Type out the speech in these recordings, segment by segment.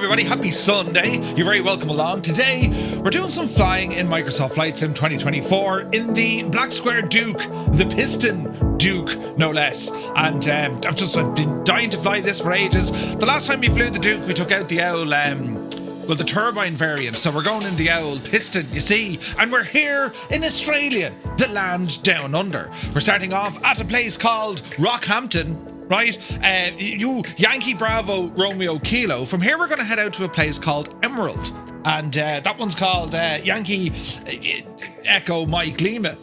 everybody, happy Sunday. You're very welcome along. Today, we're doing some flying in Microsoft Flight Sim 2024 in the Black Square Duke, the Piston Duke, no less. And I've been dying to fly this for ages. The last time we flew the Duke, we took out the owl, the turbine variant. So we're going in the owl piston, you see. And we're here in Australia, the land down under. We're starting off at a place called Rockhampton. Right, you Yankee Bravo Romeo Kilo. From here we're going to head out to a place called Emerald, and that one's called Yankee Echo Mike Lima.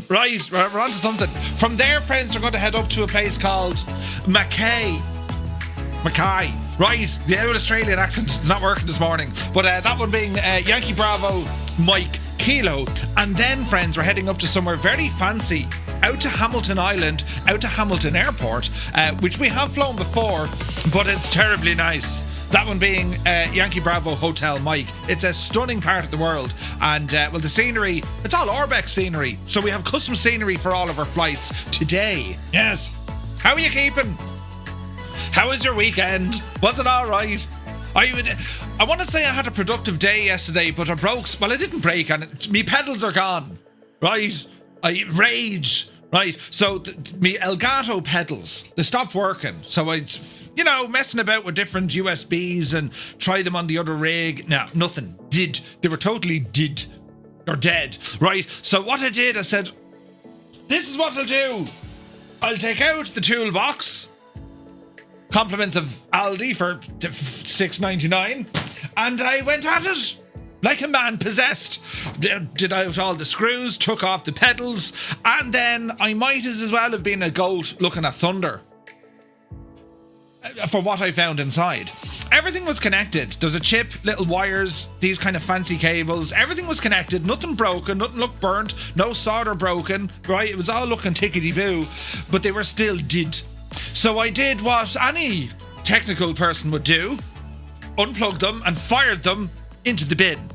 Right, we're on to something. From there, friends, we're going to head up to a place called Mackay. Right, the old Australian accent is not working this morning, but that one being Yankee Bravo Mike Kilo. And then, friends, we're heading up to somewhere very fancy, out to Hamilton Island, out to Hamilton Airport, which we have flown before, but it's terribly nice. That one being Yankee Bravo Hotel Mike. It's a stunning part of the world, and well, the scenery, it's all Orbex scenery, so we have custom scenery for all of our flights today. Yes. How are you keeping? How was your weekend? Was it all right? I want to say I had a productive day yesterday, but I broke. Well, I didn't break, and me pedals are gone. Right? I rage. Right? So me Elgato pedals, they stopped working. So I, messing about with different USBs and try them on the other rig. No, nothing. Did. They were totally dead. Or dead. Right? So what I did, I said, this is what I'll do. I'll take out the toolbox. Compliments of Aldi for $6.99, and I went at it like a man possessed. Did out all the screws, took off the pedals, and then I might as well have been a goat looking at thunder for what I found inside. Everything was connected. There's a chip, little wires, these kind of fancy cables. Everything was connected. Nothing broken. Nothing looked burnt. No solder broken. Right? It was all looking tickety-boo, but they were still did. So I did what any technical person would do, unplugged them and fired them into the bin.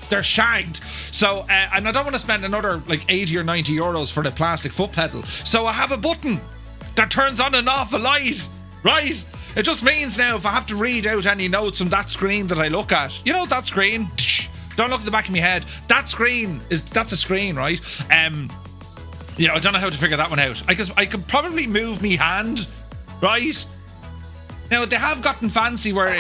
They're shagged. So, and I don't want to spend another like 80 or 90 euros for the plastic foot pedal. So I have a button that turns on and off a light, right? It just means now if I have to read out any notes from that screen that I look at, that screen, don't look at the back of my head. That's a screen, right? I don't know how to figure that one out. I could probably move me hand, right? Now they have gotten fancy where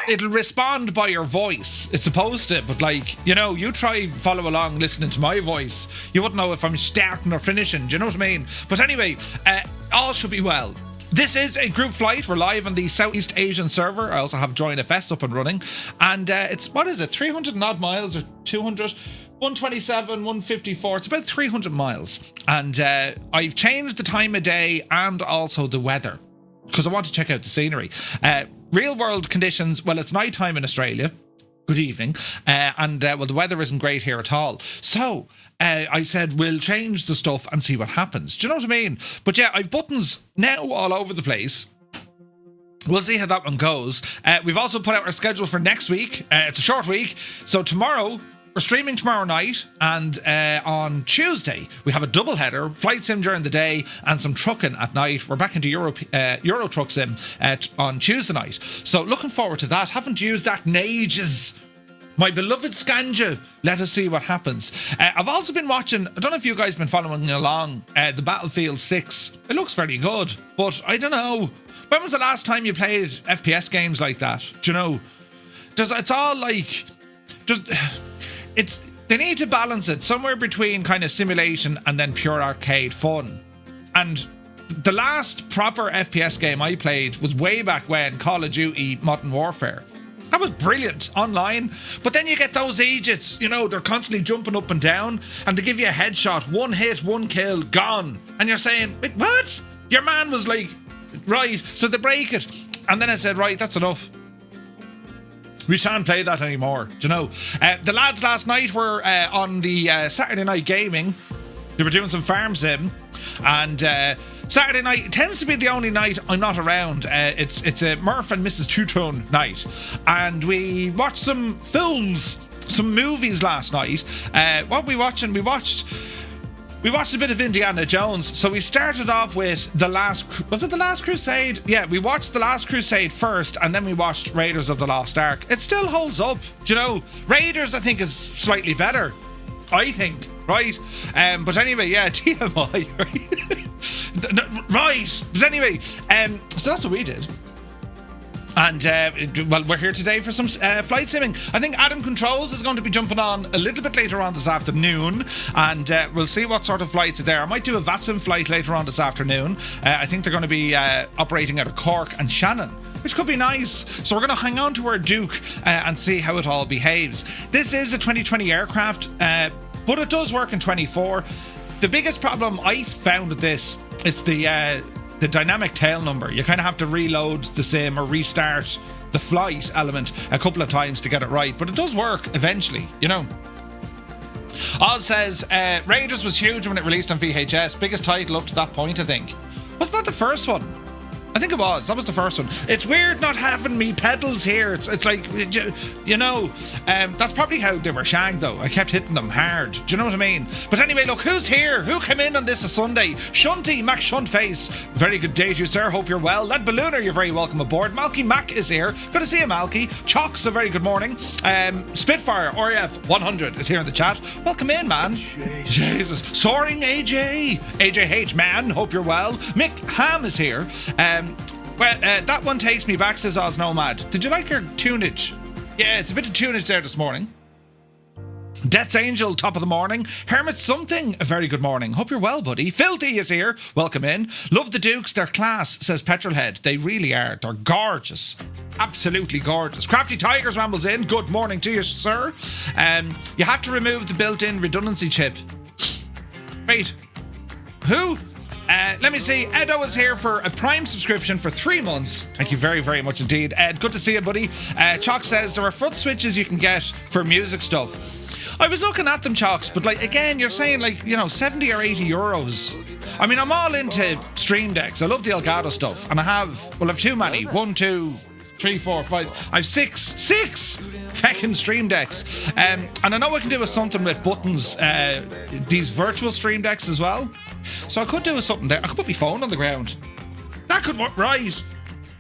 it'll respond by your voice. It's supposed to, but you try follow along listening to my voice. You wouldn't know if I'm starting or finishing. Do you know what I mean? But anyway, all should be well. This is a group flight. We're live on the Southeast Asian server. I also have JoinFS up and running, and it's 300 and odd miles or 200. 127, 154, it's about 300 miles. And I've changed the time of day and also the weather because I want to check out the scenery. Real world conditions, well, it's nighttime in Australia. Good evening. And the weather isn't great here at all. So I said, we'll change the stuff and see what happens. Do you know what I mean? But yeah, I've buttons now all over the place. We'll see how that one goes. We've also put out our schedule for next week. It's a short week. So tomorrow, we're streaming tomorrow night, and on Tuesday we have a double header, flight sim during the day and some trucking at night. We're back into Euro Truck Sim on Tuesday night, so looking forward to that. Haven't used that in ages. My beloved Scanja. Let us see what happens. I've also been watching, I don't know if you guys have been following along, the Battlefield 6. It looks very good, but I don't know. When was the last time you played FPS games like that? Do you know? It's all like... They need to balance it somewhere between kind of simulation and then pure arcade fun. And the last proper FPS game I played was way back when, Call of Duty Modern Warfare. That was brilliant online. But then you get those idiots, they're constantly jumping up and down and they give you a headshot, one hit, one kill, gone. And you're saying, wait, what? Your man was like, right, so they break it. And then I said, right, that's enough. We shan't play that anymore, do you know? The lads last night were on the Saturday night gaming. They were doing some farm sim, and Saturday night tends to be the only night I'm not around. It's a Murph and Mrs. Two-Tone night, and we watched some films, some movies last night. What were we watching? We watched We watched a bit of Indiana Jones. So we started off with was it The Last Crusade? Yeah, we watched The Last Crusade first, and then we watched Raiders of the Lost Ark. It still holds up. Do you know, Raiders, I think, is slightly better. I think, right? But anyway, yeah, TMI, right? Right. But anyway, so that's what we did. And, well, we're here today for some flight simming. I think Adam Controls is going to be jumping on a little bit later on this afternoon, and we'll see what sort of flights are there. I might do a Vatsim flight later on this afternoon. I think they're going to be operating out of Cork and Shannon, which could be nice. So we're going to hang on to our Duke and see how it all behaves. This is a 2020 aircraft, but it does work in 24. The biggest problem I found with this is the dynamic tail number. You kind of have to reload the sim or restart the flight element a couple of times to get it right, but it does work eventually, you know. Oz says, Raiders was huge when it released on VHS. Biggest title up to that point, I think. Wasn't that the first one? I think it was. That was the first one. It's weird not having me pedals here. It's like, you know, that's probably how they were shagged, though. I kept hitting them hard. Do you know what I mean? But anyway, look, who's here? Who came in on this a Sunday? Shunty, Mac Shuntface. Very good day to you, sir. Hope you're well. Led Ballooner, you're very welcome aboard. Malky Mac is here. Good to see you, Malky. Chalks, a very good morning. Spitfire, RF 100 is here in the chat. Welcome in, man. Jesus. Soaring AJ. AJH, man. Hope you're well. Mick Ham is here. That one takes me back, says Oz Nomad. Did you like your tunage? Yeah, it's a bit of tunage there this morning. Death's Angel, top of the morning. Hermit Something, a very good morning. Hope you're well, buddy. Filthy is here. Welcome in. Love the Dukes, they're class, says Petrolhead. They really are. They're gorgeous. Absolutely gorgeous. Crafty Tigers rambles in. Good morning to you, sir. You have to remove the built-in redundancy chip. Wait. Who? Let me see. Edo is here for a Prime subscription for 3 months. Thank you very, very much indeed. Ed, good to see you, buddy. Chalk says there are foot switches you can get for music stuff. I was looking at them, Chalks, but like, again, you're saying like, you know, 70 or 80 euros. I mean, I'm all into Stream Decks. I love the Elgato stuff. And I've too many. 1, 2, 3, 4, 5. I've six feckin' Stream Decks. And I know I can do with something with buttons, these virtual Stream Decks as well. So I could do with something there. I could put my phone on the ground. That could work, right?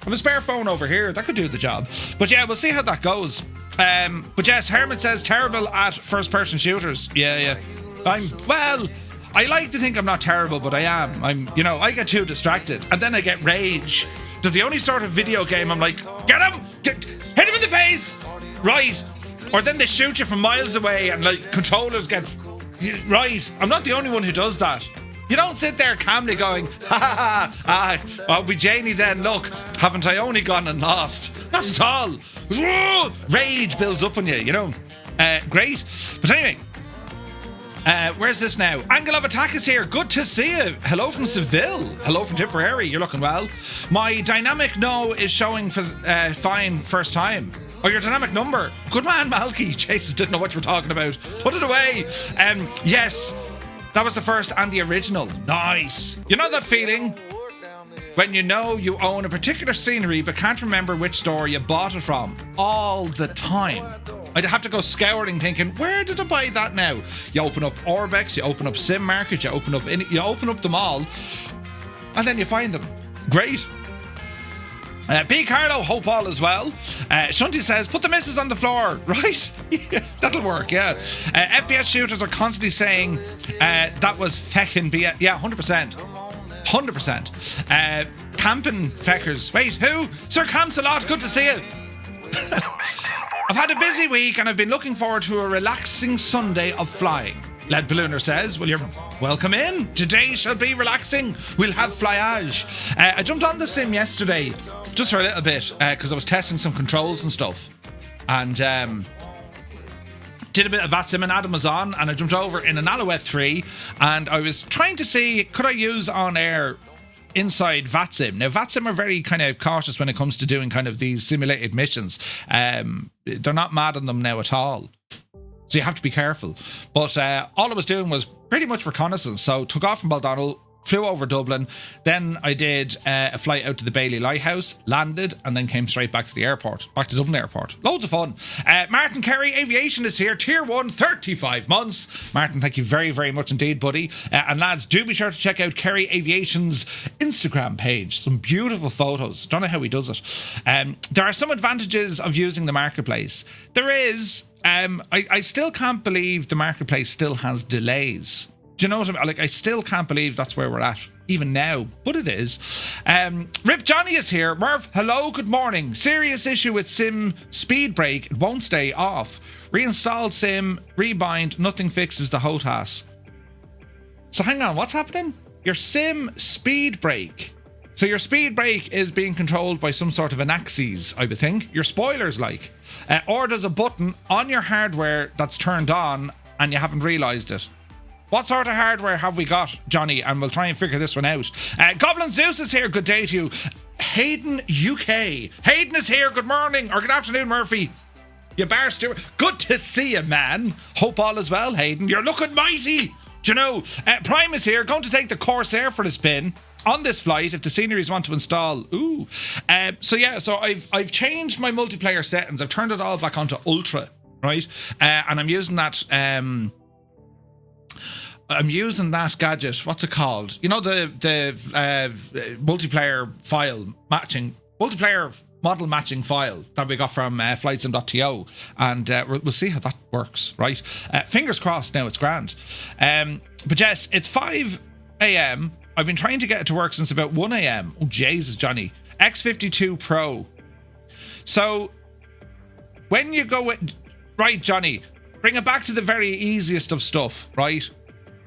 I have a spare phone over here. That could do the job. But yeah, we'll see how that goes. But yes, Hermit says terrible at first-person shooters. Yeah. I like to think I'm not terrible, but I am. I get too distracted. And then I get rage. They're the only sort of video game I'm like, get him! Hit him in the face! Right. Or then they shoot you from miles away and like controllers get... Right. I'm not the only one who does that. You don't sit there calmly going, I'll be Janie then, look, haven't I only gone and lost? Not at all. Rage builds up on you, you know. Great. But anyway, where's this now? Angle of Attack is here. Good to see you. Hello from Seville. Hello from Tipperary. You're looking well. My dynamic no is showing for fine first time. Oh, your dynamic number. Good man, Malky. Jesus, didn't know what you were talking about. Put it away. Yes. That was the first and the original. Nice. You know that feeling when you know you own a particular scenery but can't remember which store you bought it from all the time? I'd have to go scouring thinking, where did I buy that now? You open up Orbex, you open up Sim Market, you open up them all, and then you find them. Great. B. Carlo, hope all as well. Shunty says, put the misses on the floor. Right? Yeah, that'll work, yeah. FPS shooters are constantly saying that was feckin' BS. Yeah, 100%. 100%. Camping feckers. Wait, who? Sir Camsalot, good to see you. I've had a busy week and I've been looking forward to a relaxing Sunday of flying. Led Ballooner says, well, you're welcome in. Today shall be relaxing. We'll have flyage. I jumped on the sim yesterday just for a little bit because I was testing some controls and stuff. And did a bit of Vatsim, and Adam was on, and I jumped over in an Alouette 3 and I was trying to see, could I use on air inside Vatsim. Now, Vatsim are very kind of cautious when it comes to doing kind of these simulated missions. They're not mad on them now at all. So you have to be careful. But all I was doing was pretty much reconnaissance. So took off from Baldonnel, flew over Dublin. Then I did a flight out to the Bailey Lighthouse, landed, and then came straight back to the airport, back to Dublin Airport. Loads of fun. Martin Kerry, Aviation is here, Tier 1, 35 months. Martin, thank you very, very much indeed, buddy. And lads, do be sure to check out Kerry Aviation's Instagram page. Some beautiful photos. Don't know how he does it. There are some advantages of using the marketplace. There is, I still can't believe the marketplace still has delays. Do you know what I mean? Like, I still can't believe that's where we're at, even now, but it is. Rip Johnny is here. Murph, hello, good morning. Serious issue with sim speed brake. It won't stay off. Reinstalled sim, rebind, nothing fixes the HOTAS. So hang on, what's happening? Your sim speed brake. So your speed brake is being controlled by some sort of an axis, I would think. Your spoiler's like. Or there's a button on your hardware that's turned on and you haven't realised it. What sort of hardware have we got, Johnny? And we'll try and figure this one out. Goblin Zeus is here. Good day to you. Hayden UK. Hayden is here. Good morning or good afternoon, Murphy. You bar steward. Good to see you, man. Hope all is well, Hayden. You're looking mighty. Do you know? Prime is here. Going to take the Corsair for the spin on this flight if the sceneries want to install. Ooh. So I've changed my multiplayer settings. I've turned it all back onto Ultra, right? And I'm using that. I'm using that gadget. What's it called? You know, the multiplayer file matching, multiplayer model matching file that we got from flightsim.to, and we'll see how that works, right? Fingers crossed now it's grand. But yes, it's 5 a.m. I've been trying to get it to work since about 1 a.m. Oh, Jesus, Johnny. X52 Pro. So, when you go with... Right, Johnny, bring it back to the very easiest of stuff, right?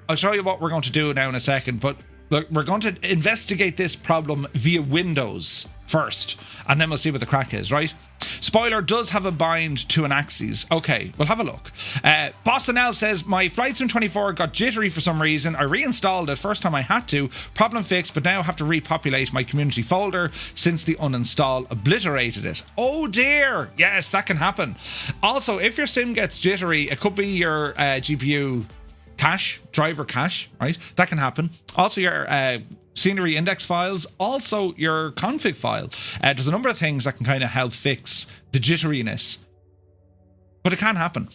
I'll show you what we're going to do now in a second, but look, we're going to investigate this problem via Windows first, and then we'll see what the crack is, right? Spoiler does have a bind to an axis. Okay, we'll have a look. Boston L says, my Flightsim 24 got jittery for some reason. I reinstalled it first time I had to. Problem fixed, but now have to repopulate my community folder since the uninstall obliterated it. Oh dear. Yes, that can happen. Also, if your sim gets jittery, it could be your GPU cache, driver cache, right? That can happen. Also, your scenery index files, also your config file. There's a number of things that can kind of help fix the jitteriness, but it can happen.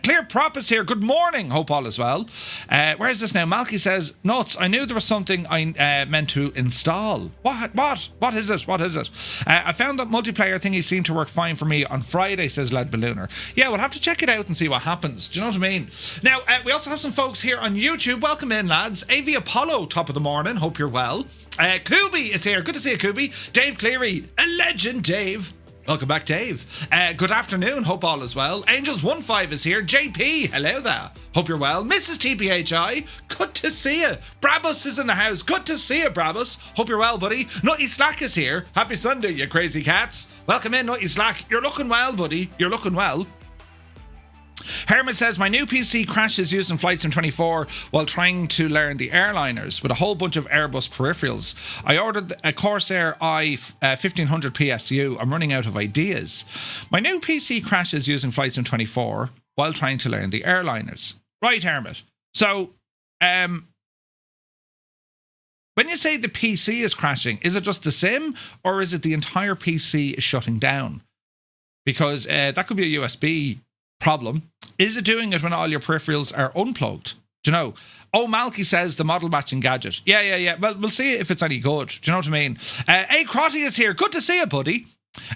Clear Prop is here. Good morning. Hope all is well. Where is this now? Malky says, nuts, I knew there was something I meant to install. What is it? What is it? I found that multiplayer thingy seemed to work fine for me on Friday, says Led Ballooner. Yeah, we'll have to check it out and see what happens. Do you know what I mean? Now, we also have some folks here on YouTube. Welcome in, lads. AV Apollo, top of the morning. Hope you're well. Kubi is here. Good to see you, Kubi. Dave Cleary, a legend, Dave. Welcome back, Dave. Good afternoon. Hope all is well. Angels15 is here. JP, hello there. Hope you're well. Mrs. TPHI, good to see you. Brabus is in the house. Good to see you, Brabus. Hope you're well, buddy. Nutty Slack is here. Happy Sunday, you crazy cats. Welcome in, Nutty Slack. You're looking well, buddy. You're looking well. Hermit says, my new PC crashes using Flightsim 24 while trying to learn the airliners with a whole bunch of Airbus peripherals. I ordered a Corsair i 1500 PSU. I'm running out of ideas. My new PC crashes using Flightsim 24 while trying to learn the airliners. Right, Hermit. So, when you say the PC is crashing, is it just the sim or is it the entire PC is shutting down? Because that could be a USB problem. Is it doing it when all your peripherals are unplugged? Do you know? Oh, Malky says the model matching gadget. Yeah. Well, we'll see if it's any good. Do you know what I mean? Hey, Crotty is here. Good to see you, buddy.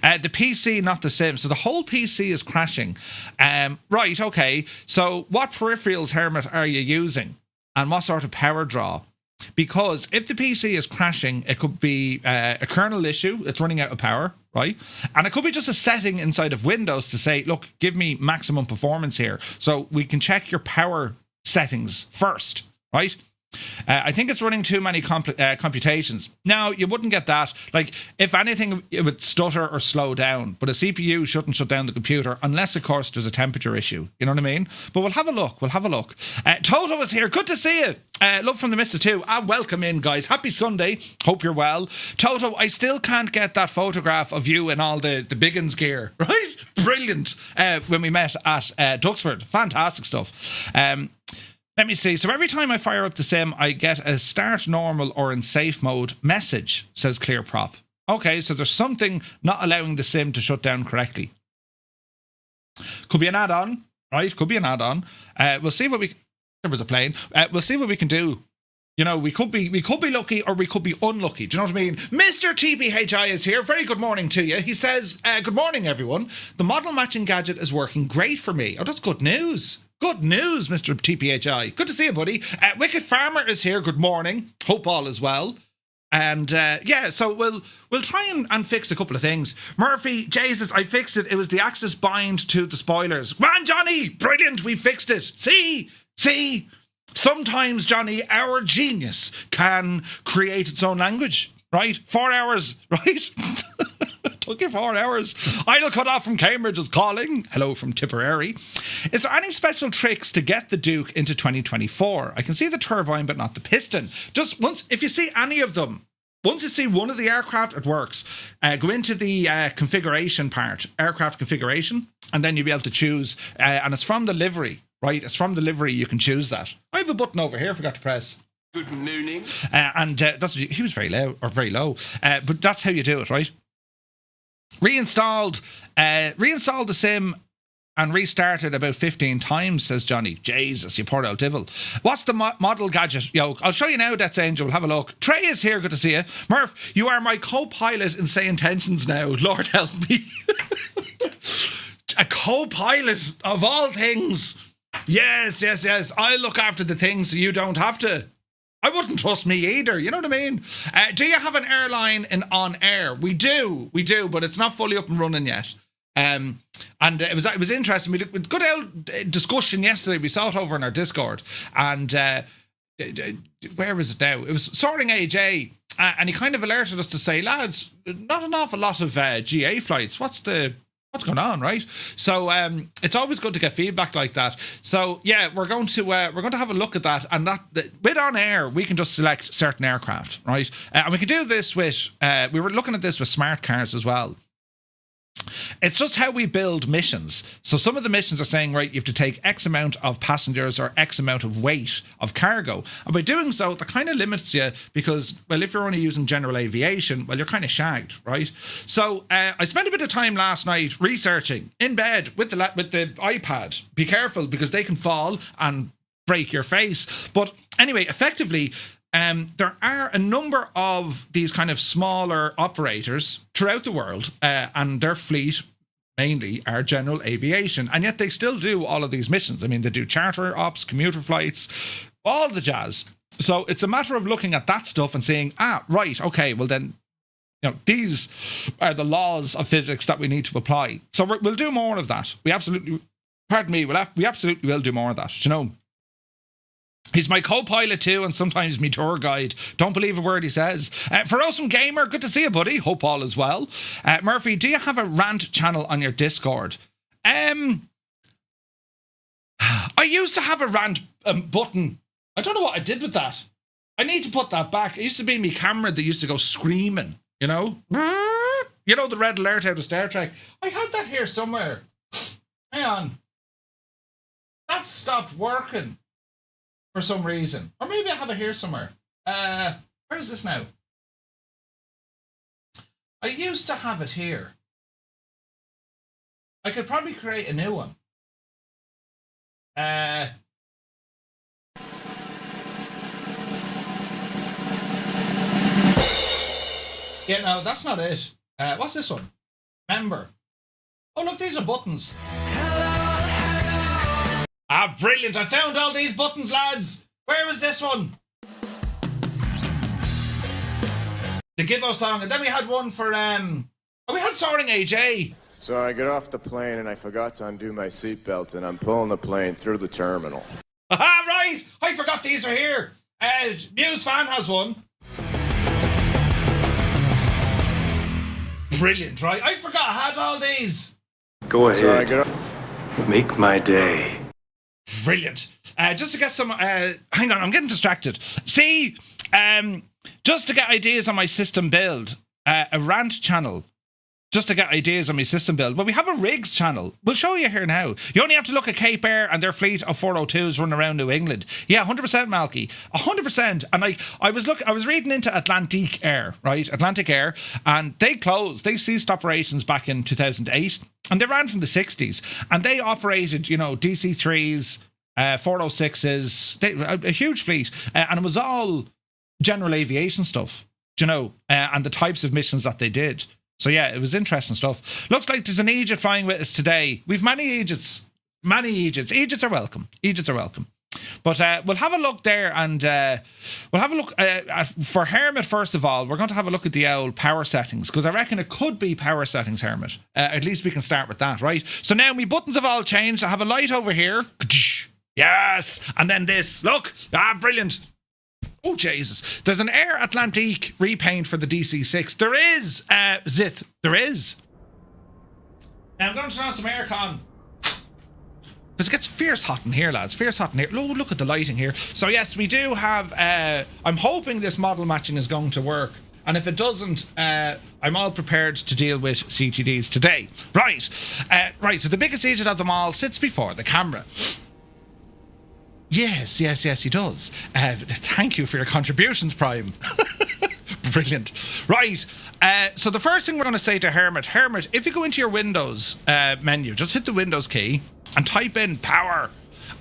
The PC, not the sim. So the whole PC is crashing. Right, okay. So what peripherals, Hermit, are you using? And what sort of power draw? Because if the PC is crashing, it could be a kernel issue. It's running out of power, right? And it could be just a setting inside of Windows to say, look, give me maximum performance here. So we can check your power settings first, right? I think it's running too many computations. Now, you wouldn't get that. Like, if anything, it would stutter or slow down. But a CPU shouldn't shut down the computer unless, of course, there's a temperature issue. You know what I mean? But we'll have a look. Toto is here. Good to see you. Love from the Mister too. Welcome in, guys. Happy Sunday. Hope you're well. Toto, I still can't get that photograph of you in all the Biggins gear, right? Brilliant. When we met at Duxford. Fantastic stuff. Let me see. So every time I fire up the sim, I get a start normal or in safe mode message, says ClearProp. Okay, so there's something not allowing the sim to shut down correctly. Could be an add-on, right? Could be an add-on. We'll see what we... There was a plane. We'll see what we can do. You know, we could be lucky or we could be unlucky. Do you know what I mean? Mr. TPHI is here. Very good morning to you. He says, good morning, everyone. The model matching gadget is working great for me. Oh, that's good news. Good news, Mr. TPHI. Good to see you, buddy. Wicked Farmer is here. Good morning. Hope all is well. And yeah, so we'll try and fix a couple of things. Murphy, Jesus, I fixed it. It was the axis bind to the spoilers. Man, Johnny, brilliant. We fixed it. See. Sometimes, Johnny, our genius can create its own language, right? 4 hours, right? Took you 4 hours. Idle cut off from Cambridge is calling. Hello from Tipperary. Is there any special tricks to get the Duke into 2024? I can see the turbine, but not the piston. Just once, if you see any of them, once you see one of the aircraft, it works. Go into the configuration part, aircraft configuration, and then you'll be able to choose. And it's from the livery. Right, it's from the livery, you can choose that. I have a button over here I forgot to press. Good morning. And that's he was very loud or very low. But that's how you do it, right? Reinstalled the sim and restarted about 15 times, says Johnny. Jesus, you poor old devil. What's the model gadget? Yo, I'll show you now, That's Angel. Have a look. Trey is here, good to see you. Murph, you are my co-pilot in Say Intentions now. Lord help me. A co-pilot of all things. Yes. I look after the things so you don't have to. I wouldn't trust me either. You know what I mean? Do you have an airline on air? We do, but it's not fully up and running yet. And it was interesting. We did a good old discussion yesterday. We saw it over in our Discord. And where is it now? It was Soaring AJ. And he kind of alerted us to say, lads, not an awful lot of GA flights. What's going on, right? So it's always good to get feedback like that. So yeah, we're going to have a look at that, and that with on air we can just select certain aircraft, right? And we can do this with we were looking at this with smart cars as well. It's just how we build missions. So some of the missions are saying, right, you have to take X amount of passengers or X amount of weight of cargo. And by doing so, that kind of limits you because, well, if you're only using general aviation, well, you're kind of shagged, right? So I spent a bit of time last night researching in bed with the iPad. Be careful because they can fall and break your face. But anyway, effectively, there are a number of these kind of smaller operators throughout the world, and their fleet mainly are general aviation, and yet they still do all of these missions. I mean, they do charter ops, commuter flights, all the jazz. So it's a matter of looking at that stuff and saying, right, okay, well then, you know, these are the laws of physics that we need to apply. So we'll do more of that. We absolutely will do more of that, you know. He's my co-pilot too, and sometimes me tour guide. Don't believe a word he says. For Awesome Gamer, good to see you, buddy. Hope all is well. Murphy, do you have a rant channel on your Discord? I used to have a rant button. I don't know what I did with that. I need to put that back. It used to be me camera that used to go screaming, you know? You know, the red alert out of Star Trek. I had that here somewhere. Hang on. That stopped working. For some reason. Or maybe I have it here somewhere. Where is this now? I used to have it here. I could probably create a new one. Yeah, no, that's not it. What's this one? Member. Oh, look, these are buttons. Brilliant. I found all these buttons, lads. Where is this one? The Gibbo song. And then we had one for, we had Soaring AJ. So I get off the plane and I forgot to undo my seatbelt and I'm pulling the plane through the terminal. Aha, right. I forgot these are here. Muse Fan has one. Brilliant, right? I forgot I had all these. Go ahead. So I get off. Make my day. Brilliant. Just to get some... hang on, I'm getting distracted. See, just to get ideas on my system build, a rant channel. just to get ideas on my system build. But we have a rigs channel. We'll show you here now. You only have to look at Cape Air and their fleet of 402s running around New England. Yeah, 100% Malky. 100%. And like, I was reading into Atlantic Air, right? Atlantic Air, and they closed. They ceased operations back in 2008, and they ran from the 60s. And they operated, you know, DC-3s, 406s, a huge fleet. And it was all general aviation stuff, you know, and the types of missions that they did. So yeah, it was interesting stuff. Looks like there's an Egypt flying with us today. We've many Egypts. Many Egypts. Egypts are welcome. Egypts are welcome. But we'll have a look there, and we'll have a look for Hermit. First of all, we're going to have a look at the old power settings, because I reckon it could be power settings, Hermit. At least we can start with that, right? So now my buttons have all changed. I have a light over here. Yes. And then this. Look. Brilliant. Oh, Jesus. There's an Air Atlantique repaint for the DC-6. There is, Zith. There is. Now, I'm going to turn on some aircon, because it gets fierce hot in here, lads. Fierce hot in here. Oh, look at the lighting here. So, yes, we do have... I'm hoping this model matching is going to work. And if it doesn't, I'm all prepared to deal with CTDs today. Right. Right, so the biggest agent of them all sits before the camera. Yes, he does. Thank you for your contributions, Prime. Brilliant. Right, so the first thing we're going to say to Hermit, if you go into your Windows menu, just hit the Windows key and type in power.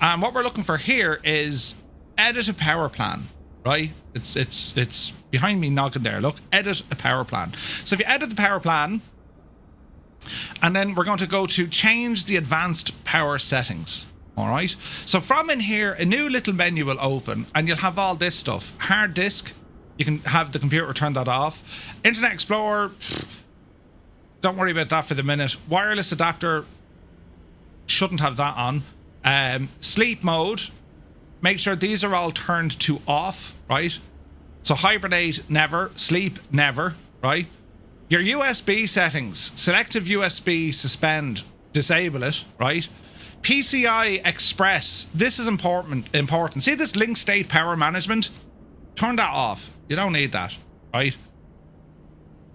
And what we're looking for here is edit a power plan, right? It's behind me noggin there. Look, edit a power plan. So if you edit the power plan, and then we're going to go to change the advanced power settings. All right, so from in here, a new little menu will open, and you'll have all this stuff. Hard disk, you can have the computer turn that off. Internet Explorer, don't worry about that for the minute. Wireless adapter, shouldn't have that on. Sleep mode, make sure these are all turned to off, right? So hibernate, never. Sleep, never, right? Your USB settings, selective USB, suspend, disable it, right? PCI Express, this is important. See this link state power management? Turn that off. You don't need that, right?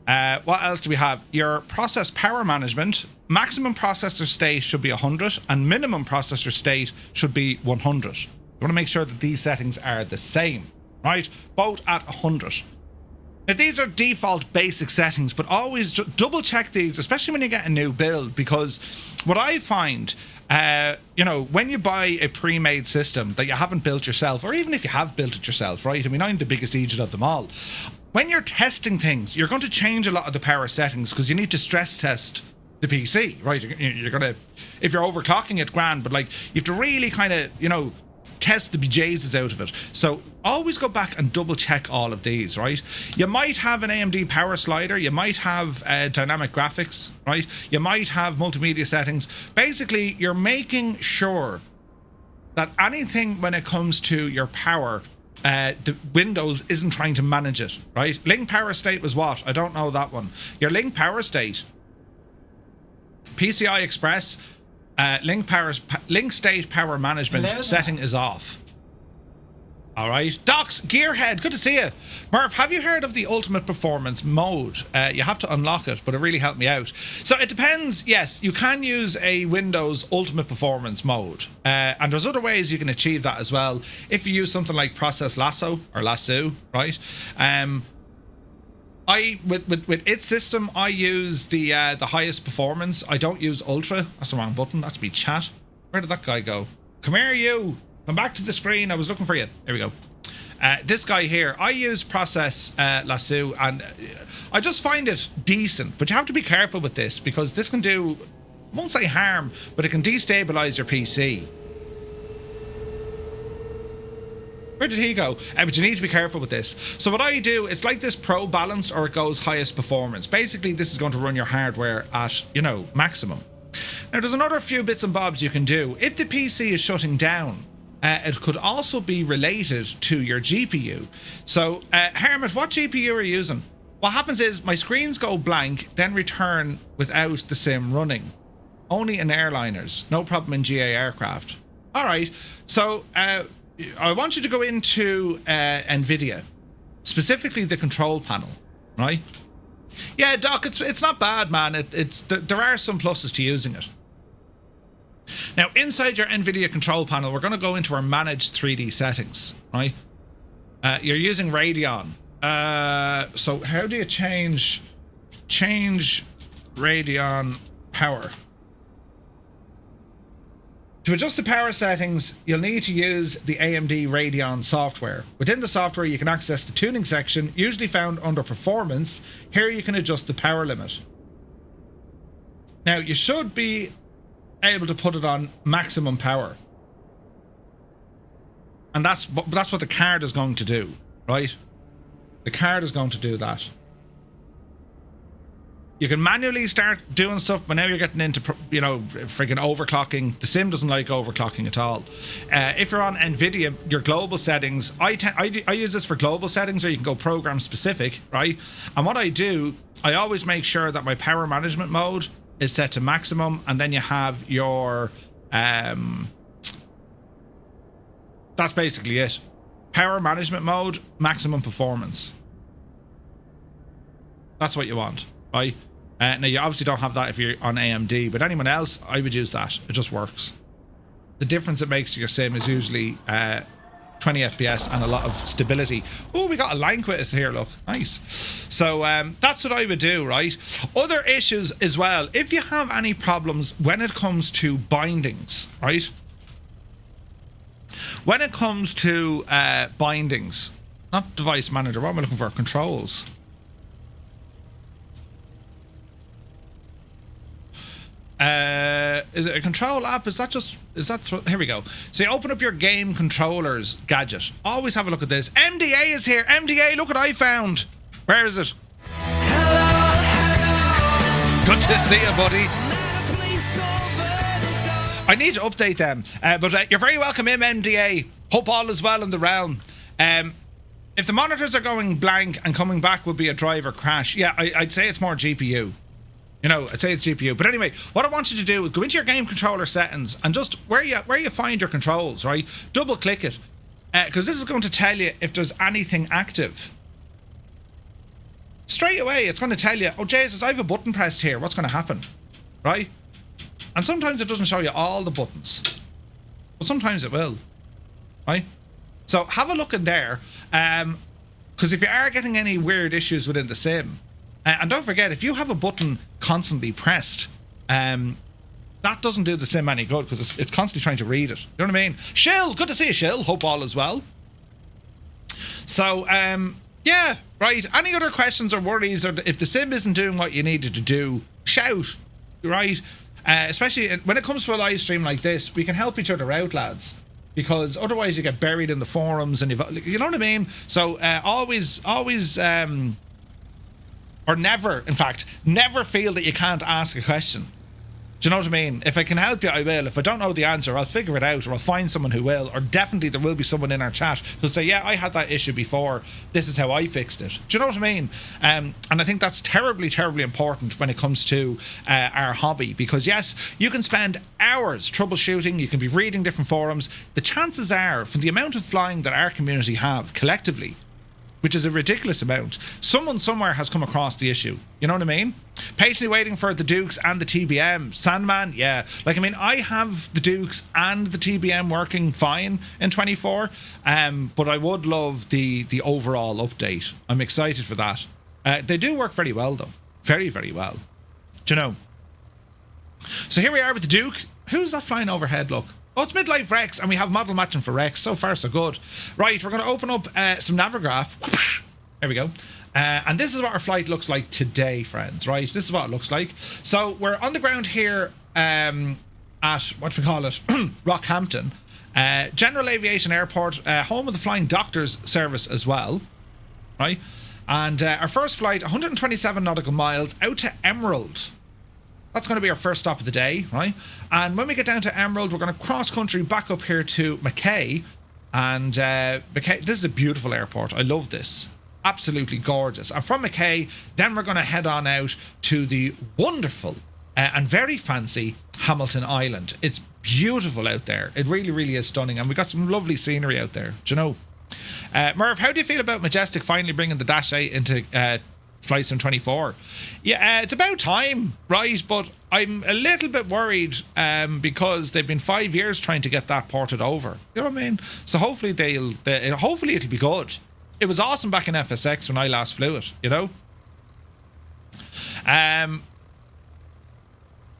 What else do we have? Your process power management, maximum processor state should be 100 and minimum processor state should be 100. You want to make sure that these settings are the same, right? Both at 100. Now, these are default basic settings, but always double check these, especially when you get a new build, because what I find, you know, when you buy a pre-made system that you haven't built yourself, or even if you have built it yourself, right? I mean, I'm the biggest idiot of them all. When you're testing things, you're going to change a lot of the power settings because you need to stress test the PC, right? You're going to, if you're overclocking it, grand, but like, you have to really kind of, you know, test the bejesus out of it. So always go back and double check all of these, right? You might have an AMD power slider, you might have dynamic graphics, right? You might have multimedia settings. Basically, you're making sure that anything when it comes to your power, the Windows isn't trying to manage it, right? Link power state was what? I don't know that one. Your link power state, PCI Express, link state power management setting is off. All right, Docs, Gearhead, good to see you. Murph, have you heard of the ultimate performance mode? You have to unlock it, but it really helped me out. So it depends. Yes, you can use a Windows ultimate performance mode, and there's other ways you can achieve that as well. If you use something like Process Lasso or Lasso, right? With its system, I use the highest performance. I don't use ultra. That's the wrong button. That's me chat. Where did that guy go? Come here, you. Come back to the screen. I was looking for you. There we go. This guy here, I use Process Lasso, and I just find it decent. But you have to be careful with this, because this can do, I won't say harm, but it can destabilize your PC. Where did he go? But you need to be careful with this. So what I do, it's like this pro balanced, or it goes highest performance. Basically, this is going to run your hardware at, you know, maximum. Now, there's another few bits and bobs you can do. If the PC is shutting down, it could also be related to your GPU. So, Hermit, what GPU are you using? What happens is my screens go blank, then return without the sim running. Only in airliners, no problem in GA aircraft. All right, so I want you to go into NVIDIA, specifically the control panel, right? Yeah, Doc, it's not bad, man. There are some pluses to using it. Now, inside your NVIDIA control panel, we're going to go into our managed 3D settings, right? You're using Radeon. So how do you change Radeon power? To adjust the power settings, you'll need to use the AMD Radeon software. Within the software, you can access the tuning section, usually found under Performance. Here you can adjust the power limit. Now, you should be able to put it on maximum power. And that's what the card is going to do, right? The card is going to do that. You can manually start doing stuff, but now you're getting into, freaking overclocking. The sim doesn't like overclocking at all. If you're on NVIDIA, your global settings, I use this for global settings, or you can go program specific, right? And what I do, I always make sure that my power management mode is set to maximum, and then you have your, that's basically it. Power management mode, maximum performance. That's what you want, right? Now, you obviously don't have that if you're on AMD, but anyone else, I would use that. It just works. The difference it makes to your sim is usually 20 FPS and a lot of stability. Oh, we got a line with us here, look. Nice. So that's what I would do, right? Other issues as well. If you have any problems when it comes to bindings, right? When it comes to bindings, not device manager, what am I looking for? Controls. Is it a control app? Here we go. So you open up your game controllers gadget. Always have a look at this. MDA is here. MDA, look what I found. Where is it? Hello. Good to see you, buddy. I need to update them. But you're very welcome in, MDA. Hope all is well in the realm. If the monitors are going blank and coming back would be a driver crash, yeah, I'd say it's more GPU. I'd say it's GPU. But anyway, what I want you to do is go into your game controller settings and just where you find your controls, right? Double click it. Because this is going to tell you if there's anything active. Straight away, it's going to tell you, oh, Jesus, I have a button pressed here. What's going to happen? Right? And sometimes it doesn't show you all the buttons. But sometimes it will. Right? So have a look in there. Because if you are getting any weird issues within the sim, and don't forget, if you have a button constantly pressed, that doesn't do the sim any good because it's constantly trying to read it. You know what I mean? Shill, good to see you, Shill. Hope all is well. So, yeah, right. Any other questions or worries, or if the sim isn't doing what you needed to do, shout, right? Especially when it comes to a live stream like this, we can help each other out, lads. Because otherwise you get buried in the forums and you know what I mean? So, or never, in fact, never feel that you can't ask a question. Do you know what I mean? If I can help you, I will. If I don't know the answer, I'll figure it out, or I'll find someone who will, or definitely there will be someone in our chat who'll say, yeah, I had that issue before. This is how I fixed it. Do you know what I mean? And I think that's terribly, terribly important when it comes to our hobby, because yes, you can spend hours troubleshooting, you can be reading different forums. The chances are, from the amount of flying that our community have collectively, which is a ridiculous amount, someone somewhere has come across the issue. You know what I mean? Patiently waiting for the Dukes and the TBM. Sandman, yeah. I have the Dukes and the TBM working fine in 24, but I would love the overall update. I'm excited for that. They do work very well, though. Very, very well. Do you know? So here we are with the Duke. Who's that flying overhead, look? Oh, it's Midlife Rex, and we have model matching for Rex. So far, so good. Right, we're going to open up some Navigraph. There we go. And this is what our flight looks like today, friends, right? This is what it looks like. So we're on the ground here at, what we call it, Rockhampton. General Aviation Airport, home of the Flying Doctors service as well, right? And our first flight, 127 nautical miles, out to Emerald. That's going to be our first stop of the day, right? And when we get down to Emerald, we're going to cross country back up here to Mackay. And Mackay, this is a beautiful airport. I love this. Absolutely gorgeous. And from Mackay, then we're going to head on out to the wonderful and very fancy Hamilton Island. It's beautiful out there. It really, really is stunning. And we've got some lovely scenery out there. Do you know? Merv, how do you feel about Majestic finally bringing the Dash 8 into Flight Sim 24. Yeah, it's about time, right? But I'm a little bit worried because they've been 5 years trying to get that ported over. You know what I mean? So hopefully hopefully it'll be good. It was awesome back in FSX when I last flew it, you know?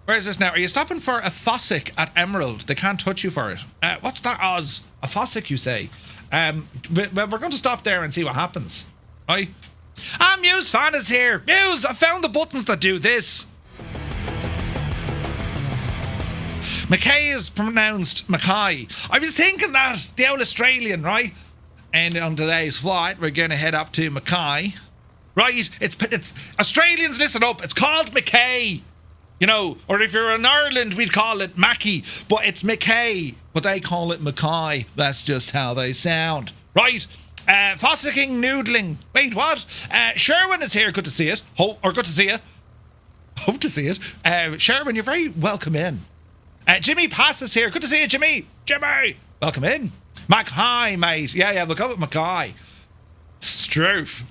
Where is this now? Are you stopping for a Fossick at Emerald? They can't touch you for it. What's that, Oz? A Fossick, you say? Well, we're going to stop there and see what happens, right? Muse Fan is here. Muse, I found the buttons that do this. Mackay is pronounced Mackay. I was thinking that, the old Australian, right? And on today's flight, we're going to head up to Mackay. Right? It's Australians, listen up. It's called Mackay. You know, or if you're in Ireland, we'd call it Mackie. But it's Mackay. But they call it Mackay. That's just how they sound. Right? Fossicking Noodling. Wait, what? Sherwin is here. Good to see it. Good to see you. Hope to see it. Sherwin, you're very welcome in. Jimmy Pass is here. Good to see you, Jimmy. Jimmy, welcome in. Mackay, mate. Yeah, we'll go with Mackay. Stroof.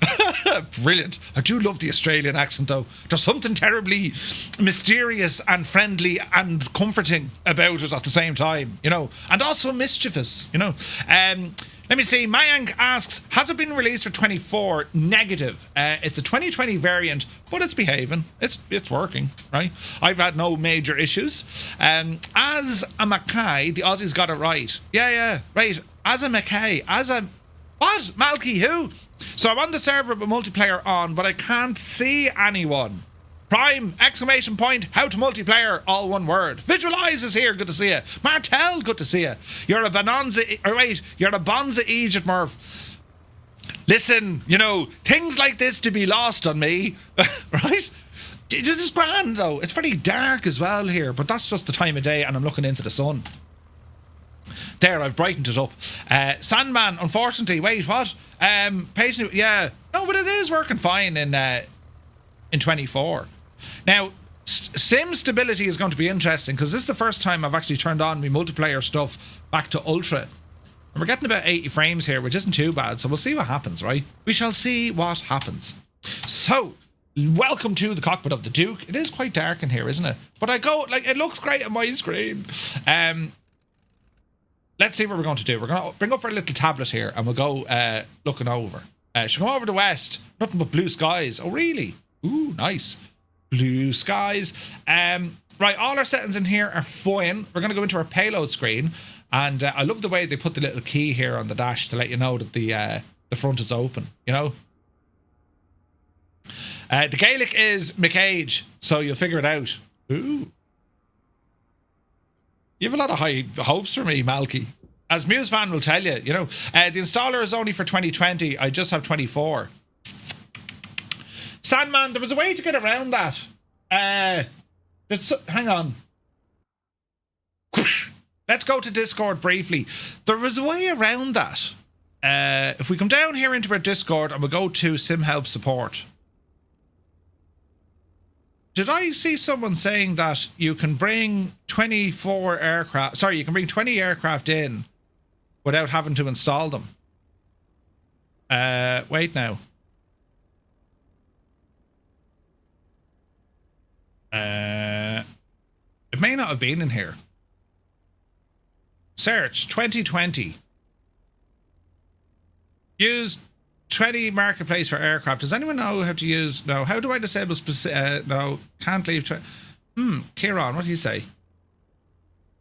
Brilliant. I do love the Australian accent, though. There's something terribly mysterious and friendly and comforting about it at the same time, you know, and also mischievous, you know. Let me see. Mayank asks, has it been released for 24? Negative. It's a 2020 variant, but it's behaving. It's working, right? I've had no major issues. As a Mackay, the Aussies got it right. Yeah, right. As a Mackay, what? Malky, who? So I'm on the server with multiplayer on, but I can't see anyone. Prime, exclamation point, how to multiplayer, all one word. Visualize is here, good to see you. Martel, good to see you. You're a Bonza Egypt, Murph. Listen, you know, things like this to be lost on me, right? This is grand, though. It's very dark as well here, but that's just the time of day and I'm looking into the sun. There, I've brightened it up. Sandman, unfortunately, wait, what? Patient, yeah. No, but it is working fine in 24. Now, sim stability is going to be interesting because this is the first time I've actually turned on my multiplayer stuff back to ultra. And we're getting about 80 frames here, which isn't too bad. So we'll see what happens, right? We shall see what happens. So, welcome to the cockpit of the Duke. It is quite dark in here, isn't it? But it looks great on my screen. Let's see what we're going to do. We're going to bring up our little tablet here and we'll go looking over. She'll come over to west. Nothing but blue skies. Oh, really? Ooh, nice. Blue skies. Right, all our settings in here are fine. We're going to go into our payload screen. And I love the way they put the little key here on the dash to let you know that the front is open, you know? The Gaelic is McAge, so you'll figure it out. Ooh. You have a lot of high hopes for me, Malky. As Muse Fan will tell you, you know. The installer is only for 2020. I just have 24. Sandman, there was a way to get around that. Hang on. Let's go to Discord briefly. There was a way around that. If we come down here into our Discord and we'll go to Sim Help Support. Did I see someone saying that you can bring 24 aircraft... Sorry, you can bring 20 aircraft in without having to install them? Wait now. It may not have been in here. Search 2020. Use 20 marketplace for aircraft. Does anyone know how to use... No, how do I disable... no, can't leave... Kieran, what do you say?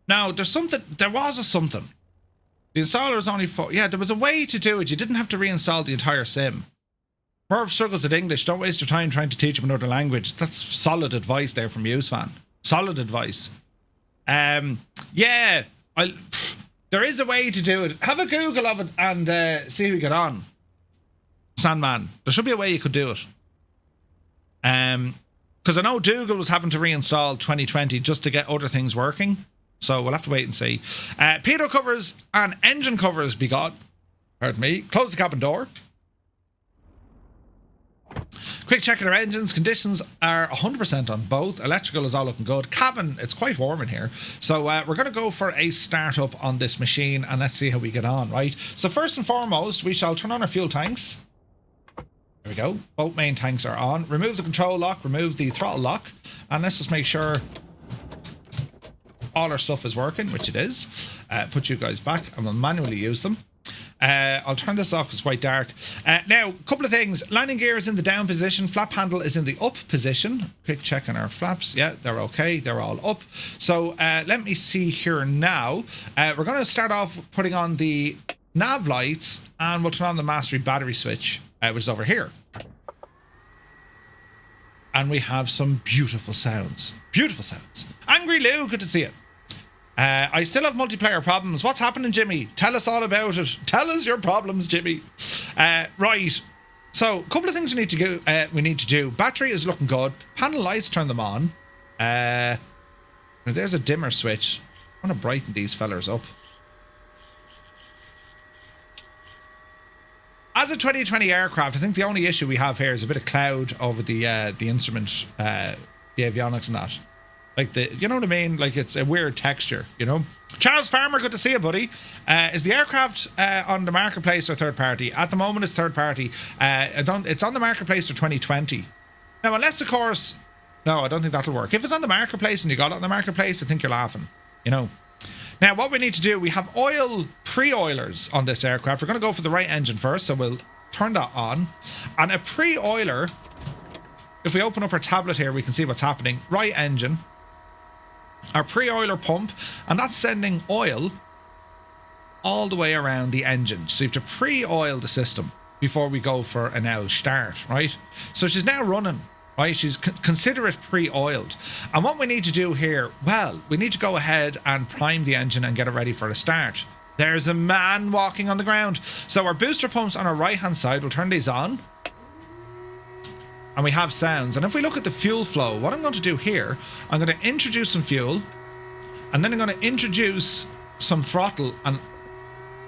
No, there's something... There was a something. The installer is only for... Yeah, there was a way to do it. You didn't have to reinstall the entire sim. Merv struggles at English. Don't waste your time trying to teach him another language. That's solid advice there from Muse Fan. Solid advice. Yeah, there is a way to do it. Have a Google of it and see how we get on. Sandman, there should be a way you could do it. Because I know Dougal was having to reinstall 2020 just to get other things working. So we'll have to wait and see. Pitot covers and engine covers be got. Pardon me. Close the cabin door. Quick check of our engines. Conditions are 100% on both. Electrical is all looking good. Cabin, it's quite warm in here. So we're going to go for a startup on this machine and let's see how we get on, right? So first and foremost, we shall turn on our fuel tanks. There we go. Both main tanks are on. Remove the control lock, remove the throttle lock, and let's just make sure all our stuff is working, which it is. Put you guys back and we'll manually use them. I'll turn this off because it's quite dark. Now, a couple of things. Landing gear is in the down position. Flap handle is in the up position. Quick check on our flaps. Yeah, they're okay. They're all up. So let me see here now. We're going to start off putting on the nav lights and we'll turn on the mastery battery switch, which is over here. And we have some beautiful sounds. Beautiful sounds. Angry Lou, good to see you. I still have multiplayer problems. What's happening, Jimmy? Tell us all about it. Tell us your problems, Jimmy. Right. So, a couple of things we need to do. Battery is looking good. Panel lights, turn them on. There's a dimmer switch. I want to brighten these fellers up. As a 2020 aircraft, I think the only issue we have here is a bit of cloud over the instrument, the avionics and that. Like you know what I mean? Like it's a weird texture, you know? Charles Farmer, good to see you, buddy. Is the aircraft on the marketplace or third party? At the moment, it's third party. It's on the marketplace for 2020. Now, unless, of course... No, I don't think that'll work. If it's on the marketplace and you got it on the marketplace, I think you're laughing, you know? Now, what we need to do, we have oil pre-oilers on this aircraft. We're going to go for the right engine first, so we'll turn that on. And a pre-oiler, if we open up our tablet here, we can see what's happening. Right engine. Our pre-oiler pump, and that's sending oil all the way around the engine. So you have to pre-oil the system before we go for a now start, right? So she's now running, right? She's consider it pre-oiled. And what we need to do here, well, we need to go ahead and prime the engine and get it ready for a start. There's a man walking on the ground. So our booster pumps on our right-hand side, we'll turn these on. And we have sounds. And if we look at the fuel flow, what I'm going to do here, I'm going to introduce some fuel. And then I'm going to introduce some throttle. And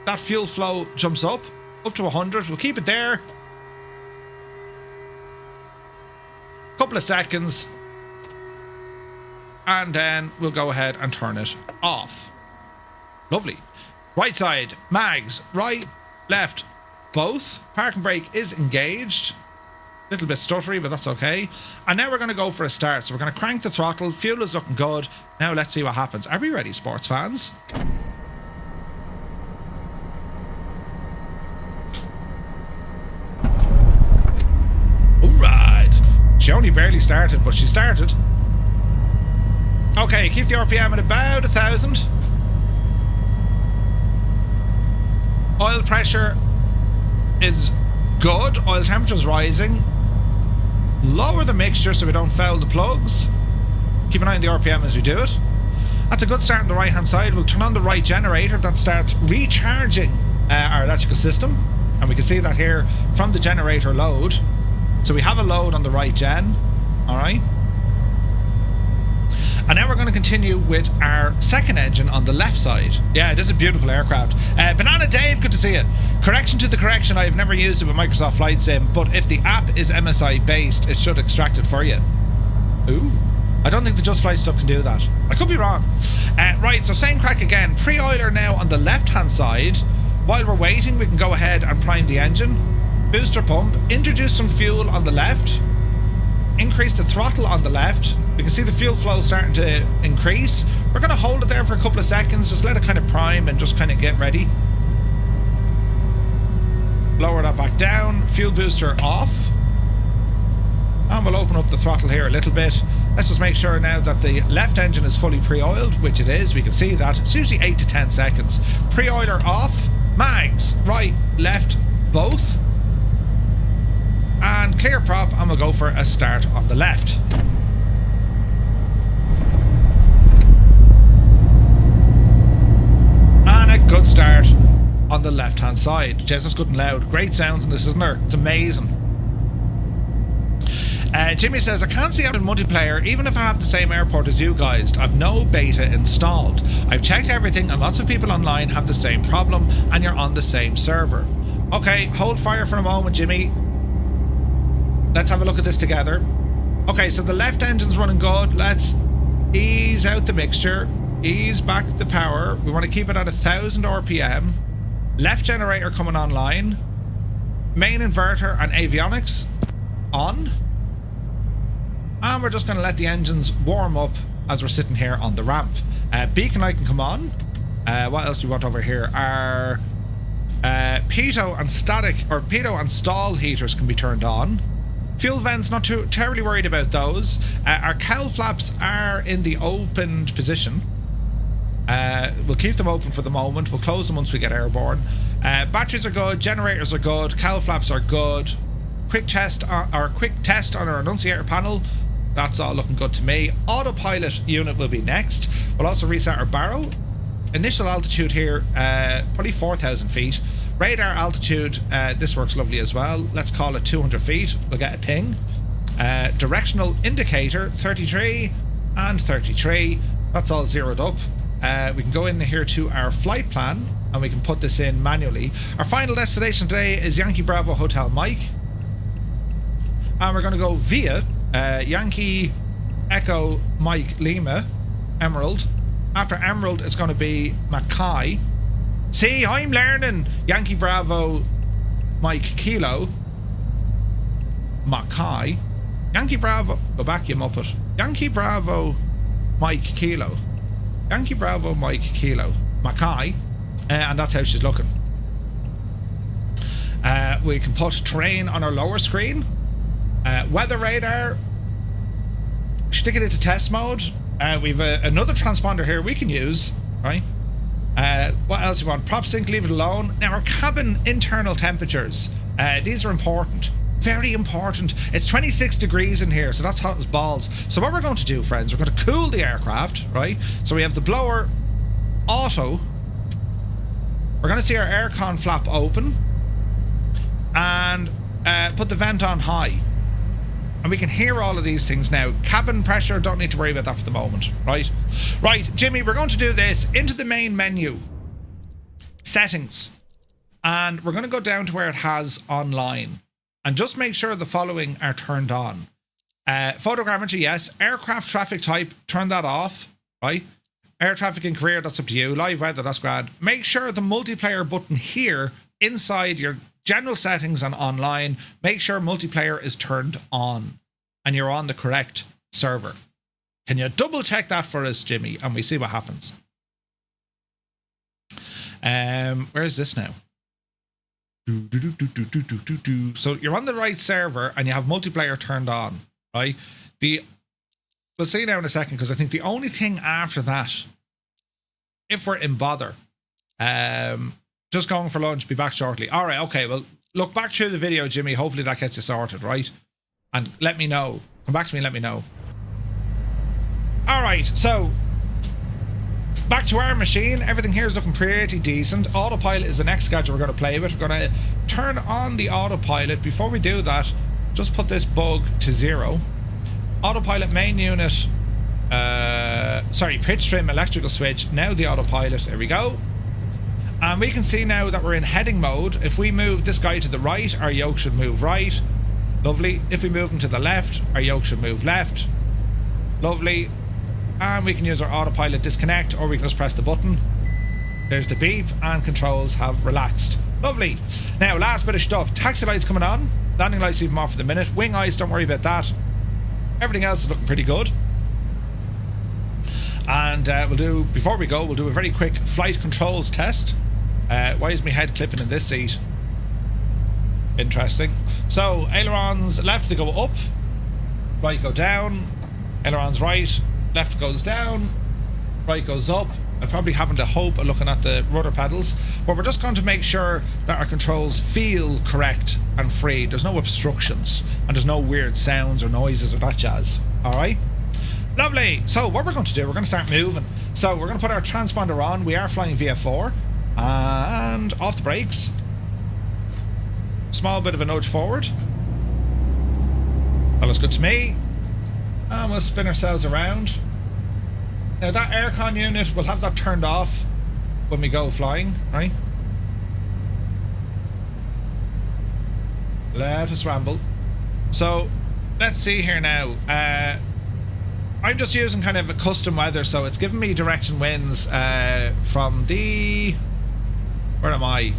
that fuel flow jumps up to 100. We'll keep it there. Couple of seconds. And then we'll go ahead and turn it off. Lovely. Right side, mags, right, left, both. Park and brake is engaged. Little bit stuttery, but that's okay. And now we're going to go for a start. So we're going to crank the throttle. Fuel is looking good. Now let's see what happens. Are we ready, sports fans? All right. She only barely started, but she started. Okay, keep the RPM at about 1,000. Oil pressure is good. Oil temperature is rising. Lower the mixture so we don't foul the plugs. Keep an eye on the RPM as we do it. That's a good start on the right hand side. We'll turn on the right generator. That starts recharging our electrical system. And we can see that here from the generator load. So we have a load on the right gen. Alright. And now we're going to continue with our second engine on the left side. Yeah, it is a beautiful aircraft. Banana Dave, good to see you. Correction to the correction, I have never used it with Microsoft Flight Sim, but if the app is MSI based, it should extract it for you. Ooh. I don't think the Just Flight stuff can do that. I could be wrong. Right, so same crack again. Pre-oiler now on the left-hand side. While we're waiting, we can go ahead and prime the engine. Booster pump. Introduce some fuel on the left. Increase the throttle on the left. We can see the fuel flow starting to increase. We're going to hold it there for a couple of seconds. Just let it kind of prime and just kind of get ready. Lower that back down. Fuel booster off. And we'll open up the throttle here a little bit. Let's just make sure now that the left engine is fully pre-oiled, which it is. We can see that. It's usually 8 to 10 seconds. Pre-oiler off. Mags, right, left, both. And clear prop, and we'll go for a start on the left. And a good start on the left-hand side. Jez, that's good and loud. Great sounds in this, isn't there? It's amazing. Jimmy says, I can't see out in multiplayer, even if I have the same airport as you guys. I've no beta installed. I've checked everything, and lots of people online have the same problem, and you're on the same server. Okay, hold fire for a moment, Jimmy. Let's have a look at this together. Okay, so the left engine's running good. Let's ease out the mixture. Ease back the power. We want to keep it at 1,000 RPM. Left generator coming online. Main inverter and avionics on. And we're just going to let the engines warm up as we're sitting here on the ramp. Beacon light can come on. What else do we want over here? Our pitot and static, or pitot and stall heaters can be turned on. Fuel vents, not too terribly worried about those. Our cowl flaps are in the opened position. We'll keep them open for the moment. We'll close them once we get airborne. Batteries are good. Generators are good. Cowl flaps are good. Quick test on our annunciator panel. That's all looking good to me. Autopilot unit will be next. We'll also reset our barrow. Initial altitude here, probably 4,000 feet. Radar altitude, this works lovely as well. Let's call it 200 feet. We'll get a ping. Directional indicator, 33 and 33. That's all zeroed up. We can go in here to our flight plan and we can put this in manually. Our final destination today is Yankee Bravo Hotel Mike. And we're going to go via Yankee Echo Mike Lima Emerald. After Emerald, it's going to be Mackay. See, I'm learning. Yankee Bravo Mike Kilo Mackay. Yankee Bravo, go back, you muppet. Yankee Bravo Mike Kilo. Yankee Bravo Mike Kilo Mackay. And that's how she's looking. We can put terrain on our lower screen. Weather radar, stick it into test mode. We've another transponder here we can use, right? What else do you want? Prop sync, leave it alone. Now our cabin internal temperatures, these are important, very important. It's 26 degrees in here, so that's hot as balls. So what we're going to do, friends, we're going to cool the aircraft, right? So we have the blower auto. We're going to see our aircon flap open and put the vent on high. And we can hear all of these things now. Cabin pressure, don't need to worry about that for the moment, right? Right, Jimmy, we're going to do this. Into the main menu. Settings. And we're going to go down to where it has online. And just make sure the following are turned on. Photogrammetry, yes. Aircraft traffic type, turn that off, right? Air traffic and career, that's up to you. Live weather, that's grand. Make sure the multiplayer button here inside your general settings and online, make sure multiplayer is turned on and you're on the correct server. Can you double check that for us, Jimmy? And we see what happens. Where is this now? So you're on the right server and you have multiplayer turned on, right? We'll see now in a second, because I think the only thing after that, if we're in bother, just going for lunch, be back shortly. All right, okay, well, look back through the video, Jimmy. Hopefully that gets you sorted, right? And let me know. Come back to me and let me know. All right, so back to our machine. Everything here is looking pretty decent. Autopilot is the next schedule we're going to play with. We're going to turn on the autopilot. Before we do that, just put this bug to 0. Autopilot main unit. Pitch trim electrical switch. Now the autopilot. There we go. And we can see now that we're in heading mode. If we move this guy to the right, our yoke should move right. Lovely. If we move him to the left, our yoke should move left. Lovely. And we can use our autopilot disconnect, or we can just press the button. There's the beep, and controls have relaxed. Lovely. Now, last bit of stuff. Taxi lights coming on. Landing lights leave them off for the minute. Wing eyes, don't worry about that. Everything else is looking pretty good. And before we go, we'll do a very quick flight controls test. Why is my head clipping in this seat? Interesting. So, ailerons left, they go up. Right go down. Ailerons right. Left goes down. Right goes up. I probably haven't a hope of looking at the rudder pedals. But we're just going to make sure that our controls feel correct and free. There's no obstructions. And there's no weird sounds or noises or that jazz. Alright? Lovely. So, what we're going to do, we're going to start moving. So, we're going to put our transponder on. We are flying VF4. And off the brakes. Small bit of a nudge forward. That looks good to me. And we'll spin ourselves around. Now that aircon unit, we'll have that turned off when we go flying, right? Let us ramble. So, let's see here now. I'm just using kind of a custom weather, so it's giving me direction winds from the... Where am I?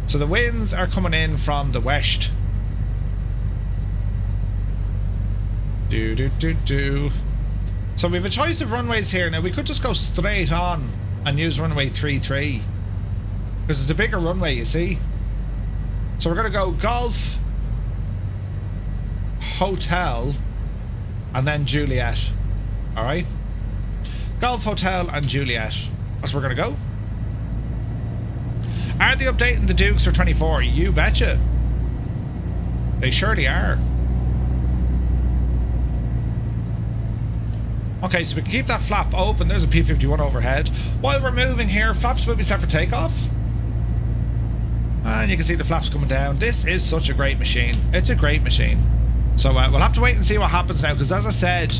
So the winds are coming in from the west. So we have a choice of runways here. Now we could just go straight on and use runway 33 because it's a bigger runway, you see. So we're going to go Golf, Hotel, and then Juliet. Alright? Golf, Hotel, and Juliet. That's where we're going to go. Are they updating the Dukes for 24? You betcha. They surely are. Okay, so we can keep that flap open. There's a P-51 overhead. While we're moving here, flaps will be set for takeoff. And you can see the flaps coming down. This is such a great machine. It's a great machine. So we'll have to wait and see what happens now, because as I said,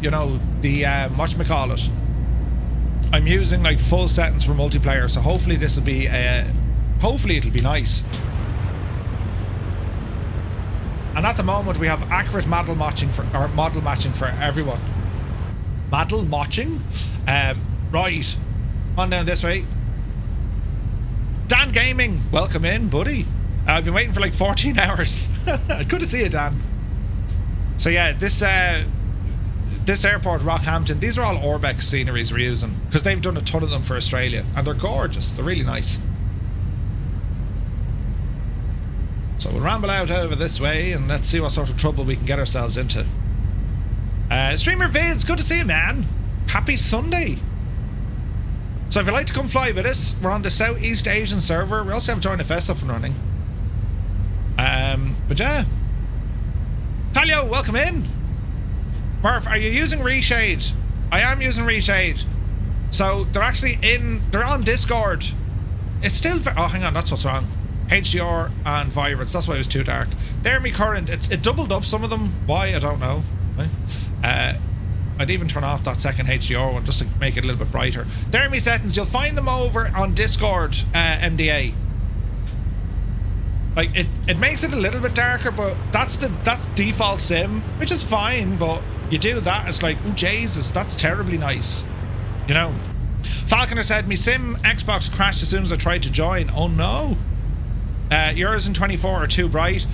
you know, the, whatchamacallit, I'm using like full settings for multiplayer, so hopefully this will be, hopefully it'll be nice. And at the moment we have accurate model matching for everyone. Model matching? Right. On down this way. Dan Gaming, welcome in, buddy. I've been waiting for like 14 hours. Good to see you, Dan. So yeah, this airport, Rockhampton, these are all Orbex sceneries we're using, because they've done a ton of them for Australia, and they're gorgeous. They're really nice. So we'll ramble out over this way, and let's see what sort of trouble we can get ourselves into. Streamer Vids, good to see you, man. Happy Sunday. So if you'd like to come fly with us, we're on the Southeast Asian server. We also have JoinFS up and running. But yeah. Talio, welcome in. Murph, are you using Reshade? I am using Reshade. So they're actually they're on Discord. It's still, oh hang on, that's what's wrong. HDR and vibrance, that's why it was too dark. There, me current, it doubled up some of them. Why, I don't know. I'd even turn off that second HDR one just to make it a little bit brighter. There, me settings, you'll find them over on Discord, MDA. Like, it makes it a little bit darker, but that's default sim, which is fine, but you do that, it's like, oh Jesus, that's terribly nice. You know? Falconer said, me sim Xbox crashed as soon as I tried to join. Oh no. Yours in 24 are too bright.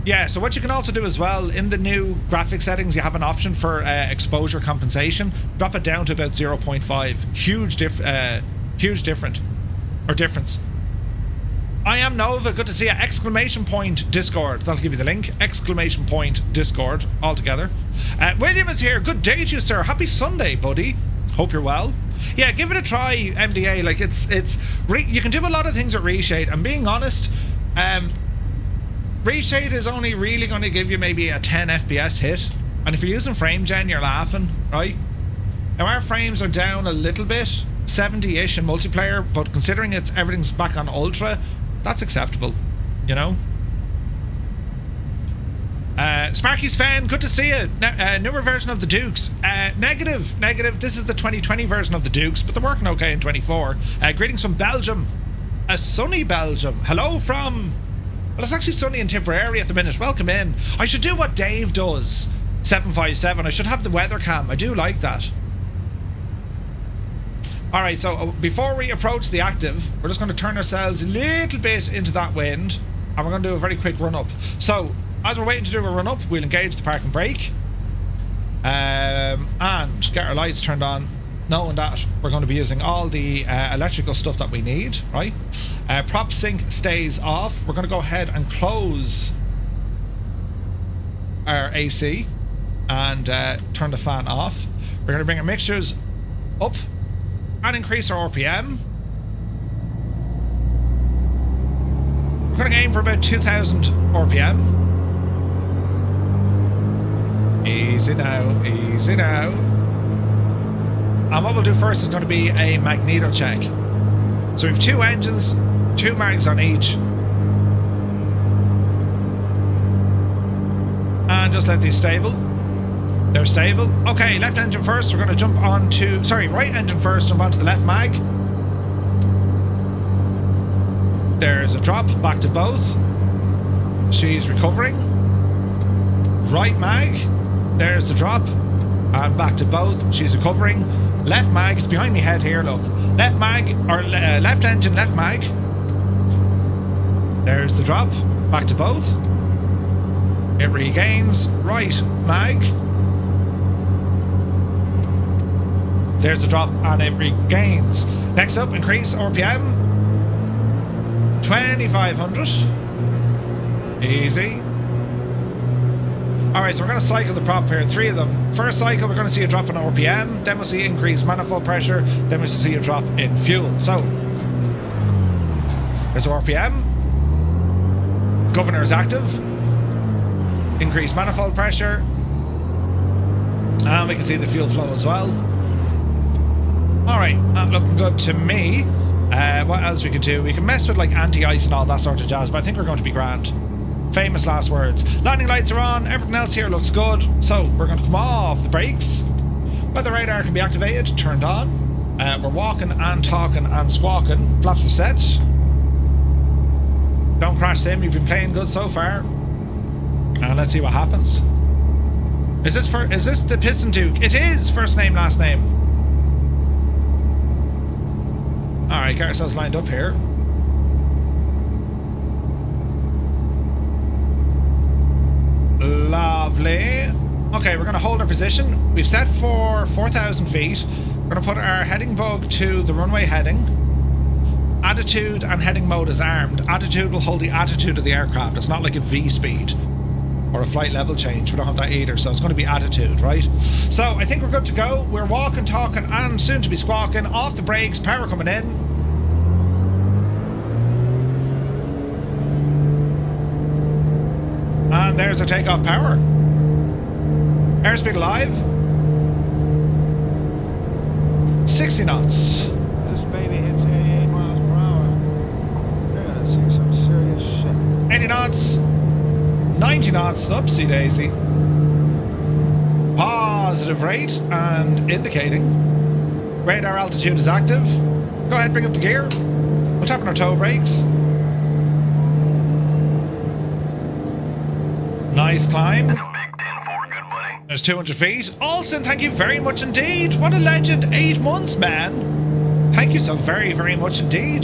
Yeah, so what you can also do as well, in the new graphic settings, you have an option for exposure compensation. Drop it down to about 0.5. Huge difference. I am Nova, good to see you. Exclamation point Discord. That'll give you the link. Exclamation point Discord, all together. William is here. Good day to you, sir. Happy Sunday, buddy. Hope you're well. Yeah, give it a try, MDA. Like, you can do a lot of things with Reshade. I'm being honest. Reshade is only really going to give you maybe a 10 FPS hit. And if you're using frame gen, you're laughing, right? Now, our frames are down a little bit, 70-ish in multiplayer, but considering everything's back on ultra, that's acceptable, you know? Sparky's fan, good to see you. Newer version of the Dukes. Negative. This is the 2020 version of the Dukes, but they're working okay in 24. Greetings from Belgium. A sunny Belgium. Hello from... Well, it's actually sunny in Tipperary at the minute. Welcome in. I should do what Dave does. 757. I should have the weather cam. I do like that. Alright, so before we approach the active, we're just going to turn ourselves a little bit into that wind, and we're going to do a very quick run-up. So, as we're waiting to do a run-up, we'll engage the park and brake, and get our lights turned on, knowing that we're going to be using all the electrical stuff that we need, right? Prop sync stays off. We're going to go ahead and close our AC and turn the fan off. We're going to bring our mixtures up and increase our RPM. We're going to aim for about 2000 RPM. Easy now, easy now. And what we'll do first is going to be a magneto check. So we have 2 engines, 2 mags on each. And just let these stable. They're stable. Okay, left engine first. We're going to jump on to... Sorry, right engine first. Jump onto the left mag. There's a drop. Back to both. She's recovering. Right mag. There's the drop. And back to both. She's recovering. Left mag. It's behind me head here, look. Left mag, or left engine, left mag. There's the drop. Back to both. It regains. Right, mag. There's the drop and it regains. Next up, increase RPM. 2,500. Easy. Alright, so we're going to cycle the prop here, 3 of them. First cycle, we're going to see a drop in RPM, then we'll see increased manifold pressure, then we'll see a drop in fuel. So, there's RPM. Governor is active. Increased manifold pressure. And we can see the fuel flow as well. Alright, that looking good to me. What else we can do? We can mess with like anti-ice and all that sort of jazz, but I think we're going to be grand. Famous last words. Landing lights are on, everything else here looks good. So we're going to come off the brakes. Weather radar can be activated, turned on. We're walking and talking and squawking. Flaps are set. Don't crash, Sim, you've been playing good so far. And let's see what happens. Is this the Piston Duke? It is first name, last name. Alright, get ourselves lined up here. Lovely. Okay, we're going to hold our position. We've set for 4,000 feet. We're going to put our heading bug to the runway heading. Attitude and heading mode is armed. Attitude will hold the attitude of the aircraft. It's not like a V speed or a flight level change. We don't have that either, so it's going to be attitude, right? So I think we're good to go. We're walking, talking, and soon to be squawking. Off the brakes, power coming in. And there's our takeoff power. Airspeed alive. 60 knots. This baby hits 88 miles per hour. You're gonna see some serious shit. 80 knots. 90 knots. Oopsie daisy. Positive rate and indicating. Radar altitude is active. Go ahead, bring up the gear. We'll tap on our toe brakes. Nice climb. That's a big 10-4, good buddy. There's 200 feet. Alston, thank you very much indeed. What a legend. 8 months, man. Thank you so very, very much indeed.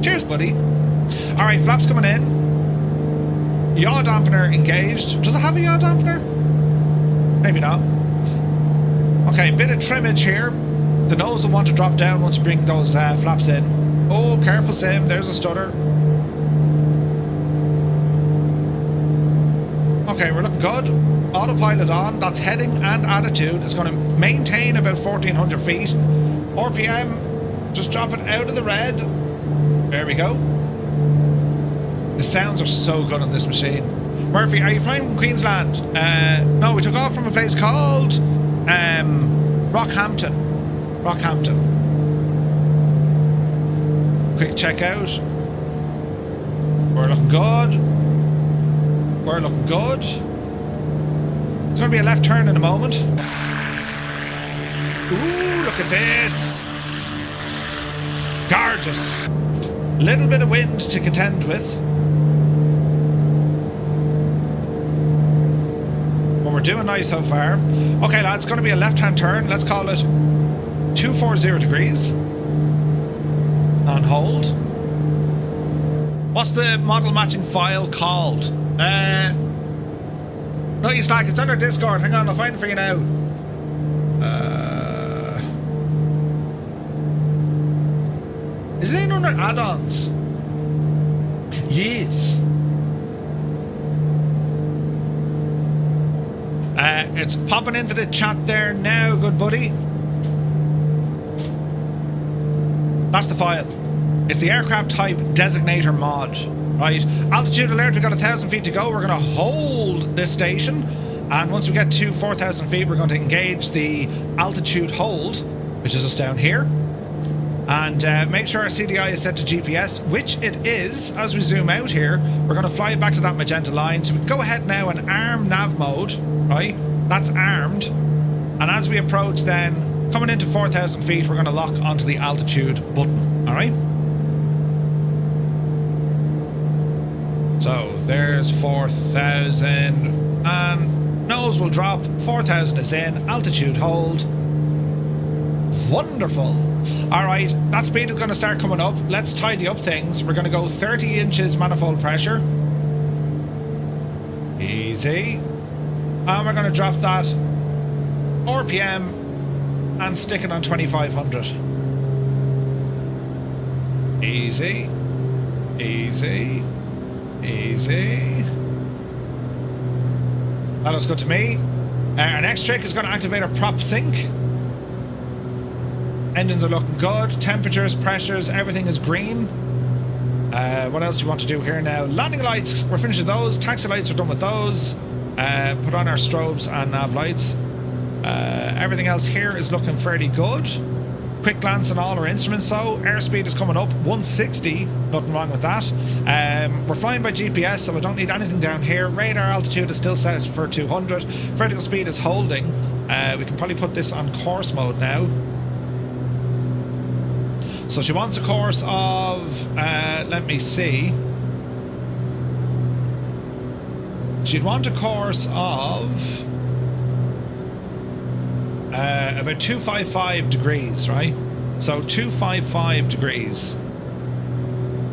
Cheers, buddy. Alright, flaps coming in. Yaw dampener engaged. Does it have a yaw dampener? Maybe not. Okay, bit of trimmage here. The nose will want to drop down once you bring those flaps in. Oh, careful, Sim. There's a stutter. Okay, we're looking good. Autopilot on. That's heading and attitude. It's going to maintain about 1,400 feet. RPM, just drop it out of the red. There we go. The sounds are so good on this machine. Murphy, are you flying from Queensland? No, we took off from a place called Rockhampton. Rockhampton. Quick check out. We're looking good. We're looking good. There's going to be a left turn in a moment. Ooh, look at this. Gorgeous. Little bit of wind to contend with. But we're doing nice so far. Okay, lads, it's going to be a left-hand turn. Let's call it 240 degrees. On hold. What's the model matching file called? No, you slack, it's under Discord. Hang on, I'll find it for you now. Is it in under add-ons? Yes. It's popping into the chat there now, good buddy. That's the file. It's the aircraft type designator mod. Right, altitude alert, we've got 1,000 feet to go. We're going to hold this station, and once we get to 4,000 feet, we're going to engage the altitude hold, which is just down here, and make sure our CDI is set to GPS, which it is. As we zoom out here, we're going to fly it back to that magenta line, so we can go ahead now and arm nav mode, right? That's armed, and as we approach then, coming into 4,000 feet, we're going to lock onto the altitude button, all right? So there's 4,000 and nose will drop. 4,000 is in. Altitude hold. Wonderful. All right, that speed is going to start coming up. Let's tidy up things. We're going to go 30 inches manifold pressure. Easy. And we're going to drop that RPM and stick it on 2500. Easy. Easy. Easy. That looks good to me. Our next trick is going to activate our prop sync. Engines are looking good. Temperatures, pressures, everything is green. What else do we want to do here now? Landing lights, we're finished with those. Taxi lights are done with those. Put on our strobes and nav lights. Everything else here is looking fairly good. Quick glance on all our instruments. So airspeed is coming up 160, nothing wrong with that. We're flying by GPS, so we don't need anything down here. Radar altitude is still set for 200. Vertical speed is holding. We can probably put this on course mode now. So she wants a course of, let me see. She'd want a course of about 255 degrees, right? So 255 degrees.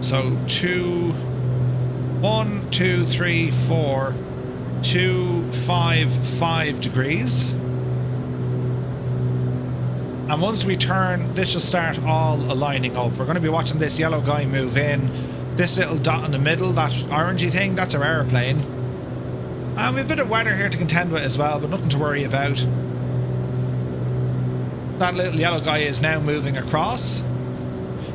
So 1, 2, 3, 4, 255 degrees. And once we turn, this should start all aligning up. We're going to be watching this yellow guy move in. This little dot in the middle, that orangey thing, that's our airplane. And we have a bit of weather here to contend with as well, but nothing to worry about. That little yellow guy is now moving across.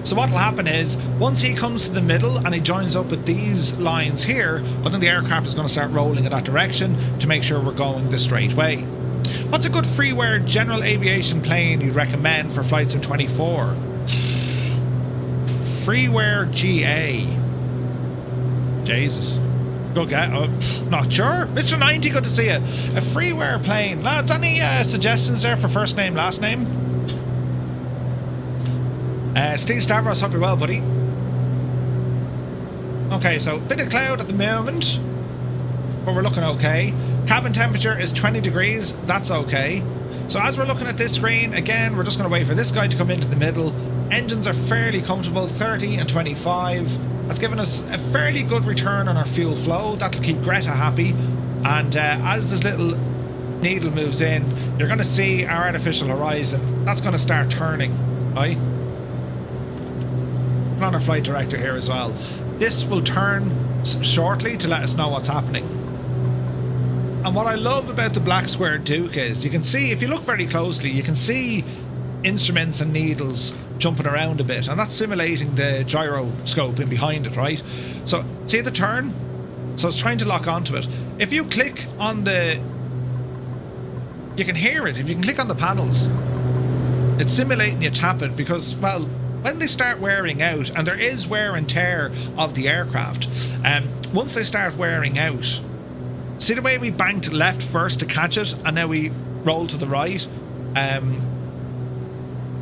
So what will happen is, once he comes to the middle and he joins up with these lines here, I think the aircraft is going to start rolling in that direction to make sure we're going the straight way. What's a good freeware general aviation plane you'd recommend for flights in 24? Freeware GA. Jesus. Go get. Not sure. Mr. 90, good to see you. A freeware plane. Lads, any suggestions there for first name, last name? Steve Stavros, hope you're well, buddy. Okay, so bit of cloud at the moment, but we're looking okay. Cabin temperature is 20 degrees. That's okay. So as we're looking at this screen, again, we're just going to wait for this guy to come into the middle. Engines are fairly comfortable, 30 and 25. That's given us a fairly good return on our fuel flow. That'll keep Greta happy. And as this little needle moves in, you're going to see our artificial horizon. That's going to start turning, right? Put on our flight director here as well. This will turn shortly to let us know what's happening. And what I love about the Black Square Duke is, you can see, if you look very closely, you can see instruments and needles jumping around a bit, and that's simulating the gyroscope in behind it, right? So see the turn? So it's trying to lock onto it. If you click on the, you can hear it. If you can click on the panels, it's simulating you tap it, because, well, when they start wearing out, and there is wear and tear of the aircraft, once they start wearing out, see the way we banked left first to catch it, and now we roll to the right?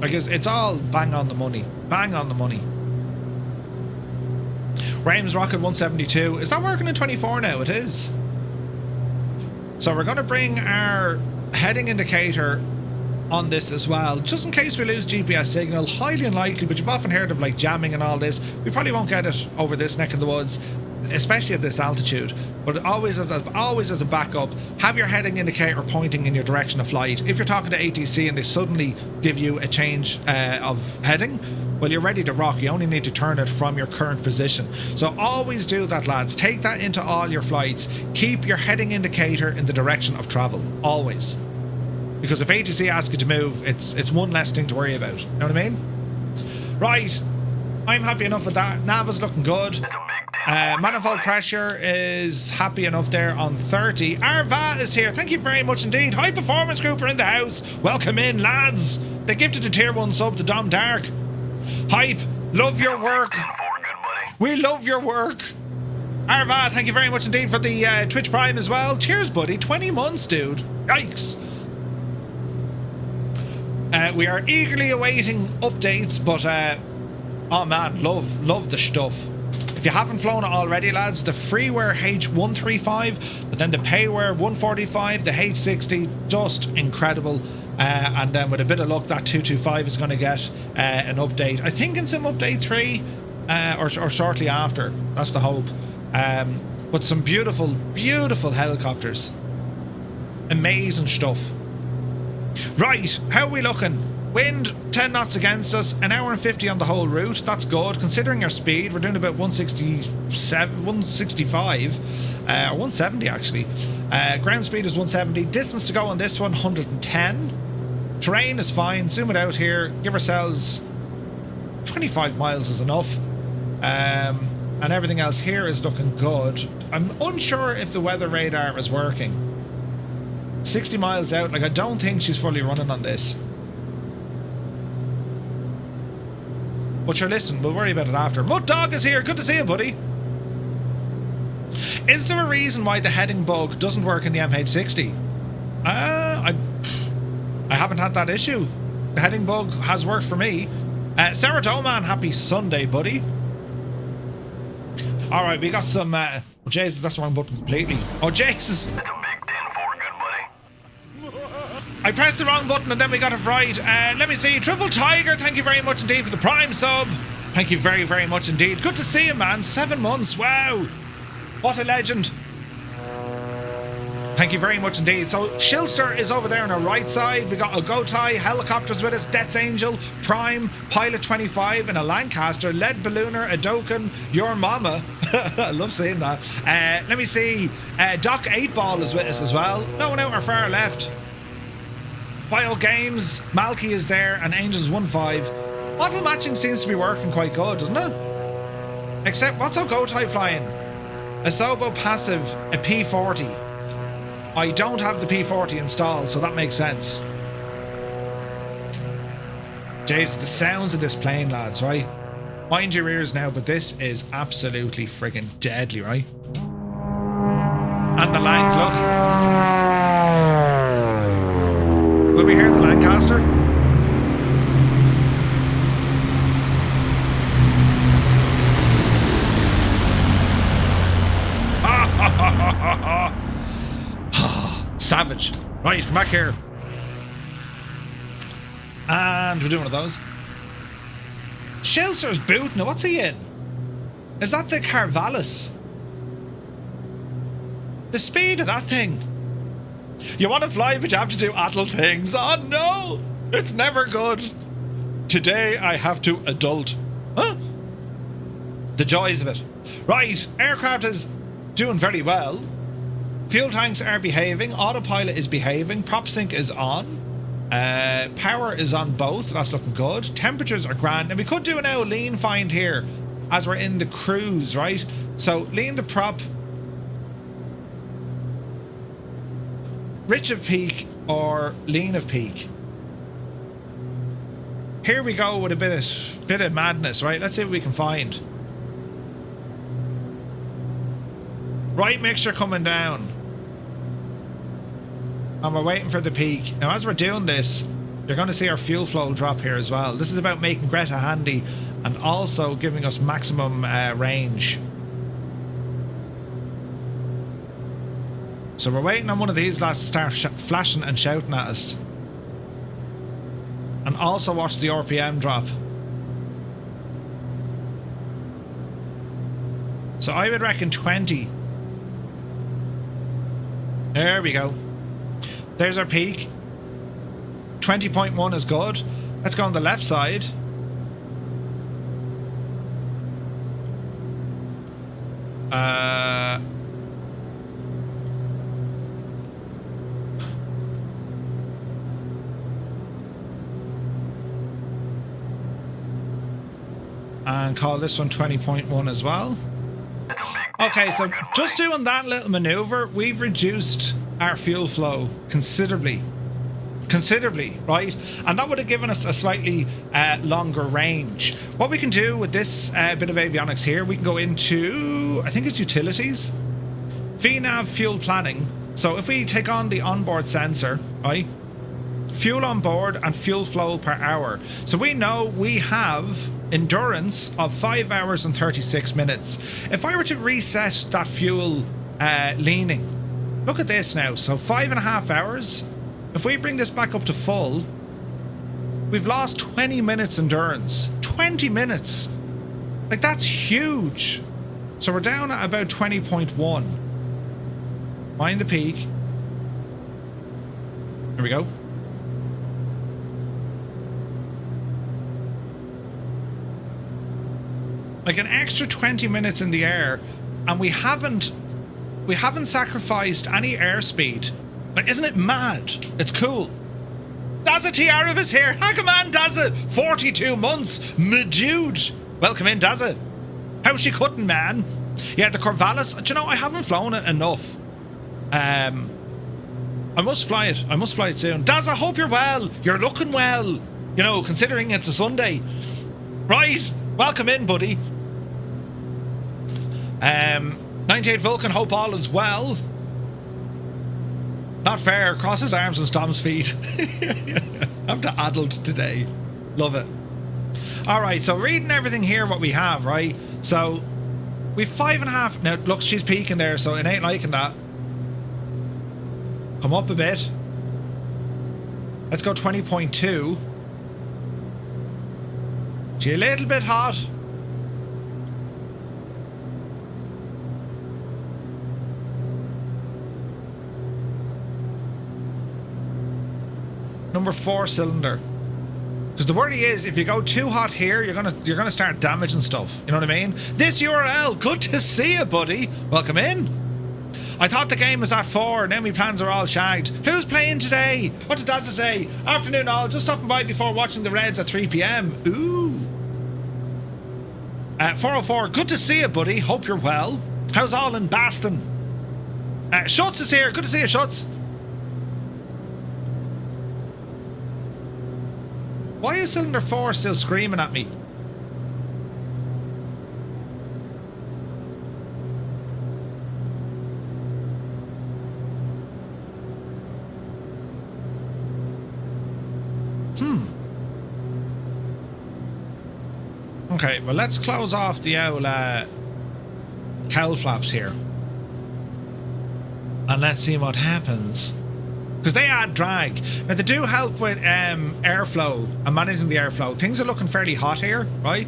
Like it's all bang on the money. Bang on the money. Rames Rocket 172. Is that working in 24 now? It is. So we're going to bring our heading indicator on this as well, just in case we lose GPS signal. Highly unlikely, but you've often heard of like jamming and all this. We probably won't get it over this neck of the woods, especially at this altitude. But always as a backup, have your heading indicator pointing in your direction of flight. If you're talking to ATC and they suddenly give you a change of heading, well, you're ready to rock. You only need to turn it from your current position. So always do that, lads. Take that into all your flights. Keep your heading indicator in the direction of travel, always. Because if ATC asks you to move, it's one less thing to worry about. You know what I mean? Right. I'm happy enough with that. Nav is looking good. Manifold pressure is happy enough there on 30. Arva is here. Thank you very much indeed. High Performance Group are in the house. Welcome in, lads. They gifted a tier 1 sub to Dom Dark. Hype, love your work. We love your work. Arva, thank you very much indeed for the Twitch Prime as well. Cheers, buddy. 20 months, dude. Yikes. We are eagerly awaiting updates, but oh man, love the stuff. If you haven't flown it already, lads, the freeware H135, but then the payware 145, the H60, just incredible. and then with a bit of luck that 225 is going to get an update, I think in some update 3 or shortly after. That's the hope. But some beautiful helicopters, amazing stuff. Right, how are we looking? Wind 10 knots against us, an hour and 50 on the whole route. That's good considering our speed. We're doing about 165 or 170 actually. Ground speed is 170. Distance to go on this one, 110. Terrain is fine. Zoom it out here. Give ourselves 25 miles is enough. And everything else here is looking good. I'm unsure if the weather radar is working. 60 miles out. Like, I don't think she's fully running on this. But sure, listen, we'll worry about it after. Mud Dog is here. Good to see you, buddy. Is there a reason why the heading bug doesn't work in the MH60? I haven't had that issue. The heading bug has worked for me. Sarah Doman, happy Sunday, buddy. Alright, we got some... Jesus, that's the wrong button completely. Oh, Jesus. It's a big 10-4, good buddy. I pressed the wrong button and then we got it right. Let me see. Truffle Tiger, thank you very much indeed for the Prime sub. Thank you very, very much indeed. Good to see you, man. 7 months. Wow. What a legend. Thank you very much indeed. So Shilster is over there on our right side. We got a Gotai, helicopters with us, Death's Angel, Prime, Pilot 25 and a Lancaster, Lead Ballooner, a Doken, Your Mama. I love seeing that. Let me see. Doc 8-Ball is with us as well. No one out our far left. Bio Games, Malky is there, and Angels 1-5. Model matching seems to be working quite good, doesn't it? Except, what's our Gotai flying? A Sobo Passive, a P40. I don't have the P40 installed, so that makes sense. Jesus, the sounds of this plane, lads, right? Mind your ears now, but this is absolutely friggin' deadly, right? And the Lang, look. Will we hear the Lancaster? Savage. Right, come back here. And we're doing one of those. Shilster's boot. Now, what's he in? Is that the Carvalis? The speed of that thing. You want to fly, but you have to do adult things. Oh, no. It's never good. Today, I have to adult. Huh? The joys of it. Right, aircraft is doing very well. Fuel tanks are behaving. Autopilot is behaving. Prop sync is on. Power is on both. That's looking good. Temperatures are grand. And we could do now a lean find here as we're in the cruise, right? So lean the prop. Rich of peak or lean of peak. Here we go with a bit of madness, right? Let's see what we can find. Right mixture coming down. And we're waiting for the peak. Now, as we're doing this, you're going to see our fuel flow drop here as well. This is about making Greta handy and also giving us maximum range. So we're waiting on one of these lads to start flashing and shouting at us. And also watch the RPM drop. So I would reckon 20. There we go. There's our peak. 20.1 is good. Let's go on the left side. And call this one 20.1 as well. Okay, so just doing that little maneuver, we've reduced our fuel flow considerably, right? And that would have given us a slightly longer range. What we can do with this bit of avionics here, we can go into, I think it's utilities, VNAV fuel planning. So if we take on the onboard sensor, right? Fuel on board and fuel flow per hour. So we know we have endurance of 5 hours and 36 minutes. If I were to reset that fuel leaning, look at this now. So 5.5 hours, if we bring this back up to full, we've lost 20 minutes endurance. 20 minutes! Like, that's huge. So we're down at about 20.1. Mind the peak. Here we go. Like an extra 20 minutes in the air, and we haven't sacrificed any airspeed. Like, isn't it mad? It's cool. Dazza T. Arab is here. How come on, Dazza? 42 months, me dude. Welcome in, Dazza. How's she cutting, man? Yeah, the Corvallis. Do you know, I haven't flown it enough. I must fly it. I must fly it soon. Dazza, I hope you're well. You're looking well. You know, considering it's a Sunday. Right. Welcome in, buddy. 98 Vulcan, hope all is well. Not fair. Cross his arms and stomp his feet. I'm the adult today. Love it. Alright, so reading everything here, what we have, right? So, we've 5.5. Now, look, she's peaking there, so it ain't liking that. Come up a bit. Let's go 20.2. She's a little bit hot. Number 4 cylinder. Because the worry is, if you go too hot here, you're gonna start damaging stuff. You know what I mean? This URL, good to see you, buddy. Welcome in. I thought the game was at 4, and then my plans are all shagged. Who's playing today? What did Dazza say? Afternoon all, just stopping by before watching the Reds at 3 p.m. Ooh. 404, good to see you, buddy. Hope you're well. How's all in Baston? Schutz is here. Good to see you, Schutz. Why is cylinder 4 still screaming at me? Okay, well, let's close off the old cowl flaps here. And let's see what happens. Because they add drag. Now, they do help with airflow and managing the airflow. Things are looking fairly hot here, right?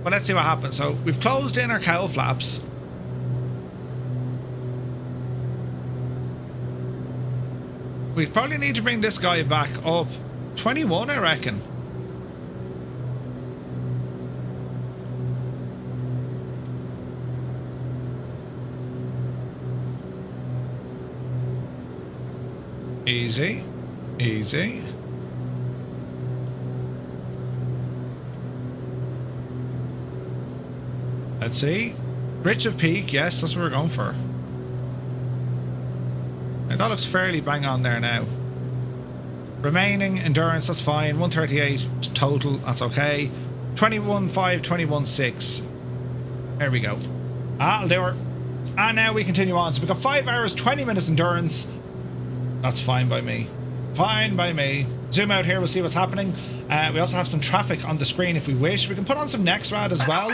But let's see what happens. So, we've closed in our cowl flaps. We probably need to bring this guy back up. 21, I reckon. Easy, easy. Let's see. Bridge of peak, yes, that's what we're going for. Now, that looks fairly bang on there now. Remaining endurance, that's fine. 138 total, that's okay. 21.5, 21.6. There we go. That'll do her. And now we continue on. So we've got 5 hours, 20 minutes endurance. That's fine by me. Fine by me. Zoom out here, we'll see what's happening. We also have some traffic on the screen if we wish. We can put on some NextRad as well.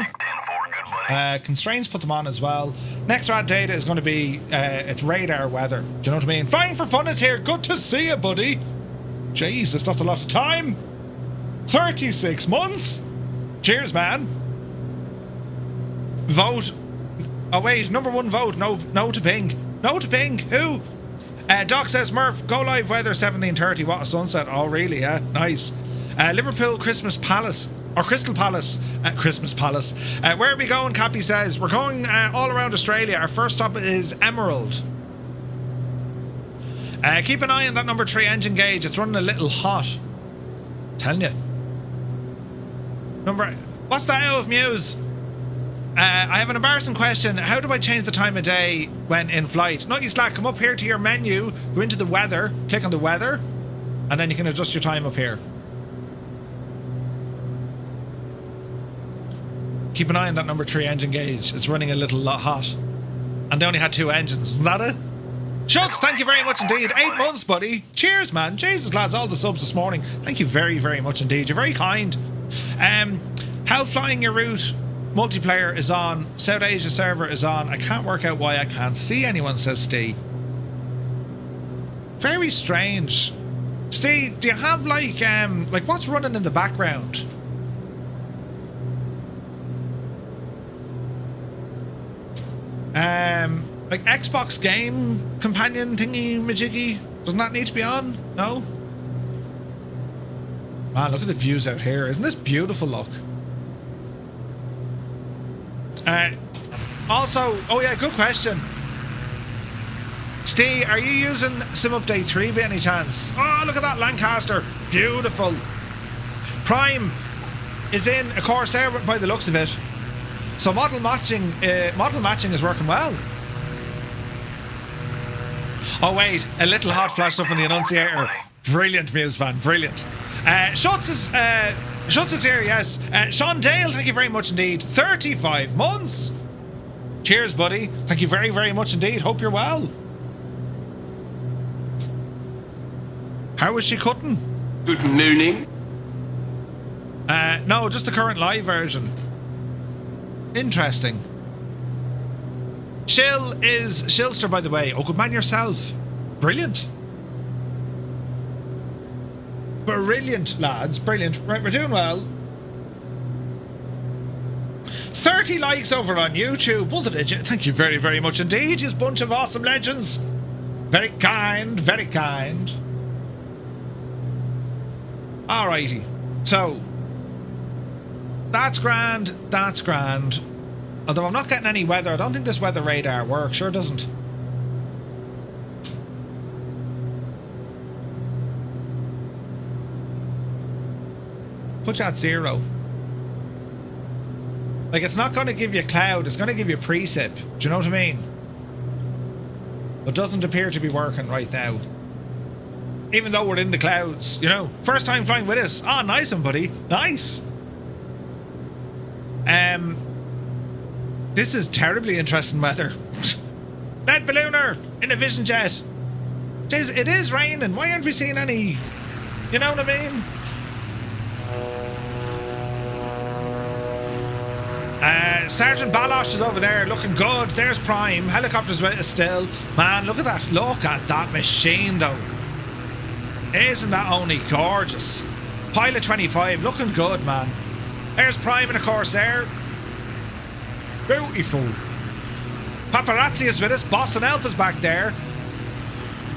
Constraints, put them on as well. NextRad data is going to be it's radar weather. Do you know what I mean? Flying for Fun is here. Good to see you, buddy. Jesus, that's a lot of time. 36 months. Cheers, man. Vote. Oh wait, number 1 vote. No to ping. No to ping. Who? Doc says, Murph, go live weather 17:30. What a sunset. Oh, really? Yeah, nice. Liverpool Christmas Palace. Or Crystal Palace. Christmas Palace. Where are we going? Cappy says, we're going all around Australia. Our first stop is Emerald. Keep an eye on that number 3 engine gauge. It's running a little hot. Telling you. What's that out of Muse? I have an embarrassing question. How do I change the time of day when in flight? Not you slack. Come up here to your menu, go into the weather, click on the weather, and then you can adjust your time up here. Keep an eye on that number 3 engine gauge. It's running a little hot. And they only had 2 engines. Isn't that it? Schutz, thank you very much indeed. 8 months, buddy. Cheers, man. Jesus, lads, all the subs this morning. Thank you very, very much indeed. You're very kind. How flying your route? Multiplayer is on. South Asia server is on. I can't work out why I can't see anyone, says Steve. Very strange. Steve, do you have like what's running in the background? Like Xbox game companion thingy majiggy? Doesn't that need to be on? No? Man, look at the views out here. Isn't this beautiful, look? Also, oh yeah, good question. Steve, are you using Sim Update 3 by any chance? Oh, look at that Lancaster. Beautiful. Prime is in a Corsair by the looks of it. So model matching is working well. Oh wait, a little hot flashed up on the annunciator. Brilliant, Muse fan, brilliant. Schutz is here, yes. Sean Dale, thank you very much indeed. 35 months. Cheers, buddy. Thank you very, very much indeed. Hope you're well. How was she cutting? Good nooning. No, just the current live version. Interesting. Shill is Shilster, by the way. Oh, good man yourself. Brilliant. Brilliant, lads. Brilliant. Right, we're doing well. 30 likes over on YouTube. Thank you very, very much indeed. You bunch of awesome legends. Very kind, very kind. Alrighty. So, that's grand. That's grand. Although I'm not getting any weather. I don't think this weather radar works. Sure doesn't. Put you at 0. Like, it's not going to give you cloud. It's going to give you precip. Do you know what I mean? It doesn't appear to be working right now. Even though we're in the clouds, you know. First time flying with us. Oh, nice one, buddy. Nice. This is terribly interesting weather. Lead ballooner in a Vision Jet. Jeez, it is raining. Why aren't we seeing any? You know what I mean? Sergeant Balosh is over there looking good. There's Prime. Helicopter's with us still. Man, look at that. Look at that machine, though. Isn't that only gorgeous? Pilot 25 looking good, man. There's Prime and of course there. Beautiful. Paparazzi is with us. Boston Alpha's back there.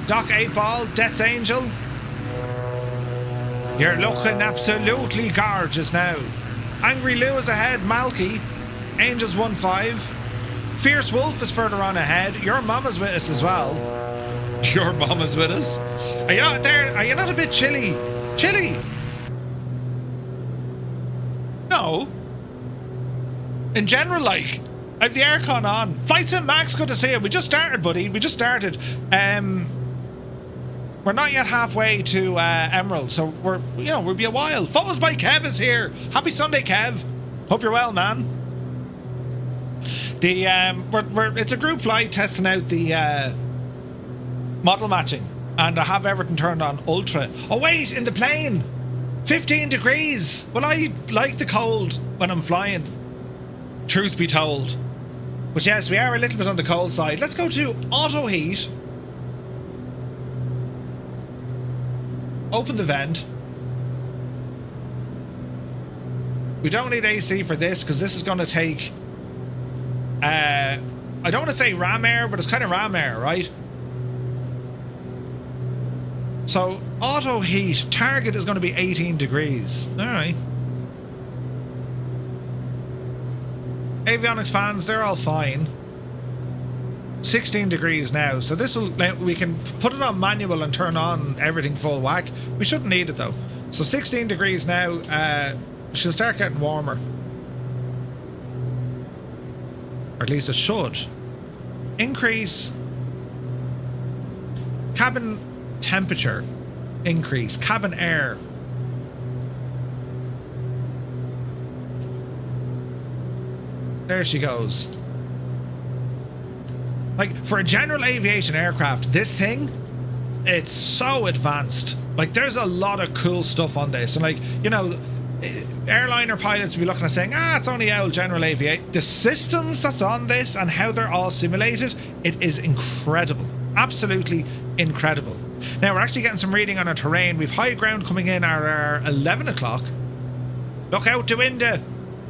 Doc 8 Ball, Death's Angel. You're looking absolutely gorgeous now. Angry Lou is ahead. Malky. Angels 1-5. Fierce Wolf is further on ahead. Your mama's with us as well. Your mama's with us. Are you not there? Are you not a bit chilly? Chilly? No. In general, like, I have the aircon on. Flight Sim Max, good to see you. We just started, buddy. We just started. We're not yet halfway to Emerald, so we'll be a while. Photos by Kev is here. Happy Sunday, Kev. Hope you're well, man. It's a group flight testing out the model matching, and I have everything turned on ultra. Oh wait, in the plane, 15 degrees. Well, I like the cold when I'm flying, truth be told. But yes, we are a little bit on the cold side. Let's go to auto heat. Open the vent. We don't need AC for this because this is going to take I don't want to say ram air, but it's kind of ram air, right? So auto heat target is going to be 18 degrees. All right. Avionics fans, they're all fine. 16 degrees now, so we can put it on manual and turn on everything full whack. We shouldn't need it though. So 16 degrees now. She'll start getting warmer, or at least it should. Increase cabin temperature. Increase cabin air. There she goes. Like, for a general aviation aircraft, this thing, it's so advanced. Like, there's a lot of cool stuff on this. And, like, you know, airliner pilots will be looking at saying, it's only old general aviation. The systems that's on this and how they're all simulated, it is incredible. Absolutely incredible. Now we're actually getting some reading on our terrain. We've high ground coming in at our 11 o'clock. Look out the window.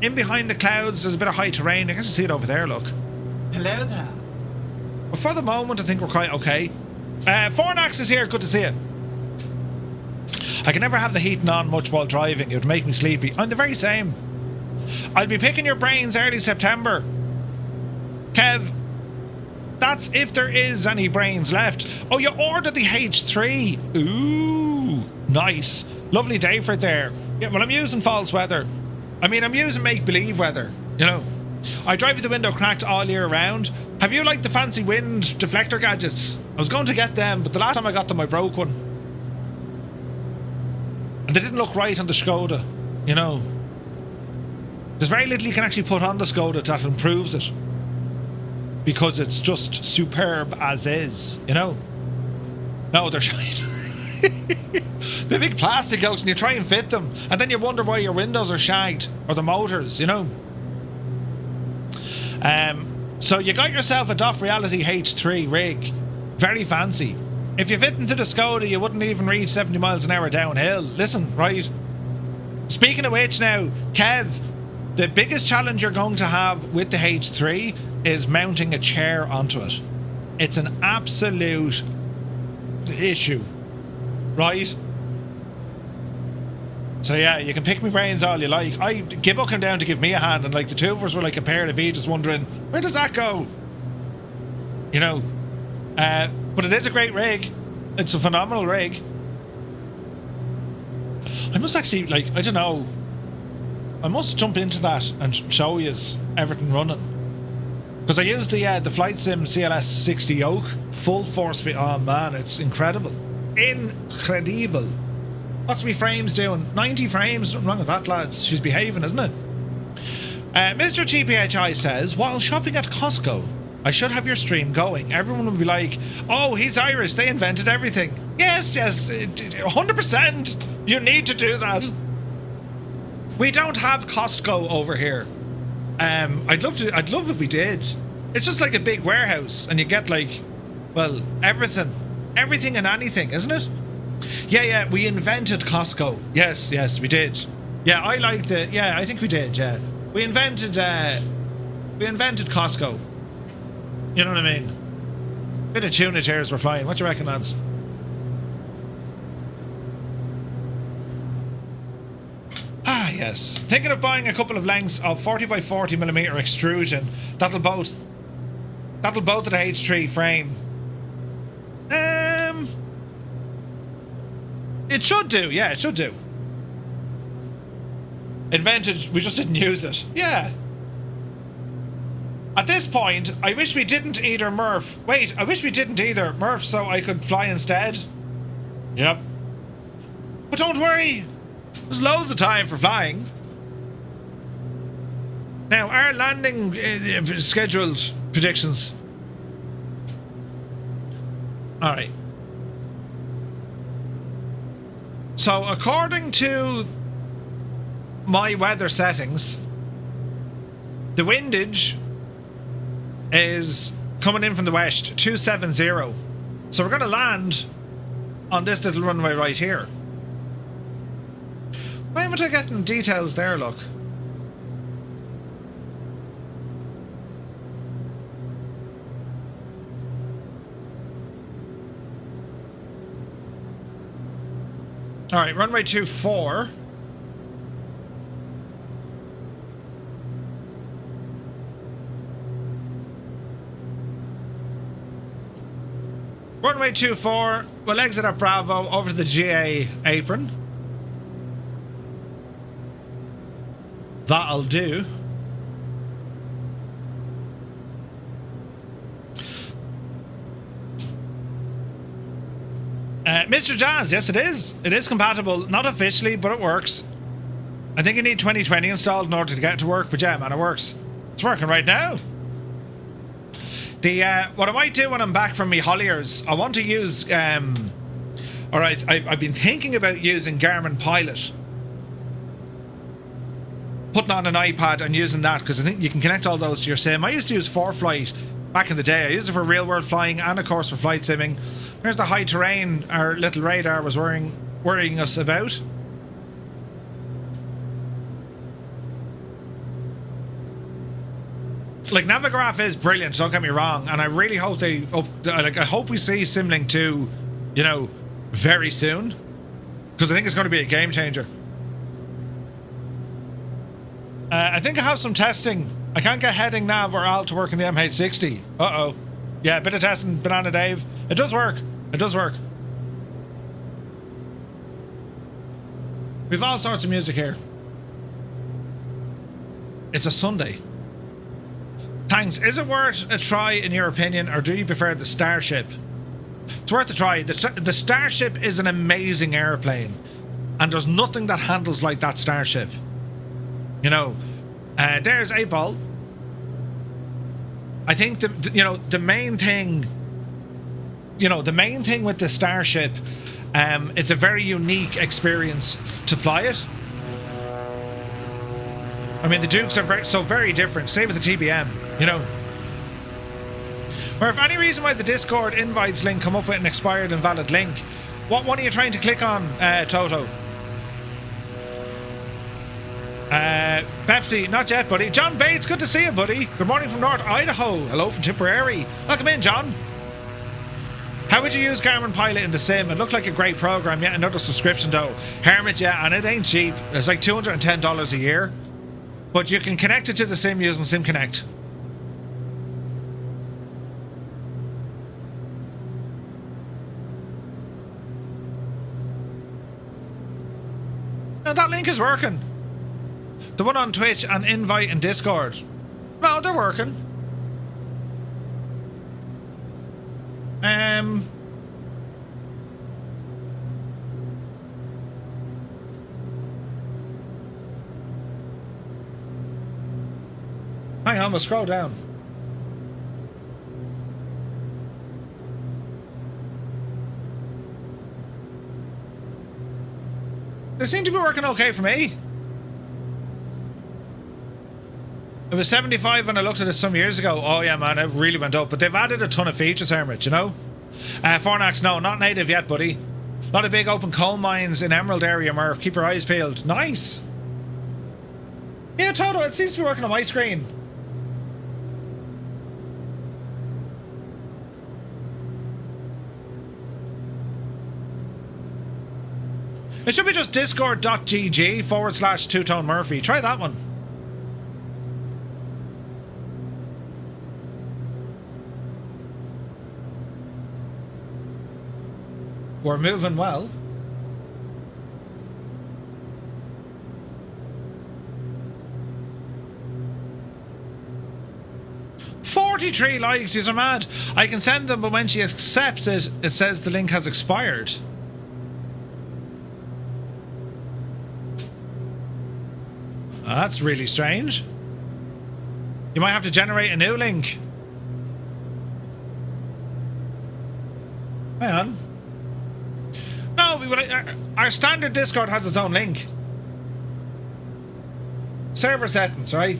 In behind the clouds, there's a bit of high terrain. I can see it over there, look. Hello there. But for the moment, I think we're quite okay. Fornax is here. Good to see you. I can never have the heating on much while driving. It would make me sleepy. I'm the very same. I'll be picking your brains early September. Kev, that's if there is any brains left. Oh, you ordered the H3. Ooh, nice. Lovely day for it there. Yeah, well, I'm using false weather. I mean, I'm using make-believe weather, you know. I drive with the window cracked all year round. Have you like the fancy wind deflector gadgets? I was going to get them, but the last time I got them, I broke one. And they didn't look right on the Skoda, you know. There's very little you can actually put on the Skoda that improves it. Because it's just superb as is, you know. No, they're shite. They're big plastic elks and you try and fit them. And then you wonder why your windows are shagged. Or the motors, you know. So you got yourself a Doff Reality H3 rig. Very fancy. If you fit into the Skoda, you wouldn't even reach 70 miles an hour downhill. Listen, right? Speaking of which now, Kev, the biggest challenge you're going to have with the H3 is mounting a chair onto it. It's an absolute issue, right? So yeah, you can pick my brains all you like. Gibbo came down to give me a hand, and like the two of us were like a pair of each, just wondering, where does that go? You know? But it is a great rig. It's a phenomenal rig. I must actually, like, I don't know, I must jump into that and show you everything running. Because I used the Flight Sim CLS 60 yoke, full force fit. Oh man, it's incredible. Incredible. What's me frames doing? 90 frames? Nothing wrong with that, lads. She's behaving, isn't it? Mr. TPHI says, while shopping at Costco, I should have your stream going. Everyone will be like, oh, he's Irish, they invented everything. Yes, 100%. You need to do that. We don't have Costco over here. I'd love if we did. It's just like a big warehouse, and you get like, well, everything and anything, isn't it? Yeah, we invented Costco. Yes, we did. Yeah, I liked it. Yeah, I think we did. Yeah, we invented Costco. You know what I mean? Bit of tuna chairs were flying. What do you reckon, lads? Ah, yes. Thinking of buying a couple of lengths of 40 by 40 millimeter extrusion. That'll bolt to the H3 frame. It should do. Yeah, it should do. Invented. We just didn't use it. Yeah. At this point, I wish we didn't either, Murph. Wait, I wish we didn't either, Murph, so I could fly instead. Yep. But don't worry. There's loads of time for flying. Now, our landing scheduled predictions. Alright. So, according to my weather settings, the windage is coming in from the west, 270. So we're going to land on this little runway right here. Why am I getting details there, look? Alright, runway 24. Runway 24, we'll exit at Bravo over to the GA apron. That'll do. Mr. Jazz, yes it is. It is compatible, not officially, but it works. I think you need 2020 installed in order to get it to work, but yeah, man, it works. It's working right now. What I might do when I'm back from me Holliers, I want to use, alright, I've been thinking about using Garmin Pilot. Putting on an iPad and using that, because I think you can connect all those to your sim. I used to use ForeFlight back in the day. I used it for real world flying and of course for flight simming. Here's the high terrain our little radar was worrying us about. Like, Navigraph is brilliant, don't get me wrong, and I really hope I hope we see Simlink 2, you know, very soon, because I think it's going to be a game changer. I think I have some testing. I can't get heading, nav, or alt to work in the MH60. Uh-oh. Yeah, a bit of testing, Banana Dave. It does work. It does work. We've all sorts of music here. It's a Sunday. Thanks. Is it worth a try in your opinion, or do you prefer the Starship? It's worth a try. The Starship is an amazing airplane, and there's nothing that handles like that Starship. You know, there's 8-ball. I think the main thing, the main thing with the Starship, it's a very unique experience to fly it. I mean, the Dukes are very different. Same with the TBM, you know. Or if any reason why the Discord invites link come up with an expired invalid link, what one are you trying to click on, Toto? Pepsi, not yet, buddy. John Bates, good to see you, buddy. Good morning from North Idaho. Hello from Tipperary. Welcome in, John. How would you use Garmin Pilot in the sim? It looked like a great program. Yet another subscription though. Hermit, yeah, and it ain't cheap. It's like $210 a year. But you can connect it to the sim using Sim Connect. And that link is working. The one on Twitch and invite and Discord. No, they're working. Hang on, we'll scroll down. They seem to be working okay for me. It was 75 when I looked at it some years ago. Oh yeah, man, it really went up. But they've added a ton of features, Hermit, you know? Fornax, no, not native yet, buddy. A lot of big open coal mines in Emerald area, Murph. Keep your eyes peeled. Nice. Yeah, Toto, it seems to be working on my screen. It should be just discord.gg/2tone Murphy. Try that one. We're moving well. "43 likes, these are mad. I can send them, but when she accepts it, it says the link has expired. That's really strange. You might have to generate a new link. Hang on. No, our standard Discord has its own link. Server settings, right?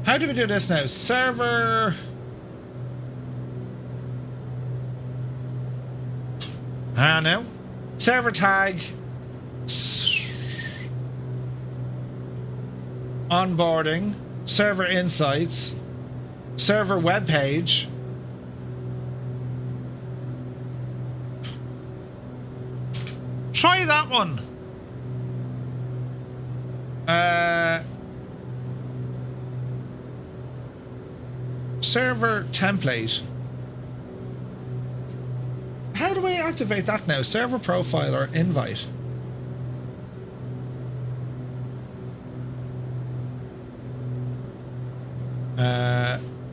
How do we do this now? Server... no. Server tag. Onboarding. Server insights. Server web page. Try that one. Server template. How do I activate that now? Server profile or invite?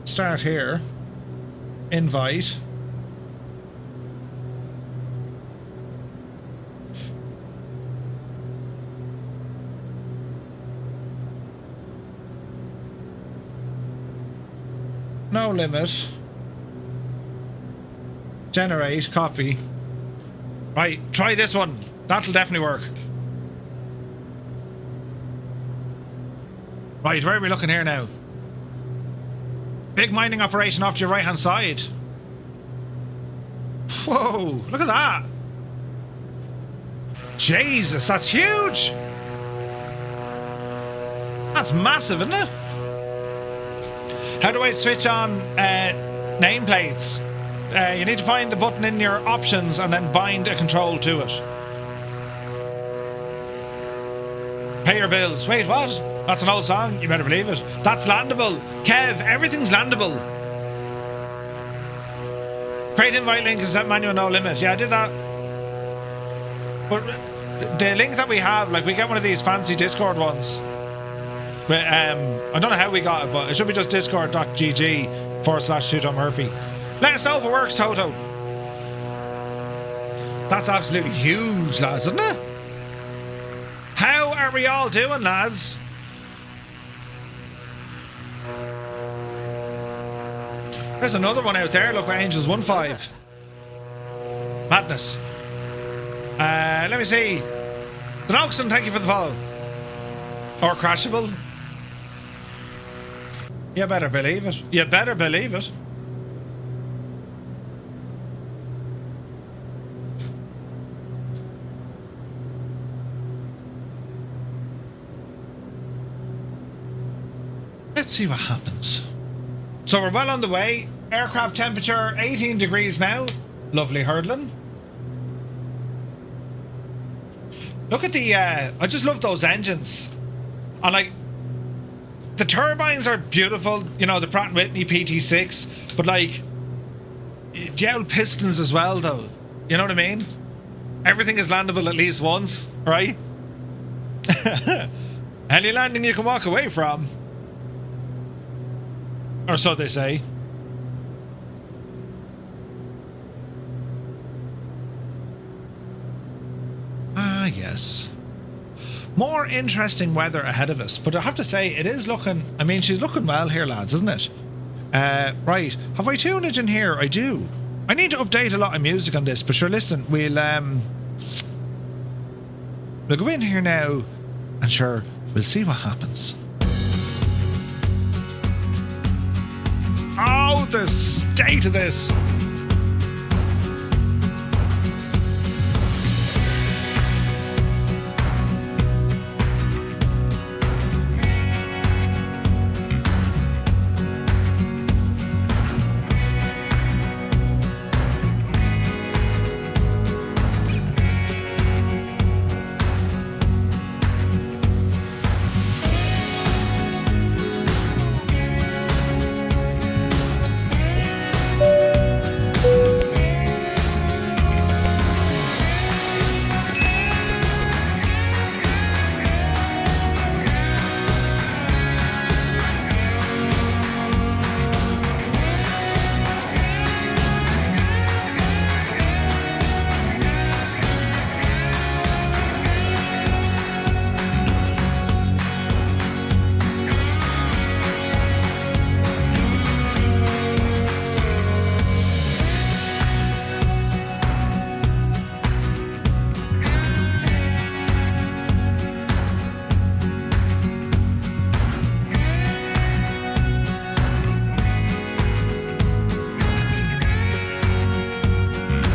Start here. Invite. No limit. Generate, copy. Right, try this one. That'll definitely work. Right, where are we looking here now? Big mining operation off to your right hand side. Whoa, look at that. Jesus, that's huge. That's massive, isn't it? How do I switch on nameplates? You need to find the button in your options and then bind a control to it. Pay your bills. Wait, what? That's an old song. You better believe it. That's landable. Kev, everything's landable. Create invite link and set manual no limit. Yeah, I did that. But the link that we have, like, we get one of these fancy Discord ones. But, I don't know how we got it, but it should be just discord.gg/Murphy. Let us know if it works, Toto. That's absolutely huge, lads, isn't it? How are we all doing, lads? There's another one out there. Look, Angels 1-5. Madness. Let me see. Denoxon, thank you for the follow. Or Crashable. You better believe it. You better believe it. Let's see what happens. So we're well on the way. Aircraft temperature 18 degrees now. Lovely hurdling. Look at the I just love those engines. And like, the turbines are beautiful, you know, the Pratt & Whitney PT6, but like, gel pistons as well though. You know what I mean? Everything is landable at least once, right? Any landing you can walk away from. Or so they say. Ah, yes. More interesting weather ahead of us, but I have to say, it is looking... I mean, she's looking well here, lads, isn't it? Right. Have I tunage in here? I do. I need to update a lot of music on this, but sure, listen, we'll go in here now, and sure, we'll see what happens. Oh, the state of this!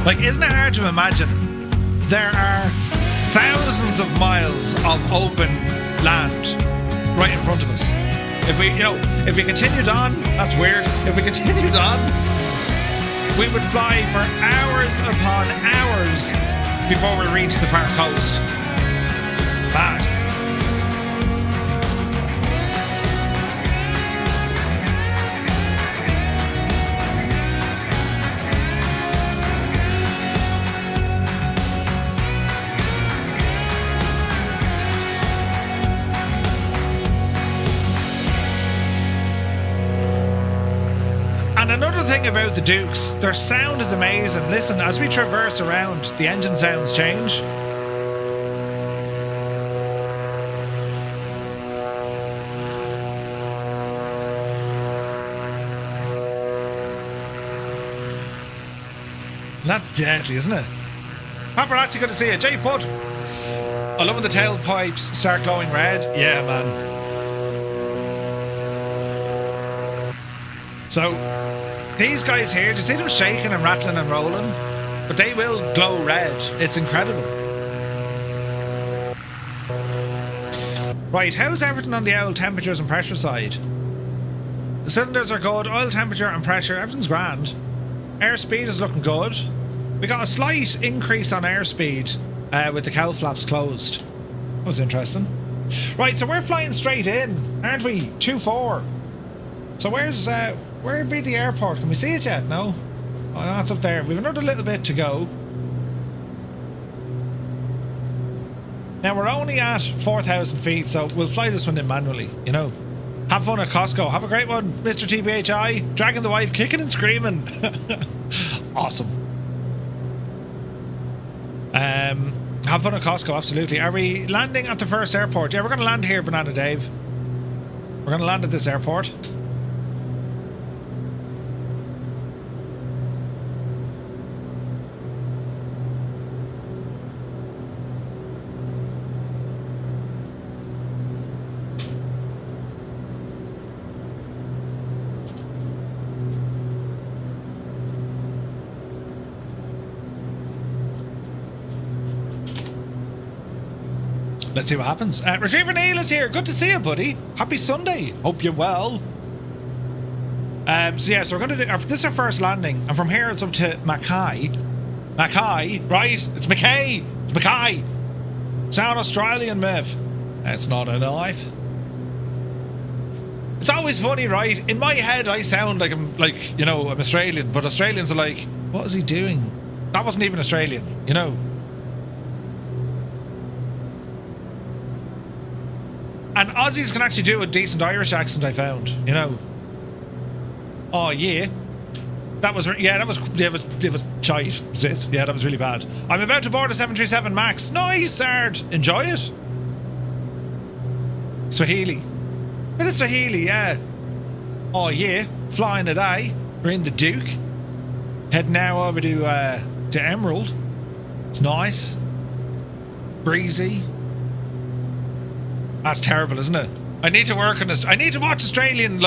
Like, isn't it hard to imagine? There are thousands of miles of open land right in front of us. If we continued on, that's weird. If we continued on, we would fly for hours upon hours before we reach the far coast. Bad. Another thing about the Dukes, their sound is amazing. Listen, as we traverse around, the engine sounds change. Not deadly, isn't it? Paparazzi, good to see you. Jay Foot. I love when the tailpipes start glowing red. Yeah, man. So these guys here, do you see them shaking and rattling and rolling? But they will glow red. It's incredible. Right, how's everything on the oil temperatures and pressure side? The cylinders are good, oil temperature and pressure, everything's grand. Airspeed is looking good. We got a slight increase on airspeed with the cowl flaps closed. That was interesting. Right, so we're flying straight in, aren't we? 2-4. So where'd be the airport? Can we see it yet? No? Oh, no, it's up there. We've another little bit to go. Now, we're only at 4,000 feet, so we'll fly this one in manually, you know. Have fun at Costco. Have a great one, Mr. TBHI. Dragging the wife, kicking and screaming. Awesome. Have fun at Costco, absolutely. Are we landing at the first airport? Yeah, we're going to land here, Banana Dave. We're going to land at this airport. Let's see what happens. Retriever Neil is here. Good to see you, buddy. Happy Sunday. Hope you're well. So yeah, so we're going to do... This is our first landing. And from here, it's up to Mackay. Mackay, right? It's Mackay. It's Mackay. Sound Australian, Miff. That's not a knife. It's always funny, right? In my head, I sound like I'm Australian. But Australians are like, what is he doing? That wasn't even Australian, you know? And Aussies can actually do a decent Irish accent, I found, you know. Oh yeah. That was shite. Yeah, that was really bad. I'm about to board a 737 MAX. Nice, Sard. Enjoy it. Swahili. Bit of Swahili, yeah. Oh yeah. Flying today. We're in the Duke. Heading now over to Emerald. It's nice. Breezy. That's terrible, isn't it? I need to work on this. I need to watch Australian,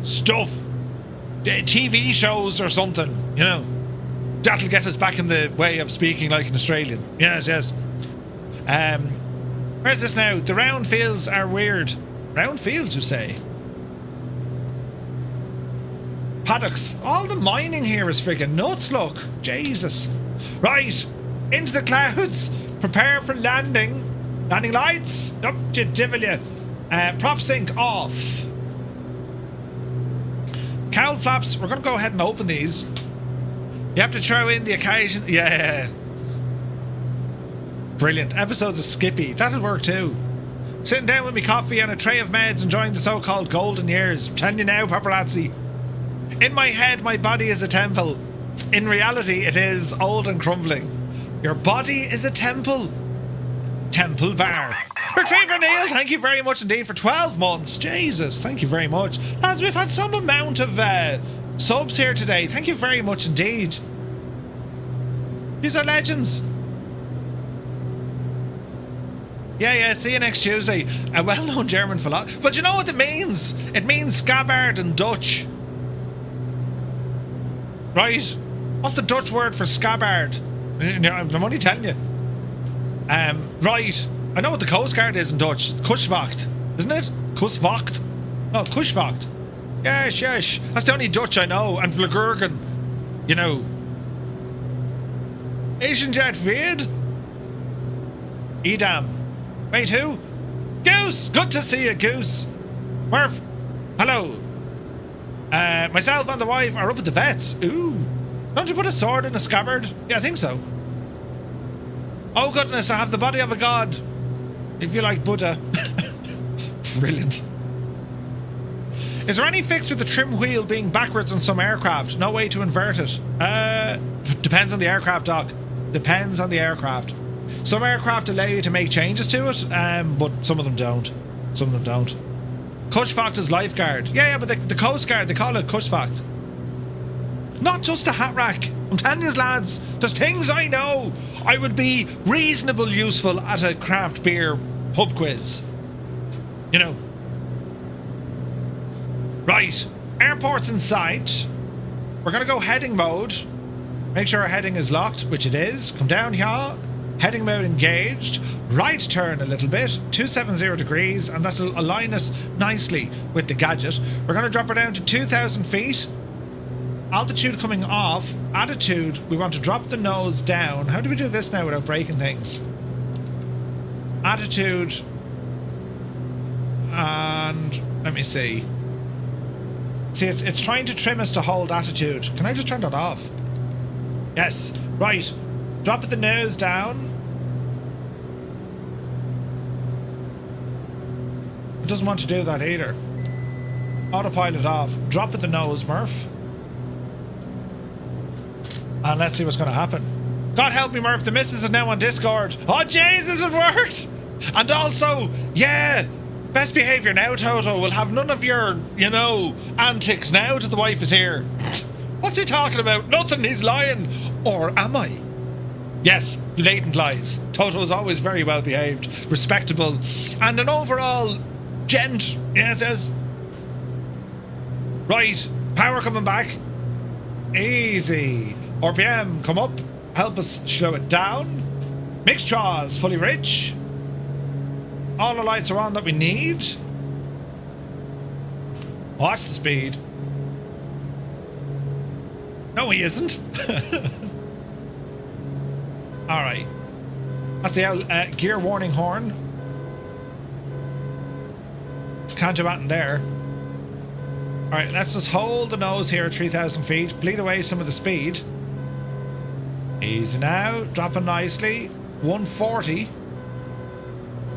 stuff. TV shows or something, you know. That'll get us back in the way of speaking like an Australian. Yes, yes. Where's this now? The round fields are weird. Round fields, you say? Paddocks. All the mining here is friggin' nuts, look. Jesus. Right. Into the clouds. Prepare for landing. Landing lights, up to Divillia. Prop sync off. Cowl flaps, we're going to go ahead and open these. You have to throw in the occasion. Yeah. Brilliant. Episodes of Skippy. That'll work too. Sitting down with me coffee and a tray of meds, enjoying the so-called golden years. Telling you now, paparazzi. In my head, my body is a temple. In reality, it is old and crumbling. Your body is a temple. Temple Bar. Retriever Neil, thank you very much indeed for 12 months. Jesus, thank you very much. Lads, we've had some amount of subs here today. Thank you very much indeed. These are legends. Yeah, see you next Tuesday. A well-known German philosopher. But you know what it means? It means scabbard in Dutch. Right? What's the Dutch word for scabbard? I'm only telling you. Right. I know what the Coast Guard is in Dutch. Kuschwacht, isn't it? Kuschwacht? No, Kuschwacht. Yes. That's the only Dutch I know. And Vlagurgen, you know. Asian Jet Weird? Edam. Wait, who? Goose! Good to see you, Goose. Murph. Hello. Myself and the wife are up at the vets. Ooh. Don't you put a sword in a scabbard? Yeah, I think so. Oh goodness, I have the body of a god. If you like Buddha. Brilliant. Is there any fix with the trim wheel being backwards on some aircraft? No way to invert it. Depends on the aircraft, Doc. Depends on the aircraft. Some aircraft allow you to make changes to it, but some of them don't. Some of them don't. Kuschwacht is lifeguard. Yeah, but the Coast Guard, they call it Kuschwacht. Not just a hat rack. I'm telling you, lads, there's things I know. I would be reasonable useful at a craft beer pub quiz. You know. Right. Airport's in sight. We're going to go heading mode. Make sure our heading is locked, which it is. Come down here. Heading mode engaged. Right turn a little bit. 270 degrees. And that'll align us nicely with the gadget. We're going to drop her down to 2,000 feet. Altitude coming off. Attitude, we want to drop the nose down. How do we do this now without breaking things? Attitude. And let me see. See, it's trying to trim us to hold attitude. Can I just turn that off? Yes. Right. Drop the nose down. It doesn't want to do that either. Autopilot off. Drop the nose, Murph. And let's see what's going to happen. God help me, Murph. The missus is now on Discord. Oh, Jesus, it worked. And also, yeah, best behaviour now, Toto. We'll have none of your, you know, antics now that the wife is here. What's he talking about? Nothing, he's lying. Or am I? Yes, blatant lies. Toto's always very well behaved, respectable, and an overall gent. Yes, yes. Right, power coming back. Easy. RPM, come up. Help us slow it down. Mixtures, fully rich. All the lights are on that we need. Watch the speed. No, he isn't. Alright. That's the gear warning horn. Can't do anything there. Alright, let's just hold the nose here at 3,000 feet. Bleed away some of the speed. Easy now. Dropping nicely. 140.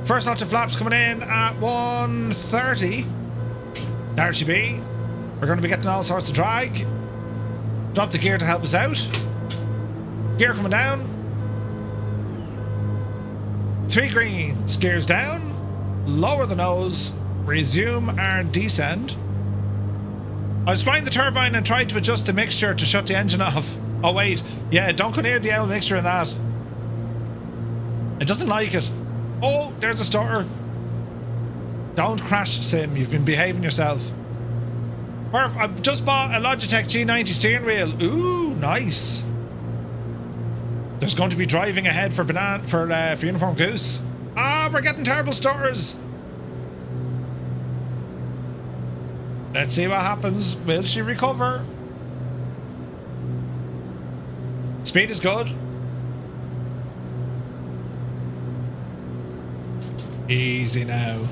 First notch of flaps coming in at 130. There she be. We're going to be getting all sorts of drag. Drop the gear to help us out. Gear coming down. 3 greens. Gears down. Lower the nose. Resume our descent. I was flying the turbine and tried to adjust the mixture to shut the engine off. Oh wait, yeah, don't go near the L mixture in that. It doesn't like it. Oh, there's a stutter. Don't crash, Sim. You've been behaving yourself. Murph, I've just bought a Logitech G90 steering wheel. Ooh, nice. There's going to be driving ahead for Uniform Goose. Ah, we're getting terrible stutters. Let's see what happens. Will she recover? Speed is good. Easy now.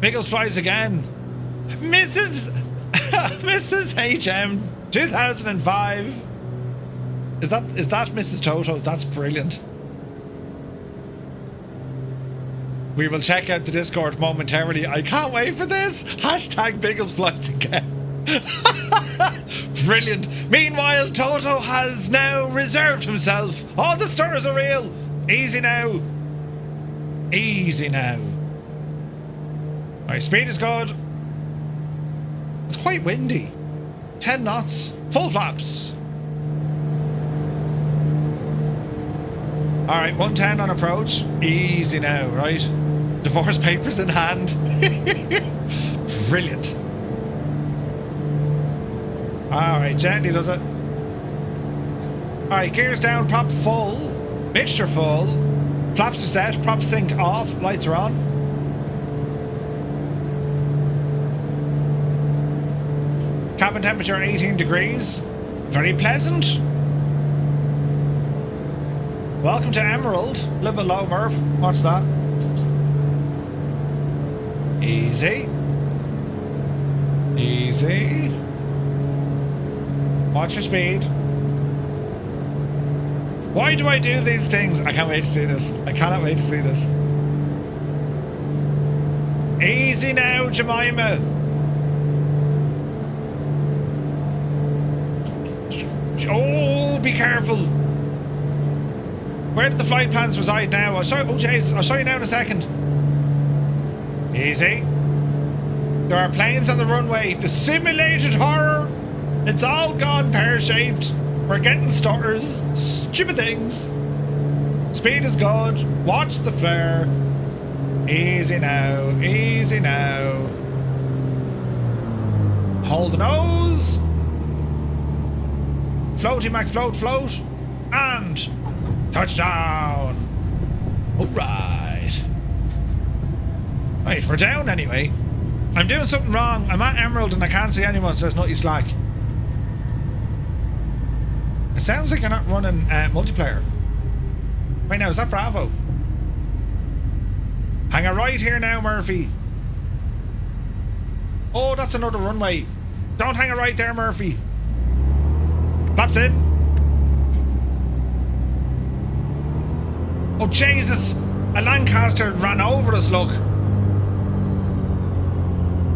Biggles flies again. Mrs. HM 2005. Is that Mrs. Toto? That's brilliant. We will check out the Discord momentarily. I can't wait for this. Hashtag Biggles flies again. Brilliant. Meanwhile, Toto has now reserved himself. All the stutters are real. Easy now. Easy now. Alright, speed is good. It's quite windy. 10 knots. Full flaps. Alright, 110 on approach. Easy now, right? Divorce papers in hand. Brilliant. Alright, gently does it. Alright, gears down, prop full. Mixture full. Flaps are set, prop sync off, lights are on. Cabin temperature 18 degrees. Very pleasant. Welcome to Emerald. A little bit low, Murph. What's that? Easy. Easy. Watch your speed. Why do I do these things? I can't wait to see this. I cannot wait to see this. Easy now, Jemima. Oh, be careful. Where did the flight plans reside now? I'll show you. Oh, jeez. I'll show you now in a second. Easy. There are planes on the runway. The simulated horror. It's all gone pear-shaped. We're getting stutters. Stupid things. Speed is good. Watch the flare. Easy now. Easy now. Hold the nose. Floaty Mac, float, float. And touchdown. Alright. Right, we're down anyway. I'm doing something wrong. I'm at Emerald and I can't see anyone, says Nutty Slack. It sounds like you're not running multiplayer. Wait now, is that Bravo? Hang a right here now, Murphy. Oh, that's another runway. Don't hang a right there, Murphy. Flaps in. Oh, Jesus. A Lancaster ran over us, look.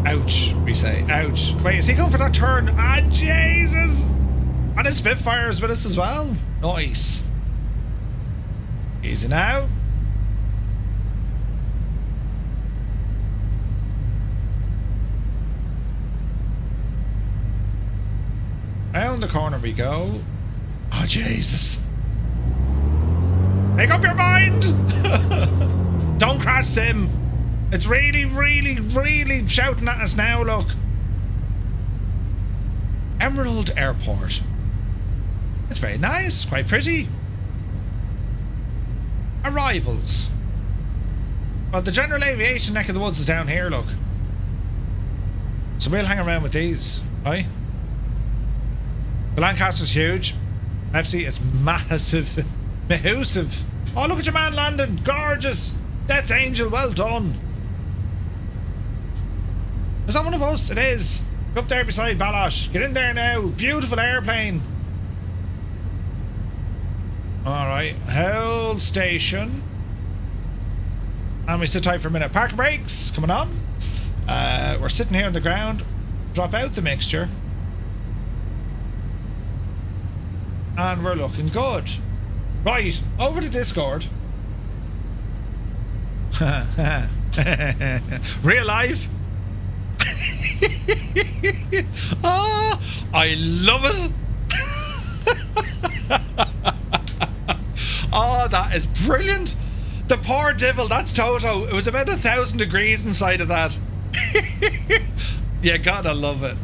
Ouch, we say. Ouch. Wait, is he going for that turn? Ah, Jesus. And his Spitfire's with us as well. Nice. Easy now. Round the corner we go. Oh, Jesus. Make up your mind! Don't crash, Sim. It's really, really, really shouting at us now, look. Emerald Airport. It's very nice, quite pretty. Arrivals. Well, the general aviation neck of the woods is down here, look. So we'll hang around with these, right? The Lancaster's huge. Pepsi, it's massive. Mahusive. Oh, look at your man landing. Gorgeous. That's Angel, well done. Is that one of us? It is. Up there beside Balosh. Get in there now. Beautiful airplane. Alright. Hold station. And we sit tight for a minute. Park brakes. Coming on. We're sitting here on the ground. Drop out the mixture. And we're looking good. Right. Over to Discord. Real life. Oh, I love it. Oh, that is brilliant. The poor devil, that's Toto. It was about 1,000 degrees inside of that. You gotta love it.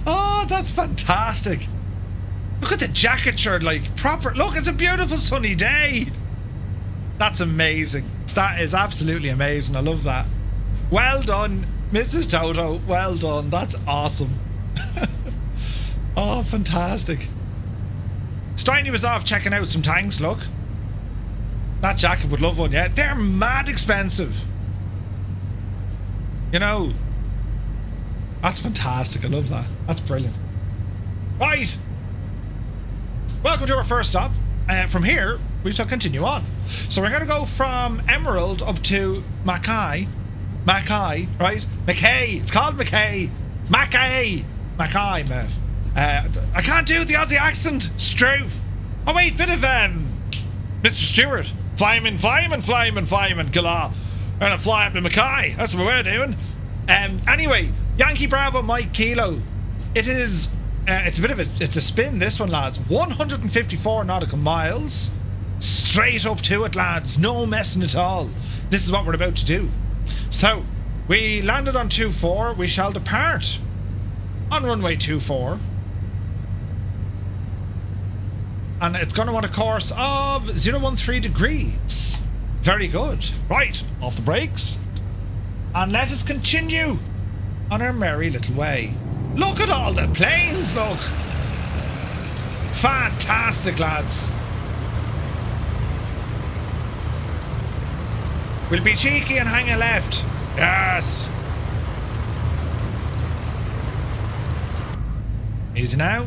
Oh, that's fantastic. Look at the jacket shirt, like proper. Look, it's a beautiful sunny day. That's amazing. That is absolutely amazing. I love that. Well done, Mrs. Toto. Well done. That's awesome. Oh, fantastic. Steiny was off checking out some tanks, look. That jacket would love one, yeah. They're mad expensive. You know. That's fantastic. I love that. That's brilliant. Right. Welcome to our first stop. From here, we shall continue on. So we're going to go from Emerald up to Mackay. Mackay, right? Mackay. It's called Mackay. Mackay. Mackay, Mev. I can't do the Aussie accent. Stroof. Oh, wait, bit of, Mr. Stewart. Flyman, Gala. We're going to fly up to Mackay. That's what we're doing. Anyway, Yankee Bravo Mike Kilo. It is, it's a bit of a, it's a spin, this one, lads. 154 nautical miles. Straight up to it, lads. No messing at all. This is what we're about to do. So, we landed on 24. We shall depart on runway 24. And it's going to want a course of 013 degrees. Very good. Right, off the brakes. And let us continue on our merry little way. Look at all the planes, look. Fantastic, lads. We'll be cheeky and hang a left. Yes. Easy now.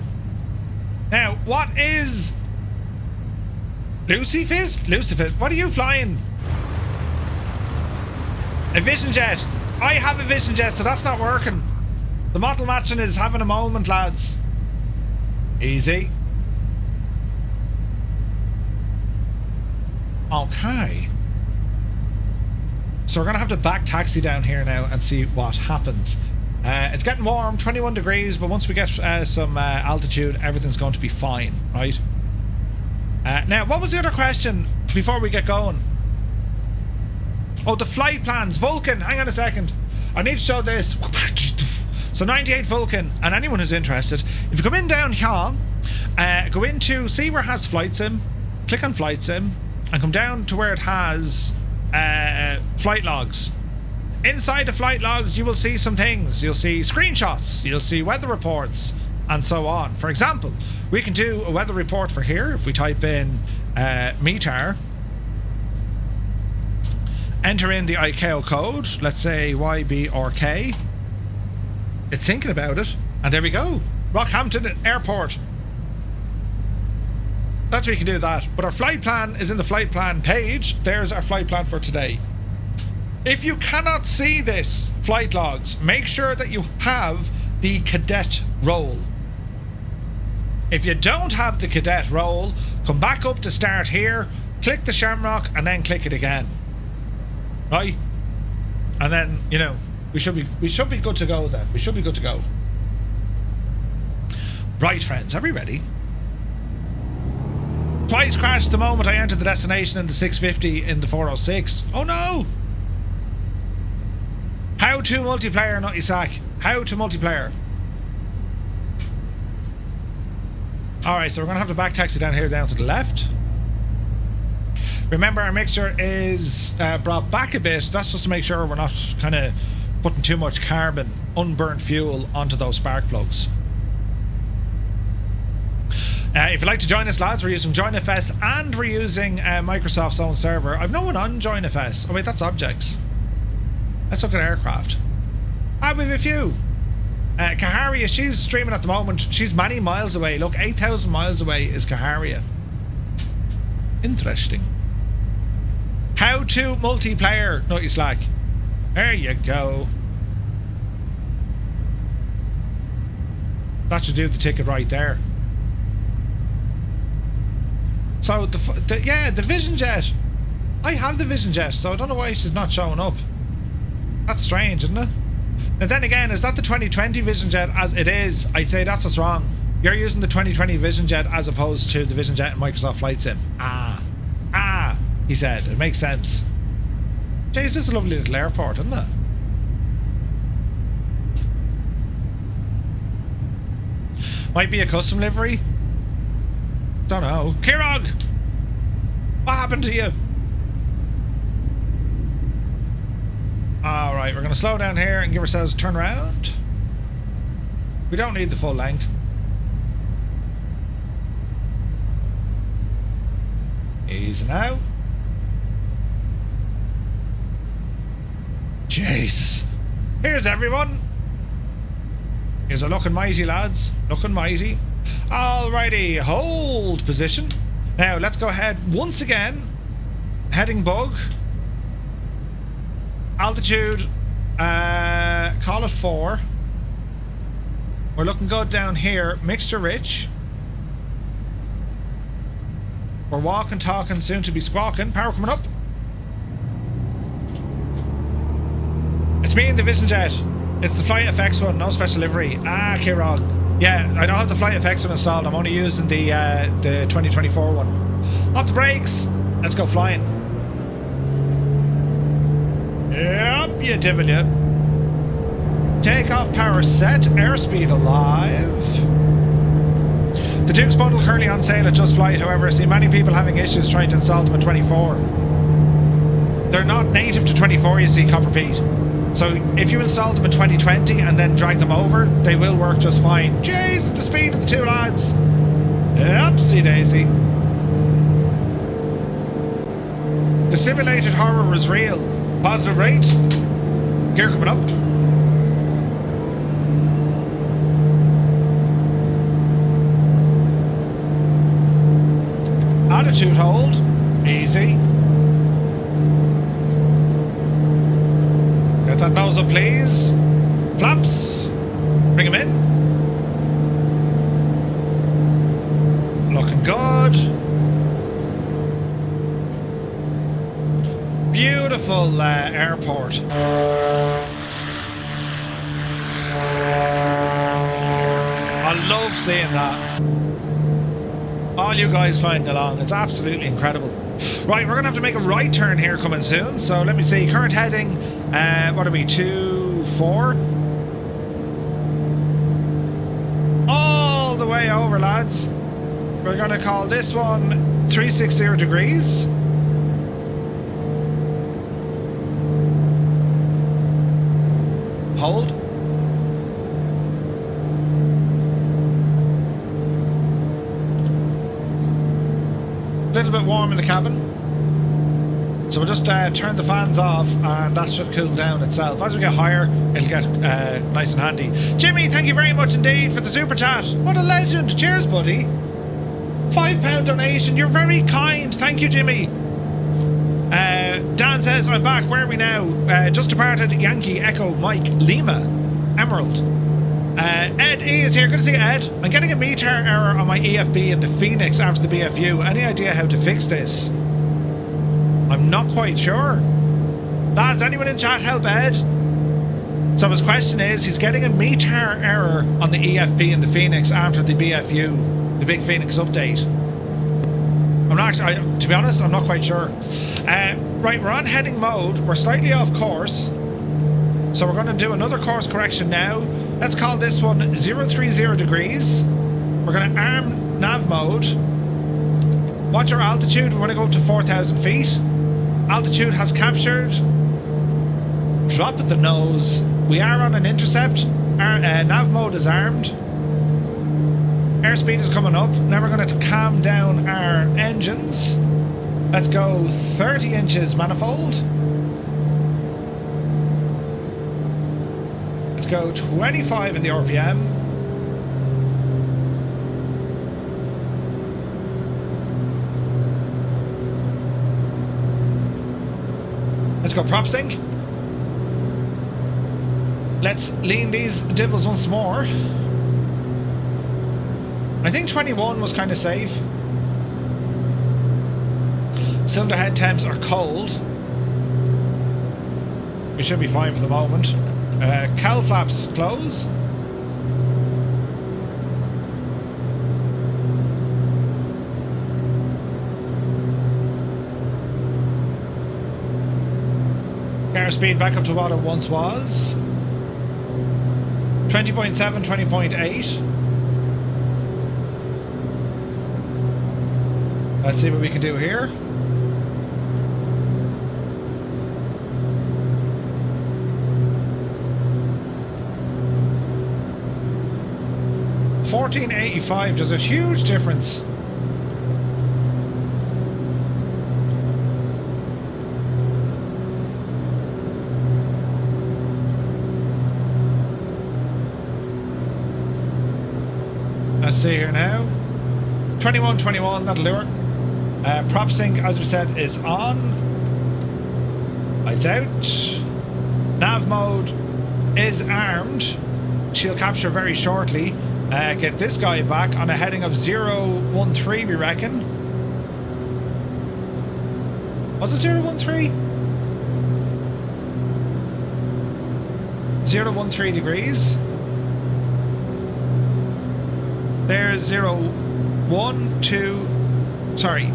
Now, what is Lucy Fist? What are you flying? A Vision Jet. I have a Vision Jet, so that's not working. The model matching is having a moment, lads. Easy. Okay. So we're going to have to back taxi down here now and see what happens. It's getting warm, 21 degrees, but once we get some altitude, everything's going to be fine, right? Now, what was the other question before we get going? Oh, the flight plans. Vulcan, hang on a second. I need to show this. So 98 Vulcan, and anyone who's interested, if you come in down here, go into, see where it has flight sim, click on flight sim, and come down to where it has flight logs. Inside the flight logs, you will see some things. You'll see screenshots, you'll see weather reports, and so on. For example, we can do a weather report for here if we type in METAR, enter in the ICAO code, let's say YBRK. It's thinking about it, and there we go. Rockhampton Airport. That's where you can do that. But our flight plan is in the flight plan page. There's our flight plan for today. If you cannot see this flight logs, make sure that you have the cadet role. If you don't have the cadet role, come back up to start here, click the shamrock, and then click it again. Right? And then, you know, we should be good to go then. We should be good to go. Right, friends, are we ready? Twice crashed the moment I entered the destination in the 650 in the 406. Oh no! How to multiplayer, not sack. How to multiplayer. Alright, so we're going to have to back taxi down here down to the left. Remember, our mixture is brought back a bit. That's just to make sure we're not kind of putting too much carbon, unburnt fuel onto those spark plugs. If you'd like to join us, lads, we're using JoinFS and we're using Microsoft's own server. I've no one on JoinFS. Oh wait, that's objects. Let's look at aircraft. Ah, we have a few. Kaharia, she's streaming at the moment. She's many miles away. Look, 8,000 miles away is Kaharia. Interesting. How to multiplayer, Nutty Slack. There you go. That should do the ticket right there. So, the Vision Jet. I have the Vision Jet, so I don't know why she's not showing up. That's strange, isn't it? And then again, is that the 2020 Vision Jet? As it is, I'd say that's what's wrong. You're using the 2020 Vision Jet as opposed to the Vision Jet in Microsoft Flight Sim. Ah, he said. It makes sense. Jeez, this is a lovely little airport, isn't it? Might be a custom livery. Don't know. Kirog! What happened to you? Alright, we're going to slow down here and give ourselves a turn around. We don't need the full length. Easy now. Jesus. Here's everyone. Here's a looking mighty, lads. Looking mighty. Alrighty, hold position. Now let's go ahead once again. Heading bug. Altitude. Call it 4. We're looking good down here. Mixture rich. We're walking, talking, soon to be squawking. Power coming up. It's me in the Vision Jet. It's the Flight FX one, no special livery. Ah, Kirog. Yeah, I don't have the Flight FX one installed. I'm only using the 2024 one. Off the brakes. Let's go flying. Yep, you devil, you. Takeoff power set. Airspeed alive. The Duke's bundle currently on sale at Just Flight. However, I see many people having issues trying to install them at 24. They're not native to 24, you see, Copper Pete. So if you install them in 2020 and then drag them over, they will work just fine. Jeez, at the speed of the two lads. Upsy daisy. The simulated horror was real. Positive rate. Gear coming up. Attitude hold. Easy. Get that nose up, please. Flaps. Bring him in. Looking good. Beautiful airport. I love seeing that. All you guys flying along. It's absolutely incredible. Right, we're gonna have to make a right turn here coming soon. So let me see. Current heading. What are we? 24. All the way over, lads. We're gonna call this one 360 degrees. Hold. A little bit warm in the cabin, so we'll just turn the fans off and that should cool down itself. As we get higher, it'll get nice and handy. Jimmy, thank you very much indeed for the super chat. What a legend. Cheers, buddy. £5 donation. You're very kind. Thank you, Jimmy. Dan says, I'm back. Where are we now? Just departed Yankee Echo Mike Lima Emerald. Ed E is here. Good to see you, Ed. I'm getting a meter error on my EFB in the Phoenix after the BFU. Any idea how to fix this? I'm not quite sure. Lads, anyone in chat help Ed? So his question is, he's getting a meter error on the EFB in the Phoenix after the BFU, the big Phoenix update. I'm not actually, to be honest, I'm not quite sure. Right, we're on heading mode. We're slightly off course. So we're going to do another course correction now. Let's call this one 030 degrees. We're going to arm nav mode. Watch our altitude. We're going to go up to 4,000 feet. Altitude has captured. Drop at the nose. We are on an intercept. Our nav mode is armed. Airspeed is coming up. Now we're going to calm down our engines. Let's go 30 inches manifold. Let's go 25 in the RPM. Let's go prop sync. Let's lean these divils once more. I think 21 was kind of safe. Cylinder head temps are cold. We should be fine for the moment. Cowl flaps close. Airspeed back up to what it once was. 20.7, 20.8. Let's see what we can do here. $14.85 does a huge difference. Let's see here now. 21.21, that'll do it. Prop sync, as we said, is on. Lights out. Nav mode is armed. She'll capture very shortly. Get this guy back on a heading of 013, we reckon. Was it 013? 013 degrees. There's 1, 2, sorry,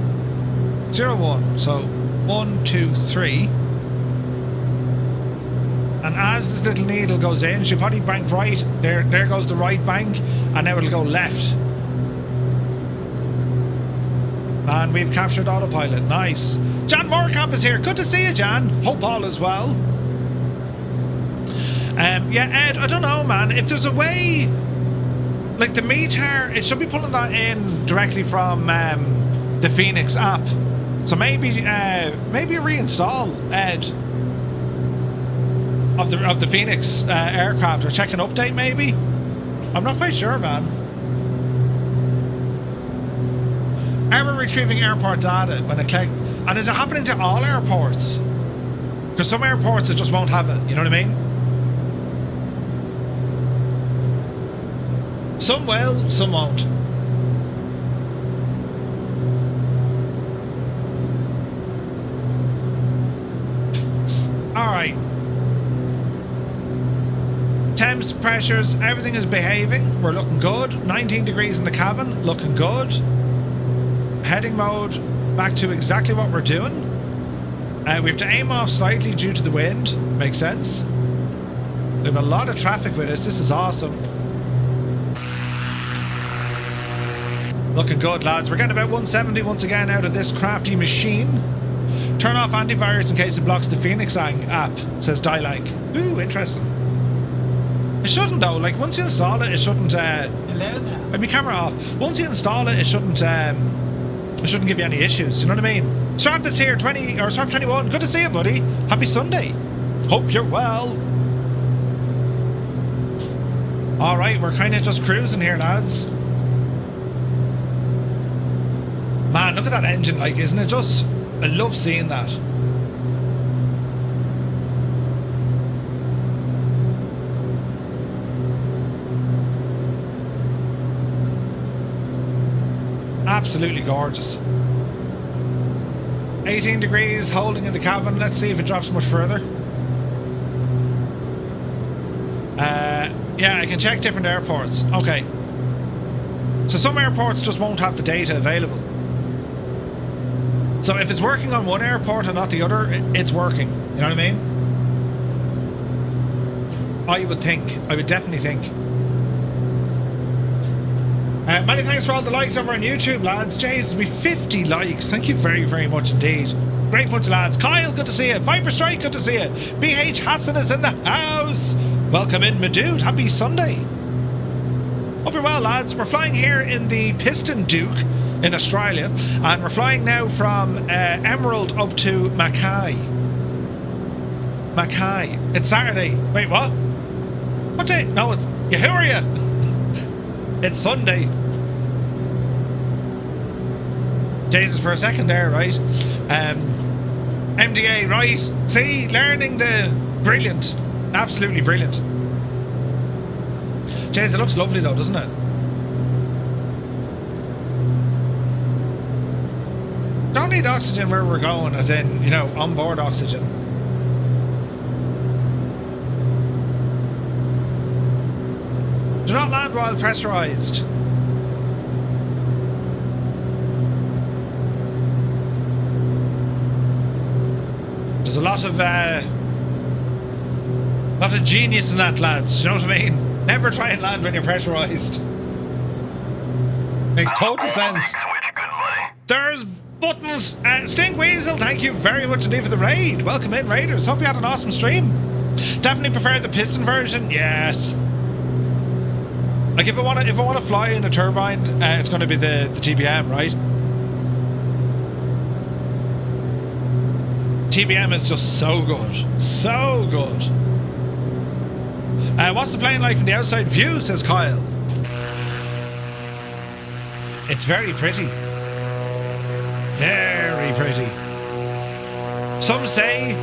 01, so 1, 2, 3. And as this little needle goes in, she'll probably bank right. There goes the right bank, and now it'll go left. And we've captured autopilot. Nice. Jan Moorkamp is here. Good to see you, Jan. Hope all is well. Yeah, Ed, I don't know, man. If there's a way, like the meter, it should be pulling that in directly from the Phoenix app. So maybe reinstall, Ed, of the Phoenix aircraft, or check an update maybe. I'm not quite sure, man. Error retrieving airport data when it click, and is it happening to all airports? Because some airports it just won't have it. You know what I mean? Some will, some won't. All right. Temps, pressures, everything is behaving. We're looking good. 19 degrees in the cabin, looking good. Heading mode, back to exactly what we're doing. We have to aim off slightly due to the wind. Makes sense. We have a lot of traffic with us. This is awesome. Looking good, lads. We're getting about 170 once again out of this crafty machine. Turn off antivirus in case it blocks the Phoenix app, says Dylank. Ooh, interesting. It shouldn't though. Like once you install it, it shouldn't. Hello there. Have my camera off. Once you install it, it shouldn't give you any issues. You know what I mean? Swap is here, Swap 21. Good to see you, buddy. Happy Sunday. Hope you're well. All right, we're kind of just cruising here, lads. Man, look at that engine, like, isn't it just? I love seeing that. Absolutely gorgeous. 18 degrees, holding in the cabin. Let's see if it drops much further. Yeah, I can check different airports. Okay. So some airports just won't have the data available. So if it's working on one airport and not the other, it's working. You know what I mean? I would think. I would definitely think. Many thanks for all the likes over on YouTube, lads. Jays, we 50 likes. Thank you very, very much indeed. Great bunch of lads. Kyle, good to see you. Viper Strike, good to see you. BH Hassan is in the house. Welcome in, my dude. Happy Sunday. Hope you're well, lads. We're flying here in the Piston Duke in Australia, and we're flying now from Emerald up to Mackay. Mackay. It's Saturday. Wait, what? What day? No, it's... Yeah, who are you? It's Sunday. Jesus, for a second there, right? MDA, right? See, learning the... Brilliant. Absolutely brilliant. Jesus, it looks lovely though, doesn't it? Don't need oxygen where we're going, as in, you know, onboard oxygen. Do not land while pressurized. There's a lot of genius in that, lads. You know what I mean? Never try and land when you're pressurized. Makes total sense. There's buttons. Stink Weasel, thank you very much indeed for the raid. Welcome in, raiders. Hope you had an awesome stream. Definitely prefer the piston version. Yes. Like if I want to fly in a turbine, it's going to be the TBM, right? TBM is just so good, so good. What's the plane like from the outside view, says Kyle. It's very pretty. Very pretty. Some say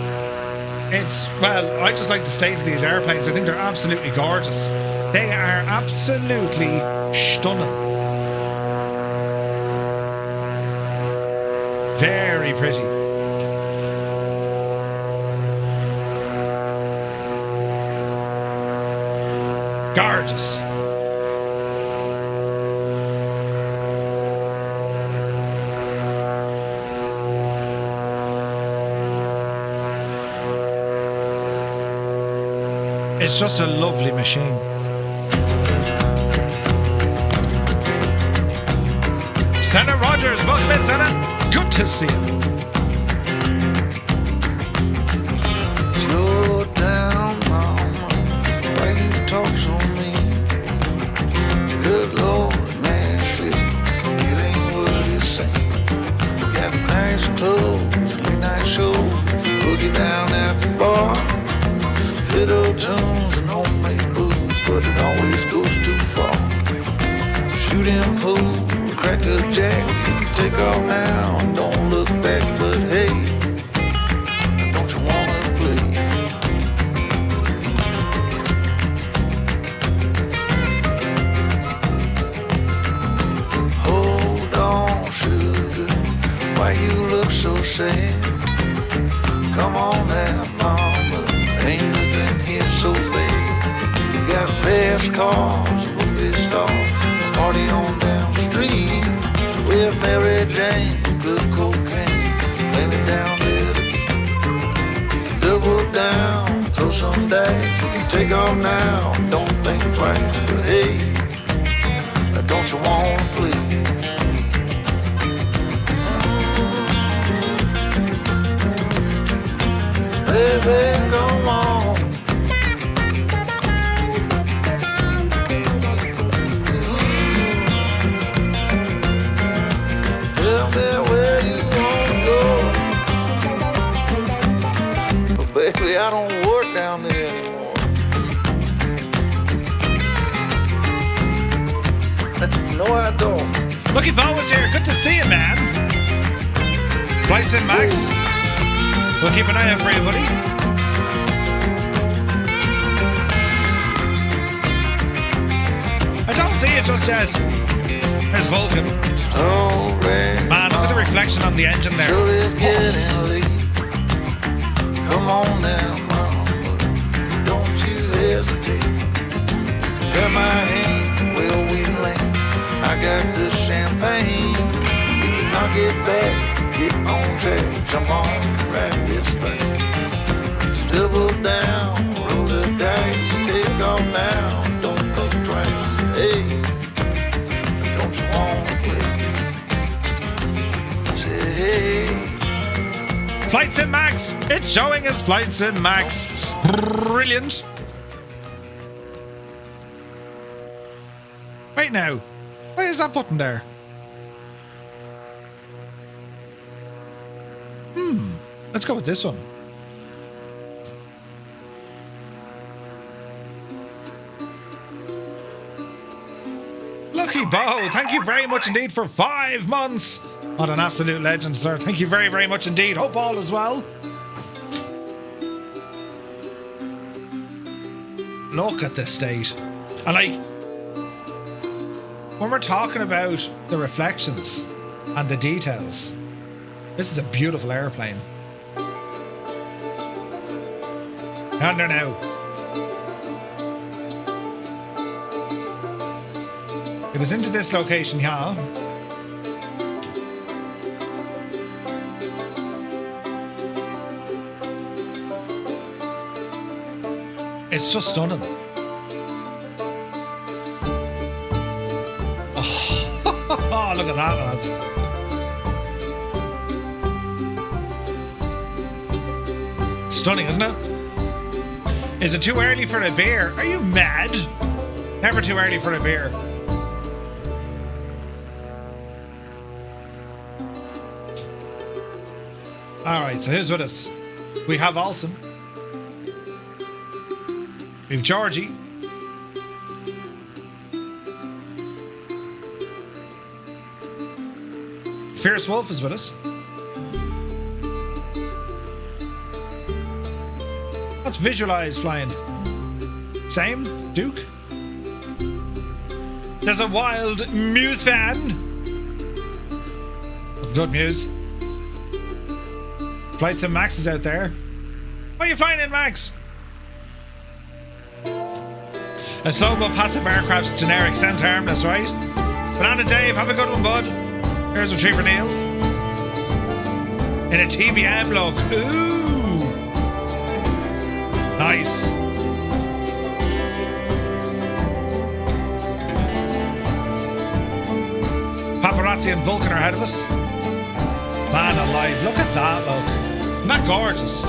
it's, well, I just like the state of these airplanes. I think they're absolutely gorgeous. They are absolutely stunning. Very pretty. Gorgeous. It's just a lovely machine. Senna Rogers, welcome in, Senna. Good to see you. Slow down, mama. Why you talk so mean? Good Lord, Nashville, it ain't what it seems. You got nice clothes, late night shows, boogie down at the bar, fiddle tunes and homemade booze, but it always goes too far. Shooting pool, crack a jack, take off now and don't look back, but hey, don't you wanna play? Hold on, sugar, why you look so sad? Come on now, mama, ain't nothing here so bad. You got fast cars, movie stars, party on down the street with Mary Jane, good cocaine. some days. Take off now, don't think twice. But hey, don't you wanna play? Baby, come on. Tell me where you wanna go. But baby, I don't work down there anymore. No, I don't. Lucky Bo was here. Good to see you, man. Flights in, Max. We'll keep an eye out for you, buddy. I don't see it just yet. There's Vulcan. Oh, man, look at the reflection on the engine there. Sure is getting late. Come on now, mama. Don't you hesitate. Grab my hand, will we land? I got the champagne. We can knock it back, get on track, jump on, ride this thing. Double down, roll the dice, take off now, don't think twice. Hey, don't you wanna play? Say hey. Flight Sim Max. It's showing as Flight Sim Max. Brilliant. Wait now. Why is that button there? Let's go with this one. Lucky Bo, thank you very much indeed for 5 months. What an absolute legend, sir. Thank you very, very much indeed. Hope all is well. Look at this state. And like, when we're talking about the reflections and the details, this is a beautiful airplane. Under now. It is into this location here. It's just stunning. Oh, look at that, lads. Stunning, isn't it? Is it too early for a beer? Are you mad? Never too early for a beer. Alright, so here's with us. We have Alson. We've Georgie. Fierce Wolf is with us. Let's visualize flying. Same, Duke. There's a wild Muse fan. Good Muse. Flight Sim Max is out there. Why are you flying in, Max? A Sobo passive aircraft's generic sounds harmless, right? Banana Dave, have a good one, bud. Here's Retriever Neil. In a TBM look. Ooh. Nice. Paparazzi and Vulcan are ahead of us. Man alive, look at that look. Isn't that gorgeous?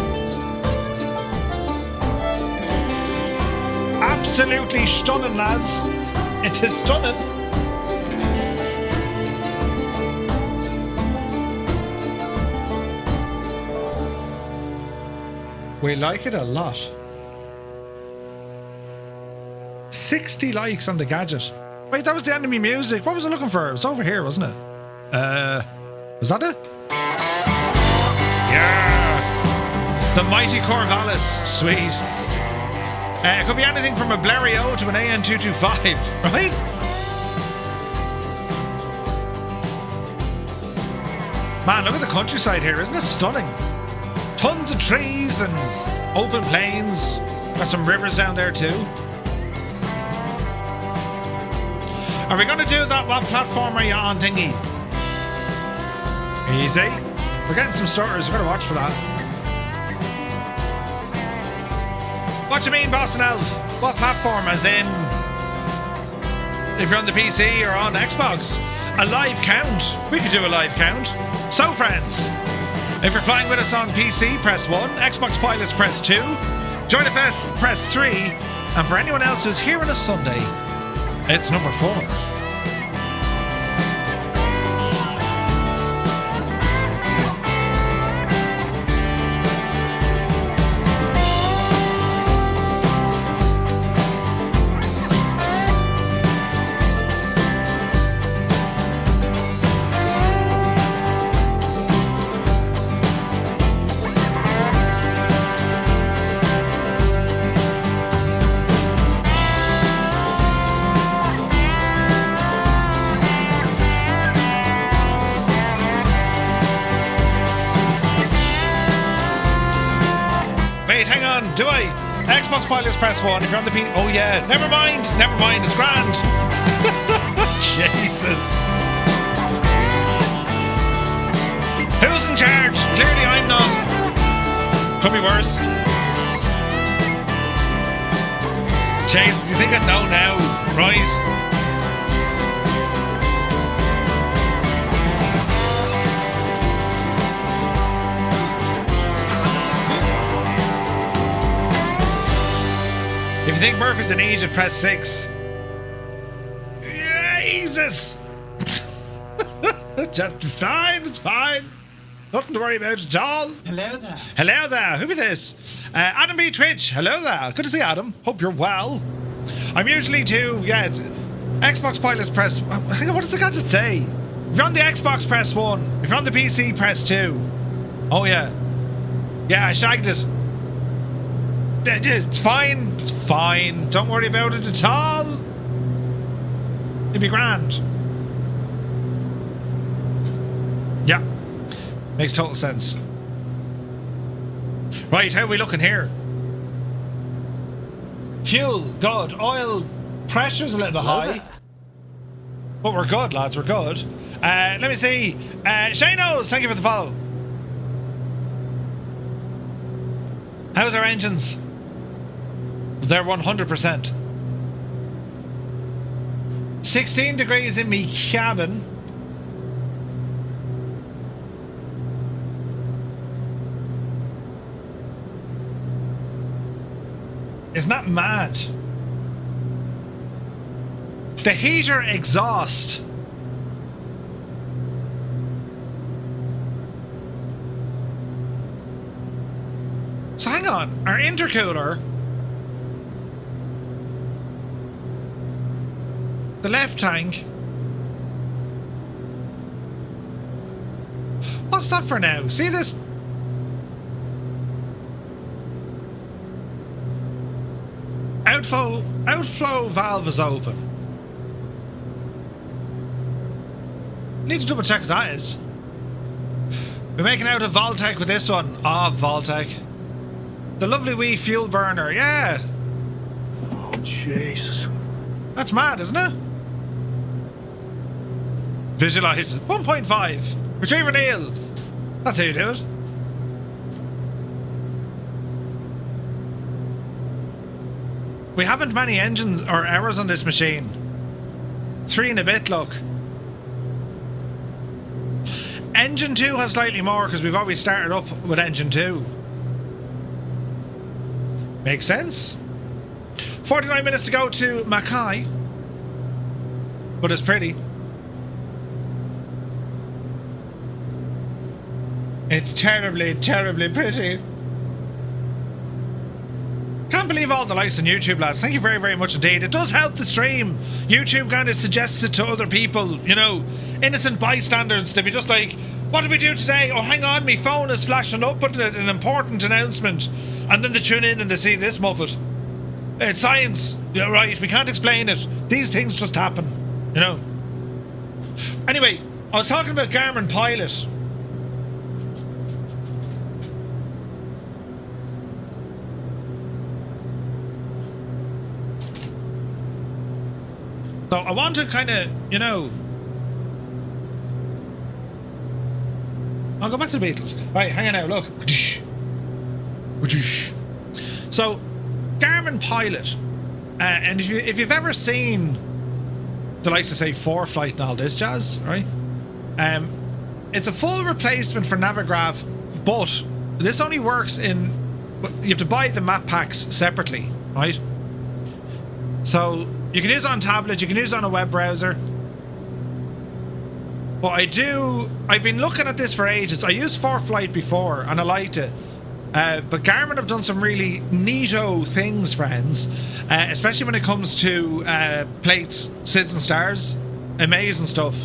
Absolutely stunning, lads. It is stunning. We like it a lot. 60 likes on the gadget. Wait, that was the enemy music. What was I looking for? It was over here, wasn't it? Was that it? Yeah! The mighty Corvallis. Sweet. It could be anything from a Blériot to an AN225, right? Man, look at the countryside here. Isn't this stunning? Tons of trees and open plains. Got some rivers down there too. Are we going to do that? What platform are you on, thingy? Easy. We're getting some starters. We've got to watch for that. What do you mean, Boston Elf? What platform? As in, if you're on the PC or on Xbox? A live count. We could do a live count. So, friends, if you're flying with us on PC, press 1. Xbox pilots, press 2. Join FS, press 3. And for anyone else who's here on a Sunday, it's number 4. Do I? Xbox pilots press 1. If you're on the oh yeah. Never mind, it's grand. Jesus. Who's in charge? Clearly I'm not. Could be worse. Jesus, you think I'd know now, right? If you think Murphy's an Egypt, press 6. Jesus! It's fine. Nothing to worry about at all. Hello there. Who is this? Adam B. Twitch. Hello there. Good to see Adam. Hope you're well. I'm usually too. Yeah, it's Xbox pilots press. Hang on, what does it got to say? If you're on the Xbox, press 1. If you're on the PC, press 2. Oh yeah. Yeah, I shagged it. It's fine. It's fine. Don't worry about it at all. It'd be grand. Yeah. Makes total sense. Right, how are we looking here? Fuel, good. Oil pressure's a little bit high. But we're good, lads. We're good. Let me see. Shanos, thank you for the follow. How's our engines? They're 100%. 16 degrees in me cabin. Isn't that mad? The heater exhaust. So hang on, our intercooler. The left tank. What's that for now? See this? Outflow valve is open. Need to double check what that is. We're making out a Voltec with this one. Ah, Voltec. The lovely wee fuel burner, yeah. Oh, Jesus. That's mad, isn't it? Visualize 1.5. Retriever Neil. That's how you do it. We haven't many engines or errors on this machine. 3 and a bit, look. Engine 2 has slightly more because we've always started up with engine 2. Makes sense. 49 minutes to go to Mackay. But it's pretty. It's terribly, terribly pretty. Can't believe all the likes on YouTube, lads. Thank you very, very much indeed. It does help the stream. YouTube kind of suggests it to other people, you know, innocent bystanders. They'd be just like, what did we do today? Oh, hang on, my phone is flashing up with an important announcement. And then they tune in and they see this muppet. It's science. Yeah, right, we can't explain it. These things just happen, you know. Anyway, I was talking about Garmin Pilot. So I want to kind of, you know... I'll go back to the Beatles. Right, hang on now, look. So, Garmin Pilot, and if you've ever seen the likes of say ForeFlight and all this jazz, right? It's a full replacement for Navigraph, but this only works in, you have to buy the map packs separately, right? So you can use it on tablet, you can use it on a web browser. But I've been looking at this for ages. I used ForeFlight before and I liked it. But Garmin have done some really neato things, friends. Especially when it comes to plates, SIDS and stars. Amazing stuff.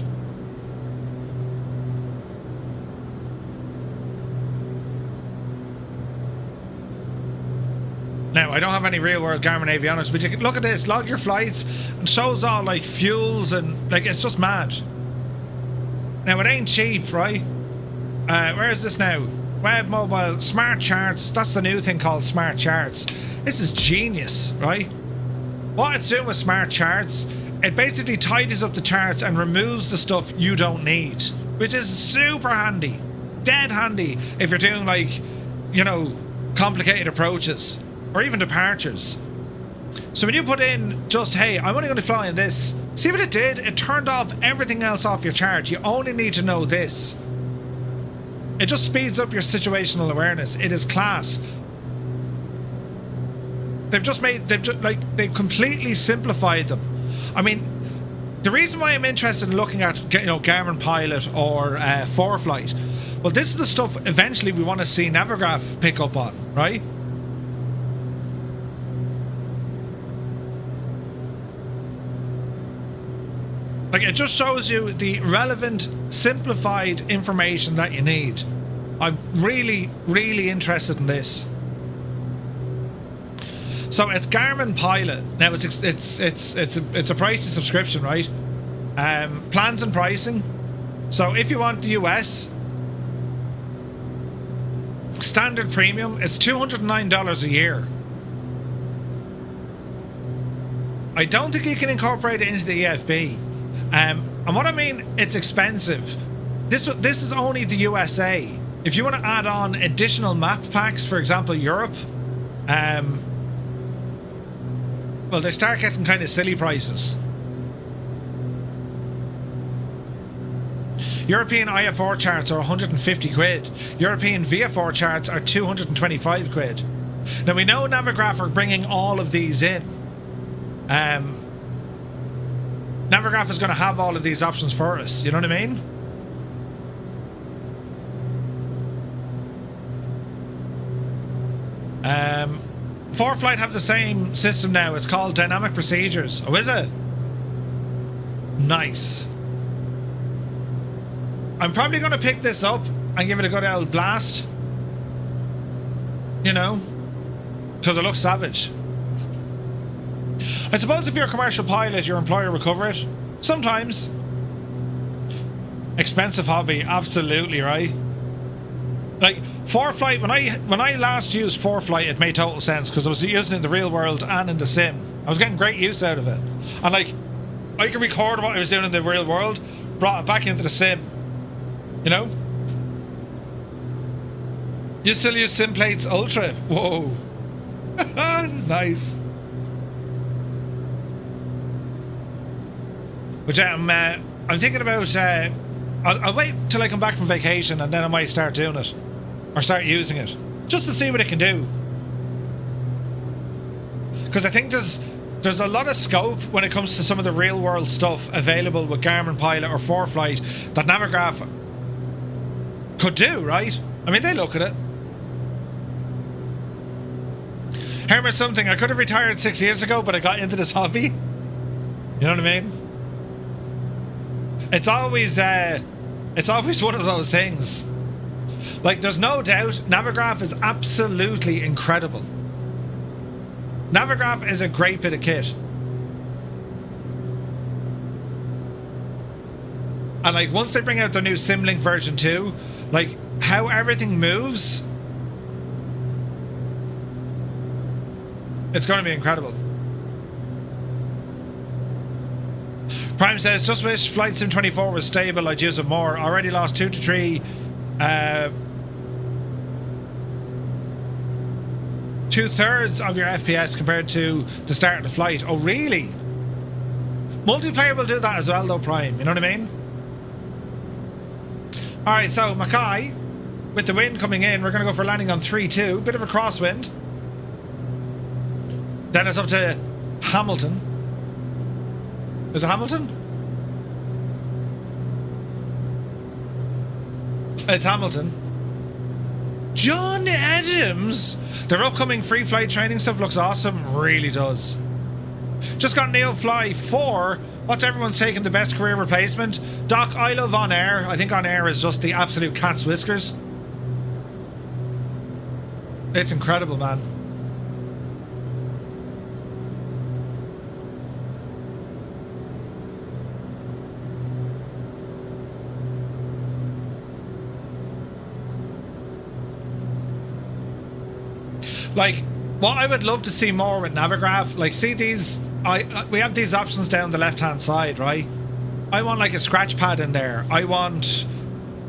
Now, I don't have any real-world Garmin avionics, but you can look at this, log your flights, and shows all, like, fuels and, like, it's just mad. Now, it ain't cheap, right? Where is this now? Web, mobile, smart charts. That's the new thing called smart charts. This is genius, right? What it's doing with smart charts, it basically tidies up the charts and removes the stuff you don't need, which is super handy. Dead handy if you're doing, like, you know, complicated approaches. Or even departures. So when you put in just, hey, I'm only going to fly in this. See what it did? It turned off everything else off your chart. You only need to know this. It just speeds up your situational awareness. It is class. They've completely simplified them. I mean, the reason why I'm interested in looking at, you know, Garmin Pilot or ForeFlight, well, this is the stuff eventually we want to see Navigraph pick up on, right? Like, it just shows you the relevant, simplified information that you need. I'm really, really interested in this. So it's Garmin Pilot. Now it's a pricey subscription, right? Plans and pricing. So if you want the US standard premium, it's $209 a year. I don't think you can incorporate it into the EFB. And what I mean, it's expensive. This is only the USA. If you want to add on additional map packs, for example, Europe, well, they start getting kind of silly prices. European IFR charts are 150 quid. European VFR charts are 225 quid. Now, we know Navigraph are bringing all of these in. Navigraph is going to have all of these options for us. You know what I mean? ForeFlight have the same system now. It's called Dynamic Procedures. Oh, is it? Nice. I'm probably going to pick this up and give it a good old blast. You know? Because it looks savage. I suppose if you're a commercial pilot, your employer will cover it. Sometimes. Expensive hobby, absolutely, right? Like, ForeFlight, when I last used ForeFlight, it made total sense because I was using it in the real world and in the sim. I was getting great use out of it. And, like, I could record what I was doing in the real world, brought it back into the sim. You know? You still use Simplates Ultra? Whoa. Nice. But I'm thinking about, I'll wait till I come back from vacation and then I might start doing it. Or start using it. Just to see what it can do. Because I think there's a lot of scope when it comes to some of the real world stuff available with Garmin Pilot or ForeFlight that Navigraph could do, right? I mean, they look at it. Here's something, I could have retired 6 years ago, but I got into this hobby. You know what I mean? It's always one of those things. Like, there's no doubt Navigraph is absolutely incredible. Navigraph is a great bit of kit. And, like, once they bring out their new Simlink version 2, like, how everything moves, it's going to be incredible. Prime says, just wish Flight Sim 24 was stable, I'd use it more. Already lost 2 to 3 2/3 of your FPS compared to the start of the flight. Oh, really? Multiplayer will do that as well, though, Prime. You know what I mean? All right, so Mackay, with the wind coming in, we're going to go for landing on 3-2. Bit of a crosswind. Then it's up to Hamilton. Is it Hamilton? It's Hamilton. John Adams. Their upcoming free flight training stuff looks awesome. Really does. Just got Neo Fly 4. What's everyone's taking the best career replacement? Doc, I love On Air. I think On Air is just the absolute cat's whiskers. It's incredible, man. Like, what I would love to see more with Navigraph, like, see these, we have these options down the left-hand side, right? I want, like, a scratch pad in there. I want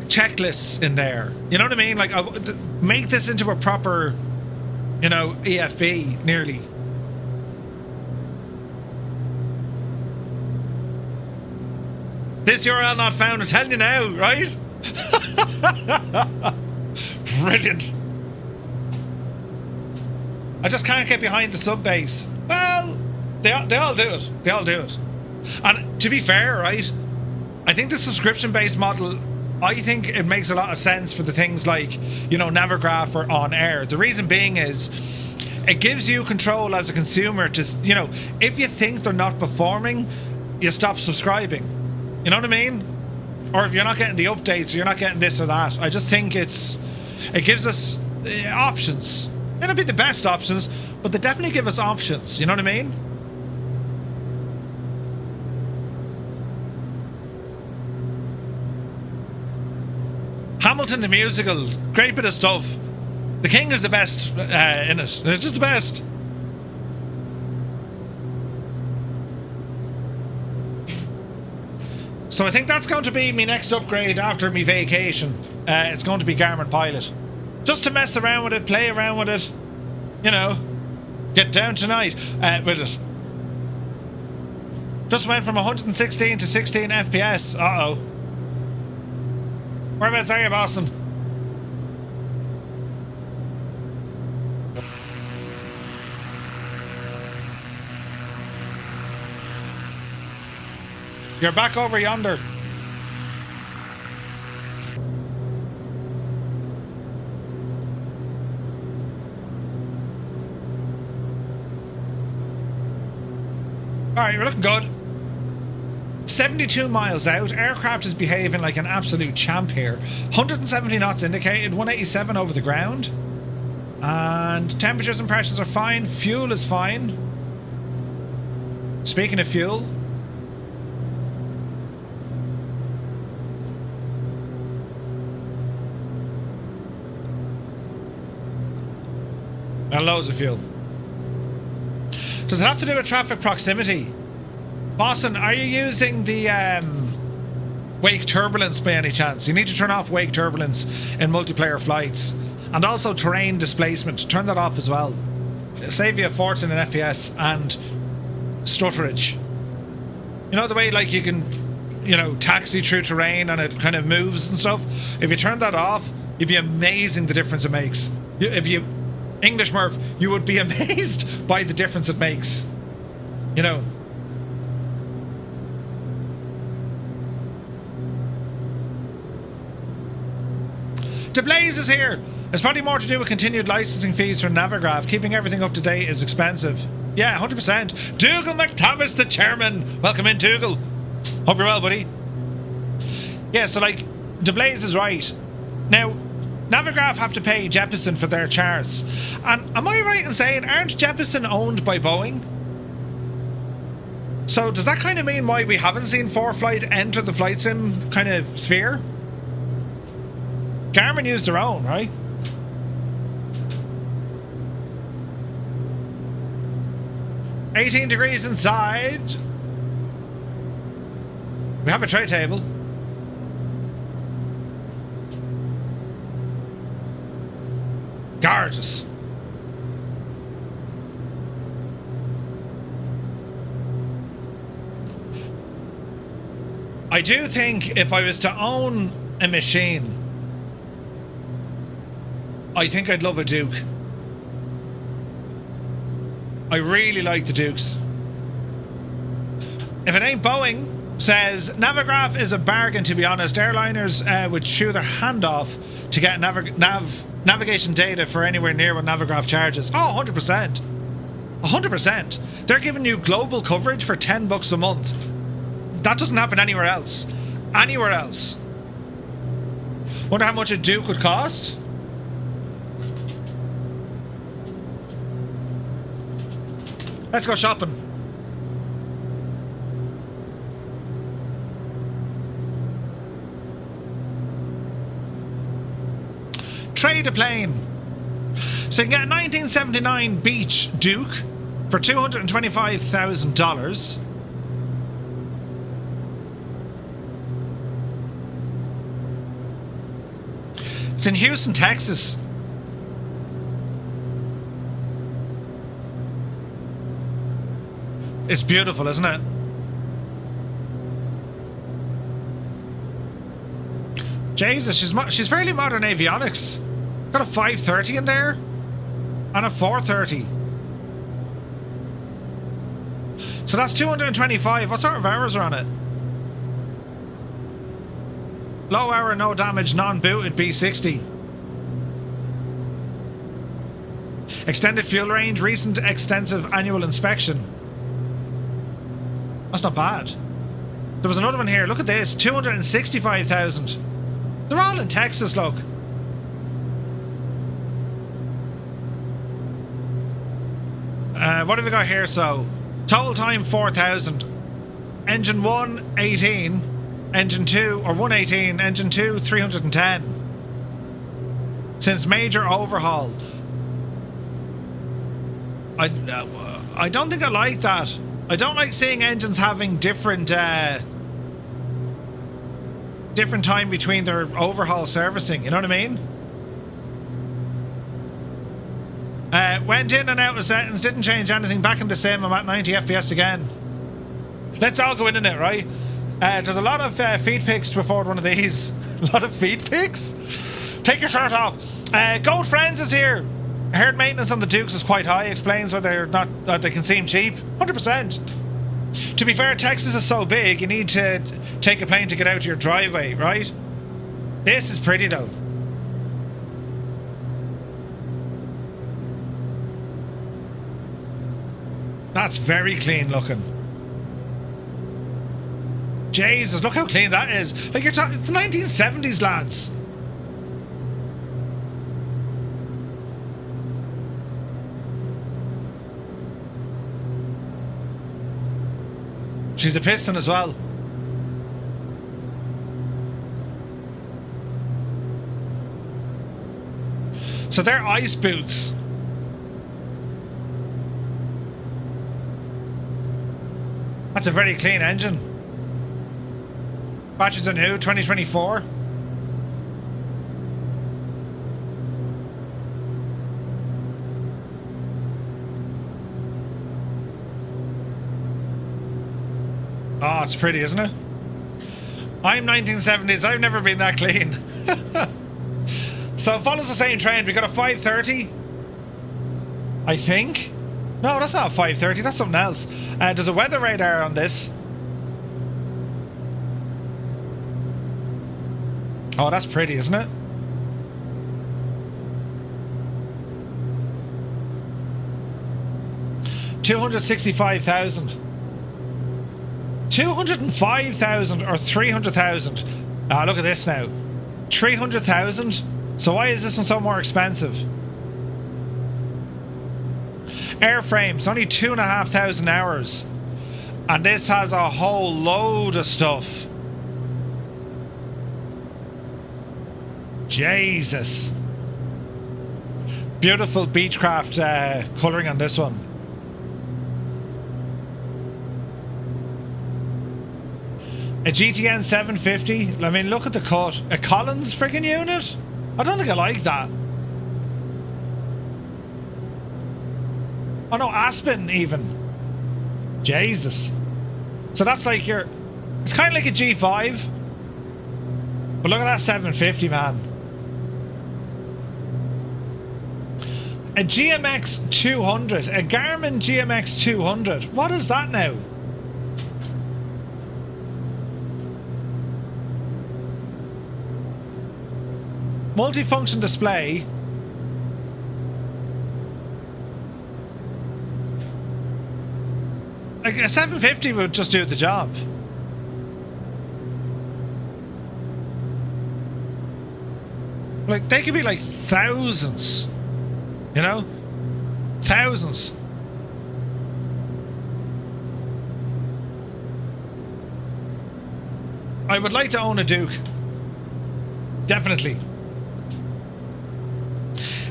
checklists in there. You know what I mean? Like, make this into a proper, you know, EFB, nearly. This URL not found, I'm telling you now, right? Brilliant. I just can't get behind the sub base. Well, they all do it. They all do it. And to be fair, right, I think the subscription-based model, I think it makes a lot of sense for the things like, you know, Navigraph or On Air. The reason being is it gives you control as a consumer to, you know, if you think they're not performing, you stop subscribing. You know what I mean? Or if you're not getting the updates, or you're not getting this or that. I just think it gives us options. May not be the best options, but they definitely give us options. You know what I mean? Hamilton the musical, great bit of stuff. The King is the best in it. It's just the best. So I think that's going to be my next upgrade after my vacation. It's going to be Garmin Pilot. Just to mess around with it, play around with it, you know, get down tonight with it. Just went from 116 to 16 FPS. Uh-oh. Whereabouts are you, Boston? You're back over yonder. Alright, you're looking good. 72 miles out. Aircraft is behaving like an absolute champ here. 170 knots indicated, 187 over the ground. And temperatures and pressures are fine. Fuel is fine. Speaking of fuel, and loads of fuel. Does it have to do with traffic proximity? Boston, are you using the wake turbulence by any chance? You need to turn off wake turbulence in multiplayer flights. And also terrain displacement. Turn that off as well. It'll save you a fortune in FPS and stutterage. You know the way like you can, you know, taxi through terrain and it kind of moves and stuff? If you turn that off, you'd be amazing the difference it makes. If you English Murph, you would be amazed by the difference it makes. You know. DeBlaze is here. It's probably more to do with continued licensing fees for Navigraph. Keeping everything up to date is expensive. Yeah, 100%. Dougal McTavish, the chairman. Welcome in, Dougal. Hope you're well, buddy. Yeah, so like, DeBlaze is right. Now, Navigraph have to pay Jeppesen for their charts. And am I right in saying, aren't Jeppesen owned by Boeing? So does that kind of mean why we haven't seen 4Flight enter the flight sim kind of sphere? Garmin used their own, right? $18 degrees inside. We have a tray table. Gorgeous. I do think if I was to own a machine, I think I'd love a Duke. I really like the Dukes. If it ain't Boeing, says Navigraph is a bargain, to be honest. Airliners would chew their hand off to get navigation data for anywhere near what Navigraph charges. Oh, 100%. 100%. They're giving you global coverage for $10 a month. That doesn't happen anywhere else. Anywhere else. Wonder how much a Duke would cost? Let's go shopping. Trade a plane. So you can get a 1979 Beech Duke for $225,000. It's in Houston, Texas. It's beautiful, isn't it? Jesus, she's fairly modern avionics. Got a 530 in there and a 430. So that's 225. What sort of hours are on it? Low hour, no damage, non-booted B60. Extended fuel range, recent extensive annual inspection. That's not bad. There was another one here. Look at this. 265,000. They're all in Texas, look. What have we got here? So, total time 4,000. Engine 1, 18. Engine 2, or 118. Engine 2, 310. Since major overhaul. I don't think I like that. I don't like seeing engines having different time between their overhaul servicing, you know what I mean? Went in and out of settings, didn't change anything, back in the same, I'm at 90 FPS again. Let's all go in it, right? There's a lot of feed pics to afford one of these. A lot of feed pics? Take your shirt off. Gold Friends is here. I heard maintenance on the Dukes is quite high. Explains why they're not, they can seem cheap. 100%. To be fair, Texas is so big, you need to take a plane to get out to your driveway, right? This is pretty though. That's very clean looking. Jesus, look how clean that is. Like you're talking, it's the 1970s, lads. She's a piston as well. So they're ice boots. That's a very clean engine. Batches are new, 2024. Oh, it's pretty, isn't it? I'm 1970s. I've never been that clean. So it follows the same trend. We got a 530. I think. No, that's not a 530. That's something else. There's a weather radar on this. Oh, that's pretty, isn't it? $265,000. 205,000 or 300,000. Ah, look at this now. 300,000. So why is this one so more expensive? Airframes, only 2,500 hours. And this has a whole load of stuff. Jesus. Beautiful Beechcraft colouring on this one. A GTN 750. I mean, look at the cut. A Collins friggin' unit? I don't think I like that. Oh no, Aspen even. Jesus. So that's like your It's kind of like a G5. But look at that 750, man. A GMX 200. A Garmin GMX 200. What is that now? Multifunction display. Like a 750 would just do the job. Like they could be like thousands, you know, thousands. I would like to own a Duke. Definitely.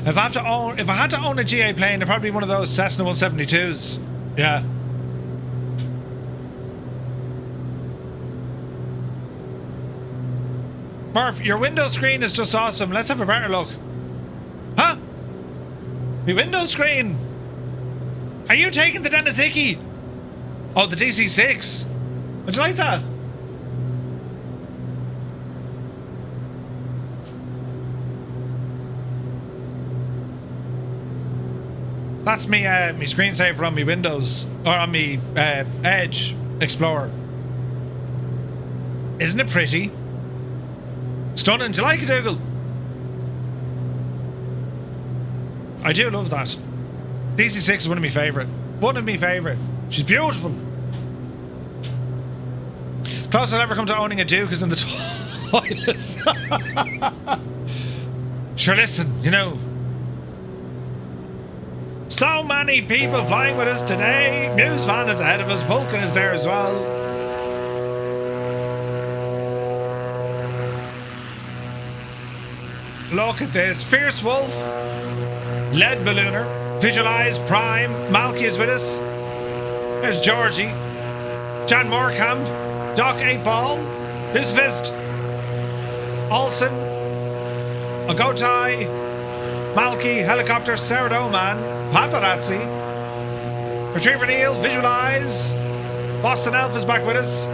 If I had to own a GA plane, it'd probably be one of those Cessna 172s. Yeah. Murph, your window screen is just awesome. Let's have a better look. Huh? My window screen? Are you taking the Dennis Hickey? Oh, the DC-6. Would you like that? That's me, me screensaver on me Windows, or on me Edge Explorer. Isn't it pretty? Stunning. Do you like it, Dougal? I do love that. DC-6 is one of my favourite. One of my favourite. She's beautiful. Closest I'll ever come to owning a Duke is in the toilet. Sure, listen, you know. So many people flying with us today. Muse Van is ahead of us. Vulcan is there as well. Look at this. Fierce Wolf, Lead Ballooner, Visualize, Prime, Malky is with us. There's Georgie, Jan Moorkamp, Doc 8 Ball, Lucifist, Olsen, Agotai, Malky, Helicopter, Sarah Doman, Paparazzi, Retriever Neil, Visualize, Boston Elf is back with us.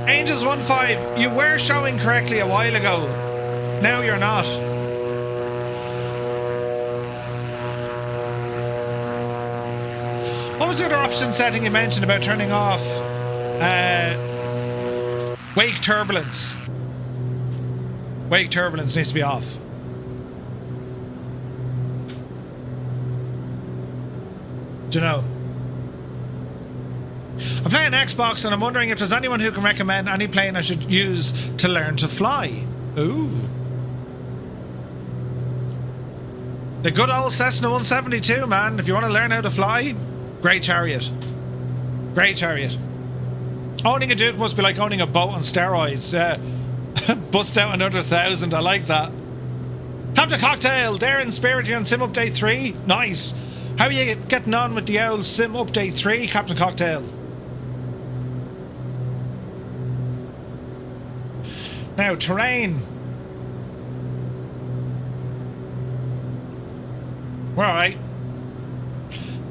Angels 1-5, you were showing correctly a while ago. Now you're not. What was the other option setting you mentioned about turning off wake turbulence? Wake turbulence needs to be off. Do you know? I'm playing Xbox and I'm wondering if there's anyone who can recommend any plane I should use to learn to fly. Ooh. The good old Cessna 172, man. If you want to learn how to fly, great chariot. Great chariot. Owning a Duke must be like owning a boat on steroids. Bust out another 1,000. I like that. Captain Cocktail, Darren Spirit, you on Sim Update 3. Nice. How are you getting on with the old Sim Update 3, Captain Cocktail? Now, terrain. We're alright.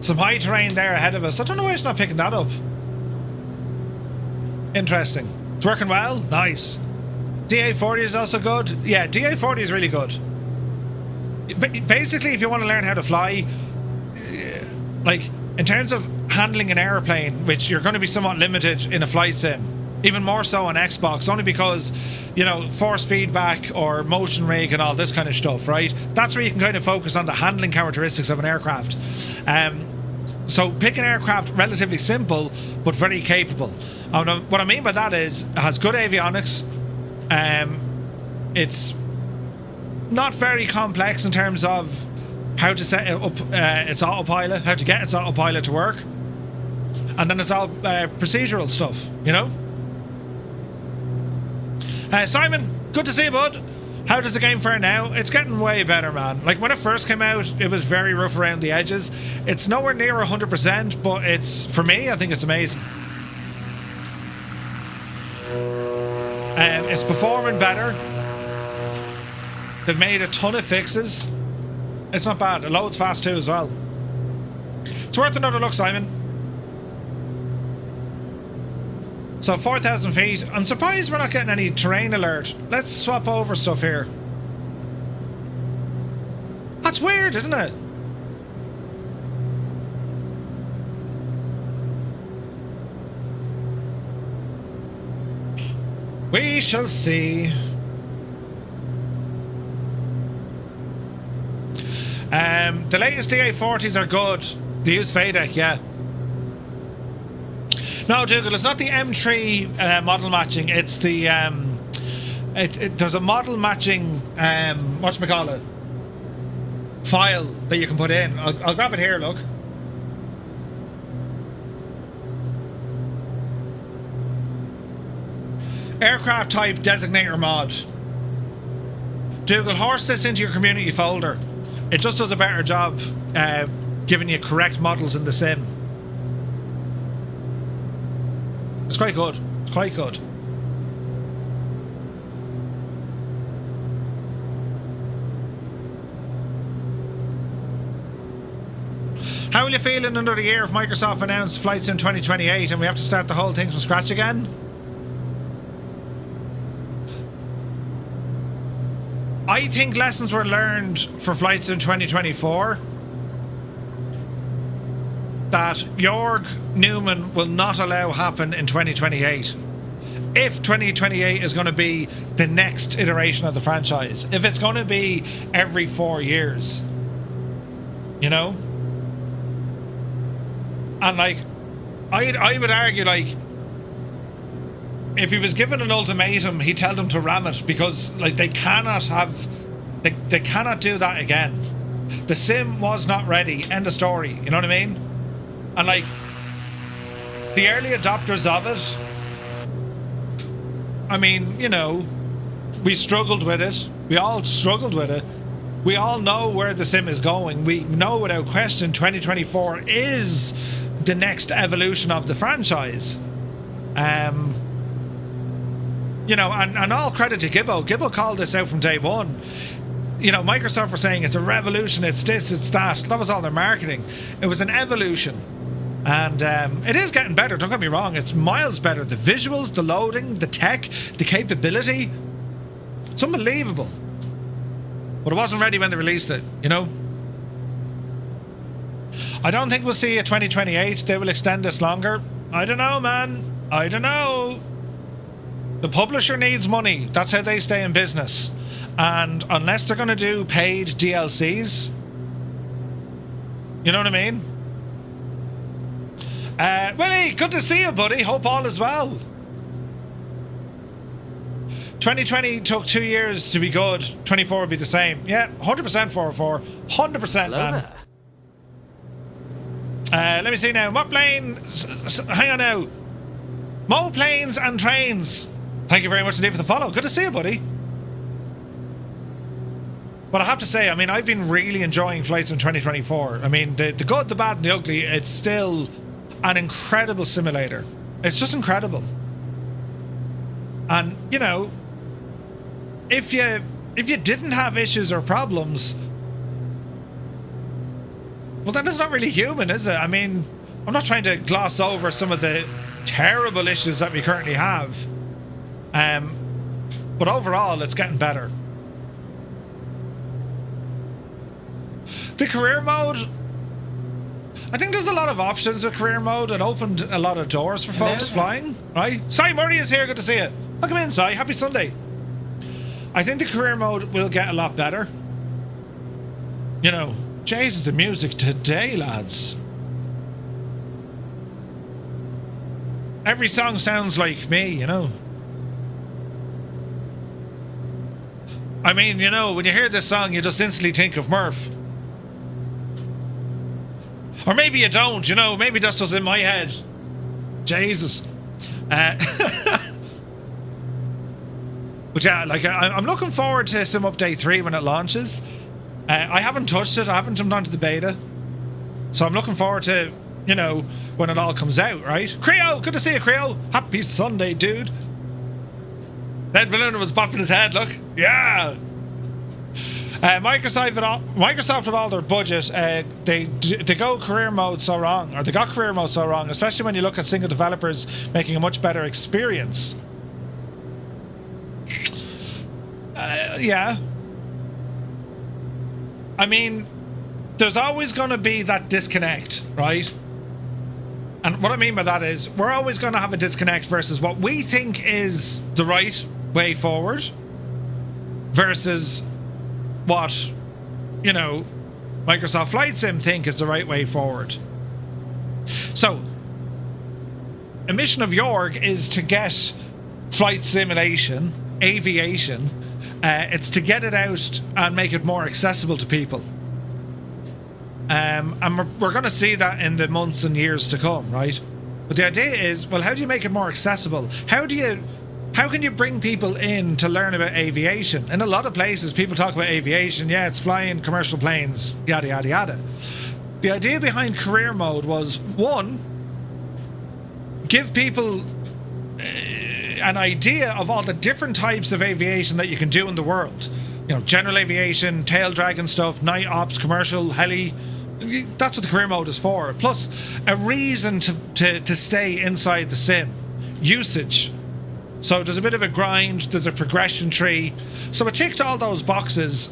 Some high terrain there ahead of us. I don't know why it's not picking that up. Interesting. It's working well. Nice. DA40 is also good. Yeah, DA40 is really good. Basically, if you want to learn how to fly, like, in terms of handling an airplane, which you're going to be somewhat limited in a flight sim, even more so on Xbox, only because, you know, force feedback or motion rig and all this kind of stuff, right? That's where you can kind of focus on the handling characteristics of an aircraft. So pick an aircraft relatively simple, but very capable. And what I mean by that is, it has good avionics. It's not very complex in terms of how to set it up its autopilot, how to get its autopilot to work. And then it's all procedural stuff, you know? Simon, good to see you, bud. How does the game fare now? It's getting way better, man. Like, when it first came out, it was very rough around the edges. It's nowhere near 100%, but it's, for me, I think it's amazing. It's performing better. They've made a ton of fixes. It's not bad. It loads fast too as well. It's worth another look, Simon. So 4,000 feet. I'm surprised we're not getting any terrain alert. Let's swap over stuff here. That's weird, isn't it? We shall see. The latest DA40s are good. They use FADEC, yeah. No, Dougal, it's not the M3 model matching. It's the there's a model matching whatchamacallit file that you can put in. I'll grab it here. Look. Aircraft type designator mod. Dougal, horse this into your community folder. It just does a better job giving you correct models in the sim. It's quite good. It's quite good. How will you feel in another year if Microsoft announced flights in 2028 and we have to start the whole thing from scratch again? I think lessons were learned for flights in 2024 that Jorg Newman will not allow happen in 2028. If 2028 is going to be the next iteration of the franchise, if it's going to be every 4 years, you know? And like, I would argue, like, if he was given an ultimatum, he'd tell them to ram it, because like they cannot do that again. The sim was not ready. End of story. You know what I mean? And like the early adopters of it, I mean, you know, we struggled with it. We all struggled with it. We all know where the sim is going. We know without question 2024 is the next evolution of the franchise. You know, and all credit to Gibbo. Gibbo called this out from day one. You know, Microsoft were saying it's a revolution, it's this, it's that. That was all their marketing. It was an evolution. And it is getting better, don't get me wrong. It's miles better. The visuals, the loading, the tech, the capability. It's unbelievable. But it wasn't ready when they released it, you know? I don't think we'll see a 2028. They will extend this longer. I don't know, man. I don't know. The publisher needs money. That's how they stay in business. And unless they're going to do paid DLCs, you know what I mean? Willie, good to see you, buddy. Hope all is well. 2020 took 2 years to be good. 24 will be the same. Yeah, 100% 404. 100%, man. Let me see now. What plane? Hang on now. Mo planes and trains. Thank you very much indeed for the follow. Good to see you, buddy. But I have to say, I mean, I've been really enjoying flights in 2024. I mean, the good, the bad, and the ugly, it's still an incredible simulator. It's just incredible. And, you know, if you didn't have issues or problems, well, then it's not really human, is it? I mean, I'm not trying to gloss over some of the terrible issues that we currently have. But overall, it's getting better. The career mode, I think there's a lot of options with career mode. It opened a lot of doors for folks flying, right? Cy Murray is here, good to see you. Welcome in, Cy. Happy Sunday. I think the career mode will get a lot better. You know, Jesus, the music today, lads. Every song sounds like me, you know. I mean, you know, when you hear this song, you just instantly think of Murph. Or maybe you don't, you know, maybe that's just in my head. Jesus. But yeah, like, I'm looking forward to Sim Update 3 when it launches. I haven't touched it, I haven't jumped onto the beta. So I'm looking forward to, you know, when it all comes out, right? Creo, good to see you, Creo. Happy Sunday, dude. Ned Valuna was bopping his head, look. Yeah. Microsoft with all their budget, they go career mode so wrong, or they got career mode so wrong, especially when you look at single developers making a much better experience. Yeah. I mean, there's always going to be that disconnect, right? And what I mean by that is we're always going to have a disconnect versus what we think is the right way forward versus what, you know, Microsoft Flight Sim think is the right way forward. So, a mission of YORG is to get flight simulation, aviation, it's to get it out and make it more accessible to people. And we're going to see that in the months and years to come, right? But the idea is, well, how do you make it more accessible? How can you bring people in to learn about aviation? In a lot of places, people talk about aviation. Yeah, it's flying commercial planes, yada, yada, yada. The idea behind career mode was, one, give people an idea of all the different types of aviation that you can do in the world. You know, general aviation, tail dragging stuff, night ops, commercial, heli. That's what the career mode is for. Plus, a reason to stay inside the sim. Usage. So there's a bit of a grind, there's a progression tree. So it ticked all those boxes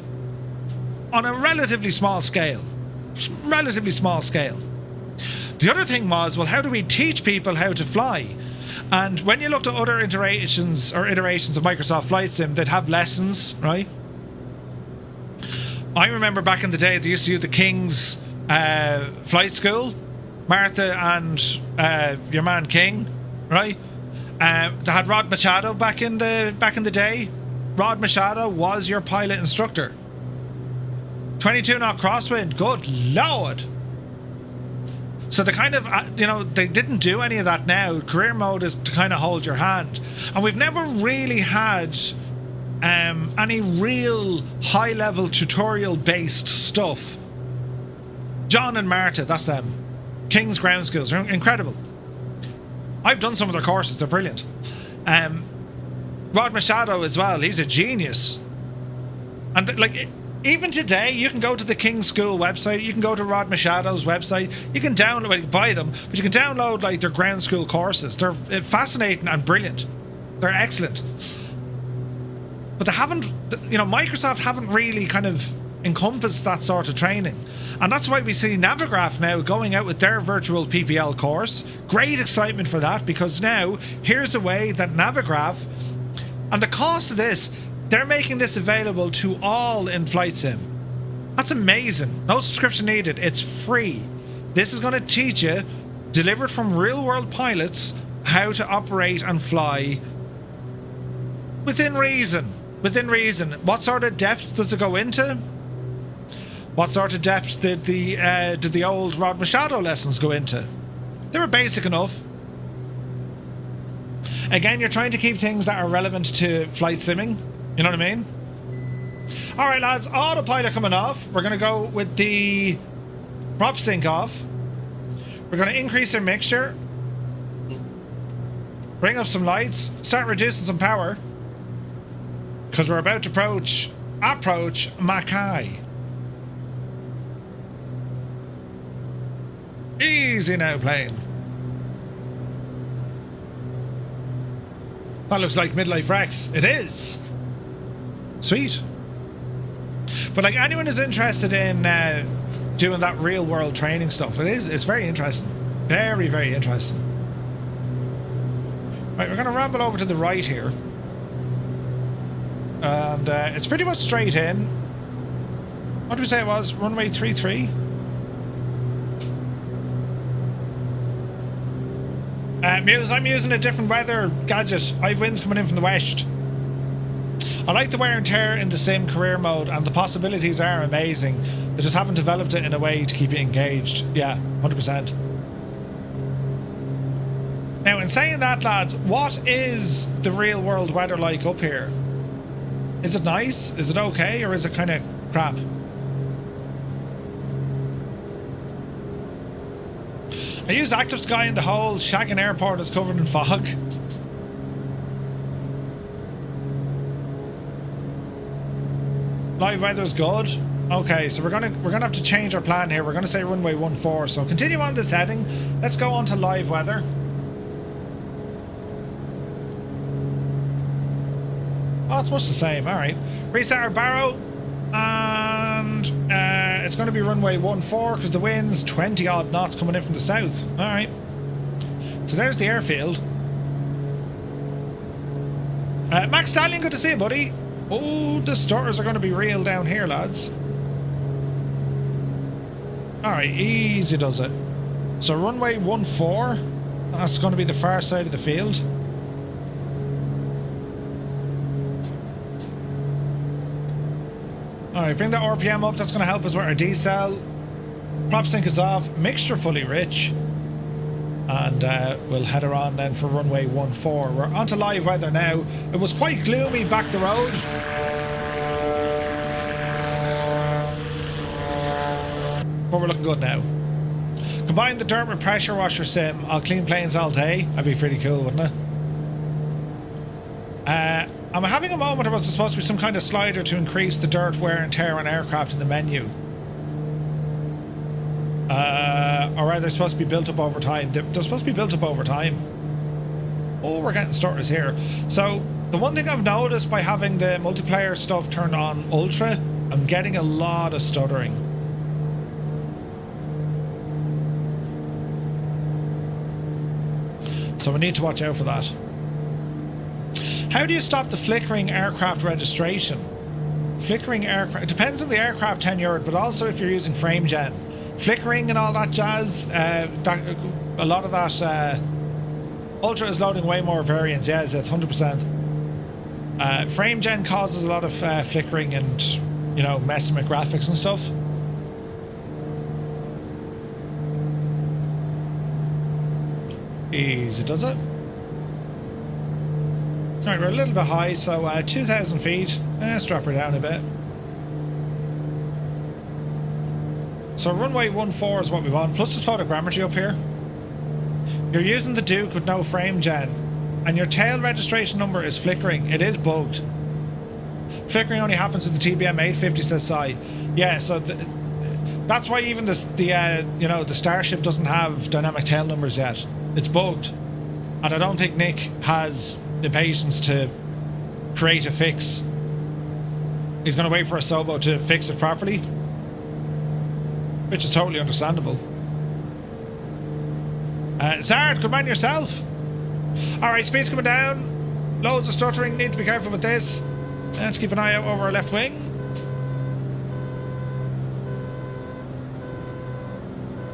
on a relatively small scale. Relatively small scale. The other thing was, well, how do we teach people how to fly? And when you looked at other iterations of Microsoft Flight Sim, they'd have lessons, right? I remember back in the day, they used to use the King's flight school. Martha and your man King, right? They had Rod Machado back in the day. Rod Machado was your pilot instructor. 22 knot crosswind, good lord. So they kind of, they didn't do any of that now. Career mode is to kind of hold your hand. And we've never really had any real high-level tutorial-based stuff. John and Marta, that's them. King's Ground Schools, they're incredible. I've done some of their courses, they're brilliant. Rod Machado as well, he's a genius. And even today, you can go to the King's School website, you can go to Rod Machado's website, you can download, buy them, but you can download like their ground school courses. They're fascinating and brilliant. They're excellent. But they haven't, Microsoft haven't really kind of encompassed that sort of training. And that's why we see Navigraph now going out with their virtual PPL course. Great excitement for that, because now here's a way that Navigraph, and the cost of this, they're making this available to all in Flight Sim. That's amazing. No subscription needed. It's free. This is going to teach you, delivered from real-world pilots, how to operate and fly within reason. Within reason. What sort of depth does it go into? What sort of depth did the old Rod Machado lessons go into? They were basic enough. Again, you're trying to keep things that are relevant to flight simming. You know what I mean? All right, lads, autopilot coming off. We're going to go with the prop sync off. We're going to increase our mixture. Bring up some lights. Start reducing some power. Because we're about to approach Mackay. Easy now, plane. That looks like Midlife Rex. It is. Sweet. But like, anyone who's interested in doing that real world training stuff, it's very interesting. Very, very interesting. Right, we're going to ramble over to the right here. And it's pretty much straight in. What did we say it was? Runway 33? Muse, I'm using a different weather gadget. I have winds coming in from the west. I like the wear and tear in the sim career mode, and the possibilities are amazing. They just haven't developed it in a way to keep you engaged. Yeah, 100%. Now, in saying that, lads, what is the real world weather like up here? Is it nice? Is it okay? Or is it kind of crap? I use Active Sky and the whole Shaggin Airport is covered in fog. Live weather's good. Okay, so we're gonna have to change our plan here. We're gonna say runway 14. So continue on this heading. Let's go on to live weather. Oh, it's much the same. All right, reset our barrow, and it's going to be runway 14 because the wind's 20 odd knots coming in from the south. All right, so there's the airfield. Max Stallion, good to see you, buddy. Oh, the starters are going to be real down here, lads. All right, easy does it. So runway 14, that's going to be the far side of the field. Alright, bring the RPM up. That's going to help us with our decel. Prop sync is off. Mixture fully rich. And we'll head her on then for runway 14. We're onto live weather now. It was quite gloomy back the road. But we're looking good now. Combine the dirt with pressure washer sim. I'll clean planes all day. That'd be pretty cool, wouldn't it? I'm having a moment about there's supposed to be some kind of slider to increase the dirt wear and tear on aircraft in the menu. Or are they supposed to be built up over time? They're supposed to be built up over time. Oh, we're getting starters here. So, the one thing I've noticed by having the multiplayer stuff turned on ultra, I'm getting a lot of stuttering. So we need to watch out for that. How do you stop the flickering aircraft registration? Flickering aircraft, it depends on the aircraft tenure, but also if you're using frame gen. Flickering and all that jazz, a lot of that, Ultra is loading way more variants, yeah, it's 100%. Frame gen causes a lot of flickering and, you know, messing with graphics and stuff. Easy does it. Alright, we're a little bit high, so 2,000 feet. Let's drop her down a bit. So runway 14 is what we want, plus there's photogrammetry up here. You're using the Duke with no frame gen, and your tail registration number is flickering. It is bugged. Flickering only happens with the TBM 850, says Sai. Yeah, so that's why even you know, the Starship doesn't have dynamic tail numbers yet. It's bugged, and I don't think Nick has the patience to create a fix. He's going to wait for a Sobo to fix it properly, which is totally understandable. Zard, good man yourself. Alright, speed's coming down. Loads of stuttering, need to be careful with this. Let's keep an eye out over our left wing.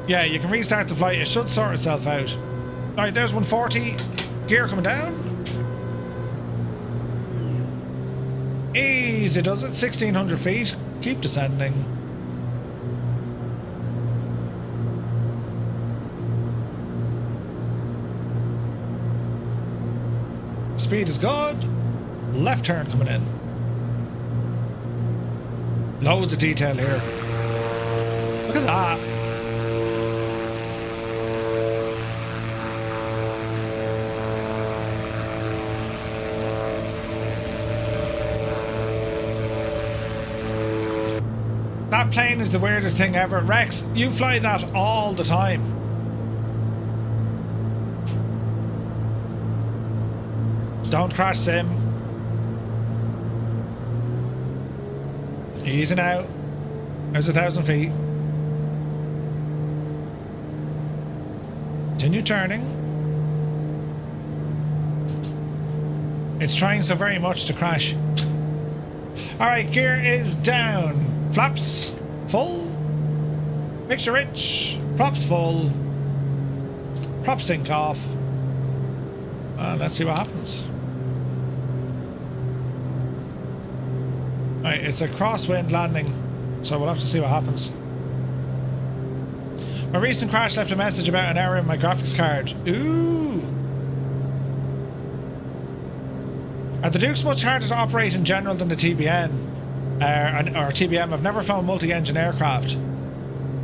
Yeah, you can restart the flight, it should sort itself out. Alright, there's 140. Gear coming down. Easy does it, 1,600 feet. Keep descending. Speed is good. Left turn coming in. Loads of detail here. Look at that. That plane is the weirdest thing ever. Rex, you fly that all the time. Don't crash, Sim. Easing out. There's 1,000 feet. Continue turning. It's trying so very much to crash. Alright, gear is down. Flaps full. Mixture rich. Props full. Prop sync off. Let's see what happens. Right, it's a crosswind landing, so we'll have to see what happens. My recent crash left a message about an error in my graphics card. Ooh. Are the Dukes much harder to operate in general than the TBN? Or TBM? I've never flown multi-engine aircraft.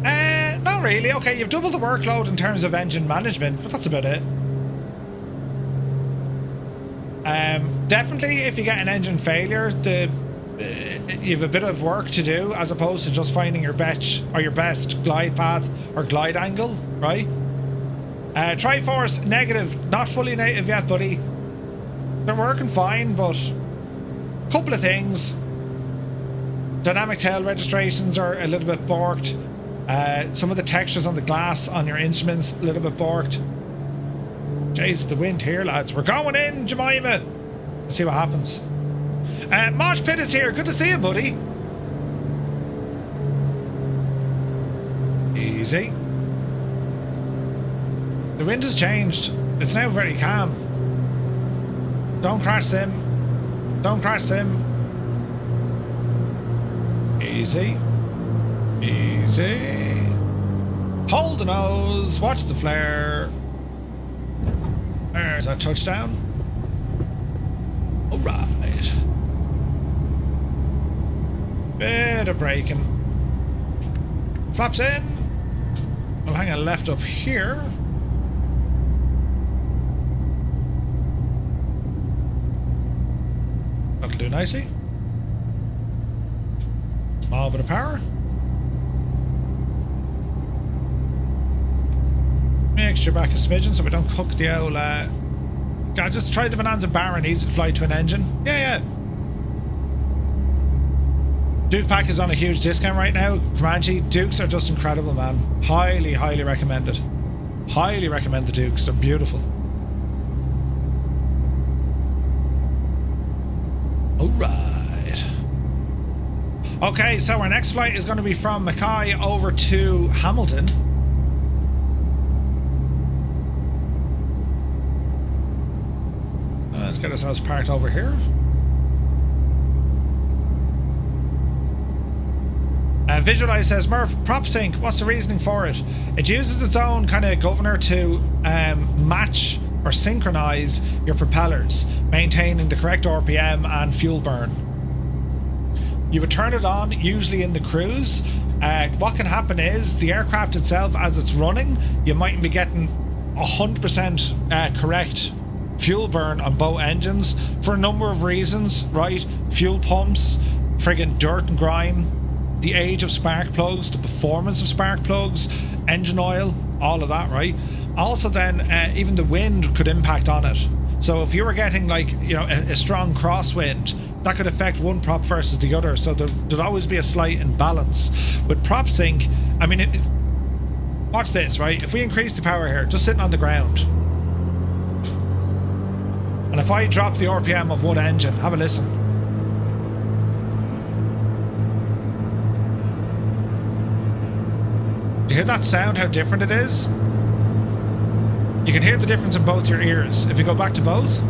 Not really. Okay, you've doubled the workload in terms of engine management, but that's about it. Definitely if you get an engine failure, the you have a bit of work to do as opposed to just finding your best glide path or glide angle, right? Triforce negative, not fully native yet, buddy. They're working fine, but a couple of things. Dynamic tail registrations are a little bit borked. Some of the textures on the glass on your instruments a little bit borked. Jeez, the wind here, lads. We're going in, Jemima. Let's see what happens. Mosh Pit is here. Good to see you, buddy. Easy. The wind has changed. It's now very calm. Don't crash sim. Don't crash sim. Easy. Easy. Hold the nose. Watch the flare. There's that touchdown. Alright. Bit of braking. Flaps in. We'll hang a left up here. That'll do nicely. Small bit of power. Mixture back a smidgen so we don't cook the old God, just try the Bonanza Baron, easy to fly twin engine. Yeah. Duke Pack is on a huge discount right now. Comanche Dukes are just incredible, man. Highly recommended. Highly recommend the Dukes. They're beautiful. Alright. Okay, so our next flight is going to be from Mackay over to Hamilton. Let's get ourselves parked over here. Visualize says, Murph, prop sync, what's the reasoning for it? It uses its own kind of governor to match or synchronize your propellers, maintaining the correct RPM and fuel burn. You would turn it on, usually in the cruise. What can happen is the aircraft itself, as it's running, you mightn't be getting 100% correct fuel burn on both engines for a number of reasons, right? Fuel pumps, friggin' dirt and grime, the age of spark plugs, the performance of spark plugs, engine oil, all of that, right? Also then, even the wind could impact on it. So if you were getting like, you know, a strong crosswind, that could affect one prop versus the other. So there'd always be a slight imbalance. With prop sync, I mean, watch this, right? If we increase the power here, just sitting on the ground, and if I drop the RPM of one engine, have a listen. Do you hear that sound, how different it is? You can hear the difference in both your ears. If you go back to both,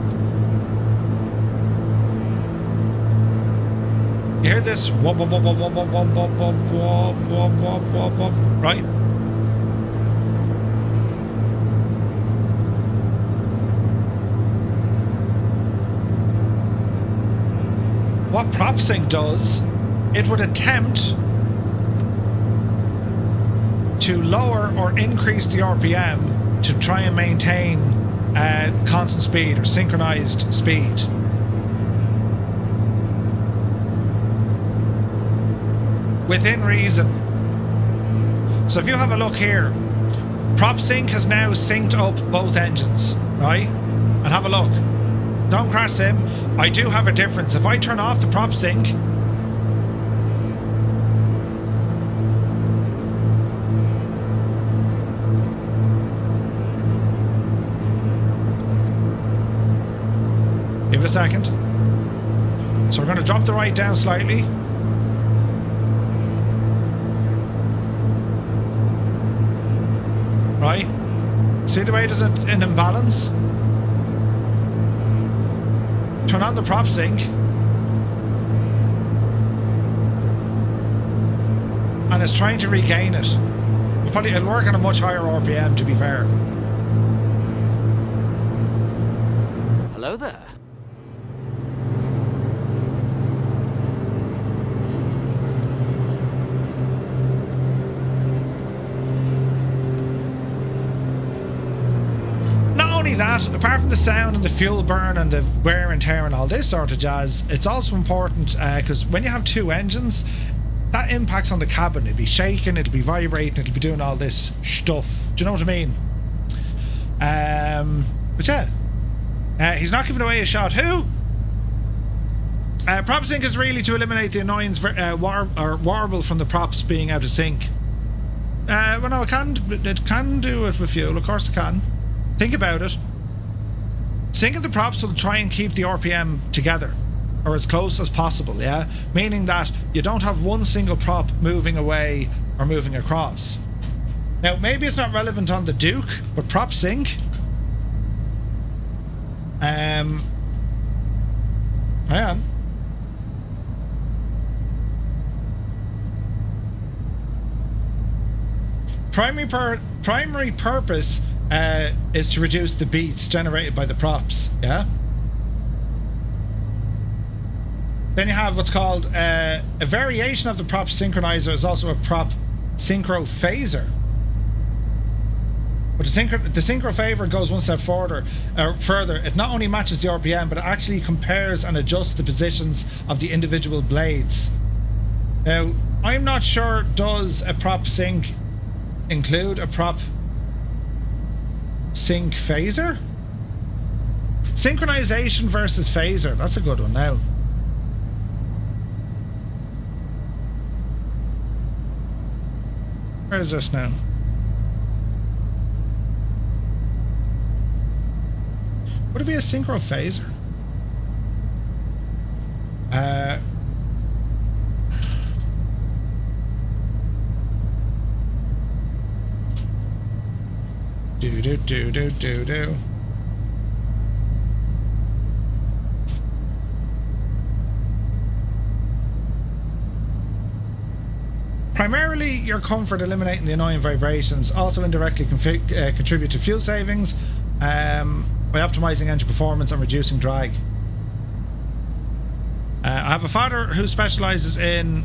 you hear this wop, wop, wop, wop, wop, wop, wop, wop, wop, wop, wop, wop, wop, right? What prop sync does, it would attempt to lower or increase the RPM to try and maintain constant speed or synchronized speed. Within reason. So if you have a look here, prop sync has now synced up both engines, right? And have a look. Don't crash sim. I do have a difference. If I turn off the prop sync, give it a second. So we're going to drop the right down slightly. Right? See the way there's an imbalance? Turn on the prop sync, and it's trying to regain it. It'll work on a much higher RPM, to be fair. Hello there. Not only that, apart from the sound and the fuel burn and the wear and tear and all this sort of jazz, it's also important because when you have two engines, that impacts on the cabin. It'll be shaking, it'll be vibrating, it'll be doing all this stuff. Do you know what I mean? But yeah, he's not giving away a shot. Who? Prop sync is really to eliminate the annoyance warble from the props being out of sync. Well, no, it can do it with fuel. Of course it can. Think about it. Syncing the props will try and keep the RPM together, or as close as possible, yeah? Meaning that you don't have one single prop moving away or moving across. Now, maybe it's not relevant on the Duke, but prop sync... hang on. Primary purpose is to reduce the beats generated by the props, yeah? Then you have what's called a variation of the prop synchronizer is also a prop synchro phaser. But the synchro phaser goes one step further. It not only matches the RPM, but it actually compares and adjusts the positions of the individual blades. Now, I'm not sure, does a prop sync include a prop sync phaser? Synchronization versus phaser. That's a good one now. Where is this now? Would it be a synchro phaser? Do. Primarily, your comfort eliminating the annoying vibrations, also indirectly contribute to fuel savings by optimizing engine performance and reducing drag. I have a father who specializes in,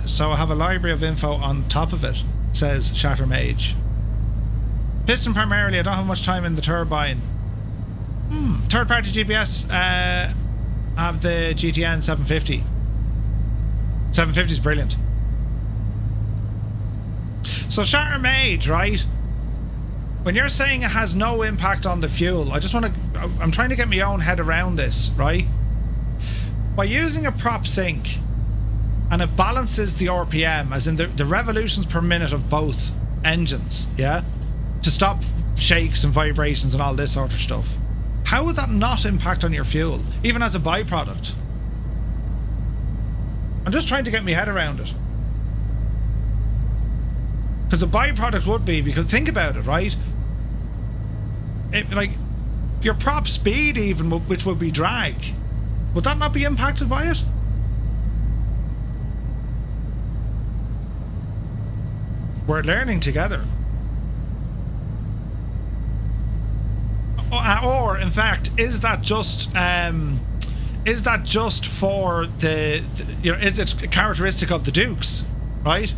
so I have a library of info on top of it, says Shattermage. Piston primarily, I don't have much time in the turbine. Third-party GPS, have the GTN 750. 750 is brilliant. So Shattermage, right? When you're saying it has no impact on the fuel, I'm trying to get my own head around this, right? By using a prop sync, and it balances the RPM, as in the revolutions per minute of both engines, yeah? To stop shakes and vibrations and all this sort of stuff. How would that not impact on your fuel, even as a byproduct? I'm just trying to get my head around it. Because the byproduct would be, because think about it, right? Like, your prop speed even, which would be drag, would that not be impacted by it? We're learning together. Or, in fact, is that just for the you know, is it a characteristic of the Dukes, right?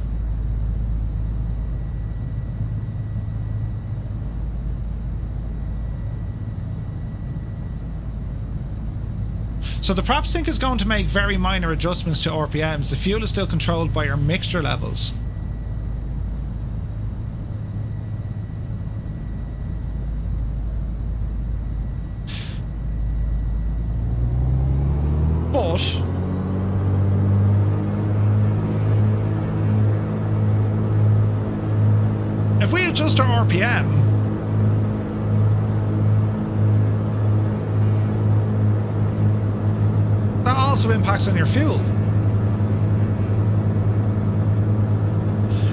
So the prop sync is going to make very minor adjustments to RPMs. The fuel is still controlled by your mixture levels. But if we adjust our RPM, that also impacts on your fuel.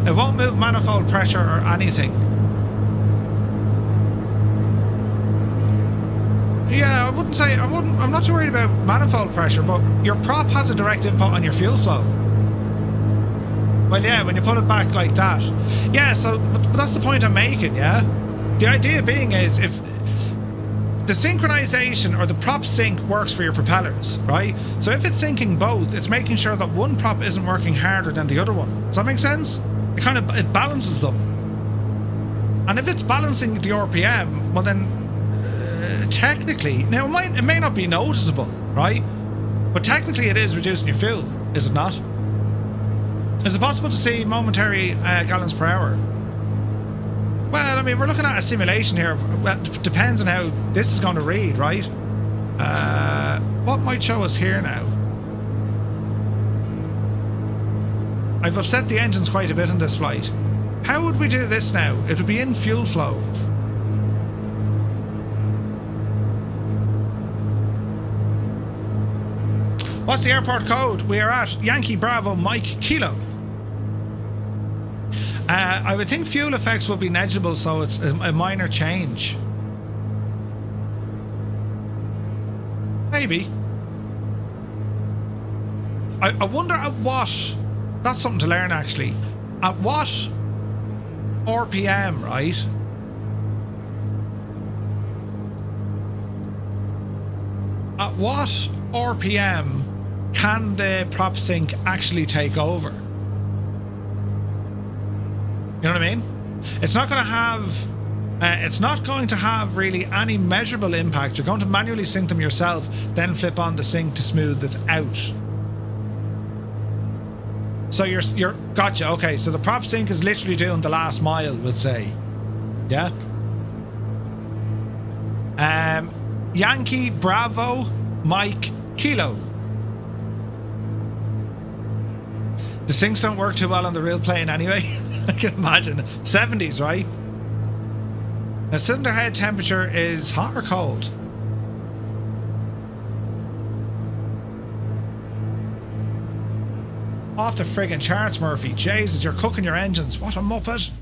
It won't move manifold pressure or anything. Yeah, I'm not too worried about manifold pressure, but your prop has a direct input on your fuel flow. Well, yeah, when you put it back like that. Yeah, so, but that's the point I'm making, yeah? The idea being is, if the synchronization or the prop sync works for your propellers, right? So if it's syncing both, it's making sure that one prop isn't working harder than the other one. Does that make sense? It balances them. And if it's balancing the RPM, well then, technically, now it may not be noticeable, right? But technically it is reducing your fuel, is it not? Is it possible to see momentary gallons per hour? Well, I mean, we're looking at a simulation here. Well, it depends on how this is going to read, right? What might show us here now? I've upset the engines quite a bit on this flight. How would we do this now? It would be in fuel flow. What's the airport code? We are at Yankee Bravo Mike Kilo. I would think fuel effects will be negligible, so it's a minor change. Maybe. I wonder at what... That's something to learn, actually. At what RPM, right? At what RPM can the prop sync actually take over? You know what I mean? It's not going to have really any measurable impact. You're going to manually sync them yourself, then flip on the sync to smooth it out. So you're gotcha. Okay, so the prop sync is literally doing the last mile, we'll say. Yeah. Yankee Bravo Mike Kilo. The syncs don't work too well on the real plane anyway. I can imagine. 70s, right? Now, cylinder head temperature is hot or cold? Off the friggin' charts, Murphy. Jesus, you're cooking your engines. What a muppet.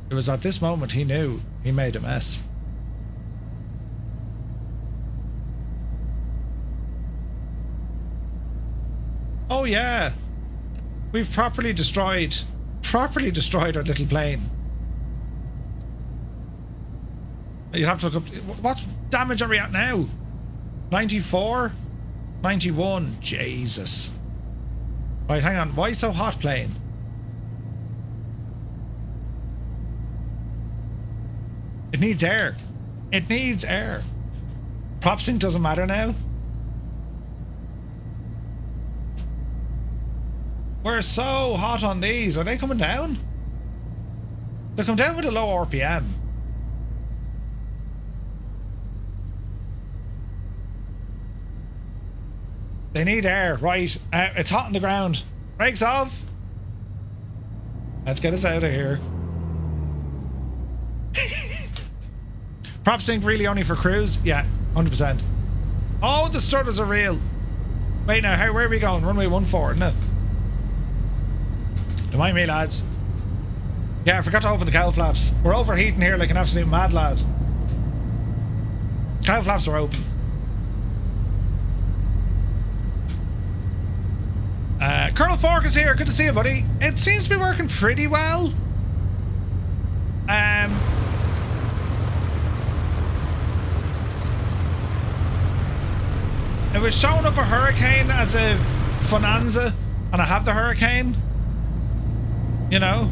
It was at this moment he knew he made a mess. Oh yeah. We've properly destroyed our little plane. You'd have to look up... What damage are we at now? 94? 91? Jesus. Right, hang on. Why so hot, plane? It needs air. It needs air. Prop sync doesn't matter now. We're so hot on these. Are they coming down? They come down with a low RPM. They need air. Right. It's hot on the ground. Brakes off. Let's get us out of here. Prop sync really only for cruise? Yeah, 100%. Oh, the stutters are real. Wait now, where are we going? Runway 14, isn't it? Don't mind me, lads. Yeah, I forgot to open the cowl flaps. We're overheating here like an absolute mad lad. Cowl flaps are open. Colonel Fork is here. Good to see you, buddy. It seems to be working pretty well. It was showing up a hurricane as a bonanza, and I have the hurricane. You know,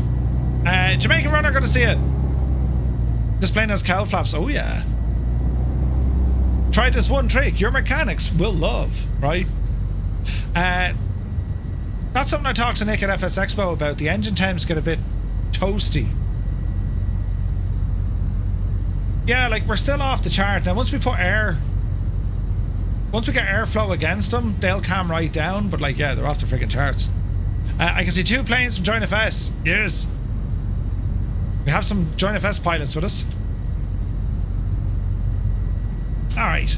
Jamaican runner, good to see it. This plane has cowl flaps. Oh yeah. Try this one trick your mechanics will love, right? That's something I talked to Nick at FS Expo about. The engine temps get a bit toasty. Yeah, like we're still off the chart. Now once we put air, once we get airflow against them, they'll calm right down. But like, yeah, they're off the freaking charts. I can see 2 planes from Join FS. Yes. We have some Join FS pilots with us. Alright.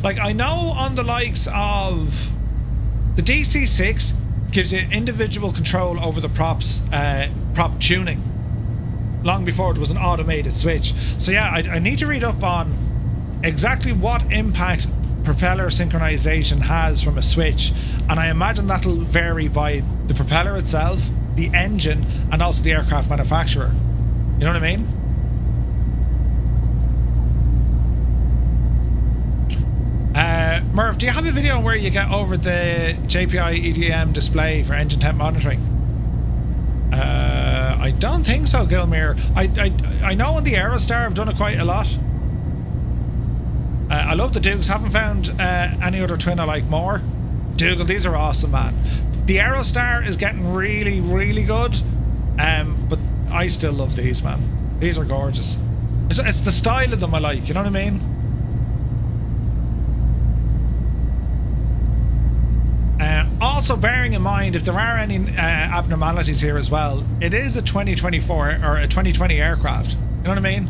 Like, I know on the likes of the DC-6 gives you individual control over the props, prop tuning, long before it was an automated switch. So yeah, I need to read up on exactly what impact propeller synchronization has from a switch, and I imagine that'll vary by the propeller itself, the engine, and also the aircraft manufacturer. You know what I mean? Murph, do you have a video where you get over the JPI EDM display for engine temp monitoring? I don't think so, Gilmere. I know on the Aerostar I've done it quite a lot. I love the Dukes. Haven't found any other twin I like more. Dougal, these are awesome, man. The Aerostar is getting really, really good. But I still love these, man. These are gorgeous. It's the style of them I like, you know what I mean? Also, bearing in mind, if there are any abnormalities here as well, it is a 2024 or a 2020 aircraft. You know what I mean?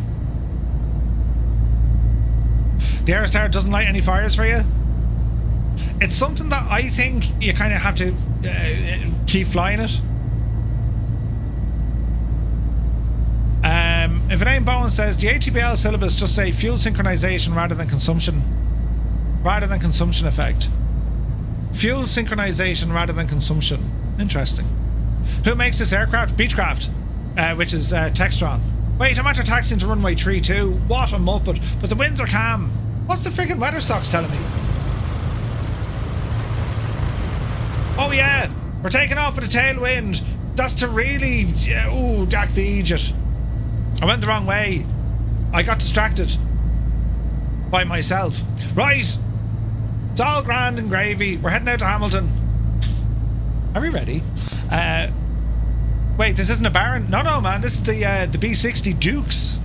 The Aerostar doesn't light any fires for you. It's something that I think you kind of have to keep flying it. If it ain't Bowen says the ATPL syllabus just say fuel synchronization rather than consumption effect. Fuel synchronization rather than consumption. Interesting. Who makes this aircraft? Beechcraft, which is Textron. Wait, I'm after taxiing to runway 32. What a muppet. But the winds are calm. What's the friggin' weather socks telling me? Oh yeah, we're taking off with a tailwind. That's to really... ooh, Jack the Egypt. I went the wrong way. I got distracted by myself. Right. It's all grand and gravy. We're heading out to Hamilton. Are we ready? Wait, this isn't a Baron? No, man. This is the B60 Dukes.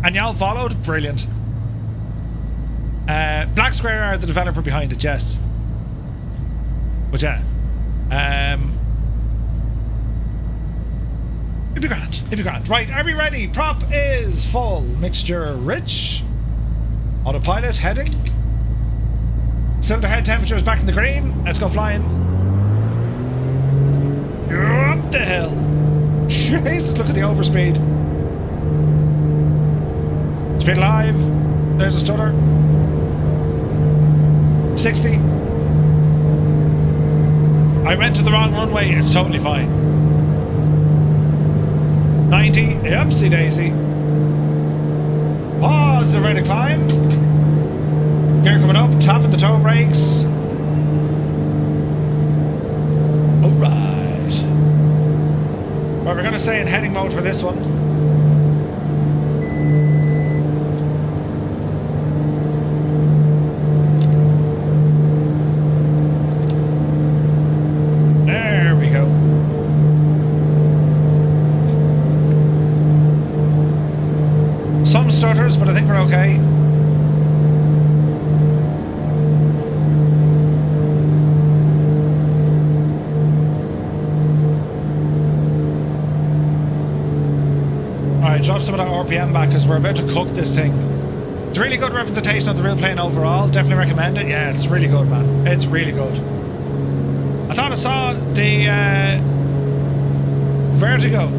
And y'all followed? Brilliant. Black Square are the developer behind it, yes. But yeah. It'd be grand. It'd be grand. Right, are we ready? Prop is full. Mixture rich. Autopilot heading. Cylinder head temperature is back in the green. Let's go flying. You're up the hill. Jesus, look at the overspeed. Speed alive. There's a stutter. 60. I went to the wrong runway. It's totally fine. 90. Yepsy daisy. Positive rate of climb. Gear coming up. Tapping the toe brakes. Alright. Well, we're going to stay in heading mode for this one. Stutters, but I think we're okay. Alright, drop some of that RPM back because we're about to cook this thing. It's a really good representation of the real plane overall. Definitely recommend it. Yeah, it's really good, man. It's really good. I thought I saw the Vertigo.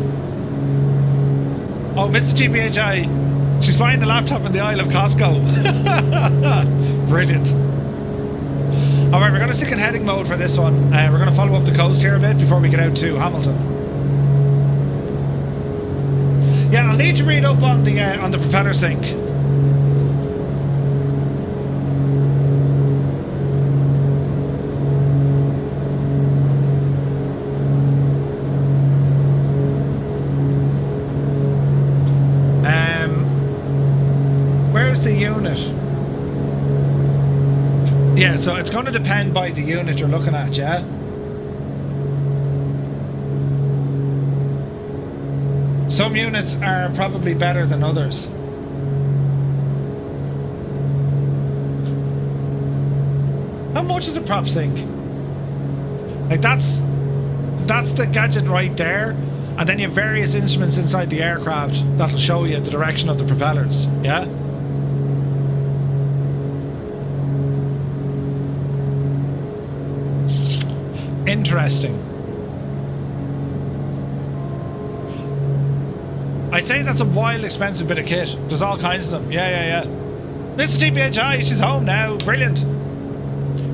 Oh, Mr. GPHI. She's flying the laptop in the aisle of Costco. Brilliant. Alright, we're going to stick in heading mode for this one. We're going to follow up the coast here a bit before we get out to Hamilton. Yeah, I'll need to read up on the propeller sync. Yeah, so it's going to depend by the unit you're looking at, yeah? Some units are probably better than others. How much is a prop sync? Like that's the gadget right there, and then you have various instruments inside the aircraft that'll show you the direction of the propellers, yeah? Interesting. I'd say that's a wild expensive bit of kit. There's all kinds of them. Yeah. Mr. GPHI, she's home now. Brilliant.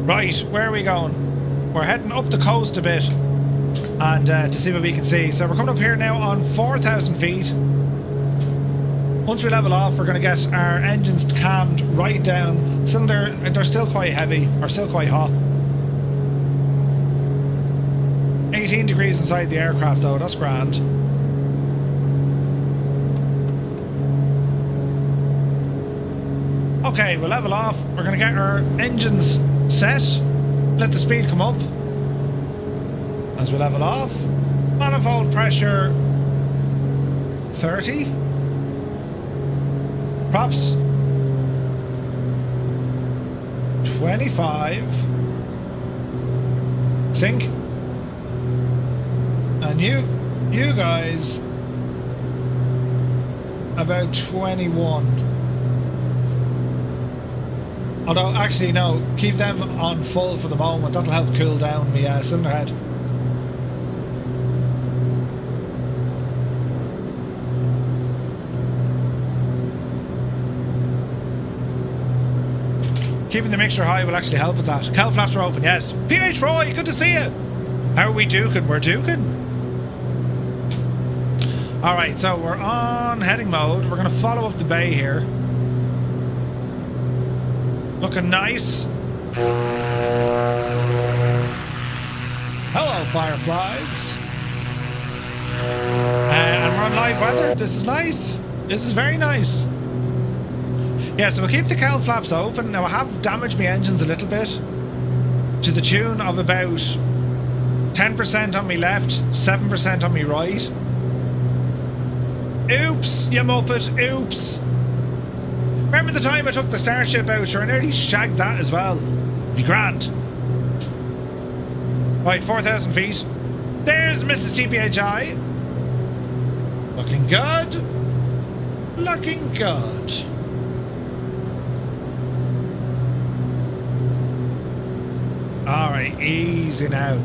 Right, where are we going? We're heading up the coast a bit and to see what we can see. So we're coming up here now on 4,000 feet. Once we level off, we're going to get our engines calmed right down. Cylinder, they're still quite heavy, or still quite hot. 18 degrees inside the aircraft though, that's grand. Okay, we'll level off. We're going to get our engines set. Let the speed come up. As we level off. Manifold pressure 30. Props 25. Sync. And you guys about 21. Although, actually, no, keep them on full for the moment. That'll help cool down my cylinder head. Keeping the mixture high will actually help with that. Cowl flaps are open, yes. PH Roy, good to see you. How are we duking? We're duking. Alright, so we're on heading mode. We're going to follow up the bay here. Looking nice. Hello, fireflies. And we're on live weather. This is nice. This is very nice. Yeah, so we'll keep the cowl flaps open. Now, I have damaged my engines a little bit to the tune of about 10% on me left, 7% on me right. Oops, you muppet, oops. Remember the time I took the Starship out? Sure, I nearly shagged that as well. Be grand. Right, 4,000 feet. There's Mrs. TPHI. Looking good. Looking good. Alright, easy now.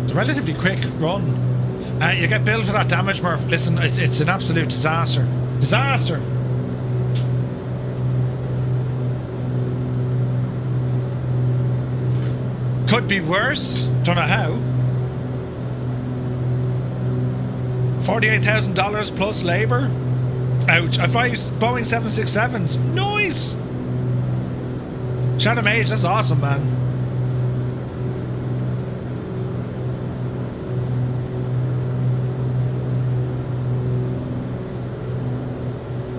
It's a relatively quick run. You get billed for that damage, Murph. Listen, it's an absolute disaster. Disaster! Could be worse. Don't know how. $48,000 plus labour. Ouch. I fly Boeing 767s. Nice! Shannon Mage, that's awesome, man.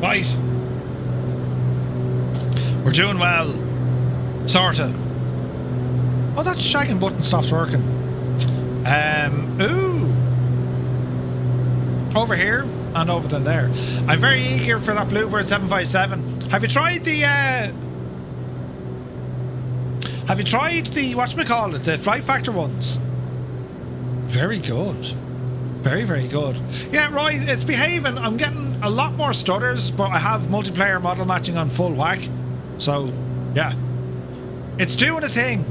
Right. We're doing well. Sorta. Oh, that shagging button stops working. Ooh. Over here and over than there. I'm very eager for that Bluebird 757. Have you tried the whatchamacallit, the Flight Factor ones? Very good. Very, very good. Yeah, right, it's behaving. I'm getting a lot more stutters, but I have multiplayer model matching on full whack. So, yeah. It's doing a thing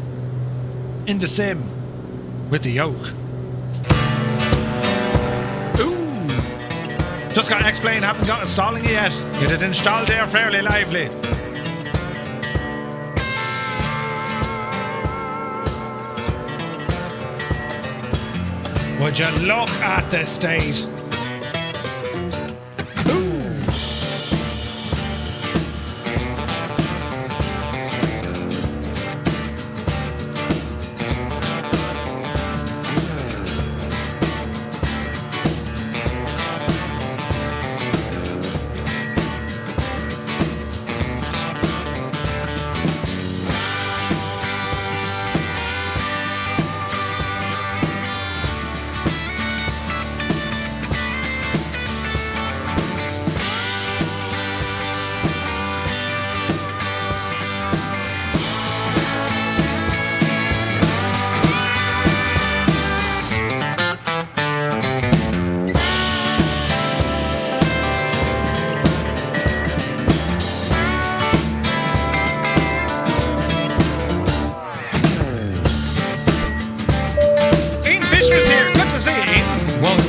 in the sim with the yoke. Ooh. Just got X-Plane, haven't got installing it yet. Get it installed there fairly lively. Would you look at the state?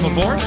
Aboard.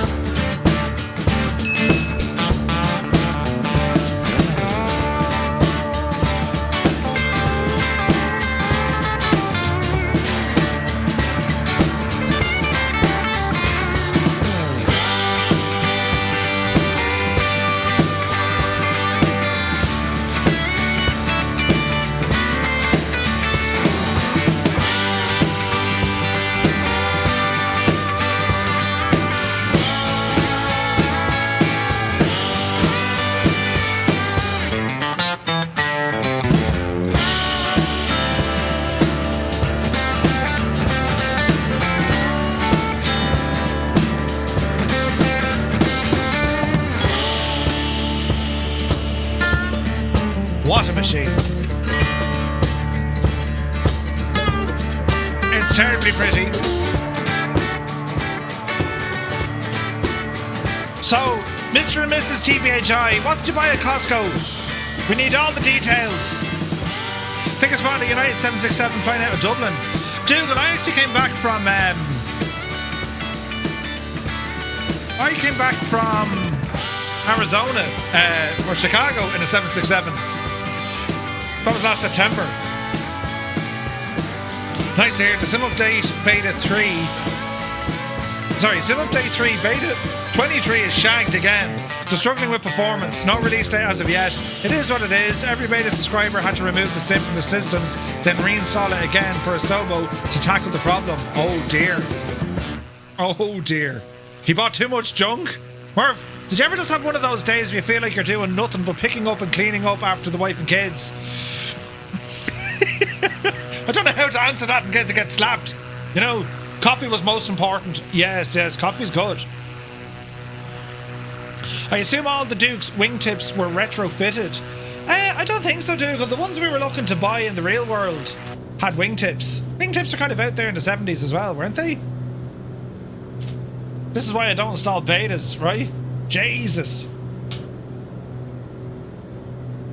terribly pretty. So, Mr. and Mrs. TBHI, what did you buy at Costco? We need all the details. Think it's about the United 767 flying out of Dublin. Dougal, I actually came back from Arizona or Chicago in a 767. That was last September. Nice to hear. The Sim Update Beta 3. Sorry, Sim Update 3 Beta 23 is shagged again. They're struggling with performance. No release date as of yet. It is what it is. Every beta subscriber had to remove the sim from the systems, then reinstall it again for a Sobo to tackle the problem. Oh dear. Oh dear. He bought too much junk? Murph, did you ever just have one of those days where you feel like you're doing nothing but picking up and cleaning up after the wife and kids? I don't know how to answer that in case I get slapped. You know, coffee was most important. Yes, coffee's good. I assume all the Duke's wingtips were retrofitted. I don't think so, Dougal. The ones we were looking to buy in the real world had wingtips. Wingtips are kind of out there in the 70s as well, weren't they? This is why I don't install betas, right? Jesus.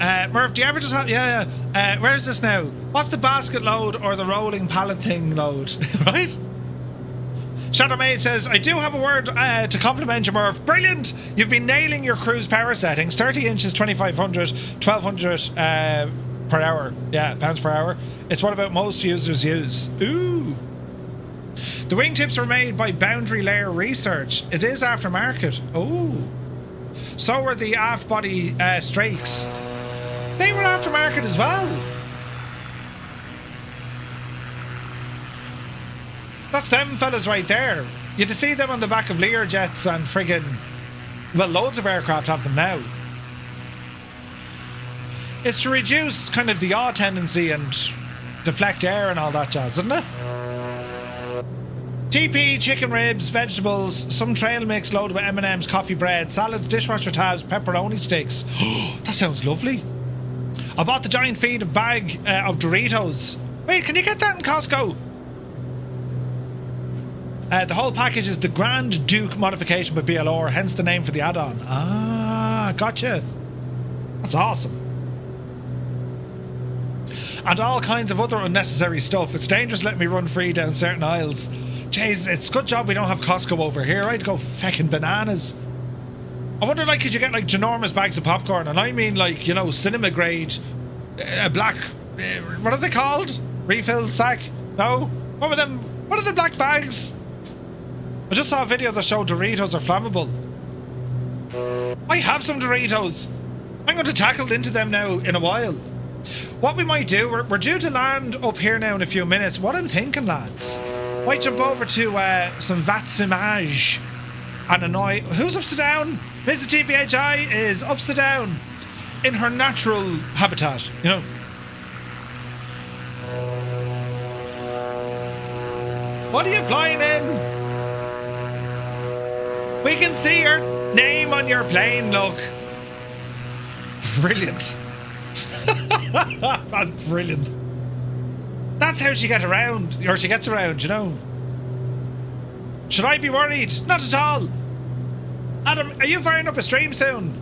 Murph, do you ever just have... Yeah. Where's this now? What's the basket load or the rolling pallet thing load? Right? Shadow Maid says, I do have a word to compliment you, Murph. Brilliant! You've been nailing your cruise power settings. 30 inches, 2,500, 1,200 per hour. Yeah, pounds per hour. It's what about most users use. Ooh. The wingtips were made by Boundary Layer Research. It is aftermarket. Oh. So were the aft body strakes. They were aftermarket as well. That's them fellas right there. You'd see them on the back of Lear jets and friggin'... Well, loads of aircraft have them now. It's to reduce kind of the yaw tendency and deflect air and all that jazz, isn't it? TP, chicken ribs, vegetables, some trail mix loaded with M&M's, coffee bread, salads, dishwasher tabs, pepperoni sticks. That sounds lovely. I bought the giant feed of bag of Doritos. Wait, can you get that in Costco? The whole package is the Grand Duke modification by BLR, hence the name for the add-on. Ah, gotcha. That's awesome. And all kinds of other unnecessary stuff. It's dangerous letting me run free down certain aisles. Jeez, it's a good job we don't have Costco over here. I'd go feckin' bananas. I wonder, like, could you get, like, ginormous bags of popcorn? And I mean, like, you know, cinema grade, black, what are they called? Refill sack? No? What were them? What are the black bags? I just saw a video that showed Doritos are flammable. I have some Doritos. I'm going to tackle into them now in a while. What we might do, we're due to land up here now in a few minutes. What I'm thinking, lads, might jump over to some Vatsim and annoy... Who's upside down? Mrs. TBHI is upside down in her natural habitat, you know. What are you flying in? We can see your name on your plane, look. Brilliant. That's brilliant. That's how she gets around, or she gets around, you know. Should I be worried? Not at all. Adam, are you firing up a stream soon?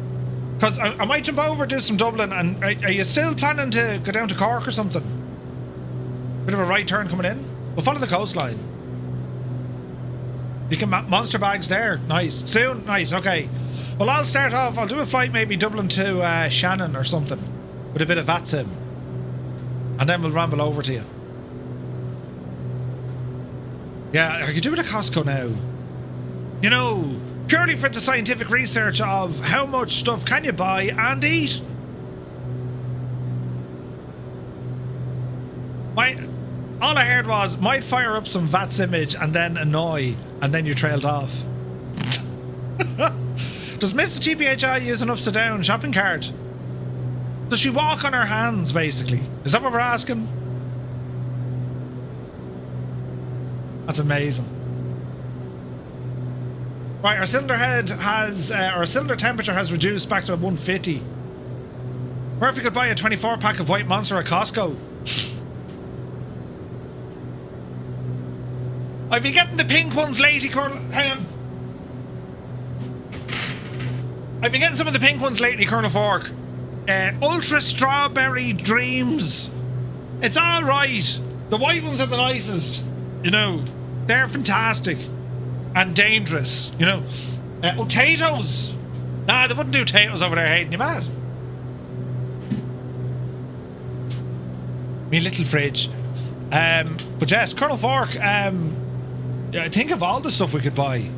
Because I might jump over, do some Dublin, and are you still planning to go down to Cork or something? Bit of a right turn coming in. We'll follow the coastline. You can monster bags there. Nice. Soon? Nice, okay. Well, I'll start off. I'll do a flight maybe Dublin to Shannon or something with a bit of Vatsim. And then we'll ramble over to you. Yeah, I could do it at Costco now. You know, purely for the scientific research of how much stuff can you buy and eat. All I heard was, might fire up some VATS image and then annoy, and then you trailed off. Does Mrs. GPHI use an upside down shopping cart? Does she walk on her hands, basically? Is that what we're asking? That's amazing. Right, our cylinder head has, our cylinder temperature has reduced back to 150. Or if we could buy a 24 pack of White Monster at Costco. I've been getting the pink ones lately, Colonel. Hang on. I've been getting some of the pink ones lately, Colonel Fork. Ultra Strawberry Dreams. It's alright. The white ones are the nicest. You know, they're fantastic. And dangerous, you know. Potatoes. Nah, they wouldn't do potatoes over there, Hayden. You mad? Me little fridge. But yes, Colonel Fork, I think of all the stuff we could buy.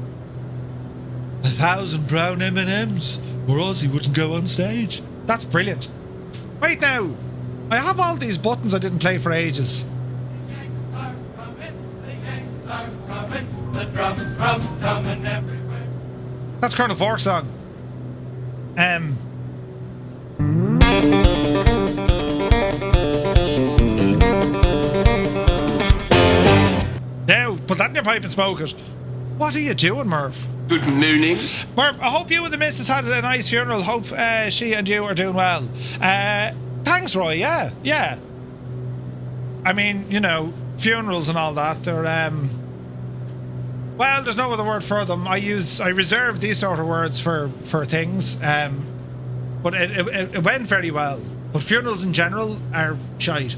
1,000 brown M&Ms, or else he wouldn't go on stage. That's brilliant. Wait now, I have all these buttons I didn't play for ages. The Yanks are coming, the drum's coming everywhere. That's Colonel Fork's song. Now, put that in your pipe and smoke it. What are you doing, Merv? Good morning. Merv, I hope you and the missus had a nice funeral. Hope she and you are doing well. Thanks, Roy. Yeah. I mean, you know, funerals and all that, they're, well, there's no other word for them. I reserve these sort of words for things, but it went very well. But funerals in general are shite.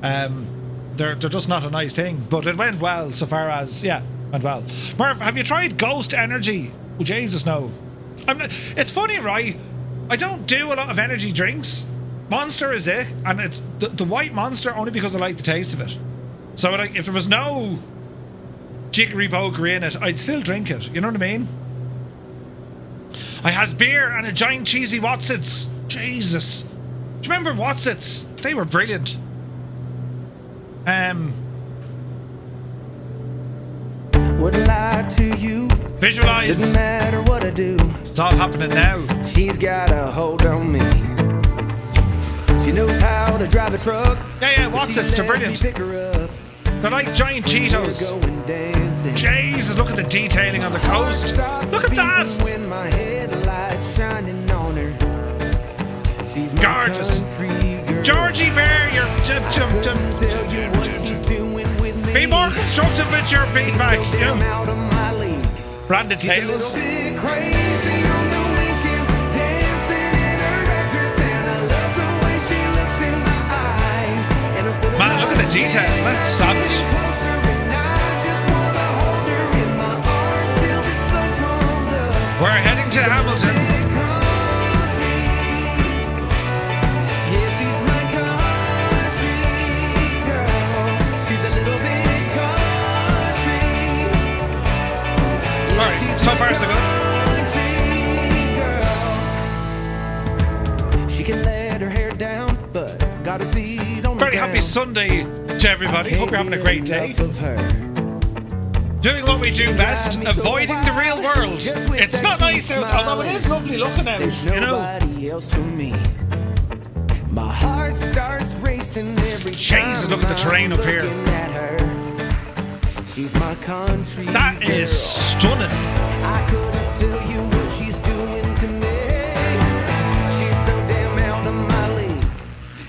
They're just not a nice thing, but it went well so far as, yeah, went well. Merv, have you tried Ghost Energy? Oh, Jesus, no. It's funny, right? I don't do a lot of energy drinks. Monster is it, and it's the white Monster only because I like the taste of it. So like, if there was no jiggery pokery in it, I'd still drink it. You know what I mean? I has beer and a giant cheesy Wotsits. Jesus. Do you remember Wotsits? They were brilliant. Wouldn't lie to you. Visualize. Doesn't matter what I do. It's all happening now. She's got a hold on me. She knows how to drive a truck. Yeah, Wotsits, they're brilliant. Pick her up. They're like giant Cheetos. Jesus, look at the detailing on the coast. Look at that. When my headlights shining on her. She's my gorgeous. country girl. Georgie Bear, you're Tell you what she's doing with me. be more constructive with your feedback. She's so damn out of my league. Branded She's a tails. little bit crazy on the weekends, dancing in her red dress, and I love the way she looks in my eyes. And her foot Man, look at the detail. That's savage. closer, and I just wanna hold her in my arms till the sun comes up. We're heading to Hamilton. Yeah, she's my country girl. She's a little bit country. Yeah, Alright, she's so my far so good. country girl. She can let her hair down, but got her feet on the Very happy ground. Sunday to everybody. Hope you're having a great day. Enough of her. Doing what we do best, avoiding the real world. It's not nice out, although it is lovely looking out, There's you know. nobody else for me. My heart starts racing every time. Jesus, look at the terrain up here. I'm looking at her. She's my country That is girl. stunning. I couldn't tell you what she's doing to me. She's so damn out of my league.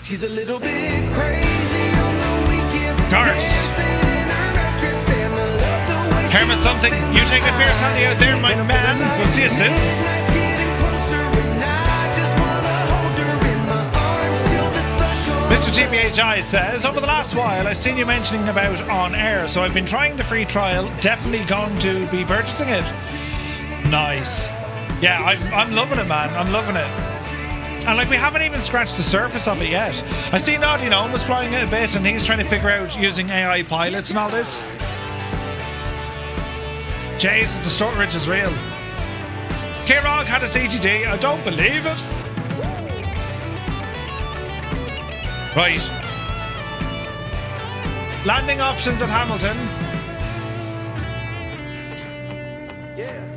She's a little bit crazy on the weekends. Gorgeous. Dancing in her red dress, and I love the way she Herman something, you take a fierce handy out there, my man. We'll see you soon. Midnight's getting closer, and I just wanna hold her in my arms till the sun comes. Mr. GBHI says, over the last while, I've seen you mentioning about on air, so I've been trying the free trial. Definitely going to be purchasing it. Nice. Yeah, I'm loving it, man. I'm loving it. And like, we haven't even scratched the surface of it yet. I see Naughty Gnome was flying it a bit, and he's trying to figure out using AI pilots and all this. Jesus, the storage is real. K-Rog had a CTD. I don't believe it. Right. Landing options at Hamilton.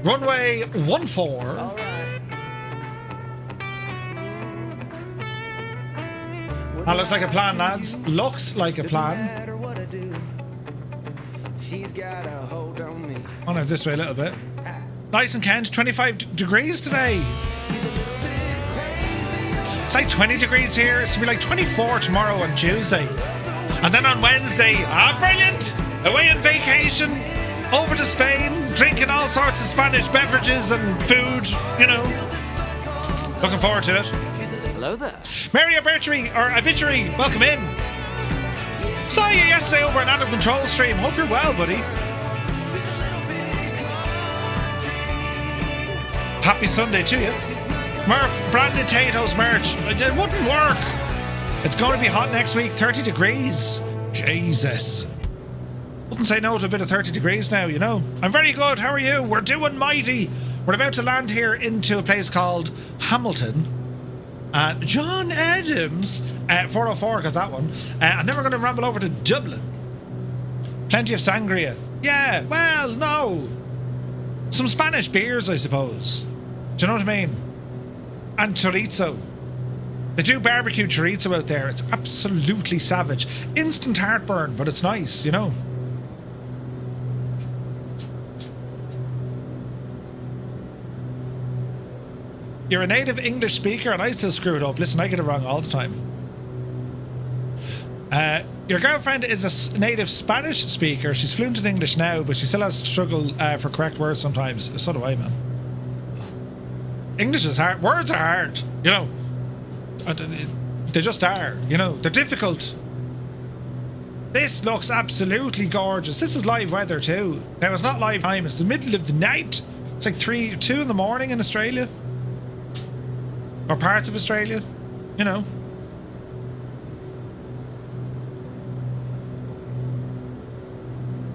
Runway 14. That looks like a plan, lads. Looks like a plan. She's got a hold on me. Oh no, this way a little bit. Nice and Kent, 25 degrees today. She's a little bit crazy. It's like 20 degrees here. It's gonna be like 24 tomorrow on Tuesday. And then on Wednesday, brilliant! Away on vacation, over to Spain, drinking all sorts of Spanish beverages and food, you know. Looking forward to it. Hello there. Mary Obituary, welcome in. Saw you yesterday over an Out of Control stream. Hope you're well, buddy. Happy Sunday to you. Murph, branded potatoes merch. It wouldn't work. It's going to be hot next week, 30 degrees. Jesus. Wouldn't say no to a bit of 30 degrees now, you know. I'm very good. How are you? We're doing mighty. We're about to land here into a place called Hamilton. John Adams, 404 got that one. And then we're going to ramble over to Dublin. Plenty of sangria. Yeah, well, no. Some Spanish beers, I suppose. Do you know what I mean? And chorizo. They do barbecue chorizo out there. It's absolutely savage. Instant heartburn, but it's nice, you know. You're a native English speaker and I still screw it up. Listen, I get it wrong all the time. Your girlfriend is a native Spanish speaker. She's fluent in English now, but she still has to struggle for correct words sometimes. So do I, man. English is hard. Words are hard, you know. They just are, you know. They're difficult. This looks absolutely gorgeous. This is live weather too. Now, it's not live time. It's the middle of the night. It's like 2 in the morning in Australia. Or parts of Australia, you know.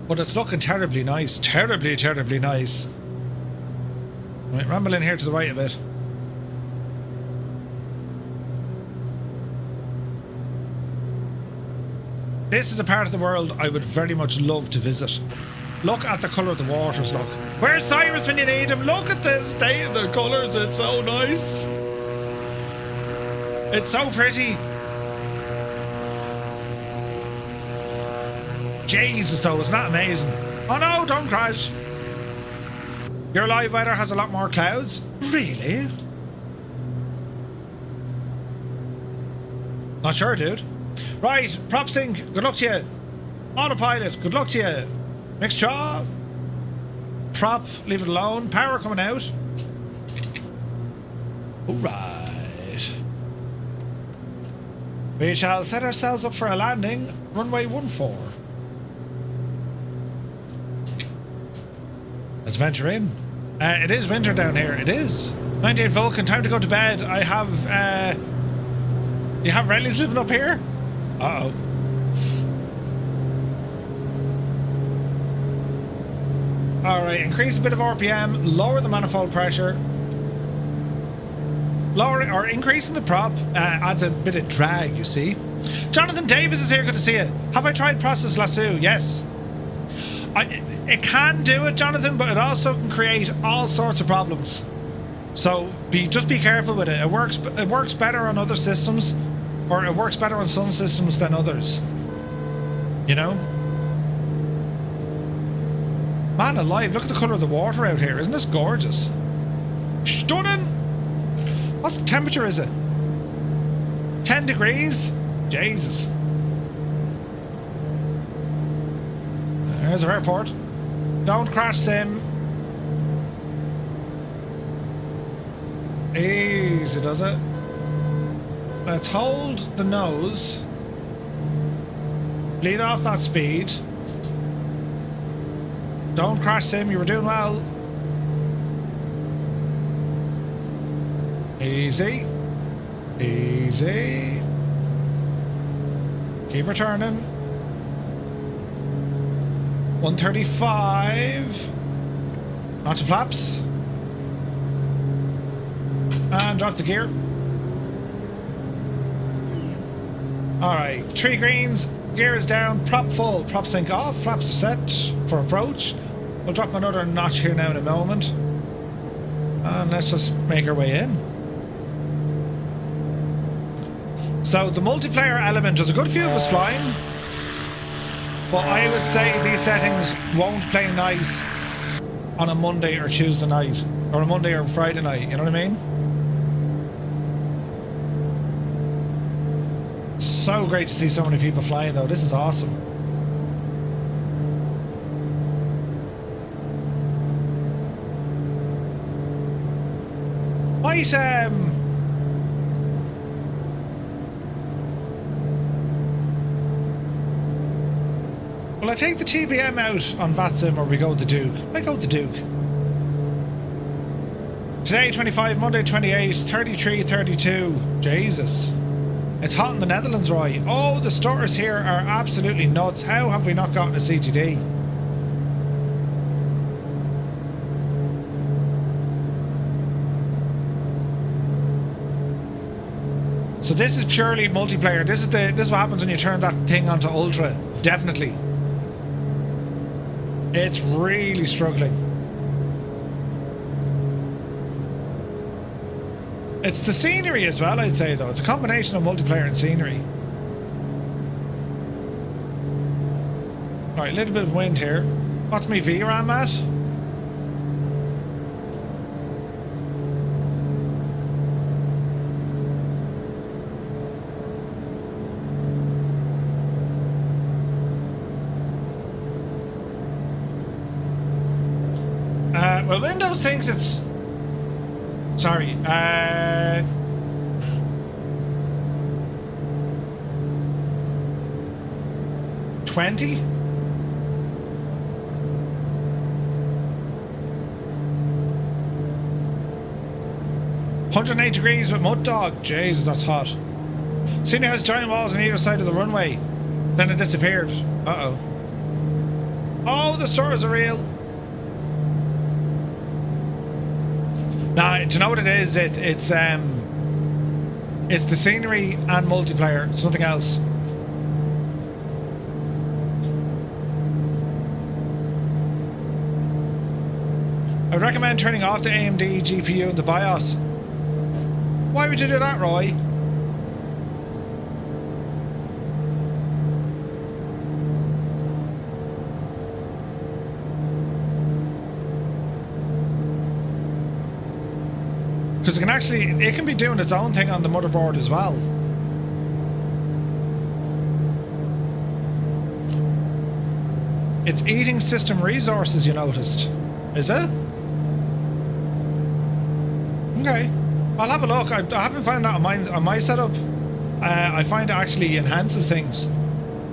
But it's looking terribly nice. Terribly, terribly nice. Right, ramble in here to the right a bit. This is a part of the world I would very much love to visit. Look at the colour of the waters, look. Where's Cyrus when you need him? Look at this state of the colours, it's so nice. It's so pretty. Jesus, though, isn't that amazing? Oh no, don't crash. Your live weather has a lot more clouds? Really? Not sure, dude. Right, prop sync, good luck to you. Autopilot, good luck to you. Mixture. Prop, leave it alone. Power coming out. Alright. We shall set ourselves up for a landing. Runway 14. Let's venture in. It is winter down here. It is. 98 Vulcan, time to go to bed. I have, you have Renlies living up here? Uh-oh. Alright, increase a bit of RPM, lower the manifold pressure. Lowering or increasing the prop adds a bit of drag, you see. Jonathan Davis is here, good to see you. Have I tried process lasso? Yes. It can do it, Jonathan, but it also can create all sorts of problems. So just be careful with it. It works better on other systems, or it works better on some systems than others. You know? Man alive, look at the colour of the water out here. Isn't this gorgeous? Stunning! What temperature is it? 10 degrees? Jesus. There's our airport. Don't crash sim. Easy does it. Let's hold the nose. Lead off that speed. Don't crash sim, you were doing well. Easy. Easy. Keep returning. 135. Onto flaps. And drop the gear. Alright, 3 greens. Gear is down. Prop full. Prop sync off. Flaps are set for approach. We'll drop another notch here now in a moment. And let's just make our way in. So the multiplayer element, there's a good few of us flying, but I would say these settings won't play nice on a Monday or Tuesday night, or a Monday or Friday night, you know what I mean? So great to see so many people flying though, this is awesome. might will I take the TBM out on Vatsim or we go with the Duke? I go with the Duke. Today 25, Monday 28, 33, 32. Jesus. It's hot in the Netherlands, right? Oh, the stutters here are absolutely nuts. How have we not gotten a CTD? So this is purely multiplayer. This is what happens when you turn that thing onto Ultra. Definitely. It's really struggling. It's the scenery as well, I'd say, though. It's a combination of multiplayer and scenery. Right, a little bit of wind here. What's my VRAM at? Well, Windows thinks it's... Sorry, 20? "108 degrees with mud dog." Jesus, that's hot. Seen it has giant walls on either side of the runway. Then it disappeared. Uh-oh. Oh, the stars are real. Nah, do you know what it is? It's the scenery and multiplayer. It's nothing else. I would recommend turning off the AMD GPU in the BIOS. Why would you do that, Roy? Because it can be doing its own thing on the motherboard as well. It's eating system resources, you noticed. Is it? Okay. I'll have a look. I haven't found that on my setup. I find it actually enhances things.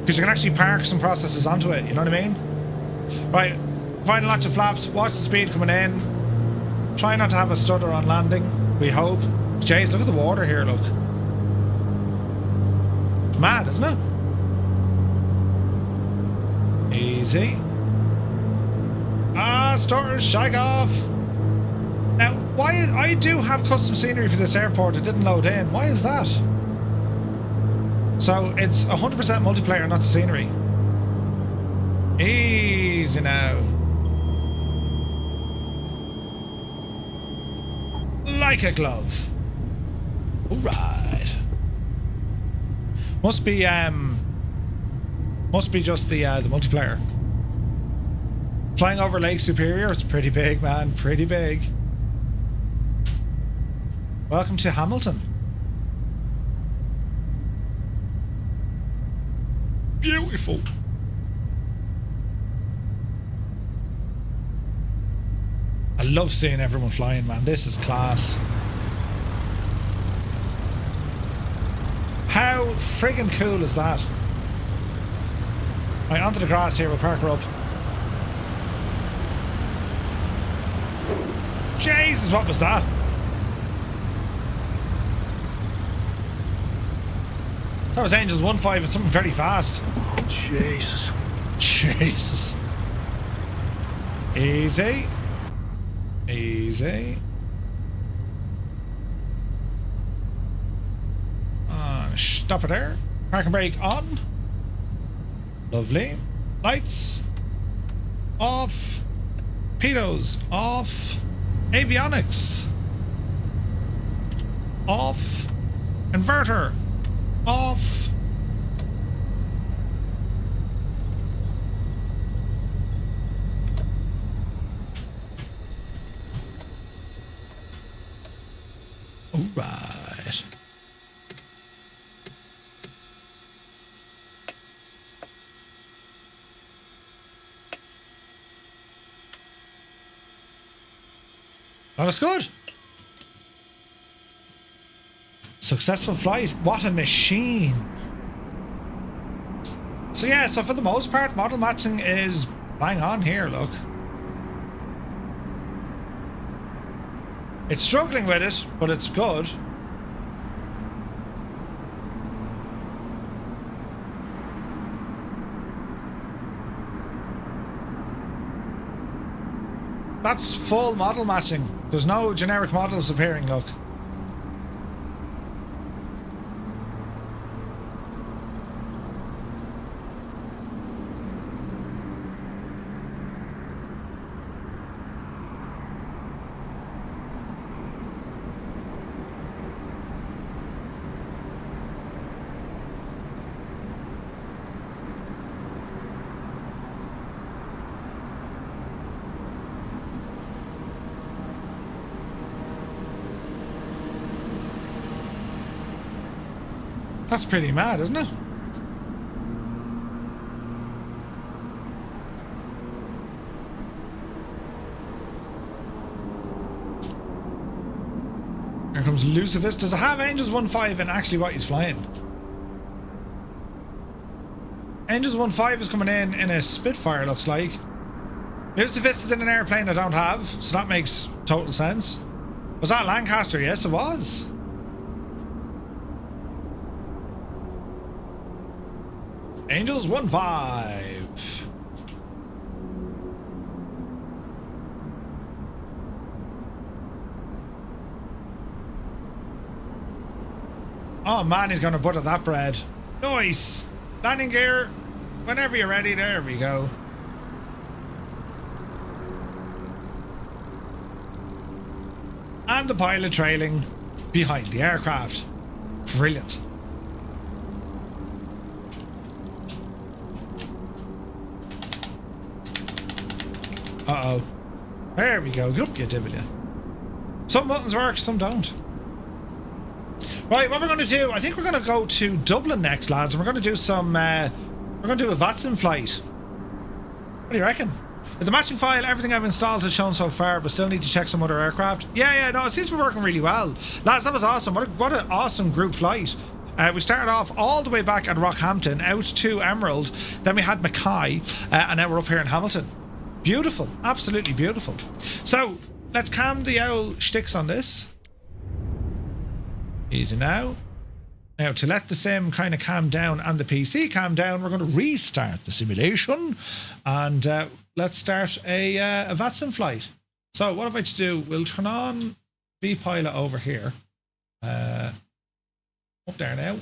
Because you can actually park some processes onto it, you know what I mean? Right. Final latch of flaps. Watch the speed coming in. Try not to have a stutter on landing. We hope. Jeez, look at the water here, look. It's mad, isn't it? Easy. Ah, stutters, shag off. Now, I do have custom scenery for this airport. It didn't load in. Why is that? So, it's 100% multiplayer, not the scenery. Easy now. Like a glove. All right. Must be just the multiplayer. Flying over Lake Superior. It's pretty big, man. Pretty big. Welcome to Hamilton. Beautiful. I love seeing everyone flying, man. This is class. How friggin' cool is that? Right, onto the grass here. We'll park her up. Jesus, what was that? That was Angels 1-5 and something very fast. Oh, Jesus. Jesus. Easy. Easy. Stop it there. Parking brake on. Lovely. Lights off. Pedos off. Avionics off. Inverter off. All right. That was good. Successful flight. What a machine. So yeah, so for the most part, model matching is bang on here, look. It's struggling with it, but it's good. That's full model matching. There's no generic models appearing, look. That's pretty mad, isn't it? Here comes Lucivis. Does it have Angels 1.5 and actually what he's flying? Angels 1.5 is coming in a Spitfire, looks like. Lucivis is in an airplane I don't have, so that makes total sense. Was that Lancaster? Yes, it was. Angels 1.5. Oh man, he's gonna butter that bread. Nice. Landing gear. Whenever you're ready, there we go. And the pilot trailing behind the aircraft. Brilliant. Uh-oh. There we go. Good up, you devil, you. Some buttons work, some don't. Right, what we're going to do, I think we're going to go to Dublin next, lads, and we're going to do some, we're going to do a Vatsim flight. What do you reckon? With the matching file, everything I've installed has shown so far, but still need to check some other aircraft. Yeah, no, it seems to be working really well. Lads, that was awesome. What an awesome group flight. We started off all the way back at Rockhampton, out to Emerald, then we had Mackay, and now we're up here in Hamilton. Beautiful, absolutely beautiful. So let's calm the owl shticks on this. Easy now. Now to let the sim kind of calm down and the PC calm down, we're going to restart the simulation and let's start a Vatsim flight. So what have I to do? We'll turn on vPilot over here. Up there now.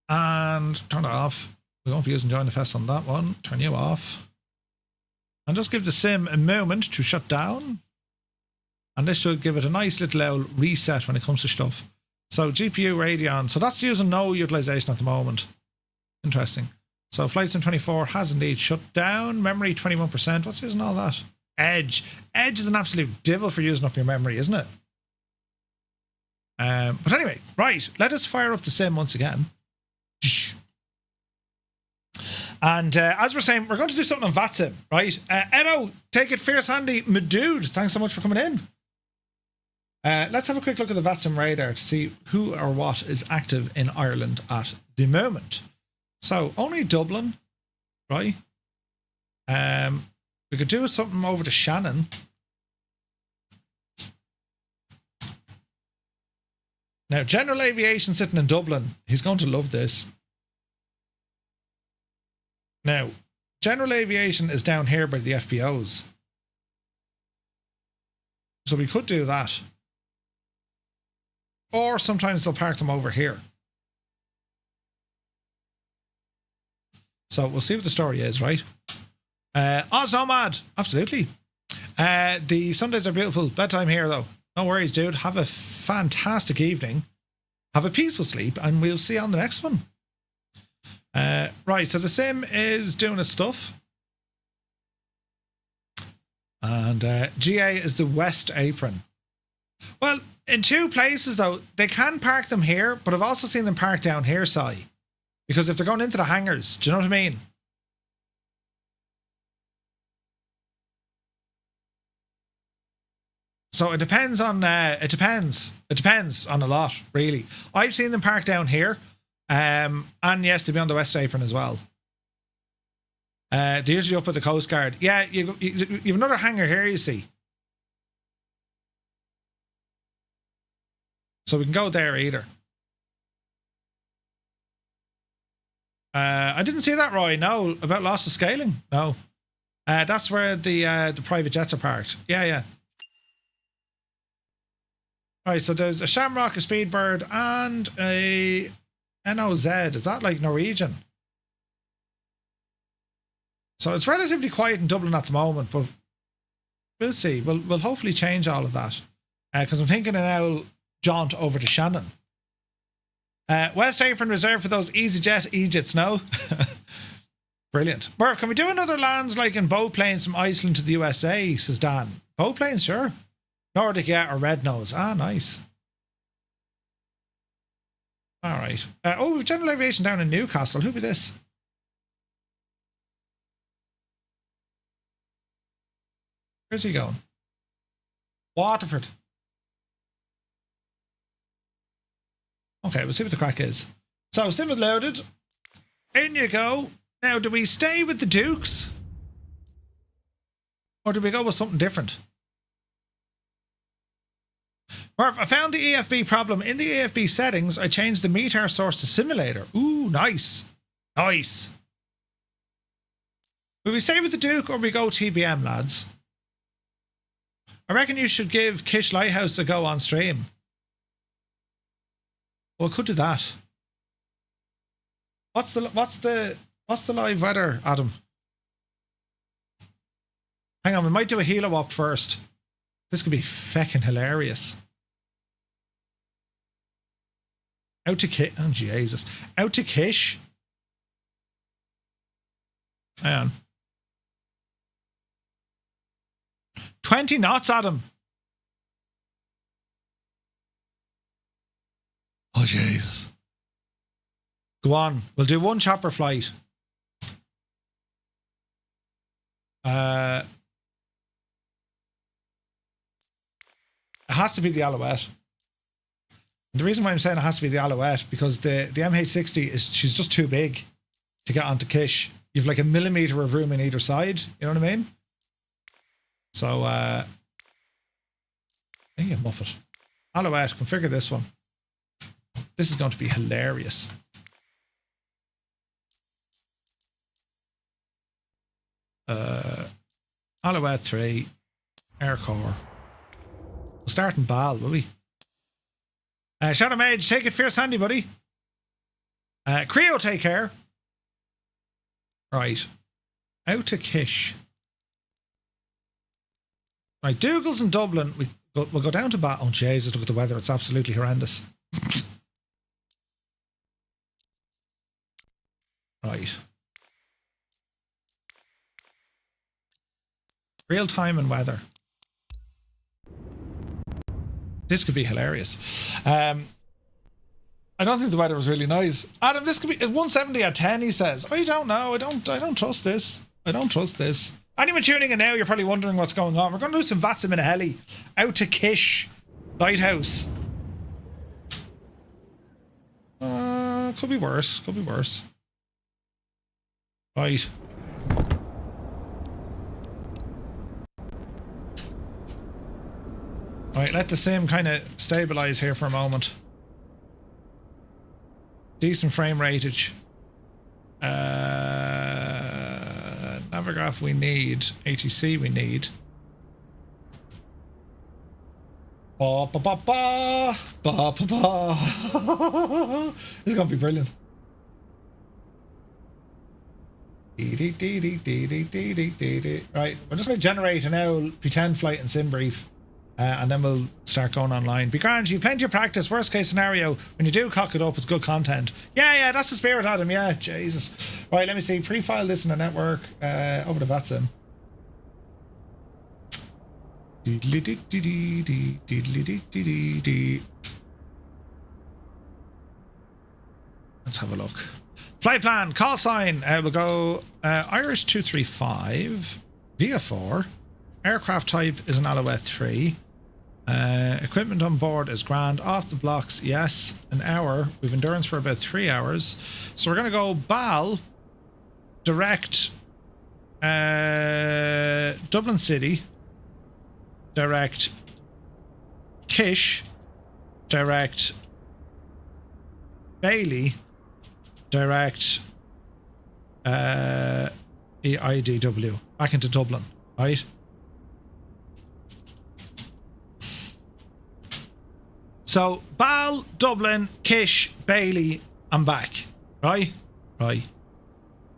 And turn it off. We won't be using Join the Fest on that one. Turn you off. And just give the sim a moment to shut down. And this should give it a nice little reset when it comes to stuff. So GPU Radeon. So that's using no utilization at the moment. Interesting. So Flight Sim 24 has indeed shut down. Memory 21%. What's using all that? Edge. Edge is an absolute devil for using up your memory, isn't it? But anyway, right. Let us fire up the sim once again. And as we're saying, we're going to do something on Vatsim, right? Edo, take it fierce handy. My dude, thanks so much for coming in. Let's have a quick look at the Vatsim radar to see who or what is active in Ireland at the moment. So, only Dublin, right? We could do something over to Shannon. Now, General Aviation sitting in Dublin. He's going to love this. Now, General Aviation is down here by the FBOs. So we could do that. Or sometimes they'll park them over here. So we'll see what the story is, right? Oz Nomad, absolutely. The Sundays are beautiful. Bedtime here, though. No worries, dude. Have a fantastic evening. Have a peaceful sleep, and we'll see you on the next one. Right, so the sim is doing its stuff. And GA is the West Apron. Well, in two places, though, they can park them here, but I've also seen them park down here, Si. Because if they're going into the hangars, do you know what I mean? So it depends on it depends on a lot, really. I've seen them parked down here, and yes, to be on the west apron as well. They're usually up at the Coast Guard. Yeah, you've another hangar here, you see. So we can go there either. I didn't see that, Roy. No, about loss of scaling. No, that's where the private jets are parked. Yeah. Right, so there's a Shamrock, a Speedbird, and a NOZ. Is that like Norwegian? So it's relatively quiet in Dublin at the moment, but we'll see. We'll hopefully change all of that. Because I'm thinking an owl jaunt over to Shannon. West Apron reserved for those EasyJet Egypts, no? Brilliant. Murph, can we do another lands like in boat planes from Iceland to the USA, says Dan. Boat planes, sure. Nordic, yeah, or Red Nose. Ah, nice. All right. Oh, we've General Aviation down in Newcastle. Who'll be this? Where's he going? Waterford. Okay, we'll see what the crack is. So, sim is loaded. In you go. Now, do we stay with the Dukes? Or do we go with something different? Murph, I found the EFB problem. In the EFB settings, I changed the METAR source to simulator. Ooh, nice. Nice. Will we stay with the Duke or we go TBM, lads? I reckon you should give Kish Lighthouse a go on stream. Well, I could do that. What's the live weather, Adam? Hang on, we might do a helo op first. This could be feckin' hilarious. Out to Kish. Oh, Jesus. Out to Kish. Hang on. 20 knots, Adam. Oh, Jesus. Go on. We'll do one chopper flight. It has to be the Alouette. The reason why I'm saying it has to be the Alouette, because the MH60 she's just too big to get onto Kish. You've like a millimetre of room in either side. You know what I mean? So, I think you muff it. Alouette, configure this one. This is going to be hilarious. Alouette 3, Air Core. We'll start in Bal, will we? Shadow Mage, take it fierce handy, buddy. Creo, take care. Right. Out to Kish. Right, Dougal's in Dublin. We'll go down to Bal. Oh, Jesus, look at the weather. It's absolutely horrendous. Right. Real time and weather. This could be hilarious. I don't think the weather was really nice. Adam, this could be 170 at 10, he says. I don't know. I don't trust this. I don't trust this. Anyone tuning in now, you're probably wondering what's going on. We're going to do some Vatsim in a heli. Out to Kish Lighthouse. Could be worse. Could be worse. Right. Right, let the sim kind of stabilize here for a moment. Decent frame rateage. Navigraph we need. ATC we need. Ba ba ba ba ba ba ba. This is gonna be brilliant. Right, we're just gonna generate an owl pretend flight and sim brief. And then we'll start going online. Be grand, you've plenty of practice. Worst case scenario, when you do cock it up, it's good content. Yeah, that's the spirit, Adam. Yeah, Jesus. Right, let me see. Pre-file this in a network. Over to Vatsim. Let's have a look. Flight plan, call sign. We'll go Irish 235, via 4. Aircraft type is an Alouette 3. Equipment on board is grand. Off the blocks, yes. An hour. We've endurance for about 3 hours. So we're going to go Bal, direct Dublin City, direct Kish, direct Bailey, direct EIDW, back into Dublin, right? So, Bal, Dublin, Kish, Bailey, and back. Right? Right.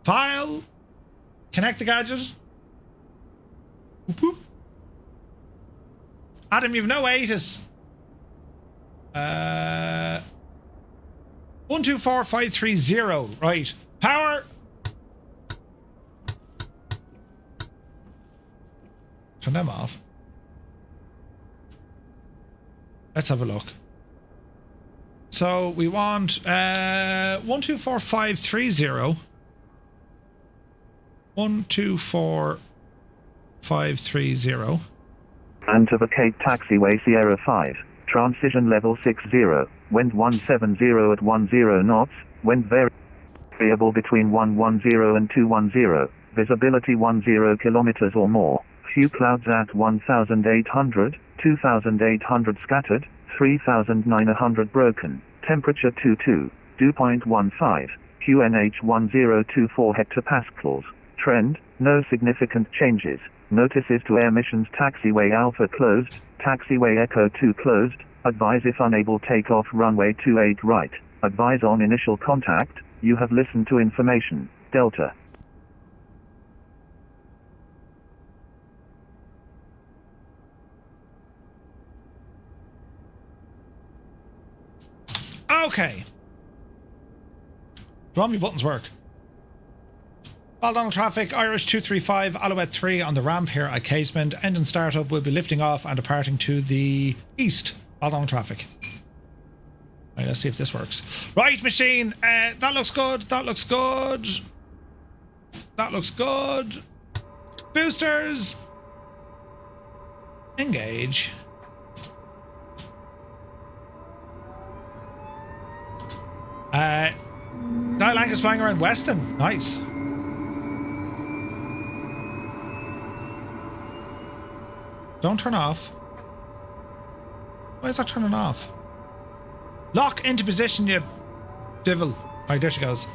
File. Connect the gadget. Whoop, whoop. Adam, you've no ATIS. 124530. Right. Power. Turn them off. Let's have a look. So we want 124530. 124530. And to the Cape Taxiway Sierra 5. Transition level 60. Wind 170 at 10 knots. Wind variable between 110 and 210. Visibility 10 kilometers or more. Few clouds at 1,800. 2,800 scattered, 3,900 broken, temperature 22, dew point 15, QNH 1024 hectopascals, trend, no significant changes, notices to air missions taxiway Alpha closed, taxiway Echo 2 closed, advise if unable takeoff runway 28 right, advise on initial contact, you have listened to information, Delta. Okay. Do all my buttons work? Baldonnel traffic, Irish 235, Alouette 3 on the ramp here at Casement. Engine startup will be lifting off and departing to the east. Baldonnel traffic. Right, let's see if this works. Right, machine. That looks good. That looks good. That looks good. Boosters. Engage. Dial is flying around Weston. Nice. Don't turn off. Why is that turning off? Lock into position, you devil. Right, there she goes.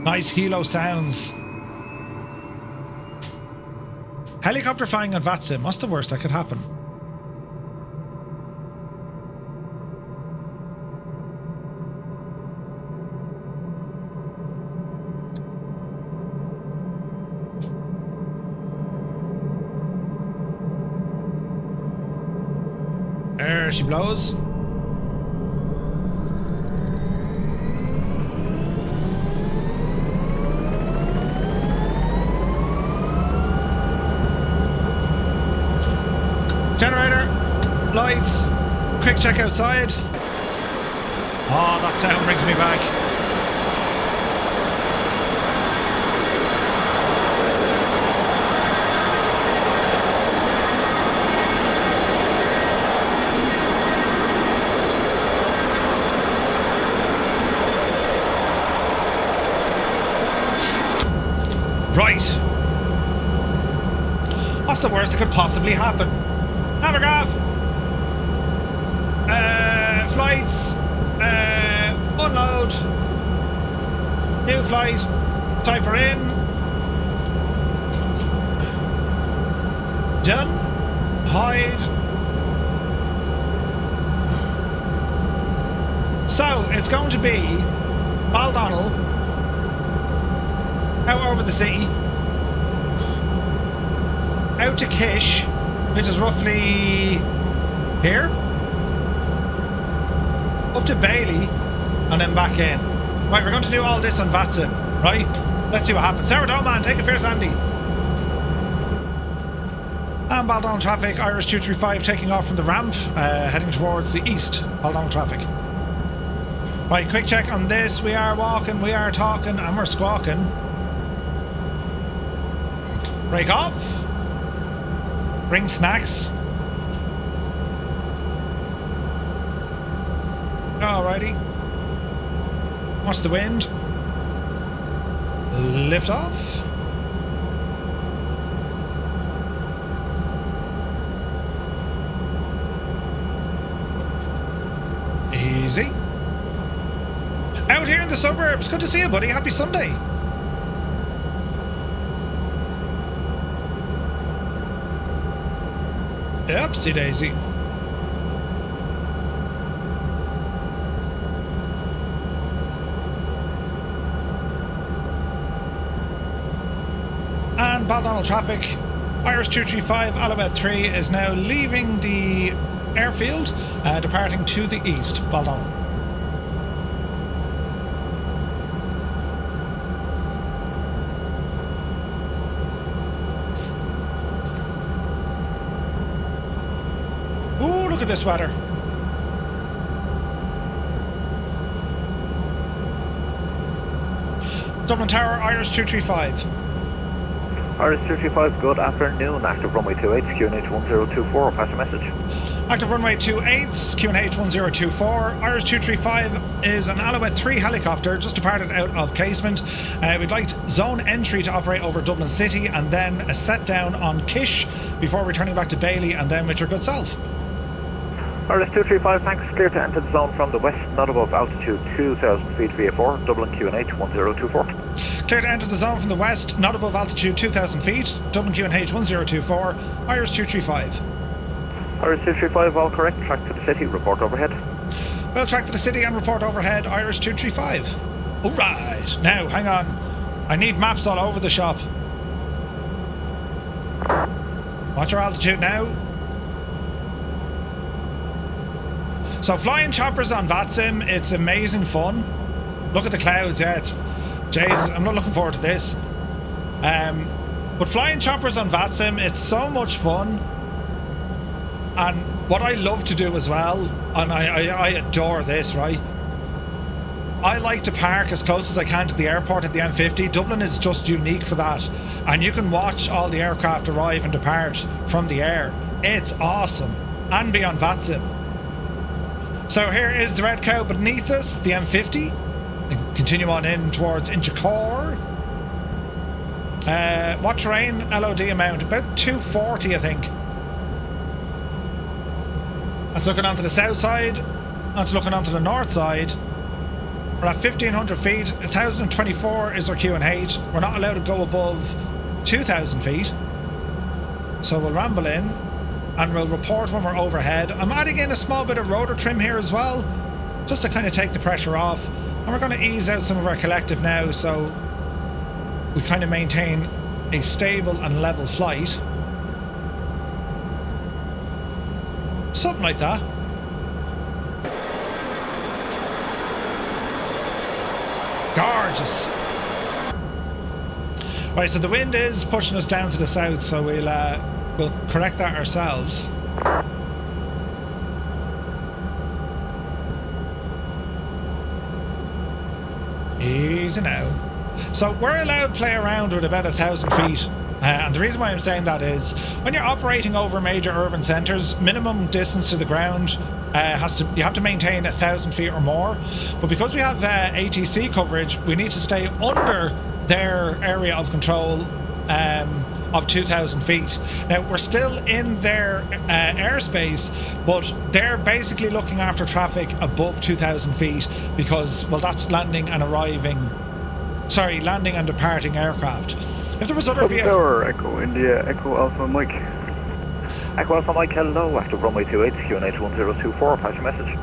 Nice helo sounds. Helicopter flying on Vatsim. What's the worst that could happen? There she blows. Generator, lights, quick check outside. Oh, that sound brings me back. Right. What's the worst that could possibly happen? Navigav! Flights. Unload. New flight. Type her in. Done. Hide. So, it's going to be Baldonnel out over the city, out to Kish, which is roughly here, up to Bailey, and then back in. Right, we're going to do all this on Vatsim, right? Let's see what happens. Sarah Doman, take a fierce Andy. And Baldonnel traffic, Irish 235 taking off from the ramp, heading towards the east. Baldonnel traffic. Right, quick check on this. We are walking, we are talking, and we're squawking. Break off. Bring snacks. Alrighty. Watch the wind. Lift off. Easy. Out here in the suburbs. Good to see you, buddy. Happy Sunday. Oopsie daisy. And Baldonnel traffic. Irish 235 Alouette 3 is now leaving the airfield, departing to the east. Baldonnel. Ooh, look at this weather. Dublin Tower, Irish 235. Irish 235, good afternoon. Active runway 28, QNH 1024. Pass your message. Active runway 28, QNH 1024. Irish 235 is an Alouette 3 helicopter just departed out of casement. We'd like zone entry to operate over Dublin City and then a set down on Kish before returning back to Bailey and then with your good self. Irish 235, thanks. Clear to enter the zone from the west, not above altitude 2,000 feet VA4, Dublin QNH 1024. Clear to enter the zone from the west, not above altitude 2,000 feet, Dublin QNH 1024, Irish 235. Irish 235, all correct. Track to the city, report overhead. Well, track to the city and report overhead, Irish 235. Alright, now hang on. I need maps all over the shop. What's your altitude now? So flying choppers on Vatsim, it's amazing fun. Look at the clouds, yeah. Jesus, I'm not looking forward to this. But flying choppers on Vatsim, it's so much fun. And what I love to do as well, and I adore this, right? I like to park as close as I can to the airport at the M50. Dublin is just unique for that. And you can watch all the aircraft arrive and depart from the air. It's awesome. And be on Vatsim. So here is the red cow beneath us, the M50. And continue on in towards Inchicore. What terrain? LOD amount? About 240, I think. That's looking onto the south side. That's looking onto the north side. We're at 1,500 feet. 1,024 is our QNH. We're not allowed to go above 2,000 feet. So we'll ramble in. And we'll report when we're overhead. I'm adding in a small bit of rotor trim here as well, just to kind of take the pressure off. And we're going to ease out some of our collective now, so we kind of maintain a stable and level flight. Something like that. Gorgeous. Right, so the wind is pushing us down to the south, so we'll correct that ourselves. Easy now. So we're allowed to play around with about 1,000 feet. And the reason why I'm saying that is when you're operating over major urban centres, minimum distance to the ground you have to maintain 1,000 feet or more. But because we have ATC coverage, we need to stay under their area of control of 2,000 feet. Now, we're still in their airspace, but they're basically looking after traffic above 2,000 feet because, well, that's landing and departing aircraft. If there was other VFR... Echo India, Echo Alpha Mike. Echo Alpha Mike, hello. Active runway 28, QNH 1024. Pass your message.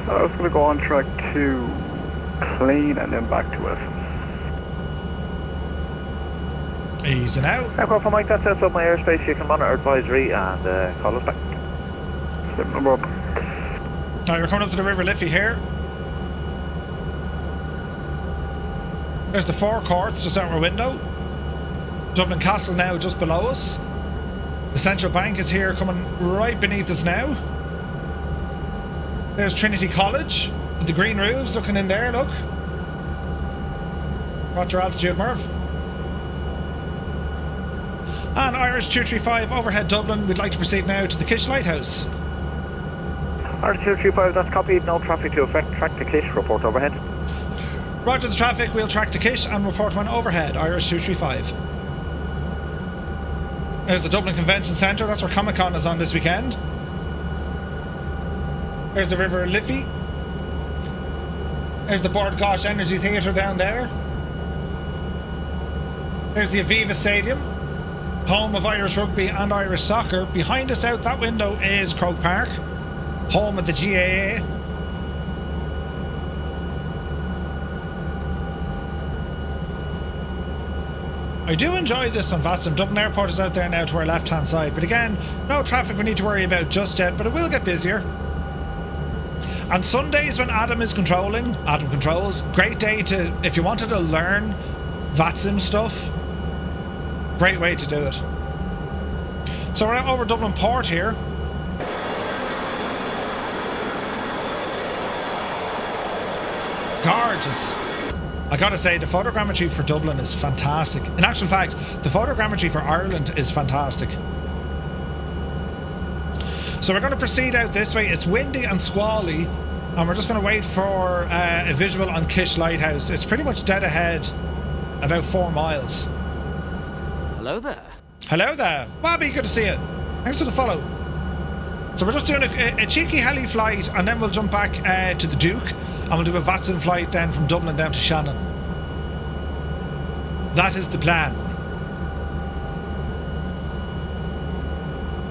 I was going to go on track to clean and then back to us. Easy now. Echo Alpha Mike, that's outside my airspace. You can monitor advisory and call us back. No problem. Now you're coming up to the River Liffey here. There's the forecourts just out our window. Dublin Castle now just below us. The Central Bank is here coming right beneath us now. There's Trinity College with the green roofs looking in there, look. What's your altitude, Merv? And Irish 235 overhead Dublin, we'd like to proceed now to the Kish Lighthouse. Irish 235, that's copied. No traffic to affect. Track to Kish. Report overhead. Roger the traffic, we'll track to Kish and report when overhead, Irish 235. There's the Dublin Convention Centre, that's where Comic-Con is on this weekend. There's the River Liffey. There's the Bord Gosh Energy Theatre down there. There's the Aviva Stadium, home of Irish rugby and Irish soccer. Behind us out that window is Croke Park, home of the GAA. I do enjoy this on Vatsim. Dublin Airport is out there now to our left hand side, but again, no traffic we need to worry about just yet, but it will get busier. And Sundays when Adam is controlling, Adam controls, great day to, if you wanted to learn Vatsim stuff, great way to do it. So we're out over Dublin Port here. Gorgeous. I gotta say, the photogrammetry for Dublin is fantastic. In actual fact, the photogrammetry for Ireland is fantastic. So we're going to proceed out this way. It's windy and squally, and we're just going to wait for a visual on Kish Lighthouse. It's pretty much dead ahead, about 4 miles. Hello there. Hello there. Bobby, good to see you. Thanks for the follow. So we're just doing a cheeky heli flight, and then we'll jump back to the Duke, and we'll do a Vatsim flight then from Dublin down to Shannon. That is the plan.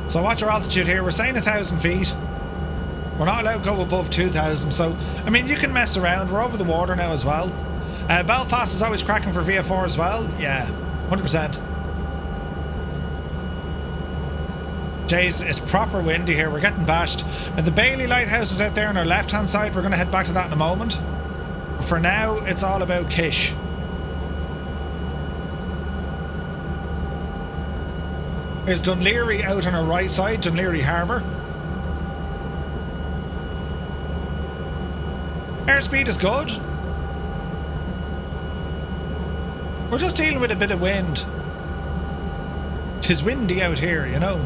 So watch our altitude here. We're saying 1,000 feet. We're not allowed to go above 2,000. So, I mean, you can mess around. We're over the water now as well. Belfast is always cracking for VFR as well. Yeah, 100%. Jeez, it's proper windy here. We're getting bashed. Now, the Bailey Lighthouse is out there on our left-hand side. We're going to head back to that in a moment. But for now, it's all about Kish. There's Dunleary out on our right side, Dunleary Harbour. Airspeed is good. We're just dealing with a bit of wind. 'Tis windy out here, you know.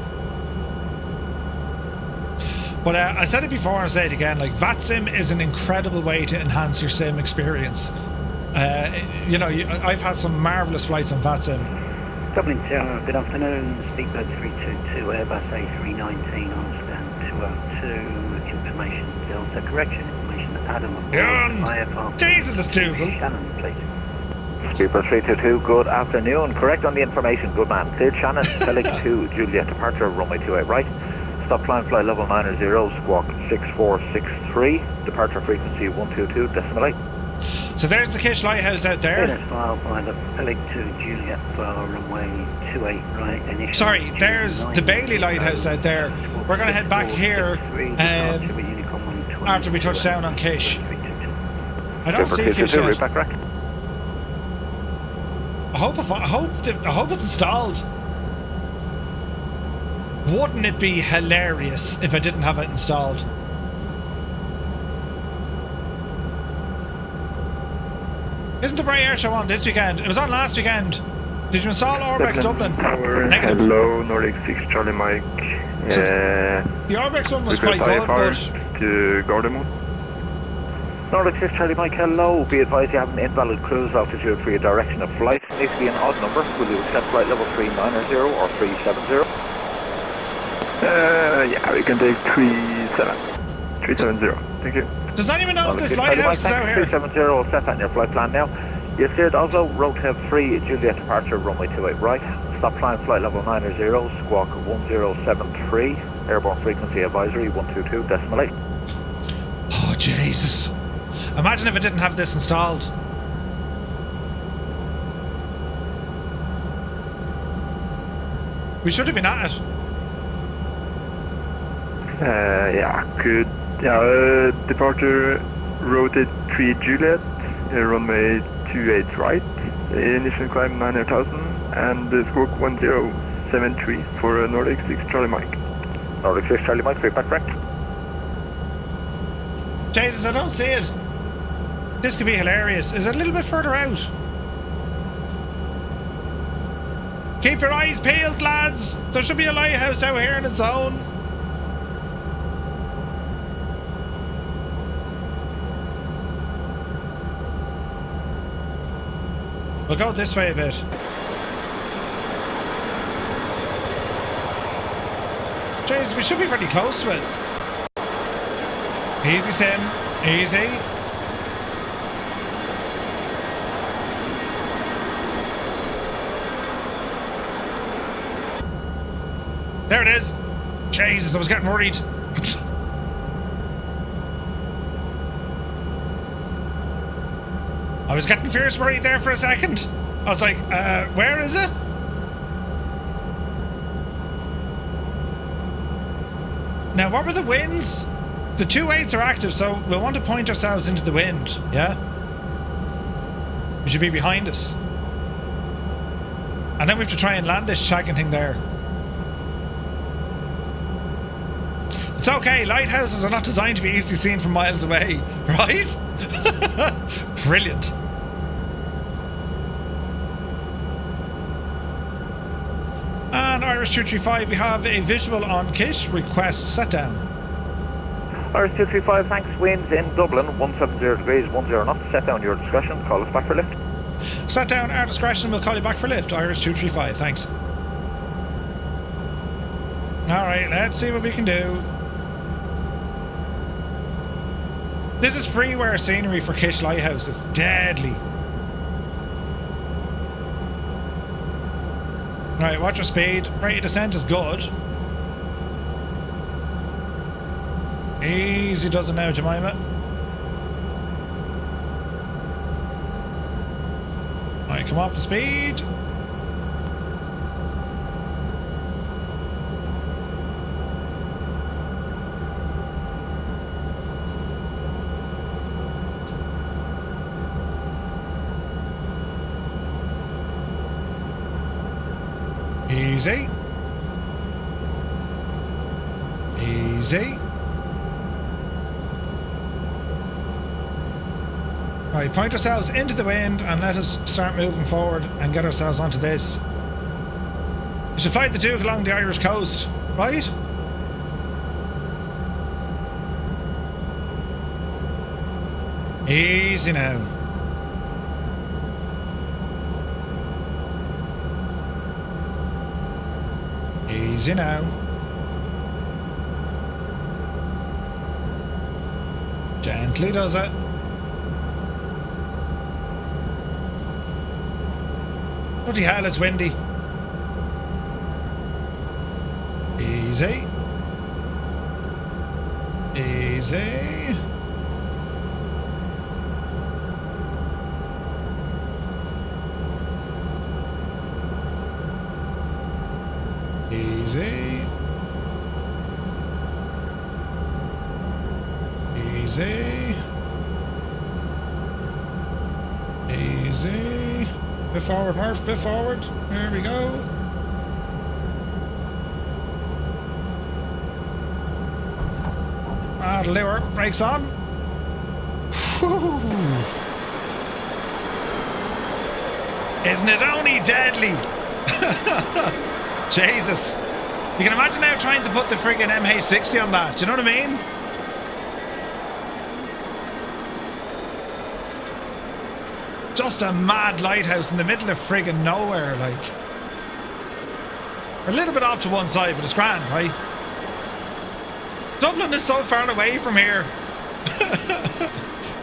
But I said it before and I'll say it again, like, Vatsim is an incredible way to enhance your sim experience. You know, I've had some marvellous flights on Vatsim. Dublin Tower, good afternoon. Speedbird 322, Airbus A319 on stand 202. Information Delta, correction information Adam aboard IFR. Jesus, it's too good. Shannon, please. Speedbird 322, good afternoon. Correct on the information, good man. Cleared Shannon, Pelic 2, Juliet, departure, runway 28 right. Stop climb, fly level 90, squawk 6463. Departure frequency 122, decimal 8. So there's the Kish Lighthouse out there. Clearance file by the Pelic 2, Juliet, for runway 28 right. Initial Sorry, there's the Bailey Lighthouse out there. We're going to head back here after we touch down on Kish. I don't see Kish yet. I hope it's installed. Wouldn't it be hilarious if I didn't have it installed? Isn't the Bray Air Show on this weekend? It was on last weekend. Did you install Orbex Dublin? Negative. Hello, Nordic 6 Charlie Mike. So the Orbex one was quite good, but... to Gardermoen. Nordic 6 Charlie Mike, hello. Be advised you have an invalid cruise altitude for your direction of flight. Needs to be an odd number. Will you accept flight level 390 or 370? Yeah, we can take 370. Thank you. Does anyone know if this lighthouse is out here? 370, will set that in your flight plan now. Yes, sir. Also, route 3, Juliet departure, runway 28 right. Stop climb, flight level 90, squawk 1073. Airborne frequency advisory 122, decimal 8. Oh, Jesus. Imagine if I didn't have this installed. We should have been at it. Yeah, good. Yeah, departure rotate 3 Juliet, runway 28 right, initial climb 9,000, and squawk 1073 for Nordic 6 Charlie Mike. Nordic 6 Charlie Mike, feedback correct. Jesus, I don't see it. This could be hilarious. Is it a little bit further out? Keep your eyes peeled, lads. There should be a lighthouse out here on its own. We'll go this way a bit. Jeez, we should be pretty close to it. Easy, Sim. Easy. There it is. Jesus, I was getting worried. I was getting fierce worried there for a second. I was like, where is it? Now, what were the winds? The 2/8s are active, so we'll want to point ourselves into the wind, yeah? We should be behind us. And then we have to try and land this shagging thing there. It's okay, lighthouses are not designed to be easily seen from miles away, right? Brilliant. And Irish 235, we have a visual on Kish. Request set down. Irish 235, thanks. Winds in Dublin, 170 degrees, 10 knots. Set down your discretion. Call us back for lift. Set down our discretion. We'll call you back for lift. Irish 235, thanks. Alright, let's see what we can do. This is freeware scenery for Kish Lighthouse. It's deadly. Right, watch your speed. Rate of descent is good. Easy does it now, Jemima. Right, come off the speed. Easy. Easy. Right, point ourselves into the wind and let us start moving forward and get ourselves onto this. We should fly the Duke along the Irish coast, right? Easy now. Easy now. Gently does it. Bloody hell, it's windy. Easy. Easy. Easy. Easy. Easy. Bit forward, Murph, bit forward. There we go. Ah, the lure, brakes on. Whew. Isn't it only deadly? Jesus. You can imagine now trying to put the friggin' MH60 on that. Do you know what I mean? Just a mad lighthouse in the middle of friggin' nowhere, like. We're a little bit off to one side, but it's grand, right? Dublin is so far away from here.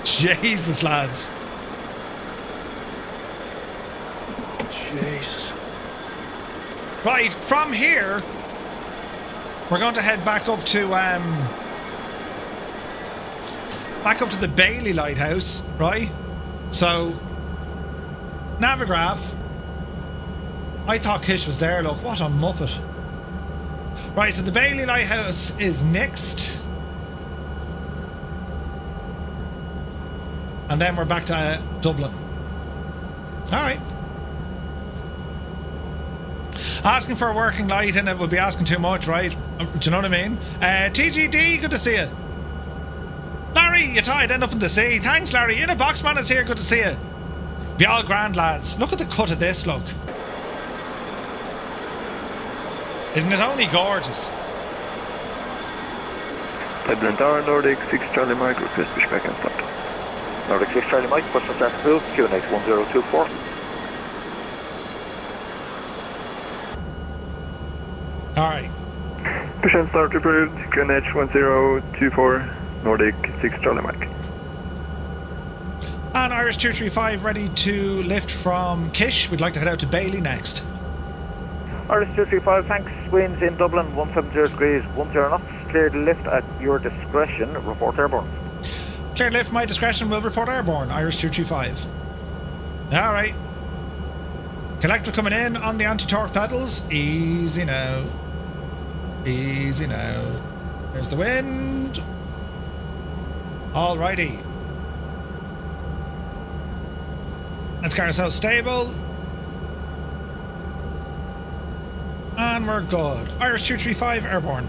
Jesus, lads. Jesus. Right, from here, we're going to head back up to the Bailey Lighthouse, right? So, Navigraph. I thought Kish was there, look, what a muppet. Right, so the Bailey Lighthouse is next. And then we're back to Dublin. Alright. Asking for a working light and it would be asking too much, right? Do you know what I mean? TGD, good to see you. Larry, you thought I'd end up in the sea. Thanks, Larry. In a box man is here, good to see you. Be all grand, lads. Look at the cut of this, look. Isn't it only gorgeous? Dublin Tower, Nordic 6 Charlie Mike, request pushback and start. Nordic 6 Charlie Mike, push and start approved, QNH 1024. Alright. Push and start approved, QNH 1024, Nordic 6 Charlie Mike. And Irish 235 ready to lift from Kish. We'd like to head out to Bailey next. Irish 235, thanks. Winds in Dublin, 170 degrees, 10 knots. Cleared lift at your discretion. Report airborne. Cleared lift, my discretion, will report airborne. Irish 235. Alright. Collector coming in on the anti-torque pedals. Easy now. Easy now. There's the wind. Alrighty. Let's get ourselves stable. And we're good. Irish 235 airborne.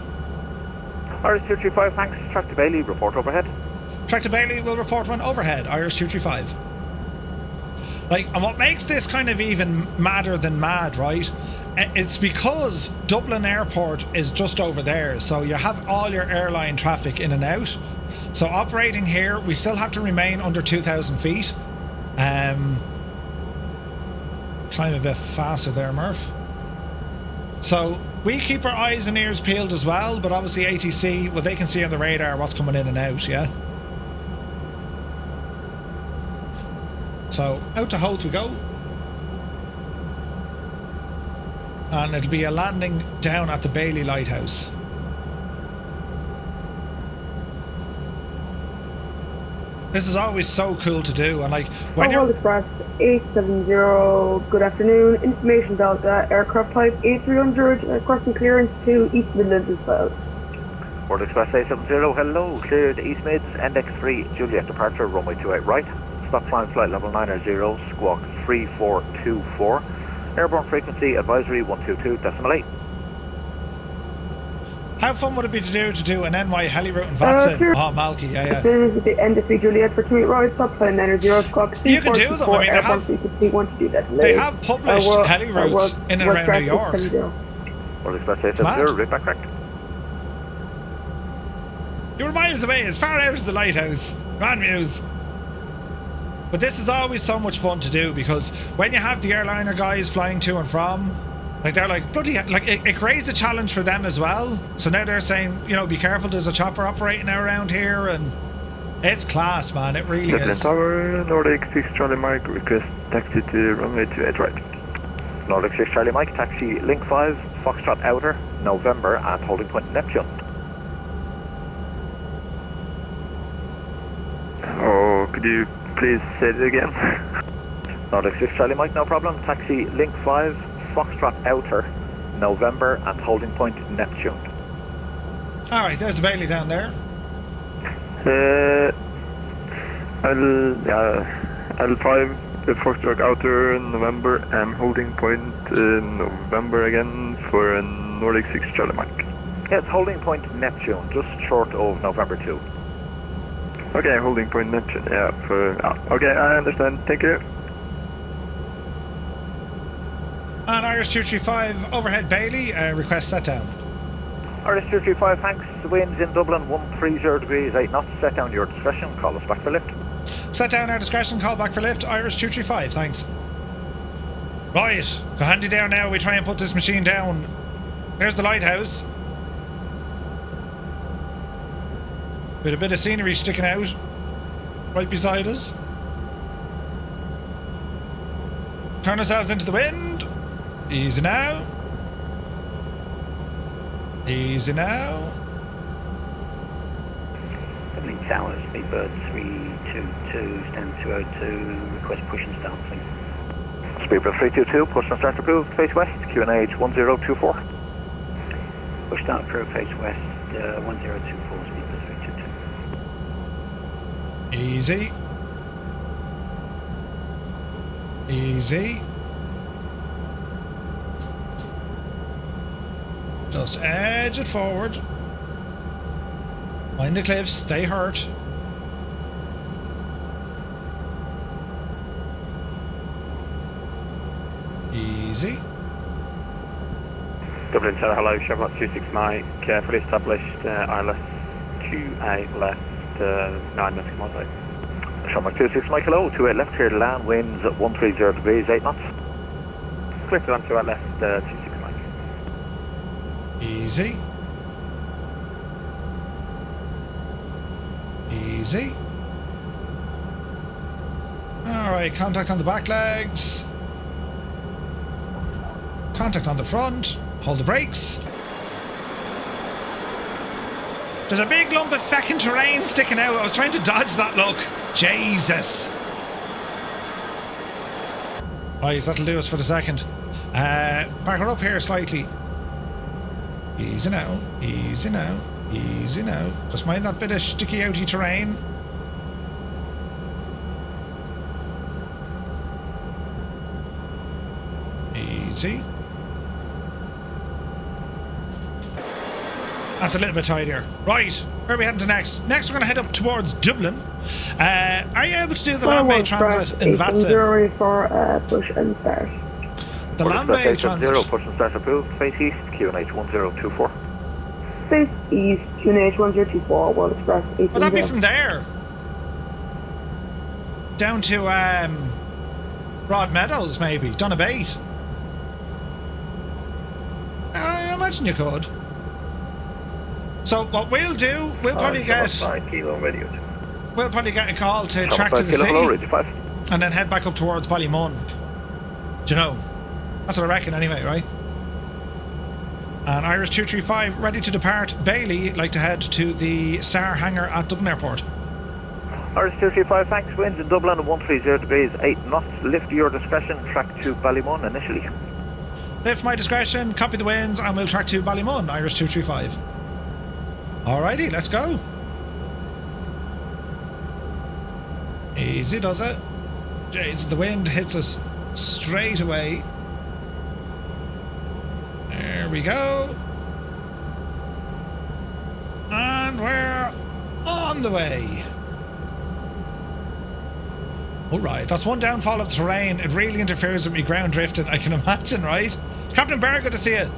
Irish 235, thanks. Track to Bailey, report overhead. Track to Bailey will report one overhead. Irish 235. Like, and what makes this kind of even madder than mad, right? It's because Dublin Airport is just over there, so you have all your airline traffic in and out. So operating here, we still have to remain under 2,000 feet. Climb a bit faster there, Murph. So we keep our eyes and ears peeled as well, but obviously ATC, well, they can see on the radar what's coming in and out, yeah? So out to Holt we go. And it'll be a landing down at the Bailey Lighthouse. This is always so cool to do, and like when you're Express 870, good afternoon. Information Delta, aircraft type A300, crossing clearance to East Midlands as well. World Express 870, hello. Cleared East Mids, Index 3, Juliet departure, runway 28 right. Stop climb flight level 900, squawk 3424. Airborne frequency advisory 122.8. how fun would it be to do an NY heli route in Vatsim? Oh, Malky, yeah. With the NDC Juliet for 28 right, stop climb 900, squawk 3424. You can do them, I mean, they have published heli routes in and around New York. World Express 870, right back correct. You were miles away, as far out as the lighthouse. Man Muse. But this is always so much fun to do, because when you have the airliner guys flying to and from, like they're like, bloody, like it creates a challenge for them as well. So now they're saying, you know, be careful, there's a chopper operating around here, and it's class, man, it really Dublin is. Tower, Nordic 6 Charlie Mike, request taxi to runway 28 right. Nordic 6 Charlie Mike, taxi Link 5, Foxtrot Outer, November at holding point Neptune. Oh, could you please say it again? Nordic 6 Charlie Mike, no problem. Taxi Link 5, Foxtrot Outer, November at holding point Neptune. Alright, there's the Bailey down there. L5, Foxtrot Outer, November, and holding point November again for Nordic 6 Charlie Mike. Yeah, it's holding point Neptune, just short of November 2. Okay, holding point Neptune, yeah. Okay, I understand, thank you. And Irish 235 overhead Bailey, request set down. Irish 235, thanks. The winds in Dublin, 130 degrees, 8 knots. Set down your discretion, call us back for lift. Set down our discretion, call back for lift. Irish 235, thanks. Right, go handy down now, we try and put this machine down. There's the lighthouse. With a bit of scenery sticking out right beside us. Turn ourselves into the wind. Easy now. Easy now. Dublin Tower, Speedbird 322, stand 202, request push and start, please. Speedbird 322, push and start approved, face west, QNH 1024. Push start approved, face west, 1024, Speedbird 322. Easy. Easy. Just edge it forward. Mind the cliffs, stay hurt. Easy. Dublin Tower, hello, Chevrolet 26 Mike, fully established, ILS 28 left, 9 nautical miles out. Shamrock 26 Mike, hello, 28 left, clear to land, winds at 130 degrees, 8 knots. Clear to land, 28 left, 26 Mike. Easy. Easy. Alright, contact on the back legs. Contact on the front. Hold the brakes. There's a big lump of feckin' terrain sticking out. I was trying to dodge that, look. Jesus. Right, that'll do us for the second. Back her up here slightly. Easy now. Easy now. Easy now. Just mind that bit of sticky outy terrain. Easy. That's a little bit tidier. Right, where are we heading to next? Next, we're going to head up towards Dublin. Are you able to do the land-bay transit in Vatsim? For push and start. The land-bay transit. Push and start approved. Face east, QNH 1024. Face east, QNH 1024, World Express 810. Would that be from there? Down to Broadmeadows, maybe. Donabate. I imagine you could. So what we'll do, we'll probably get 5 kilo radio. We'll probably get a call to track to the sea and then head back up towards Ballymun. Do you know? That's what I reckon anyway, right? And Irish 235 ready to depart Bailey, like to head to the SAR hangar at Dublin Airport. Irish 235, thanks, winds in Dublin at 130 degrees, 8 knots, lift your discretion, track to Ballymun initially. Lift my discretion, copy the winds, and we'll track to Ballymun, Irish 235. Alrighty, let's go. Easy does it. Jeez, the wind hits us straight away. There we go. And we're on the way. Alright, that's one downfall of the terrain. It really interferes with me ground drifting, I can imagine, right? Captain Bear, good to see you.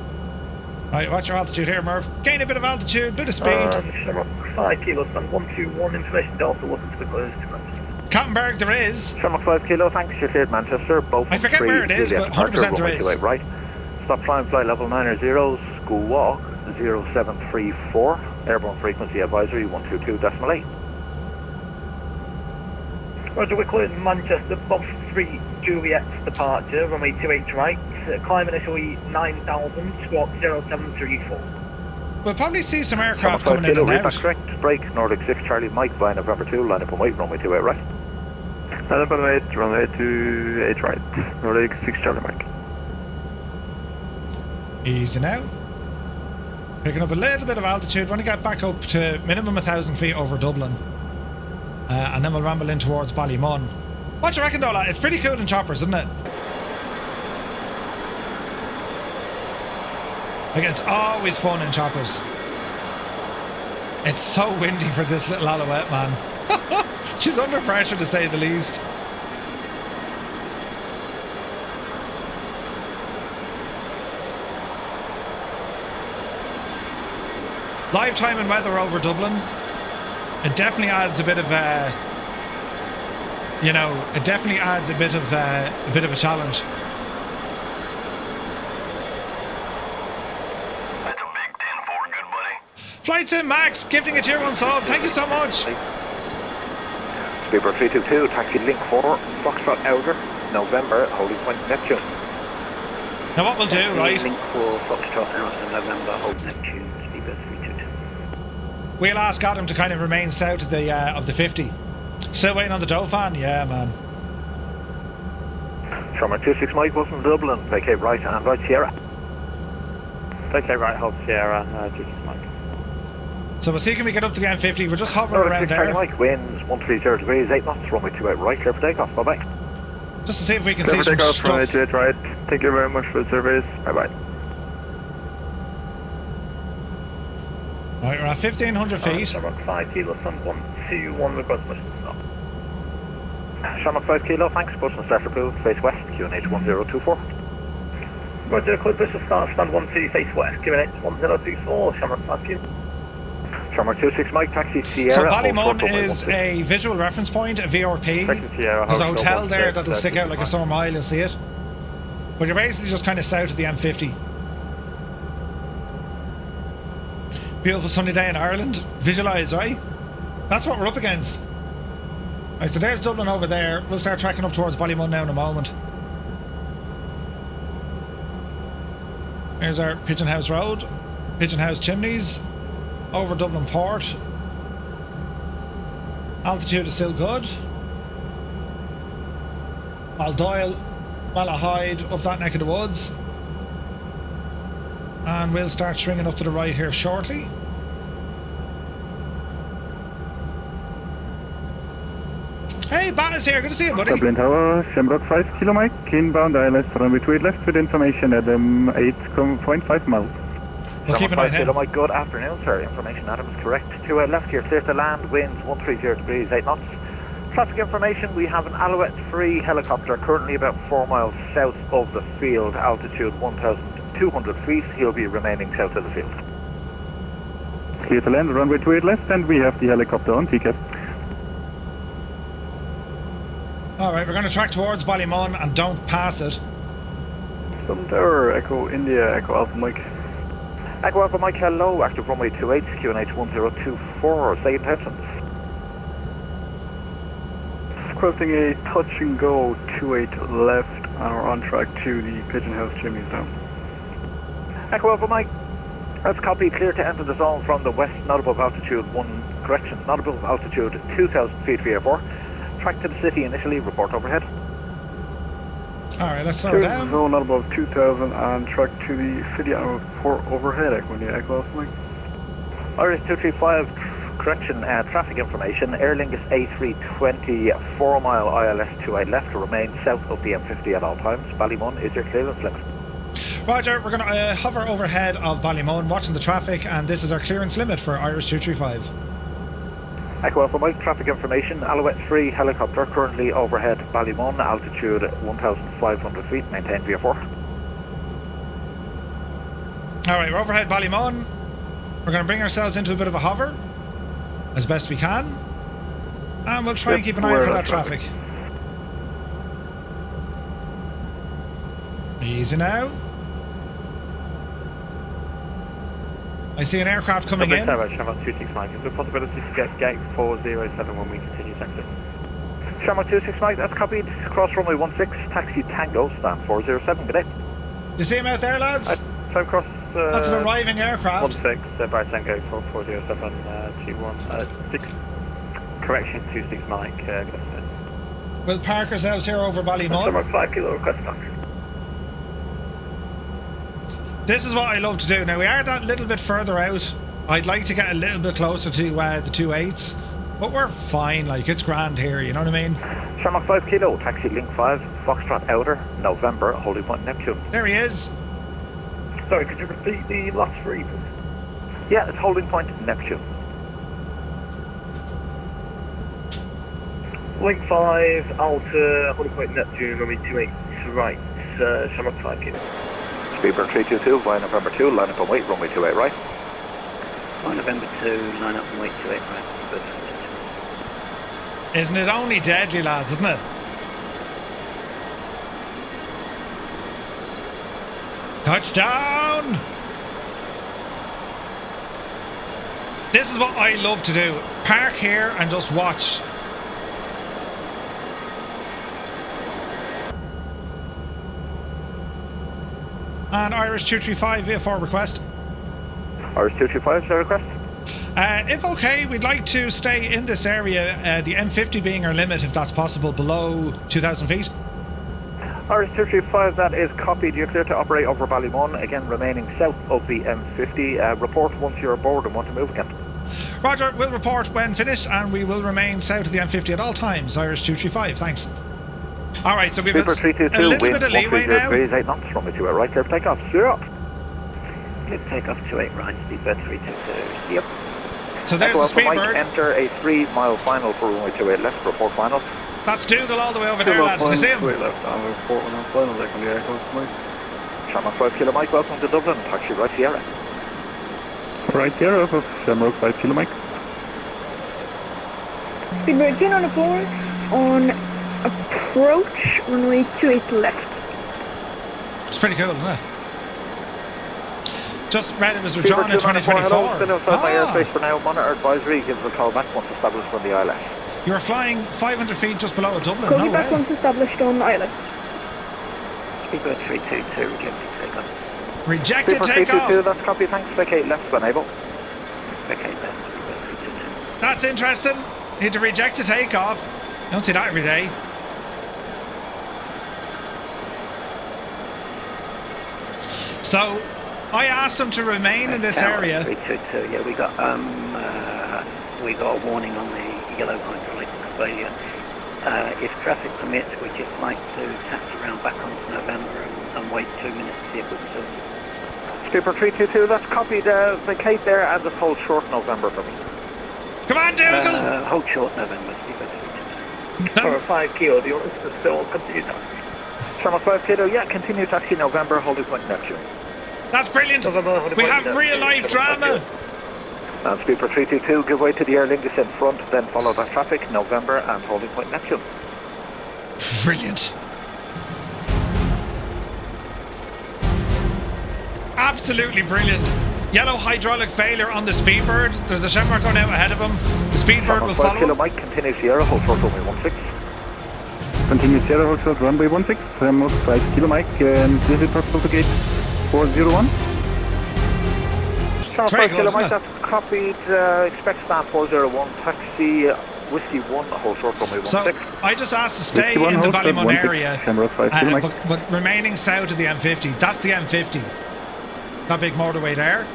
Right, watch your altitude here, Murph. Gain a bit of altitude, bit of speed. 5 kilos, stand 121, information Delta, looking to the close to Manchester. Captainberg, there is. Shamrock 5 kilo, thanks, you're cleared Manchester. Both I forget where it is, but 100% there is. Right. Stop climb, flight level 90, school walk 0734, airborne frequency advisory 122.8. Roger, we're clearing Manchester, Bob 3 Juliet's departure, runway 28 right, climb initially 9,000, squawk 0734. We'll probably see some aircraft coming in and out. Correct, break, Nordic 6 Charlie Mike, by November 2, line up and wait, runway 28 right. Line up and wait, runway 28 right, Nordic 6 Charlie Mike. Easy now. Picking up a little bit of altitude, want to get back up to minimum 1,000 feet over Dublin. And then we'll ramble in towards Ballymun. What do you reckon though, lad? It's pretty cool in choppers, isn't it? Like, it's always fun in choppers. It's so windy for this little Alouette, man. She's under pressure, to say the least. Live time and weather over Dublin. It definitely adds a bit of you know, it definitely adds a bit of a challenge. That's a big 10-4, good buddy. Flight Sim Max, gifting a tier 1 sub. Thank you so much. Speedbird 322, taxi link 4, Foxtrot Outer, November, holding point Neptune. Now what we'll do, right? Link 4, Foxtrot Outer, November, hold Neptune, Speedbird 322. We'll ask Adam to kind of remain south of the 50. Still waiting on the Dauphin? Yeah, man. Shamrock 26 Mike, Wilson Dublin, vacate right and right Sierra. Okay, right, hold Sierra, 26 Mike. So we'll see can we get up to the M50. We're just hovering around there. Mike, winds 130 degrees, 8 knots, runway 28 right, clear for takeoff, bye bye. Just to see if we can Clear see for some takeoff, stuff. runway 28 right. Thank you very much for the service, bye bye. Right, we're at 1,500 feet. Shamrock 5 kilo, sun 121, request mission stop. Shamrock 5 kilo, thanks, push and start approved, face west, QNH 1024. Roger, clear pressure start, stand 12 face west, QNH 1024, Shannon, thank you. Summer 26 Mike, taxi Sierra. So Ballymun is a visual reference point, a VRP. There's a hotel there that'll stick out like a sore mile, you'll see it. But you're basically just kind of south of the M50. Beautiful sunny day in Ireland. Visualise, right? That's what we're up against. Right, so there's Dublin over there. We'll start tracking up towards Ballymun now in a moment. Here's our Pigeon House Road, Pigeon House Chimneys, over Dublin Port. Altitude is still good. Baldoyle, Malahide, up that neck of the woods. And we'll start swinging up to the right here shortly. Hey, Bat's here. Good to see you, buddy. Dublin Tower, Shamrock 5 Kilo Mike, inbound ILS, runway 28 left with information at 8.5 miles. We'll keep an eye on him. Mike, good afternoon, sir. Information Adam is correct. To left here, clear to land, winds 130 degrees, 8 knots. Traffic information, we have an Alouette free helicopter currently about 4 miles south of the field, altitude 1,200 feet. He'll be remaining south of the field. Clear to land, runway 28 left, and we have the helicopter on TCAP. Alright, we're going to track towards Ballymun and don't pass it. Dublin Tower, Echo India, Echo Alpha Mike. Echo Alpha Mike, hello. Active runway 28, QNH 1024, say intentions. Requesting a touch and go 28 left, and we're on track to the Pigeon House chimneys now. Echo Alpha Mike, that's copy. Clear to enter the zone from the west, not above altitude not above altitude 2,000 feet VA4. Track to the city initially, report overhead. Alright, let's slow down. Zone not above 2,000 and track to the city and report overhead, Echo India, Echo Alpha Mike. Iris 235, correction, traffic information. Aer Lingus A320, 4 mile ILS 28 left, to remain south of the M50 at all times. Ballymun is your clearance limit. Roger, we're going to hover overhead of Ballymun, watching the traffic, and this is our clearance limit for Iris 235. Echo Alpha Mike, traffic information. Alouette 3 helicopter currently overhead Ballymun, altitude 1,500 feet, maintain VA4. Alright, we're overhead Ballymun. We're going to bring ourselves into a bit of a hover as best we can, and we'll try and keep an eye out for that traffic. Easy now. I see an aircraft coming in. Shamrock 265, is there a possibility to get gate 407 when we continue taxi? Shamrock 265, that's copied. Cross runway 16, taxi Tango, stand 407, good day. You see him out there, lads? So cross... That's an arriving aircraft. 16, by Tango 407, 6, correction 26 Mike, good afternoon. We'll park ourselves here over Ballymun. Shamrock 5 kilo request back. This is what I love to do. Now, we are that little bit further out. I'd like to get a little bit closer to the 2.8s, but we're fine. Like, it's grand here, you know what I mean? Shamrock 5 kilo, taxi Link 5, Foxtrot Outer, November, holding point Neptune. There he is. Sorry, could you repeat the last three, please? Yeah, it's holding point Neptune. Link 5, Alta, holding point Neptune, runway 28 to right, Shamrock 5 kilo. Speedbird 322, via November 2, line up and wait, runway 28 right. On November 2, line up and wait 28 right. Isn't it only deadly, lads, isn't it? Touchdown! This is what I love to do. Park here and just watch. And Irish 235 VA4 request. Irish 235, shall request? If okay, we'd like to stay in this area, the M50 being our limit, if that's possible, below 2,000 feet. Irish 235, that is copied. You're clear to operate over Ballymun, again remaining south of the M50. Report once you're aboard and want to move again. Roger, we'll report when finished, and we will remain south of the M50 at all times. Irish 235, thanks. Alright, so we've a little bit of leeway now. 8 knots, runway 28 right, clear for takeoff. Clear up. Clear takeoff 28 right, speedbird 322. Yep. So there's the Speedbird. Enter a 3 mile final for runway 28 left, report final. That's Dougal all the way over there, lads. Can you see him? Left, and report on final, Echo India, Echo Mike. Shamrock 5 Kilo Mike, welcome to Dublin, taxi right Sierra. Right Sierra for Shamrock 5 Kilo Mike. Speedbird 10 on the 4 on approach, runway 28 left. It's pretty cool, isn't it? Just read it was withdrawn in 2024. Still outside my airspace for now. Monitor advisory. Give us a call back once established from the islet. You were flying 500 feet just below Dublin. Call No you back way. once established on island. Speedbird 322, rejected takeoff. Rejected Super takeoff. 322, that's copy. Thanks. Vacate left when able. Vacate left, Speedbird 322. That's interesting. Need to reject a takeoff. Don't see that every day. So, I asked them to remain in this area. 322, yeah, we got a warning on the yellow hydraulic failure. If traffic permits, we'd just like to taxi around back onto November and wait 2 minutes to see if we can sort it. Super 322, that's copied. Vacate there and just hold short November for me. Come on, Dougal! Hold short November, Speedbird 322. For 5 kilo, the orders are still continue taxi. Shamrock 5 Kilo, yeah, continue taxi November, holding point Neptune. That's brilliant. We have real life drama. And Speedbird 322, give way to the Aer Lingus in front, then follow that traffic, November and holding point Neptune. Brilliant. Absolutely brilliant. Yellow hydraulic failure on the Speedbird. There's a Shamrock going out ahead of him. The Speedbird will 5 follow Kilo him. Mike, continue Sierra, hold short runway 16. Continue Sierra, hold short runway 16. Shamrock 5 Kilo Mike, this is possible to gate 401. Shamrock very 5 good, Kilo isn't Mike, it? that's copied. Expect stand 401, taxi Whiskey 1, hold short runway 16. So I just asked to stay Whiskey 1, in the hold short, Ballymun 16. area, Shamrock 5 Kilo Mike. but remaining south of the M50. That's the M50. That big motorway there.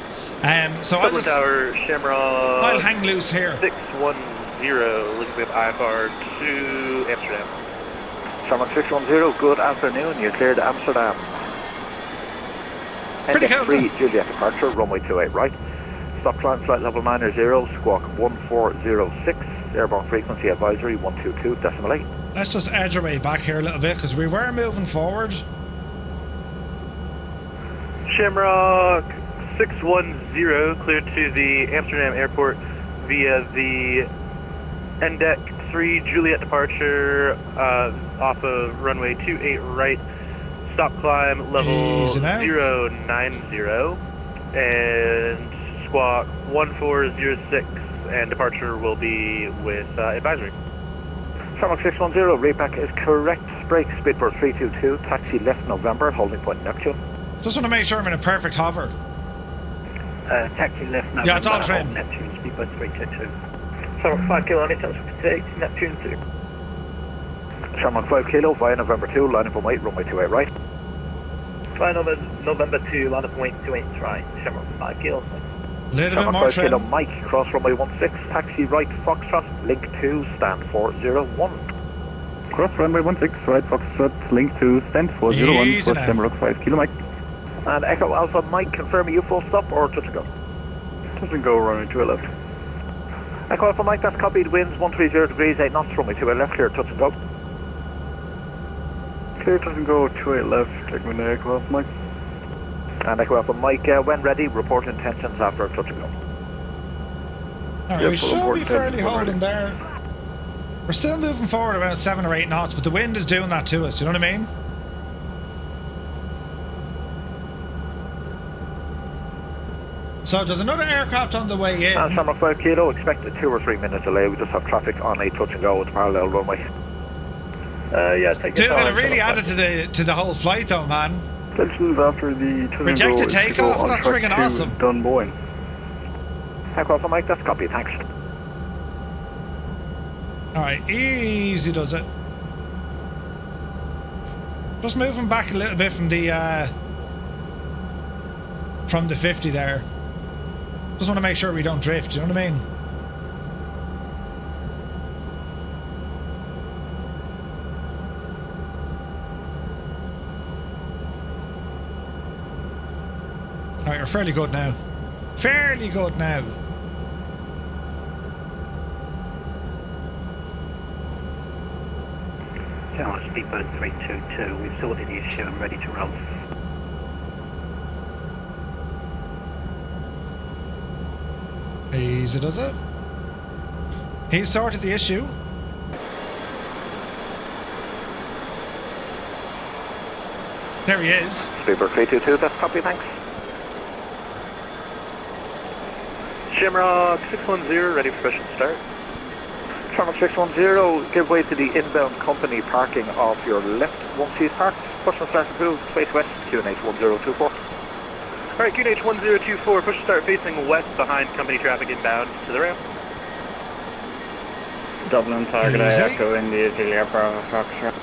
So I'll just, Tower Shamrock. I'll hang loose here. 610, looking at IFR to Amsterdam. Shamrock 610, good afternoon, you cleared Amsterdam. Pretty Index cool, 3, isn't it? Juliet departure, runway 28 right. Stop climb flight level 90, squawk 1406, airborne frequency advisory 122.8. Let's just edge our way back here a little bit because we were moving forward. Shamrock 610, cleared to the Amsterdam airport via the Index 3 Juliet departure off of runway 28 right. Stop climb level Easy now. 090 and squawk 1406 and departure will be with advisory. Shamrock 610, repack is correct. Break Speedbird 322, taxi left November, holding point Neptune. Just want to make sure I'm in a perfect hover. Taxi left November. Yeah, it's all trim. Neptune, Speedbird 322. Shamrock 5 Kilo on it, take Neptune 2. Shamrock 5 Kilo via November 2, line up on weight, runway 28 right. Fly November 2, line up point 28 right. Shamrock 5 Kilo. A little bit Shamrock more 5 Kilo trim. Mike, cross runway 16, taxi right Foxtrot, link 2, stand 401. Cross runway 16, right Foxtrot, link to stand 401 Easy for now. Shamrock 5 Kilo Mike. And Echo Alpha Mike, confirm you full stop or touch and go? Touch and go, runway 2 left. Echo Alpha Mike, that's copied, winds 130 degrees, 8 knots, runway 2 left, clear, touch and go. Clear, touch and go, 2 left, take me to Echo Alpha Mike. And Echo Alpha Mike, when ready, report intentions after touch and go. Alright, Yeah, we full should be important fairly tension holding there. We're still moving forward about 7 or 8 knots, but the wind is doing that to us, you know what I mean? So there's another aircraft on the way in. And Shamrock 5 Kilo, expect a 2 or 3 minute delay, we just have traffic on a touch and go with parallel runway. Yeah, take your Dude, time. it really added to the whole flight though, man. Tensions after the touch and Rejected go is to go takeoff? on That's track friggin' to awesome. Dunboyne. Echo Alpha Mike, that's copy, thanks. Alright, easy does it. Just moving back a little bit from the 50 there. Just want to make sure we don't drift, you know what I mean? Alright, you're fairly good now. Fairly good now. Shamrock Speedbird 322, we've sorted the issue and ready to roll. Easy does it. He sorted the issue. There he is. Speedbird 322, that's copy, thanks. Shamrock 610, ready for mission start. Shamrock 610, give way to the inbound company parking off your left once he's parked. Push and start approved, face west, QNH 1024. Alright, QNH 1024, push and start facing west behind company traffic inbound to the rail. Dublin target Easy. Echo India Julia Bravo Foxtrot.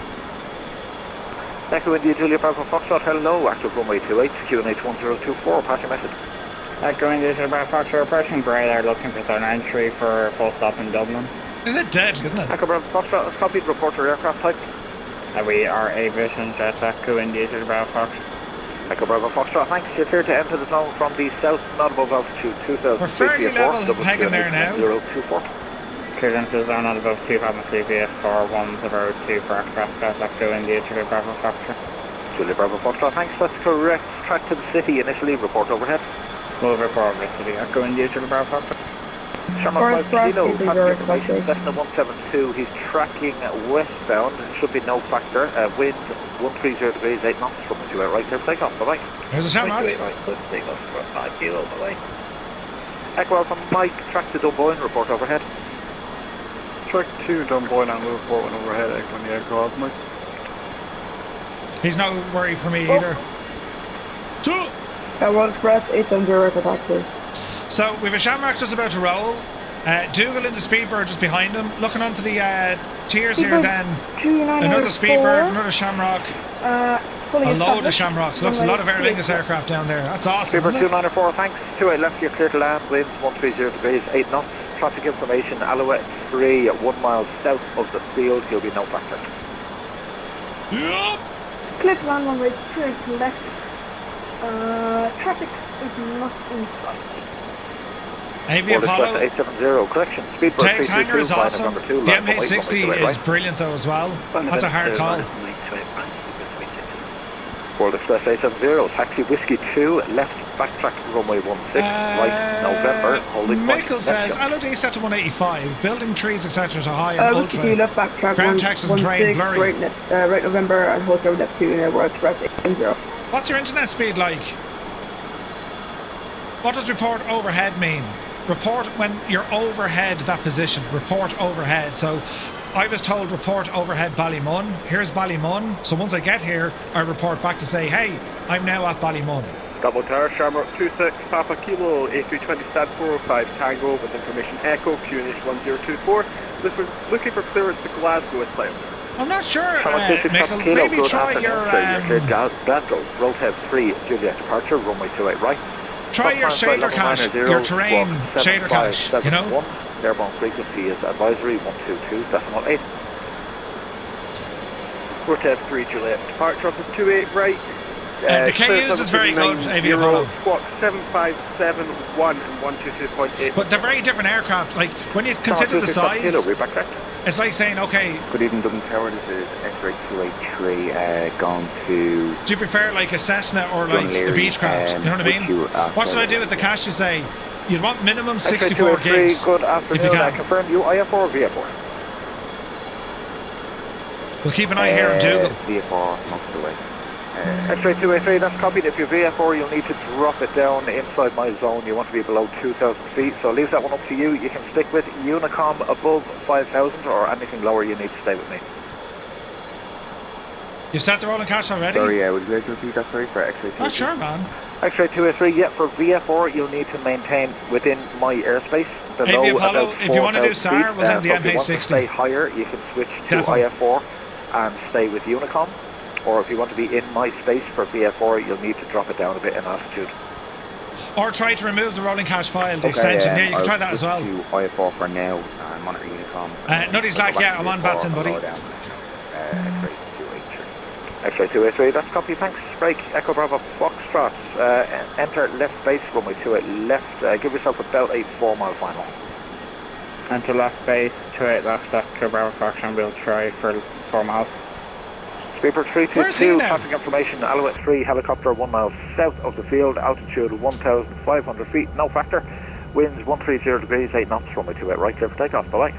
Echo India Julia Bravo Foxtrot, hello, active runway 28, QNH 1024, pass your message. Echo India Julia Bravo Foxtrot, approaching Bray there, looking for zone entry for a full stop in Dublin. Isn't it dead, isn't it? Echo Bravo Foxtrot, as copied, report your aircraft type. We are Aviation, Jet Echo India Julia Bravo Foxtrot. Echo Bravo Foxtrot, thanks. You're clear to enter the zone from the south, not above altitude 2000 We're fairly level pegging there now. 024. Clearance to the zone not above 253 VS4 102 for aircraft Jet Echo India Julia Bravo Foxtrot. Julia Bravo Foxtrot, thanks. That's correct. Track to the city initially, report overhead. We'll report over City Echo India Julia Bravo Foxtrot. Shamrock 5 Kilo, Forest passenger Rock, information, Echo. Cessna 172, he's tracking westbound, should be no factor, wind 130 degrees, 8 knots, from the 2 out right there, takeoff, bye bye. There's a Shamrock. Right, good takeoff for 5 kilo, bye-bye. Echo Alpha Mike, track to Dunboyne, report overhead. Track 2 Dunboyne and move forward overhead, Echo on the aircraft, Mike. He's no worry for me either. Two. World Express 870 for taxi. So we have a Shamrock just about to roll. Dougal in the Speedbird just behind him. Looking onto the tiers here then. Another Speedbird, another Shamrock. A load of Shamrocks. Looks a lot of Aer Lingus aircraft down there. That's awesome. Speedbird Isn't it? 294, thanks. 28 left, you're clear to land, winds 130 degrees, 8 knots. Traffic information, Alouette 3, 1 mile south of the field, you'll be no factor. Yup. Clear to land, runway 2 left. Traffic is not in sight. Avi Order Apollo. 870, correction. Speedbird Takes hanger 322, is flying awesome. number 2, The land runway MH60 28 is right. brilliant though as well. That's a hard call. World Express 870, taxi whiskey 2, left backtrack runway 16, right November, holding point. Michael says, LOD set to 185, building trees etc. to high and Whiskey 2 ultra. left backtrack Ground taxis and terrain 16, blurry. right November and hotel left 2 World Express 870. What's your internet speed like? What does report overhead mean? Report when you're overhead that position. Report overhead. So I was told report overhead Ballymun. Here's Ballymun. So once I get here, I report back to say, hey, I'm now at Ballymun. Double tower, Shamrock 26, Papa Kilo, A320 Stat 405 Tango with information Echo, QNH 1024. Looking for clearance to Glasgow at time. I'm not sure, Michael, Michael. Maybe try your Glasgow, Roadhead 3, Juliet departure, runway 28 right. try your shader cache, your terrain shader cache. You know. Airborne frequency is advisory 122.8. Roadhead 3, Juliet departure up to 28 right. The KUs is very good, Avi Apollo. Squawk 7571 and 122.8. But they're very different aircraft. Like when you consider the size, it's like saying, okay. Good evening, Dublin Tower. This is X-Ray 283 going to... Do you prefer like a Cessna or like a Beechcraft? You know what I mean? What should I do with the cache? You say you'd want minimum 64 gigs. Good afternoon. If you can. I confirm you IF4 or VF4? We'll keep an eye here on Dougal. VF4, most of the way. X-ray 283, that's copied. If you're VF4, you'll need to drop it down inside my zone. You want to be below 2,000 feet, so I'll leave that one up to you. You can stick with Unicom above 5,000 or anything lower, you need to stay with me. You set the rolling cache already? Sorry, would you be able to repeat that, sorry, for X-ray 283? Not sure, man. X-ray 283, yeah, for VF4, you'll need to maintain within my airspace. Below Avi Apollo, about if you want to do 4,000 SAR, feet. well then the So if you want to MH60. stay higher, you can switch to Defo. IF4 and stay with Unicom. Or if you want to be in my space for VF4, you'll need to drop it down a bit in altitude. Or try to remove the rolling cache file, the extension. Yeah, you can try that as well. To IF4 for now. I'm on Unicom. Nutty's like, yeah, I'm on Vatsim, buddy. X-ray 283, that's copy, thanks. Break, Echo Bravo Foxtrot, enter left base, runway 28 left, give yourself about a 4 mile final. Enter left base, 28 left, Echo Bravo Foxtrot, we'll try for 4 miles. Speedbird Where's he 322, now? traffic information, Alouette 3, helicopter 1 mile south of the field, altitude 1,500 feet, no factor. Winds 130 degrees, 8 knots, runway 28 right, clear for takeoff. Bye-bye.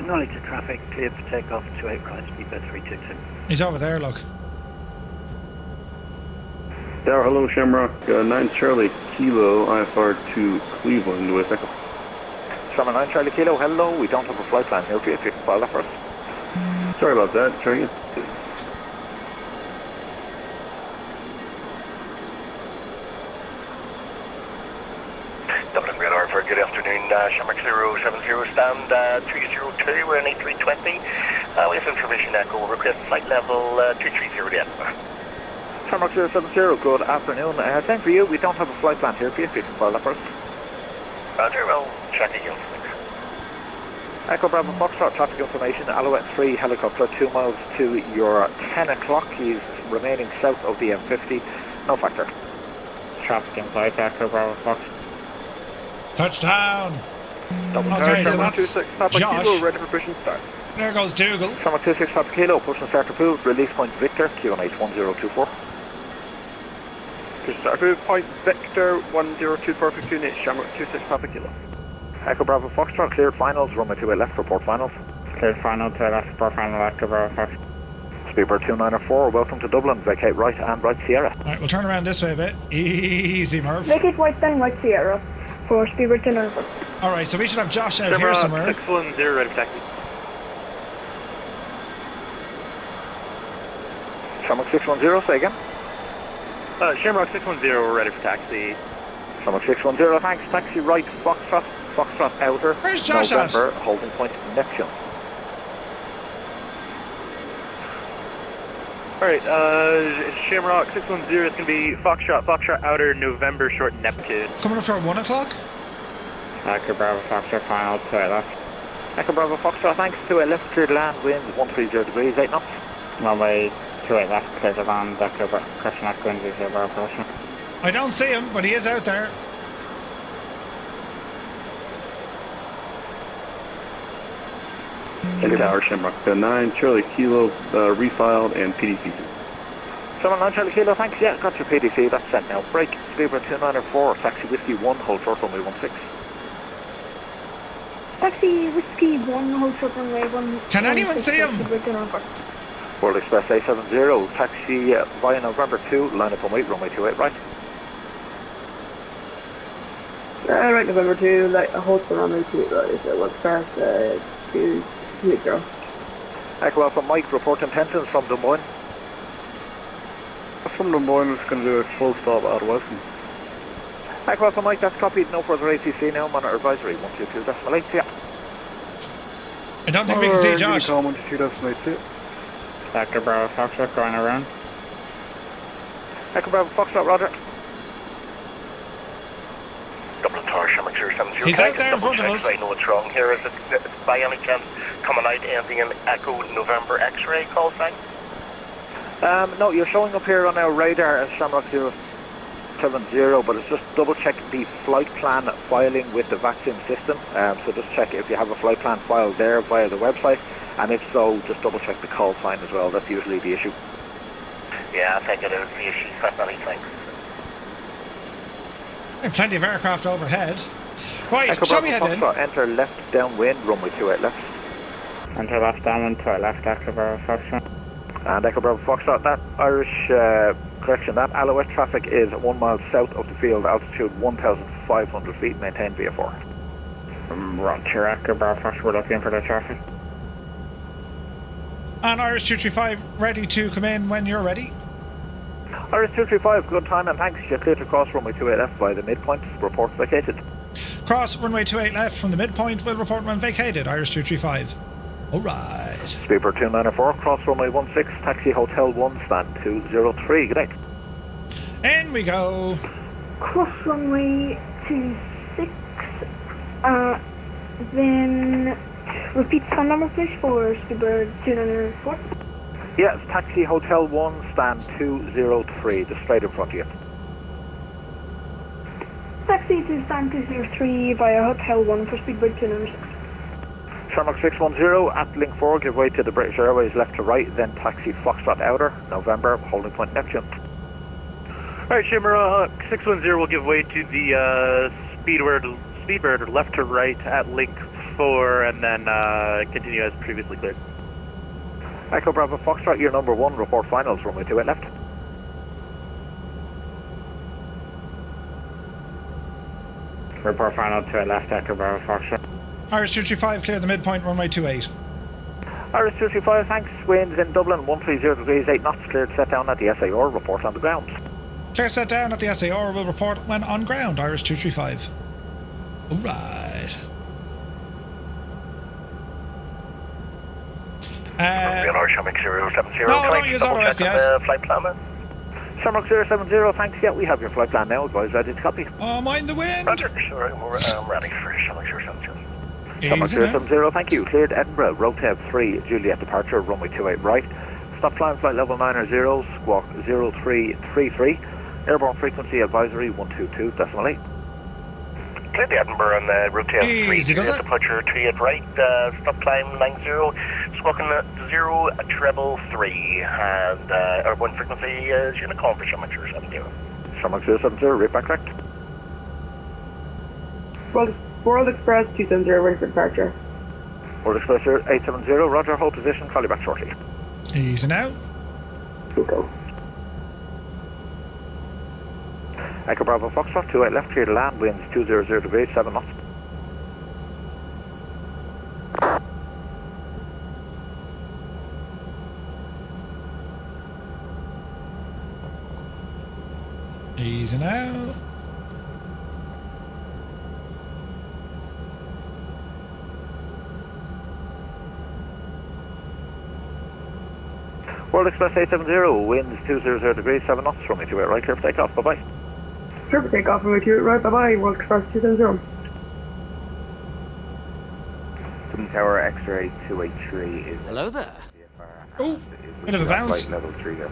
Knowledge of traffic, cleared for takeoff, 28 right, speedbird 322. He's over there, look. Tower, hello, Shamrock. 9 Charlie Kilo, IFR to Cleveland with Echo. Shamrock 9 Charlie Kilo, hello. We don't have a flight plan here for you, if you can file that for us. Sorry about that. Try again. Dublin Great Barrier, good afternoon. Shamrock 070, stand 302, we're in A320. We have information echo, request flight level 230 yet. Shamrock 070, good afternoon. Same for you. We don't have a flight plan here for you, if you can file that for us. Roger, well, check again. Echo Bravo Foxtrot, traffic information, Alouette 3 helicopter, 2 miles to your 10 o'clock. He's remaining south of the M50, no factor. Traffic in flight, Echo Bravo Fox. Touchdown! Double Okay, so charge, that's 26 Papa Josh. Kilo, ready for push and start. There goes Dougal. Shamrock 26 Papa Kilo, push and start approved, release point Victor, QNH 1024. Push and start approved, point Victor 102 for unit, Shamrock 26 Papa Kilo. Echo Bravo Foxtrot, cleared finals, runway 28 left, report finals. Cleared final to left, report final, Echo Bravo Fox. Speedbird 294, welcome to Dublin, vacate right and right Sierra. Alright, we'll turn around this way a bit. Easy, Murph. Vacate white then white Sierra for Speedbird 294. Alright, so we should have Josh out here somewhere. 610, ready for taxi. Shamrock 610, say again. Shamrock 610, we're ready for taxi. Shamrock 610, thanks, taxi right, Foxtrot, Foxtrot outer, Where's Josh at? November, holding point Neptune. Alright, Shamrock 610 is going to be Foxtrot outer, November short Neptune. Coming up for 1 o'clock? Echo Bravo Fox, final to left. Echo Bravo Foxtrot, thanks, to a left cleared land, winds 130 degrees, 8 knots. Runway 28 left, clear to land, Echo Question Echo into 0 bar approaching. I don't see him, but he is out there. Tower, Shamrock 9 Charlie Kilo, refiled and PDC. Shamrock 9 Charlie Kilo, thanks, yeah, got your PDC, that's sent now. Break, Speedbird 294, taxi whiskey 1, hold short runway 16. Taxi Whiskey 1, hold short runway 1. Can anyone see him? Speedbird 294. World Express A70, taxi via November 2, line up on weight, runway 28 right. Right, November 2, like, hold short runway 2, right, so we'll start 2 0. Echo Alpha Mike, report intentions from Des Moines. From Des Moines, it's going to do a full stop out of Weston. Echo Alpha Mike, that's copied, no further ATC now, monitor advisory, 122.8, yeah. I don't think we can see Josh. Call 122.8. Echo Bravo Fox, going around. Echo Bravo Foxtrot, roger. Dublin Tower, Shamrock 070. He's out there in front of us. I know what's wrong here. Is it by any chance coming out ending in Echo November X-ray call sign? No, you're showing up here on our radar as Shamrock 070, but it's just double check the flight plan filing with the Vatsim system. So just check if you have a flight plan file there via the website, and if so, just double check the call sign as well. That's usually the issue. Yeah, I think it is the issue. Many thanks. There are plenty of aircraft overhead. Right, Echo shall we Bravo head in? Foxtrot, enter left downwind, runway 28 left. Enter left downwind, to left, Echo Bravo Fox. And Echo Bravo Foxtrot, that that Alouette traffic is 1 mile south of the field, altitude 1,500 feet, maintained VFR. Roger, Echo Bravo Fox, we're looking for the traffic. And Irish 235 ready to come in when you're ready. Irish 235, good time and thanks. You're clear to cross runway 28 left by the midpoint. Report vacated. Cross runway 28 left from the midpoint. We'll report when vacated. Irish 235. Alright. Speedbird 294, cross runway 16, taxi hotel 1, stand 203. Good night. In we go. Cross runway 26, then repeat stand number please for Speedbird 294. Yeah, it's taxi hotel 1, stand 203, just straight in front of you. Taxi to stand 203 via hotel 1 for Speedbird 296. Shamrock 610 at link 4, give way to the British Airways left to right, then taxi Foxtrot outer, November, holding point Neptune. Alright, Shamrock 610 will give way to the Speedbird left to right at link 4 and then continue as previously cleared. Echo Bravo Foxtrot, your number 1, report finals, runway 28 left. Report final to left, Echo Bravo Foxtrot. Irish 235, clear the midpoint, runway 28. Iris 235, thanks. Winds in Dublin, 130 degrees, 8 knots, cleared set down at the SAR, report on the ground. Clear set down at the SAR, will report when on ground, Irish 235. Alright. Shamrock 070. No, don't use auto FPS. Flight plan, man. Shamrock 070, thanks. Yeah, we have your flight plan now. Advise ready to copy. Oh, mind the wind. Roger, sure, I'm ready for Shamrock 070. Shamrock 070, thank you. Cleared Edinburgh, Rotab 3, Juliet departure, runway 28 right. Stop climb flight level 90, squawk 0333. Airborne frequency advisory 122.8. Cleared the Edinburgh and Rotab 3, Juliet departure 28 right. Stop climb 90, squawking 0333. And airborne frequency is Unicorn for Shamrock 070. Shamrock 070, rate back correct. World Express 270, ready for departure. World Express 870, roger, hold position, call you back shortly. Easy now. Go. Echo Bravo Foxtrot, 28 left, clear to land, winds 200 degrees, 7 knots. Easy now. World Express 870, winds 200 degrees, 7 knots, runway 28 right, clear for takeoff, bye-bye. Clear for takeoff, runway 28 right, bye-bye, World Express 270. Twin Tower X-ray 283 is... Hello there. Oh, bit of a bounce. Level 3 there.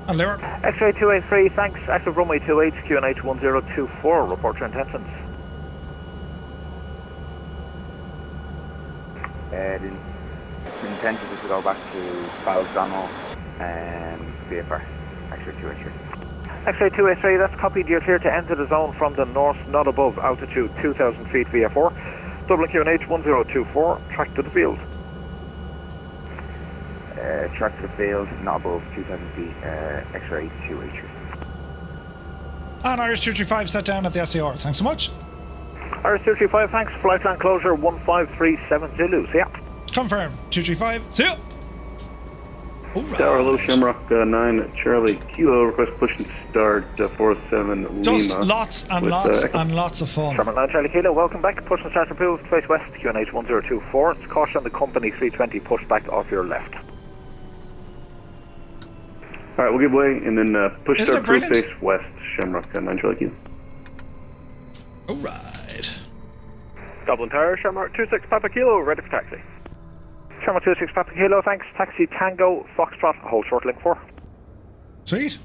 Hello. X-ray 283, thanks. Active runway 28, QNH 1024, report your intentions. The intention is to go back to Baldonnel and VFR, X-ray 283. X-ray 283, that's copied. You're clear to enter the zone from the north, not above altitude 2,000 feet VFR. Dublin QNH 1024, track to the field. Track to the field, not above 2,000 feet, X-ray 283. And Irish 235 set down at the SAR. Thanks so much. Irish 235, thanks. Flight line closure 1537 Zulu. See ya. Confirm. 235. See ya. Tower, hello, Shamrock 9 Charlie. Kilo request pushing start 47 Just Lima. lots and lots and lots of fun. Shamrock 9 Charlie Kilo, welcome back. Push and start approved. Face west, QNH 1024. It's caution the company 320 push back off your left. Alright, we'll give way and then push Isn't start it brilliant? face west, Shamrock 9 Charlie Kilo. Alright. Dublin Tower, Shamrock 26 Papa Kilo, ready for taxi. Shamrock 26 Papa Kilo, thanks. Taxi Tango Foxtrot, hold short link 4. Sweet.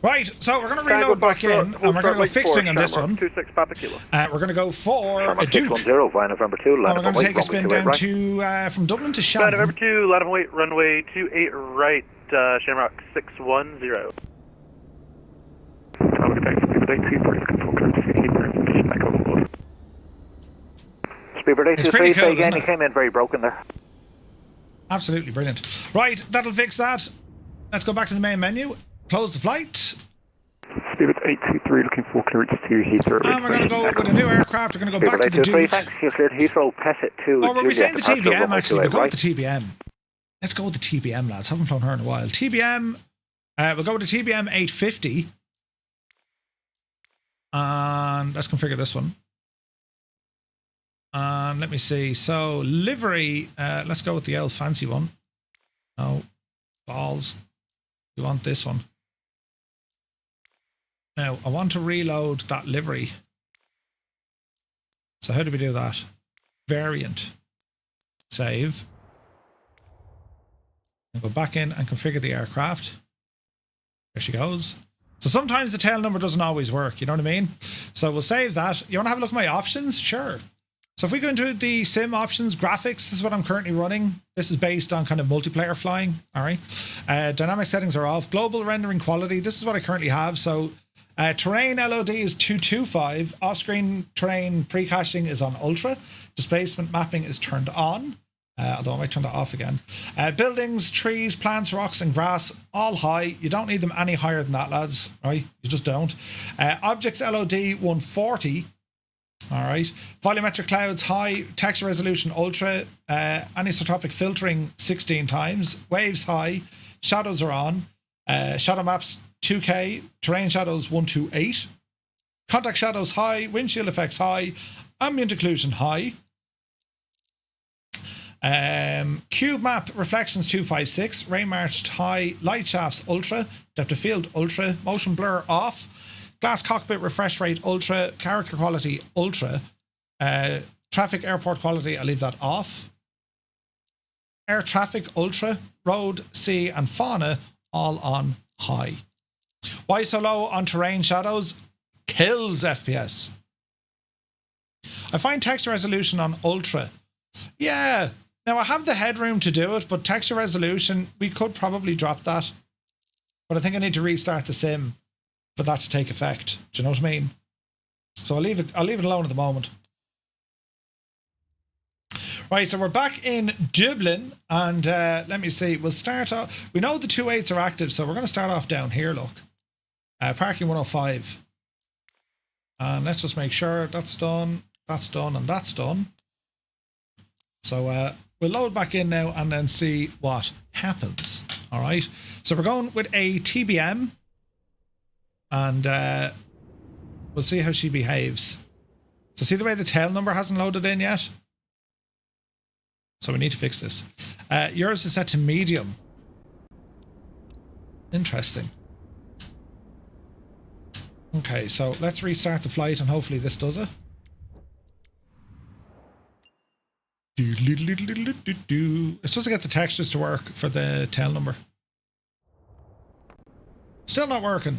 Right, so we're going to reload back in and we're going to go fixed wing on this one. 26 Papa Kilo. We're going to go for a Shamrock Duke. 610 via November 2, And we're going to take a spin down to from Dublin to Shannon. November 2, Latham Wait, runway 28 right, Shamrock 610. Speedbird It's pretty 823, cool, say again, isn't he it? came in very broken there. Absolutely brilliant. Right, that'll fix that. Let's go back to the main menu. Close the flight. Speedbird 823 looking for clearance to Heathrow. And we're going to go with a new aircraft. We're going to go back to the Duke. Thanks, you cleared Heathrow, Pessit 2. Or were we saying the TBM actually? We'll go right. with the TBM. Let's go with the TBM, lads. Haven't flown her in a while. TBM, we'll go with the TBM 850. And let's configure this one. And let me see. So livery, let's go with the L fancy one. No, balls. We want this one. Now, I want to reload that livery. So how do we do that? Variant. Save. And go back in and configure the aircraft. There she goes. So sometimes the tail number doesn't always work, you know what I mean? So we'll save that. You want to have a look at my options? Sure. So if we go into the sim options, graphics, this is what I'm currently running. This is based on kind of multiplayer flying, all right? Dynamic settings are off. Global rendering quality, this is what I currently have. So Terrain LOD is 225. Off-screen terrain precaching is on ultra. Displacement mapping is turned on. Although I might turn that off again. Buildings, trees, plants, rocks and grass, all high. You don't need them any higher than that, lads, right? You just don't. Objects LOD 140. All right. Volumetric clouds high. Texture resolution ultra. Anisotropic filtering 16 times. Waves high. Shadows are on. Shadow maps 2K. Terrain shadows 128. Contact shadows high. Windshield effects high. Ambient occlusion high. Cube map reflections 256, rain marched high, light shafts ultra, depth of field ultra, motion blur off, glass cockpit refresh rate ultra, character quality ultra, traffic airport quality, I'll leave that off, air traffic ultra, road, sea and fauna all on high. Why so low on terrain shadows? Kills FPS. I find texture resolution on ultra. Yeah. Now, I have the headroom to do it, but texture resolution, we could probably drop that. But I think I need to restart the sim for that to take effect. Do you know what I mean? So I'll leave it alone at the moment. Right, so we're back in Dublin, and let me see. We'll start off. We know the 2.8s are active, so we're going to start off down here, look. Parking 105. And let's just make sure that's done, and that's done. So we'll load back in now and then see what happens. All right. So we're going with a TBM, and we'll see how she behaves. So see the way the tail number hasn't loaded in yet? So we need to fix this. Yours is set to medium. Interesting. Okay, so let's restart the flight and hopefully this does it. It's supposed to get the textures to work for the tail number. Still not working.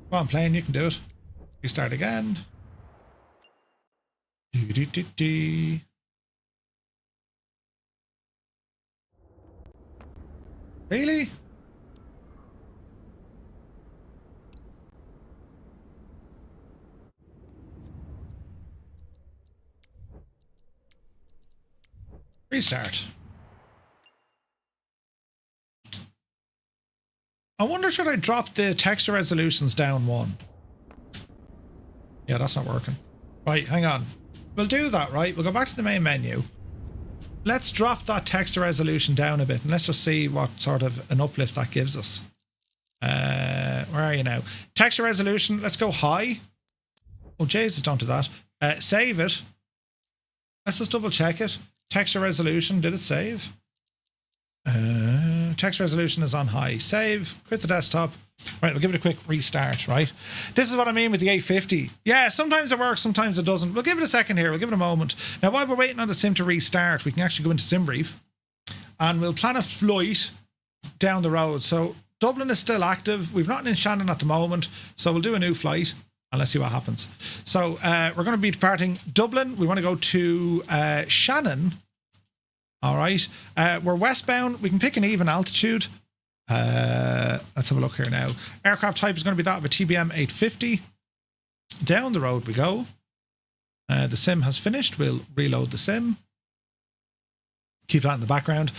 Come on, plane, you can do it. Restart again. Really? Restart. I wonder, should I drop the texture resolutions down one? Yeah, that's not working. Right, hang on. We'll do that, right? We'll go back to the main menu. Let's drop that texture resolution down a bit and let's just see what sort of an uplift that gives us. Where are you now? Texture resolution, let's go high. Oh, Jesus, don't do that. Save it. Let's just double check it. Texture resolution, did it save? Text resolution is on high. Save, quit the desktop. Right, we'll give it a quick restart, right? This is what I mean with the 850. Yeah, sometimes it works, sometimes it doesn't. We'll give it a second here. We'll give it a moment. Now, while we're waiting on the sim to restart, we can actually go into sim brief and we'll plan a flight down the road. So Dublin is still active. We've not in Shannon at the moment, so we'll do a new flight and let's see what happens. So we're going to be departing Dublin. We want to go to Shannon. All right. We're westbound. We can pick an even altitude. Let's have a look here now. Aircraft type is going to be that of a TBM 850. Down the road we go. The sim has finished. We'll reload the sim. Keep that in the background.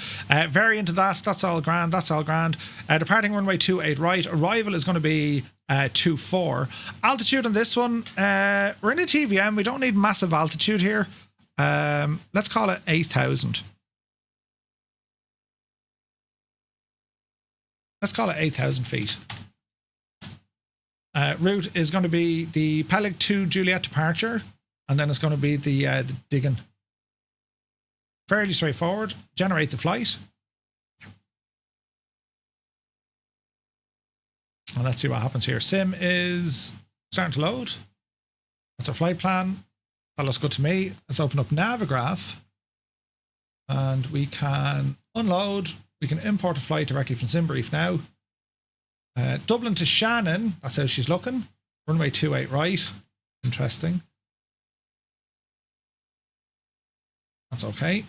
Variant of that, that's all grand. That's all grand. Departing runway 28 right. Arrival is going to be 24. Altitude on this one, we're in a TVM. We don't need massive altitude here. Let's call it 8,000. Let's call it 8,000 feet. Route is going to be the Peleg 2 Juliet departure, and then it's going to be the digging. Fairly straightforward. Generate the flight. And let's see what happens here. Sim is starting to load. That's our flight plan. That looks good to me. Let's open up Navigraph. And we can unload. We can import a flight directly from SimBrief now. Dublin to Shannon. That's how she's looking. Runway 28 right. Interesting. That's okay.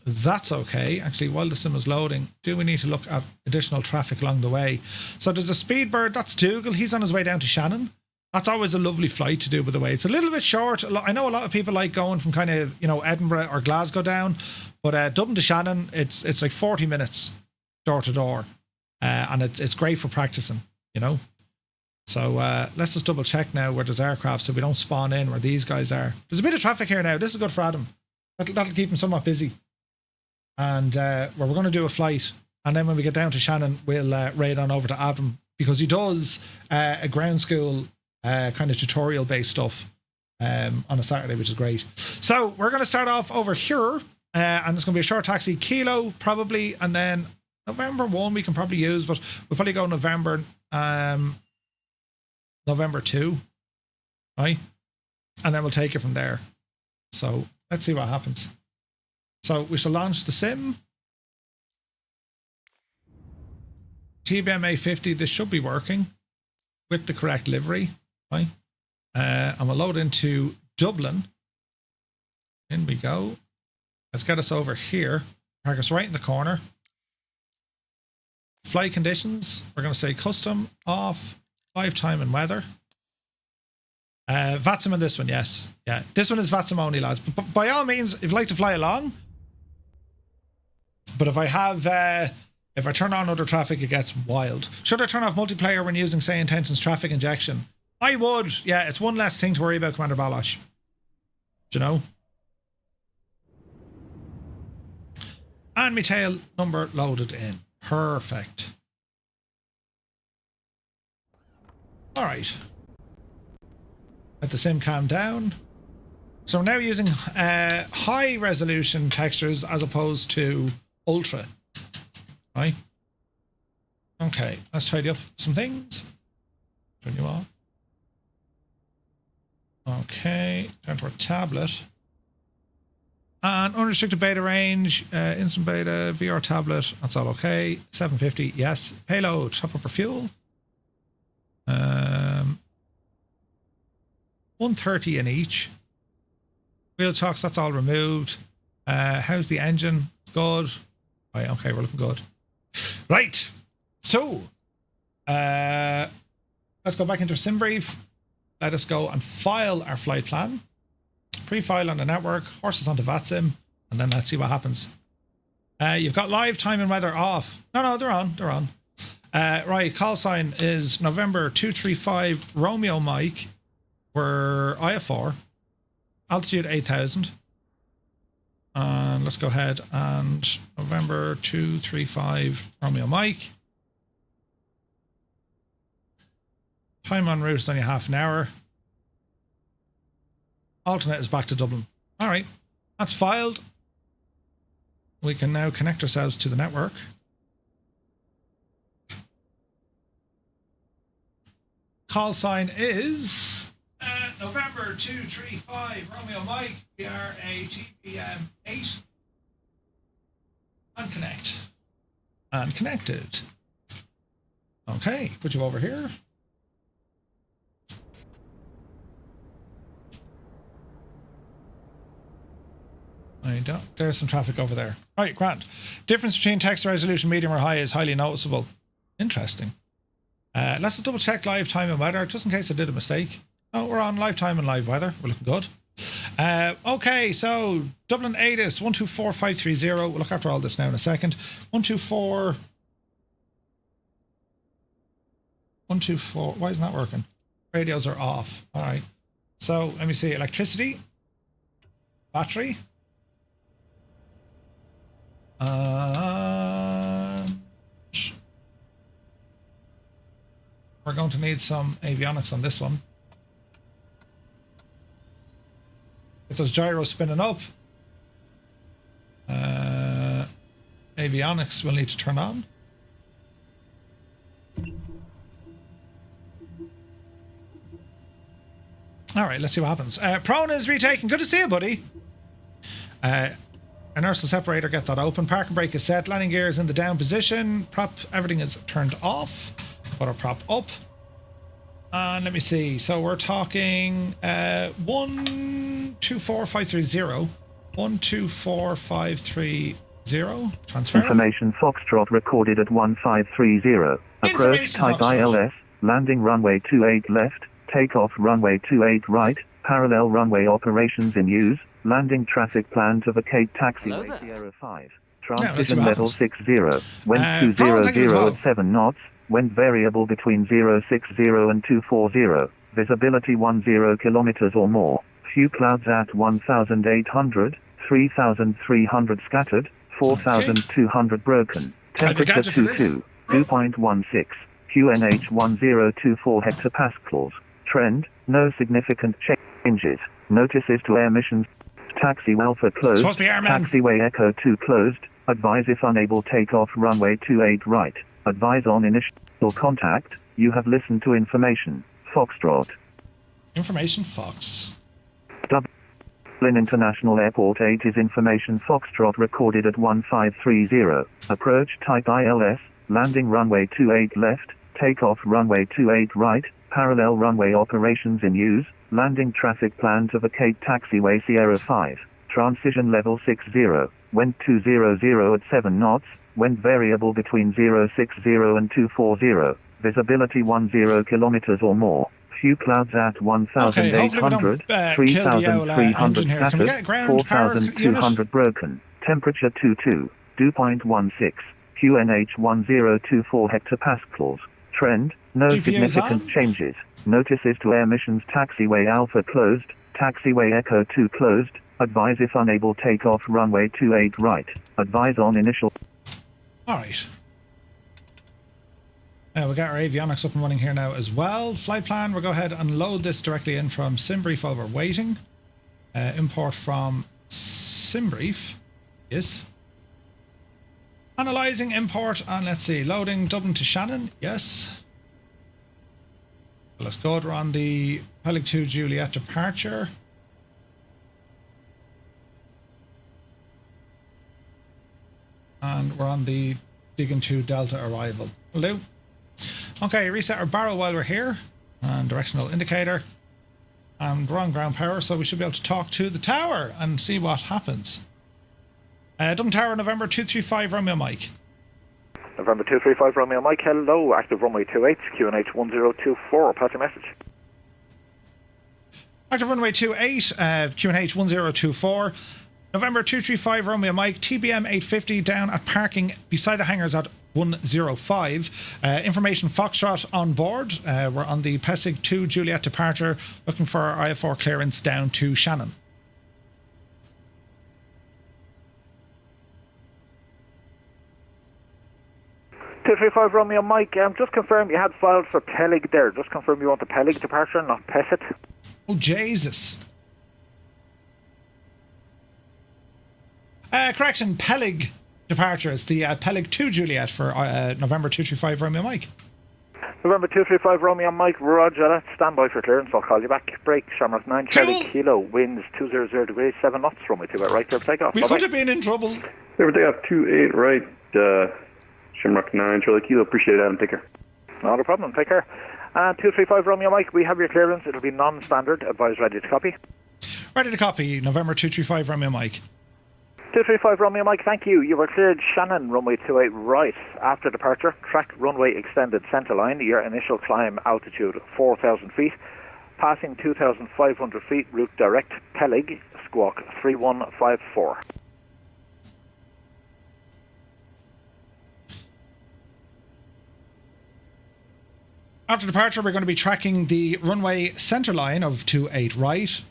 that's okay. Actually, while the sim is loading, do we need to look at additional traffic along the way? So there's a Speedbird, that's Dougal. He's on his way down to Shannon. That's always a lovely flight to do, by the way. It's a little bit short. I know a lot of people like going from kind of, you know, Edinburgh or Glasgow down, but Dublin to Shannon, it's like 40 minutes door to door. And it's great for practicing, you know. So let's just double check now where there's aircraft so we don't spawn in where these guys are. There's a bit of traffic here now. This is good for Adam. That'll keep him somewhat busy. And we're going to do a flight. And then when we get down to Shannon, we'll raid on over to Adam because he does a ground school kind of tutorial based stuff on a Saturday, which is great. So we're going to start off over here. And it's going to be a short taxi, Kilo probably. And then November 1 we can probably use, but we'll probably go November 2, right? And then we'll take it from there. So let's see what happens. So we shall launch the sim. TBM A50, this should be working with the correct livery, right? And we'll load into Dublin. In we go. Let's get us over here. Park us right in the corner. Flight conditions, we're going to say custom, off, live time and weather. Vatsim on this one, yes. Yeah, this one is Vatsim only, lads. But by all means, if you like to fly along. But if I have, if I turn on other traffic, it gets wild. Should I turn off multiplayer when using, say, intentions traffic injection? I would. Yeah, it's one less thing to worry about, Commander Balosh. Do you know? And my tail number loaded in. Perfect. All right. Let the sim calm down. So we're now using high resolution textures as opposed to ultra. Right? Okay, let's tidy up some things. Turn you off. Okay, turn to our tablet. And unrestricted beta range, instant beta, VR tablet, that's all okay. 750, yes. Payload, top up our fuel. 130 in each. Wheel chocks, that's all removed. How's the engine? Good. Right, okay, we're looking good. Right. So, let's go back into SimBrief. Let us go and file our flight plan. Pre-file on the network, horses onto Vatsim, and then let's see what happens. You've got live time and weather off. No, they're on. Right, call sign is November 235 Romeo Mike. We're IF4. Altitude 8,000. And let's go ahead and November 235 Romeo Mike. Time en route is only half an hour. Alternate is back to Dublin. All right, that's filed. We can now connect ourselves to the network. Call sign is November 235 Romeo Mike. We are a TBM 8. And connect. And connected. Okay, put you over here. There's some traffic over there. All right, grand. Difference between text resolution, medium or high is highly noticeable. Interesting. Let's double check live time and weather, just in case I did a mistake. No, we're on live time and live weather. We're looking good. Okay, so Dublin ATIS 124530. We'll look after all this now in a second. 124. Why isn't that working? Radios are off. All right. So let me see. Electricity. Battery. We're going to need some avionics on this one. If there's gyros spinning up, avionics will need to turn on. All right, let's see what happens. Prone is retaken. Good to see you, buddy. Inertial separator, get that open. Parking brake is set. Landing gear is in the down position. Prop, everything is turned off. Put our prop up. And let me see. So we're talking 124530. 124530. Transfer. Information Foxtrot recorded at 1530. Approach type ILS. Landing runway 28 left. Takeoff runway 28 right. Parallel runway operations in use. Landing traffic plan to vacate taxiway Sierra 5. Transition level 60. Wind 200 at 7 knots. Wind variable between 060 and 240. Visibility 10 kilometers or more. Few clouds at 1,800. 3,300 scattered. 4,200 broken. Temperature 22. Dew point 16. QNH 1024 hectopascals. Trend, no significant changes. Notices to air missions. Taxi Alpha closed. Taxiway Echo 2 closed. Advise if unable takeoff runway 28 right. Advise on initial contact. You have listened to information. Foxtrot. Information Fox. Dublin International Airport 8 is information Foxtrot recorded at 1530. Approach type ILS. Landing runway 28 left. Takeoff runway 28 right. Parallel runway operations in use. Landing traffic plan to vacate taxiway Sierra 5. Transition level 60. Wind 200 at 7 knots. Wind variable between 060 and 240. Visibility 10 kilometers or more. Few clouds at 1,800. 3,300 scattered. 4,200 broken. Temperature 22. Dew point 16. QNH 1024 hectopascals. Trend, no significant changes. Notices to air missions taxiway Alpha closed. Taxiway Echo 2 closed. Advise if unable takeoff runway 28 right. Advise on initial. Alright. We got our avionics up and running here now as well. Flight plan, we'll go ahead and load this directly in from SimBrief while we're waiting. Import from SimBrief. Yes. Analyzing, import, and let's see, loading Dublin to Shannon. Yes. Let's go. We're on the Peleg 2 Juliet departure. And we're on the Diggin 2 Delta arrival. Will do. Okay, reset our barrel while we're here. And directional indicator. And we're on ground power, so we should be able to talk to the tower and see what happens. Dublin Tower, November 235, Romeo Mike. November 235, Romeo Mike. Hello, active runway 28, QNH 1024. Pass your message. Active runway 28, QNH 1024. November 235, Romeo Mike. TBM 850 down at parking beside the hangars at 105. Information Foxtrot on board. We're on the Pesig 2 Juliet departure, looking for our IFR clearance down to Shannon. Two 235 Romeo Mike, just confirm you had filed for Peleg there. Just confirm you want the Peleg departure, not Pesset. Oh, Jesus. Correction, Peleg departure is the Peleg 2 Juliet for November 235 Romeo Mike. November 235 Romeo Mike, roger that. Stand by for clearance, I'll call you back. Break, Shamrock 9, Charlie Kilo, winds 200 degrees, 7 knots, runway 2 at right, there, takeoff. We could have been in trouble. There, takeoff 28 right, Shamrock 9, Charlie Kilo, appreciate it, Adam, take care. Not a problem, take care. 235 Romeo Mike, we have your clearance, it'll be non-standard, advise ready to copy. Ready to copy, November 235 Romeo Mike. 235 Romeo Mike, thank you. You were cleared Shannon, runway 28 right. After departure, track runway extended centerline. Your initial climb altitude 4,000 feet. Passing 2,500 feet, route direct, Peleg, squawk 3154. After departure, we're going to be tracking the runway centerline of 28 right.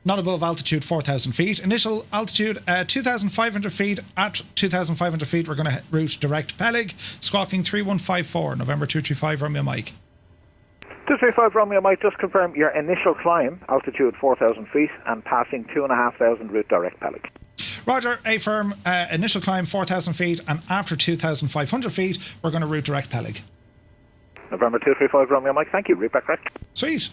Not above altitude 4,000 feet. Initial altitude 2,500 feet. At 2,500 feet, we're going to route direct Peleg, squawking 3154, November 235 Romeo Mike. 235 Romeo Mike, just confirm your initial climb, altitude 4,000 feet, and passing 2,500 route direct Peleg. Roger, A firm, initial climb 4,000 feet, and after 2,500 feet, we're going to route direct Peleg. November 235 Romeo Mike, thank you, route back correct. Sweet.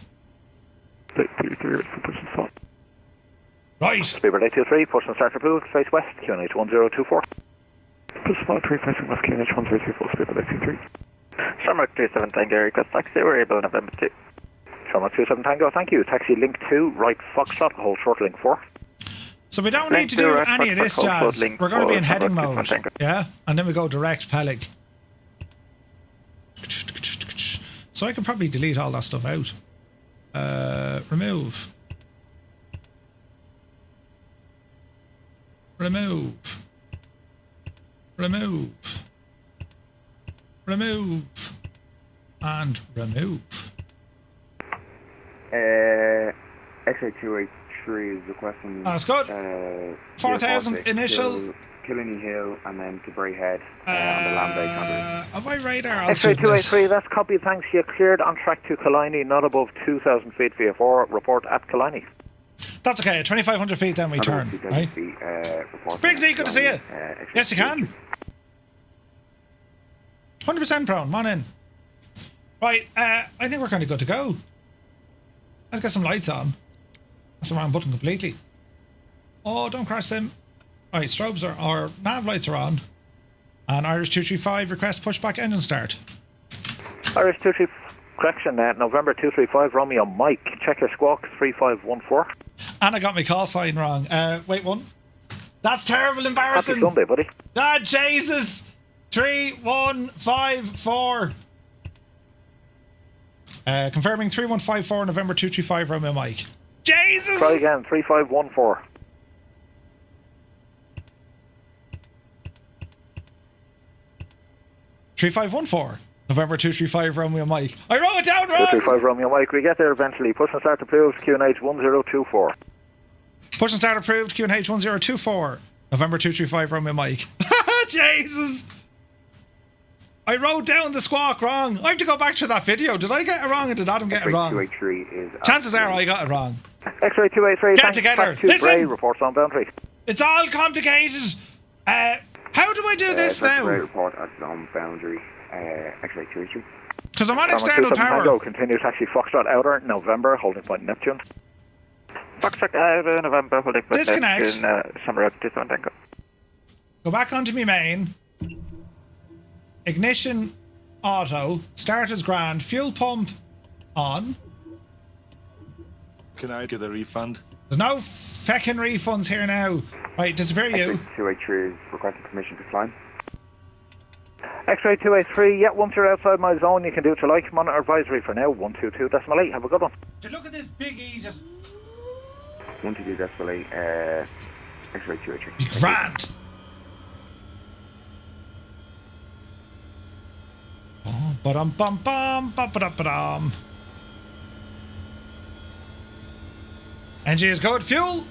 Right. Speedbird 823, push and start approved, face west, QNH 1024. Push flight 3 facing west, QNH 1024, Speedbird 823. Shamrock 27 Tango, request taxi, we're able November 2. Shamrock 27 Tango, thank you. Taxi link 2, right Foxtrot, hold short link 4. So we don't need to do any of this jazz. We're going to be in heading mode. Yeah? And then we go direct Peleg. So I can probably delete all that stuff out. Remove. Remove. Remove. Remove. And remove. X-ray283 is requesting... That's good. 4,000 initial... Killiny Hill and then to Bray Head on the land base. Have I radar X-ray altitude? 283, that's copy, thanks. You cleared on track to Killiney, not above 2,000 feet VFR. Report at Killiney. That's okay, 2,500 feet then we turn, right? Big Z, good to see you. Yes, you can. 100% prone, come on in. Right, I think we're kind of good to go. Let's get some lights on. That's the wrong button completely. Oh, don't crash them. Right, strobes are, or nav lights are on. And Irish 235 request pushback engine start. Irish 235, correction, November 235, Romeo Mike. Check your squawk, 3514. And I got my call sign wrong. Wait, one. That's terrible, embarrassing. Happy Sunday, buddy. Ah, Jesus. 3154. Confirming 3154, November 235, Romeo Mike. Jesus! Try again, 3514. November 235, Romeo Mike. I wrote it down wrong! 235 Romeo Mike, we get there eventually. Push and start approved, QNH 1024. Push and start approved, QNH 1024. November 235, Romeo Mike. Jesus! I wrote down the squawk wrong. I have to go back to that video. Did I get it wrong or did Adam get it wrong? Chances are I got it wrong. X-ray 283, get together. Listen! Bray, reports on boundary. It's all complicated. How do I do this now? Report at on boundary, X-ray 283. Because I'm on external power. Tango, continue taxi Foxtrot Outer, November, holding point Neptune. Foxtrot Outer, November, holding point Disconnect. Neptune, summer up, on Tango. Go back onto me main. Ignition auto. Start as grand. Fuel pump on. Can I get a refund? There's no feckin' refunds here now. Right, disappear you. 283 is requesting permission to climb. X-ray 283, yeah, once you're outside my zone, you can do what you like. Monitor advisory for now, 122.8. Have a good one. So look at this big E just... 122.8, X-ray 283. Grand! Oh, ba-dum-bum-bum, ba-ba-da-ba-dum. Engine is good. Fuel!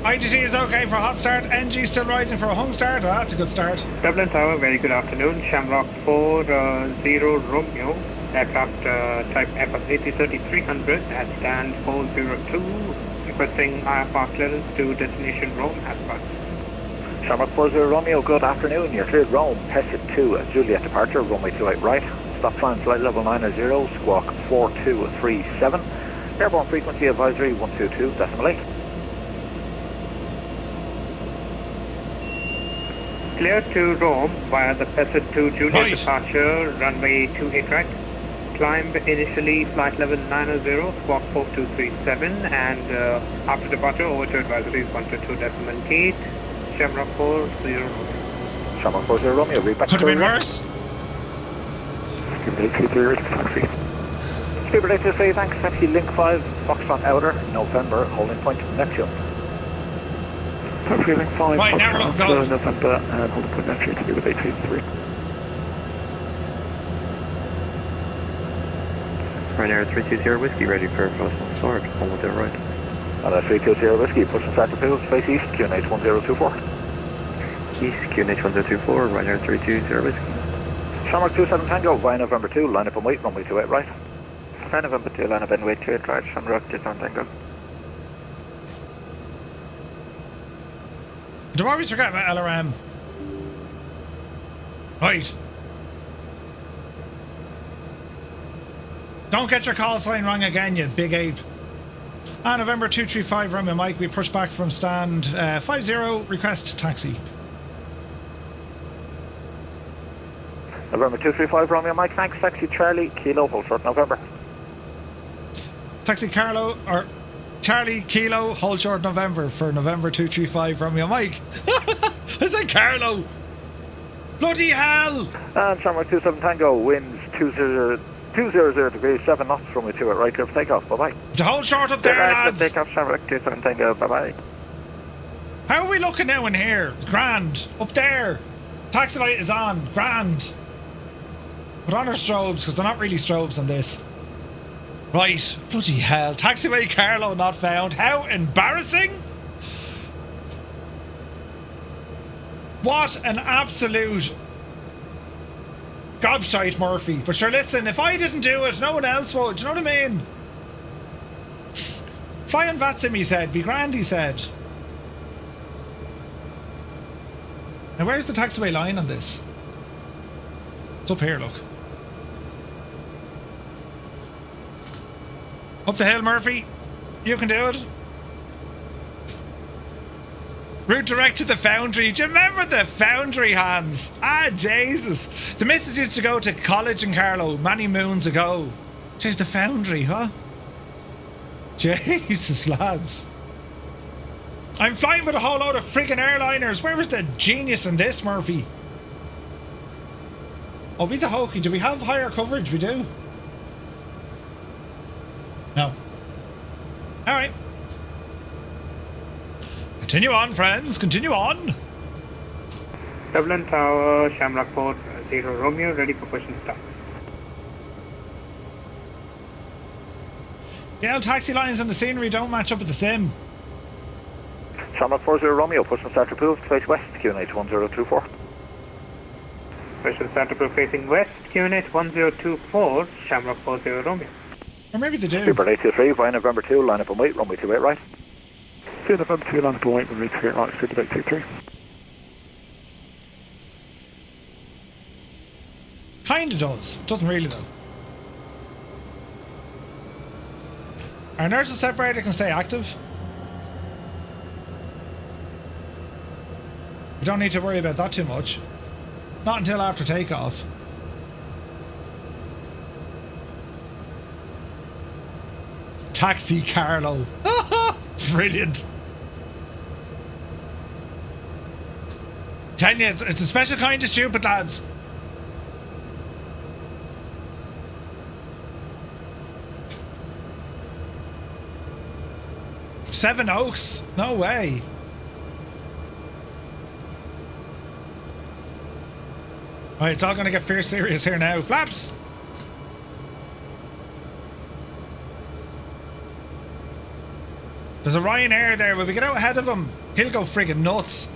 IGT is okay for a hot start. NG still rising for a hung start. Oh, that's a good start. Dublin Tower, very good afternoon. Shamrock 40 Romeo. Aircraft type Airbus A330-300 at stand 402. Requesting IFR clearance to destination Rome as well. Shamrock 40 Romeo, good afternoon. You're cleared Rome. Pessit 2, Juliet departure, runway 28 right. Stop climb flight level 90, squawk 4237. Airborne frequency advisory 122.8. Clear to Rome via the Pessit 2 Juliet departure, runway 28 right. Climb initially flight level 90, squawk 4237, and after departure over to advisory 122.8. Shamrock 40 Romeo. Shamrock 40 Romeo, read back. Could have been worse. Speedbird 823, thanks. Taxi Link 5, Foxtrot Outer, November, holding point Neptune. Taxi Link 5, right, now we're looking good. November, and holding point Neptune to be with 823. Ryanair 320 Whiskey, ready for fast start, on with their right. Ryanair 320 Whiskey, push and start approved, face east, QNH 1024. East, QNH 1024, Ryanair 320 Whiskey. Shamrock 27 Tango, via November 2, line up and wait, runway 28 right. Via November 2, line up and wait, 28 right, Shamrock 27 Tango. Do I always forget about LRM? Right. Don't get your call sign wrong again, you big ape. November 235, Romeo Mike, we push back from stand 50, request taxi. November 235 Romeo Mike, thanks. Taxi Charlie, Kilo, hold short November. Taxi Carlo, or Charlie Kilo, hold short November for November 235 Romeo Mike. I said Carlo. Bloody hell! And Shamrock 27 Tango, winds 200 degrees, 7 knots, runway 2 at right, clear for takeoff, bye-bye. To hold short up there, lads. Takeoff, Shamrock 27 Tango, bye-bye. How are we looking now in here? Grand. Up there. Taxi light is on. Grand. Put on our strobes, because they're not really strobes on this. Right. Bloody hell. Taxiway Carlo not found. How embarrassing. What an absolute gobshite, Murphy. But sure, listen, if I didn't do it, no one else would. Do you know what I mean? Fly on Vatsim, he said. Be grand, he said. Now, where's the taxiway line on this? It's up here, look. Up the hill, Murphy. You can do it. Route direct to the foundry. Do you remember the foundry, Hans? Ah, Jesus. The missus used to go to college in Carlow many moons ago. Jeez, the foundry, huh? Jesus, lads. I'm flying with a whole load of friggin' airliners. Where was the genius in this, Murphy? Oh, be the hokey. Do we have higher coverage? We do. No. Alright. Continue on, friends. Continue on. Dublin Tower, Shamrock Port, 0 Romeo, ready for push and start. Yeah, taxi lines and the scenery don't match up with the sim. Shamrock 40 Romeo, push and start approved, face west, QNH 1024. Push and start approved facing west, QNH 1024, Shamrock 40 Romeo. Or maybe they do. Super 823, via November 2, line up and wait, runway 28 right. Via November 2, line up and wait, runway 28 right, Super 823. Kinda does. Doesn't really, though. Our inertial separator can stay active. We don't need to worry about that too much. Not until after takeoff. Taxi Carlo. Brilliant. Tell you, it's a special kind of stupid, lads. Seven Oaks? No way. Right, it's all going to get fierce serious here now. Flaps! There's a Ryanair there. Will we get out ahead of him? He'll go friggin' nuts.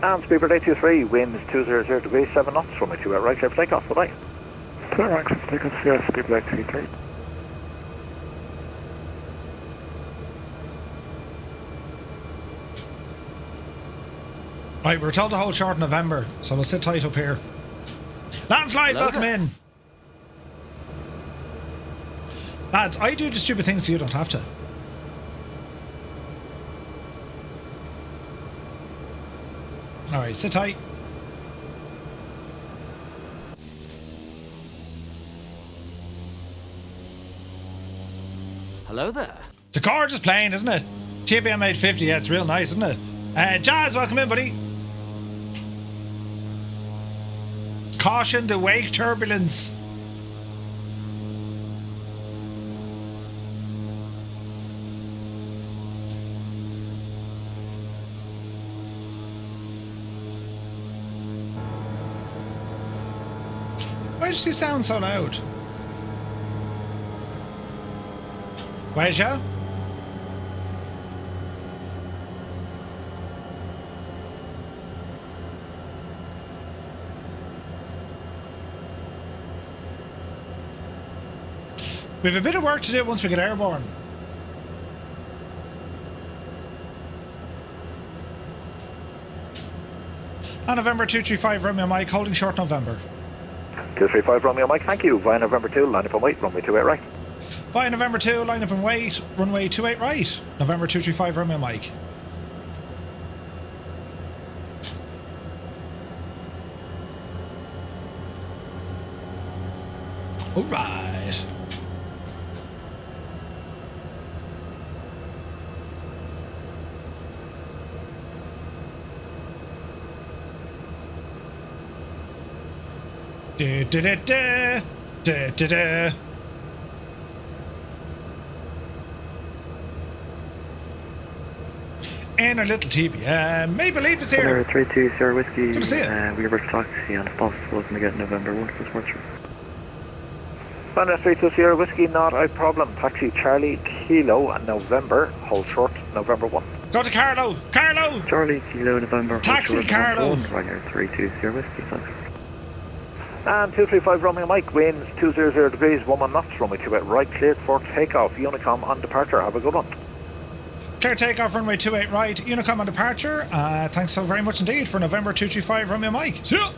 And Speedbird 823, winds 200 degrees, 7 knots, runway 2 right, clear for takeoff, bye-bye. Clear right, clear for takeoff, yeah, Speedbird 823. Right, we're told to hold short in November, so we'll sit tight up here. Landslide, welcome in. Lads, I do the stupid things so you don't have to. Alright, sit tight. Hello there. It's a gorgeous plane, isn't it? TBM 850, yeah, it's real nice, isn't it? Jazz, welcome in, buddy. Caution the wake turbulence. Why does she sound so loud? Where's you? We have a bit of work to do once we get airborne. On November 235 Romeo Mike, holding short November. 235 Romeo Mike, thank you. Via November 2, line up and wait, runway 28 right. Via November 2, line up and wait, runway 28 right. November 235 Romeo Mike. All right. Da, da, da, da. Da, da, da. And our little TBM. May believe is here. 32 Sierra Whiskey. Good to see it. YBRK taxi, and if possible, looking to get November 1 for Sports. Thunder 32 Sierra Whiskey, not a problem. Taxi Charlie Kilo, November, hold short, November 1. Go to Carlo. Carlo. Charlie Kilo, November. Taxi Carlo. Ryanair 32 Sierra Whiskey, thanks. And 235 Romeo Mike, winds 200 degrees, 1 knots, runway 28 right, cleared for takeoff, Unicom on departure, have a good one. Clear takeoff, runway 28 right, Unicom on departure. Thanks so very much indeed for November 235 Romeo Mike. See ya.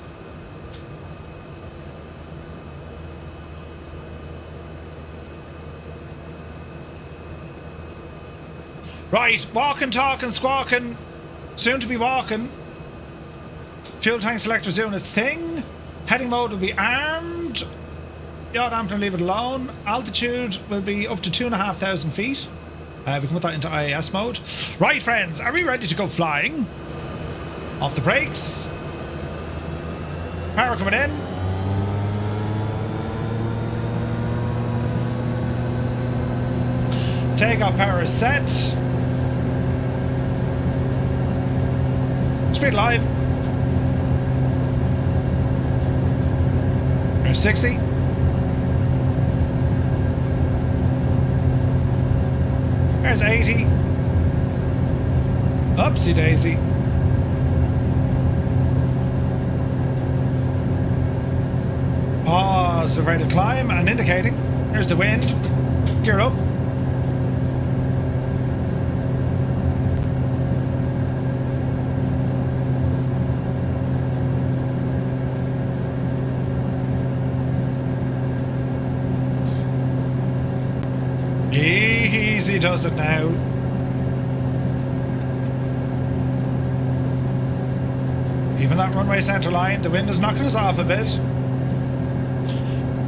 Right, walking, talking, squawking, soon to be walking. Fuel tank selector's doing its thing. Heading mode will be armed. Yaw dampener, leave it alone. Altitude will be up to 2,500 feet. We can put that into IAS mode. Right, friends, are we ready to go flying? Off the brakes. Power coming in. Takeoff power is set. Speed live. There's 60. There's 80. Upsy daisy. Positive rate of climb and indicating. There's the wind. Gear up. Easy does it now. Even that runway centre line, the wind is knocking us off a bit.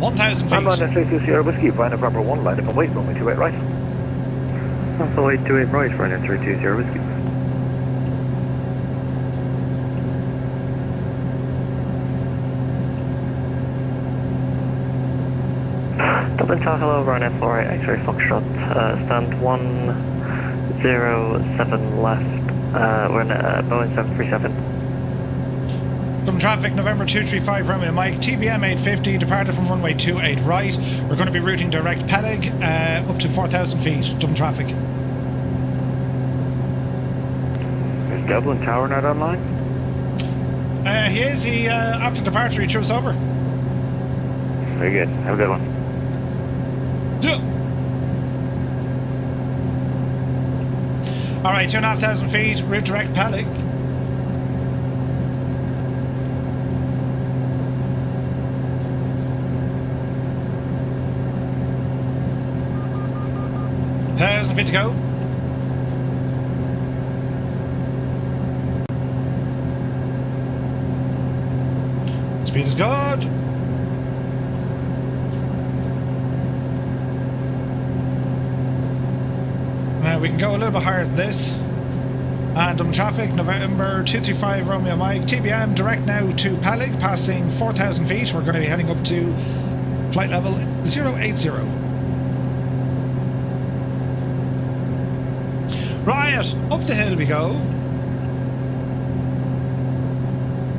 1,000 feet. I'm on S32 Sierra Whiskey, by November 1, line up and wait, runway 28 right. Alpha 828 right, Ryanair 32 Sierra Whiskey. Dublin Tower, hello, Ryanair 48 X-ray Foxtrot, stand 107 left, we're in Boeing 737. Dublin traffic, November 235 Romeo Mike, TBM 850, departed from runway 28 right. We're going to be routing direct Peleg, up to 4,000 feet, Dublin traffic. Is Dublin Tower not online? He is, after departure he chose over. Very good, have a good one. Yeah. Alright, 2,500 feet, route direct Peleg. Feet to go. Speed is good. Now we can go a little bit higher than this. And on traffic, November 235 Romeo Mike, TBM direct now to Peleg, passing 4,000 feet. We're going to be heading up to flight level 080. Right, up the hill we go.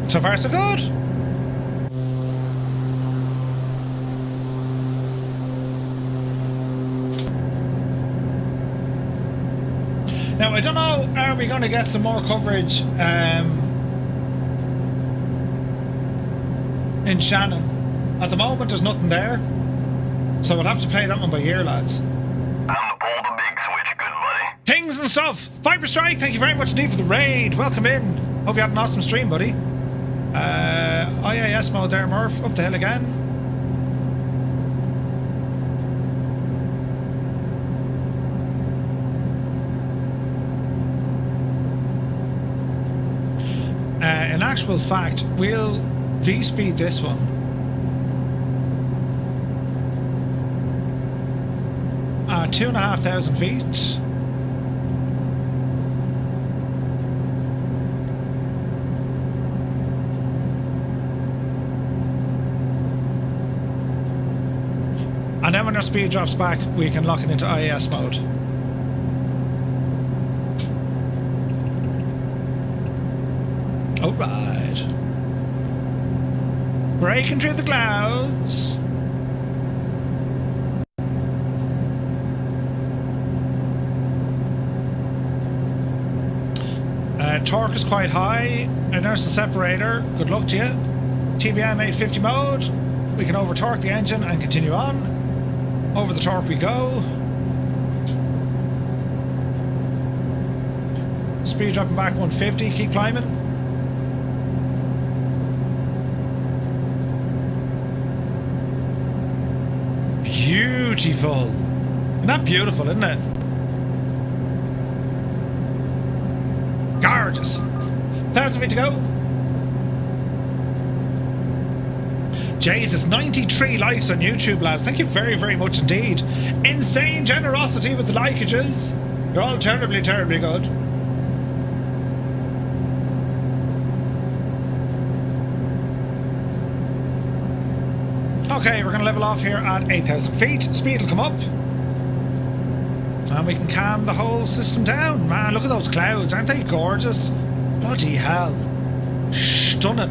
So far so good. Now I don't know, are we going to get some more coverage in Shannon? At the moment there's nothing there, so we'll have to play that one by ear, lads. Pings and stuff. Viper Strike, thank you very much indeed for the raid. Welcome in. Hope you had an awesome stream, buddy. IAS mode there, Murph. Up the hill again. In actual fact, we'll V-speed this one. 2,500 feet. And then when our speed drops back, we can lock it into IAS mode. Alright. Breaking through the clouds. Torque is quite high. Inertial separator. Good luck to you. TBM 850 mode. We can over torque the engine and continue on. Over the torque we go. Speed dropping back 150. Keep climbing. Beautiful. Isn't that beautiful, isn't it? Gorgeous. 1,000 feet to go. Jesus, 93 likes on YouTube, lads. Thank you very, very much indeed. Insane generosity with the likeages. You're all terribly, terribly good. Okay, we're going to level off here at 8,000 feet. Speed will come up. And we can calm the whole system down. Man, look at those clouds. Aren't they gorgeous? Bloody hell. Stunning.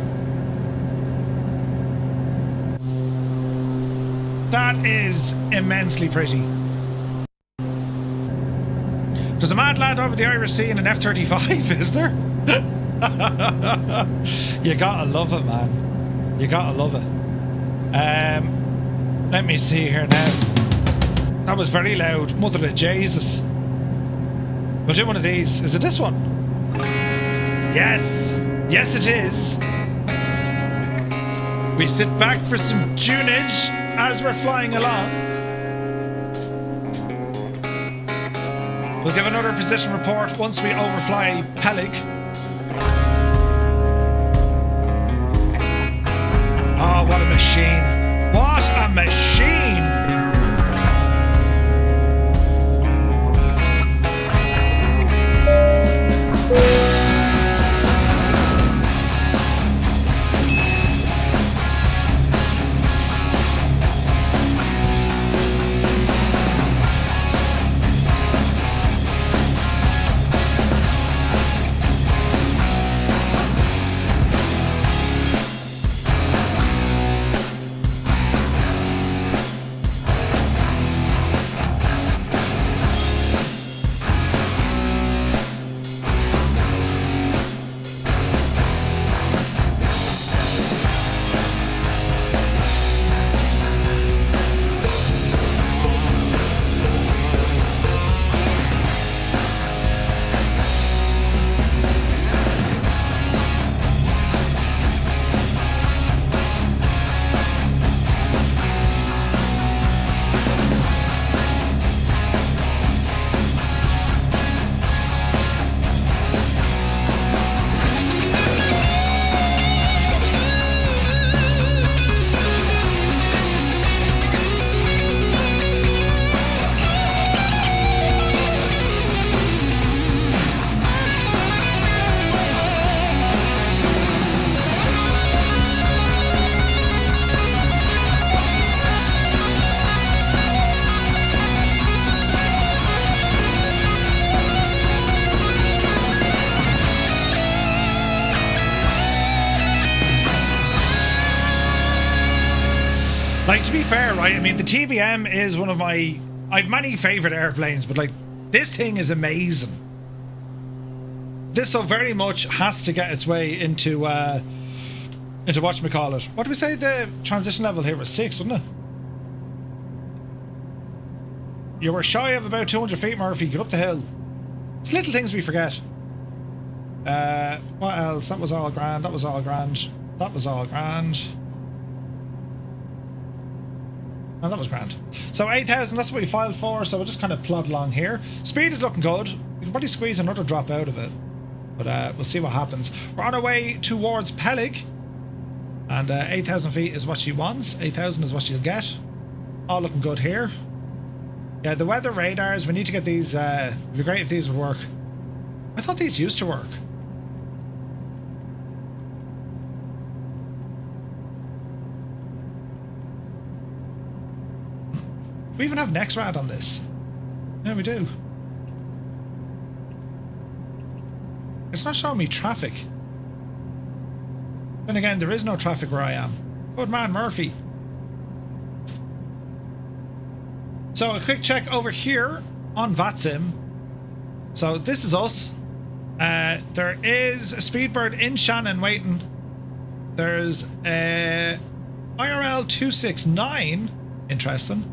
That is immensely pretty. There's a mad lad over the Irish Sea in an F-35, is there? You gotta love it, man. You gotta love it. Let me see here now. That was very loud. Mother of Jesus. We'll do one of these. Is it this one? Yes. Yes, it is. We sit back for some tunage as we're flying along. We'll give another position report once we overfly Peleg. Oh, what a machine. What a machine! Like, to be fair, right, I mean, the TBM is one of my... I've many favourite airplanes, but, like, this thing is amazing. This so very much has to get its way into whatchamacallit. What did we say the transition level here was? 6, wasn't it? You were shy of about 200 feet, Murphy. Get up the hill. It's little things we forget. What else? That was all grand. That was all grand. That was all grand. And that was grand. So 8,000, that's what we filed for, so we'll just kind of plod along here. Speed is looking good. We can probably squeeze another drop out of it. But we'll see what happens. We're on our way towards Peleg. And 8,000 feet is what she wants. 8,000 is what she'll get. All looking good here. Yeah, the weather radars, we need to get these, it'd be great if these would work. I thought these used to work. We even have NextRad on this. Yeah, we do. It's not showing me traffic. Then again, there is no traffic where I am. Good man, Murphy. So a quick check over here on Vatsim. So this is us. There is a Speedbird in Shannon waiting. There's a IRL 269. Interesting.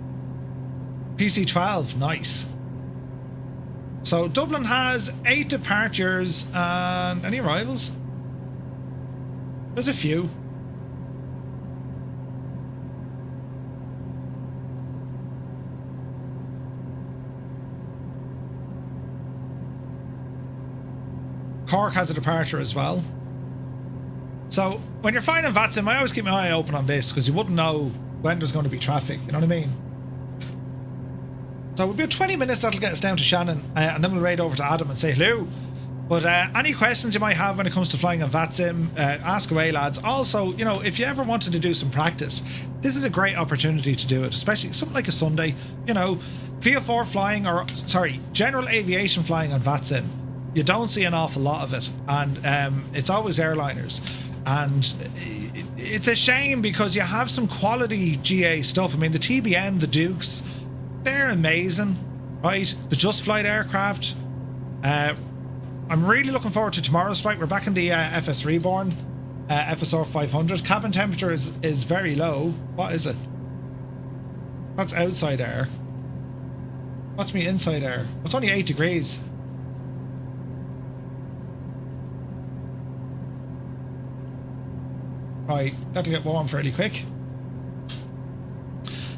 PC12, nice. So Dublin has 8 departures and any arrivals? There's a few. Cork has a departure as well. So when you're flying in Vatsim, I always keep my eye open on this because you wouldn't know when there's going to be traffic, you know what I mean? So we'll be 20 minutes, that'll get us down to Shannon, and then we'll raid over to Adam and say hello. But any questions you might have when it comes to flying on Vatsim, ask away, lads. Also, you know, if you ever wanted to do some practice, this is a great opportunity to do it, especially something like a Sunday. You know, VFR flying, or sorry, general aviation flying on Vatsim, you don't see an awful lot of it, and it's always airliners. And it's a shame because you have some quality GA stuff. I mean, the TBM, the Dukes, they're amazing, right? The Just Flight aircraft. I'm really looking forward to tomorrow's flight. We're back in the FS Reborn, FSR 500. Cabin temperature is very low. What is it? That's outside air. What's me inside air? It's only 8 degrees. Right, that'll get warm fairly quick.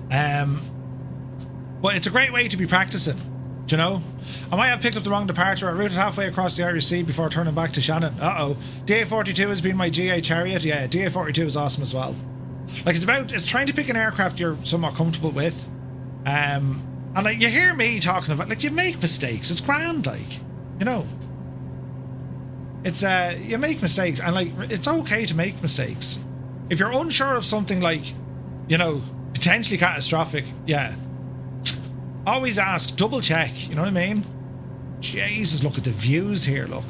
But it's a great way to be practicing, do you know? I might have picked up the wrong departure. I routed halfway across the Irish Sea before turning back to Shannon. Uh-oh. DA42 has been my GA Chariot. Yeah, DA42 is awesome as well. Like, it's trying to pick an aircraft you're somewhat comfortable with. And like, you hear me talking about, like, you make mistakes. It's grand, like, you know. It's, you make mistakes, and like, it's okay to make mistakes. If you're unsure of something like, you know, potentially catastrophic, yeah. Always ask, double check, you know what I mean? Jesus, look at the views here, look.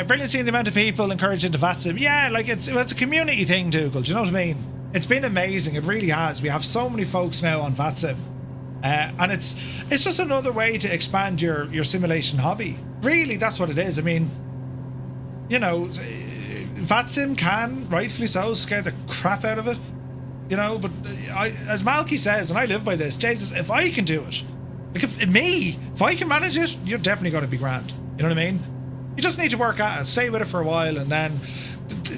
Brilliant seeing the amount of people encouraged into Vatsim. Yeah, like it's a community thing, Dougal, do you know what I mean? It's been amazing, it really has. We have so many folks now on Vatsim. And it's just another way to expand your simulation hobby. Really, that's what it is. I mean, you know, Vatsim can, rightfully so, scare the crap out of it. You know, but as Malky says, and I live by this, Jesus, if I can do it, like if I can manage it, you're definitely going to be grand. You know what I mean? You just need to work at it, stay with it for a while, and then,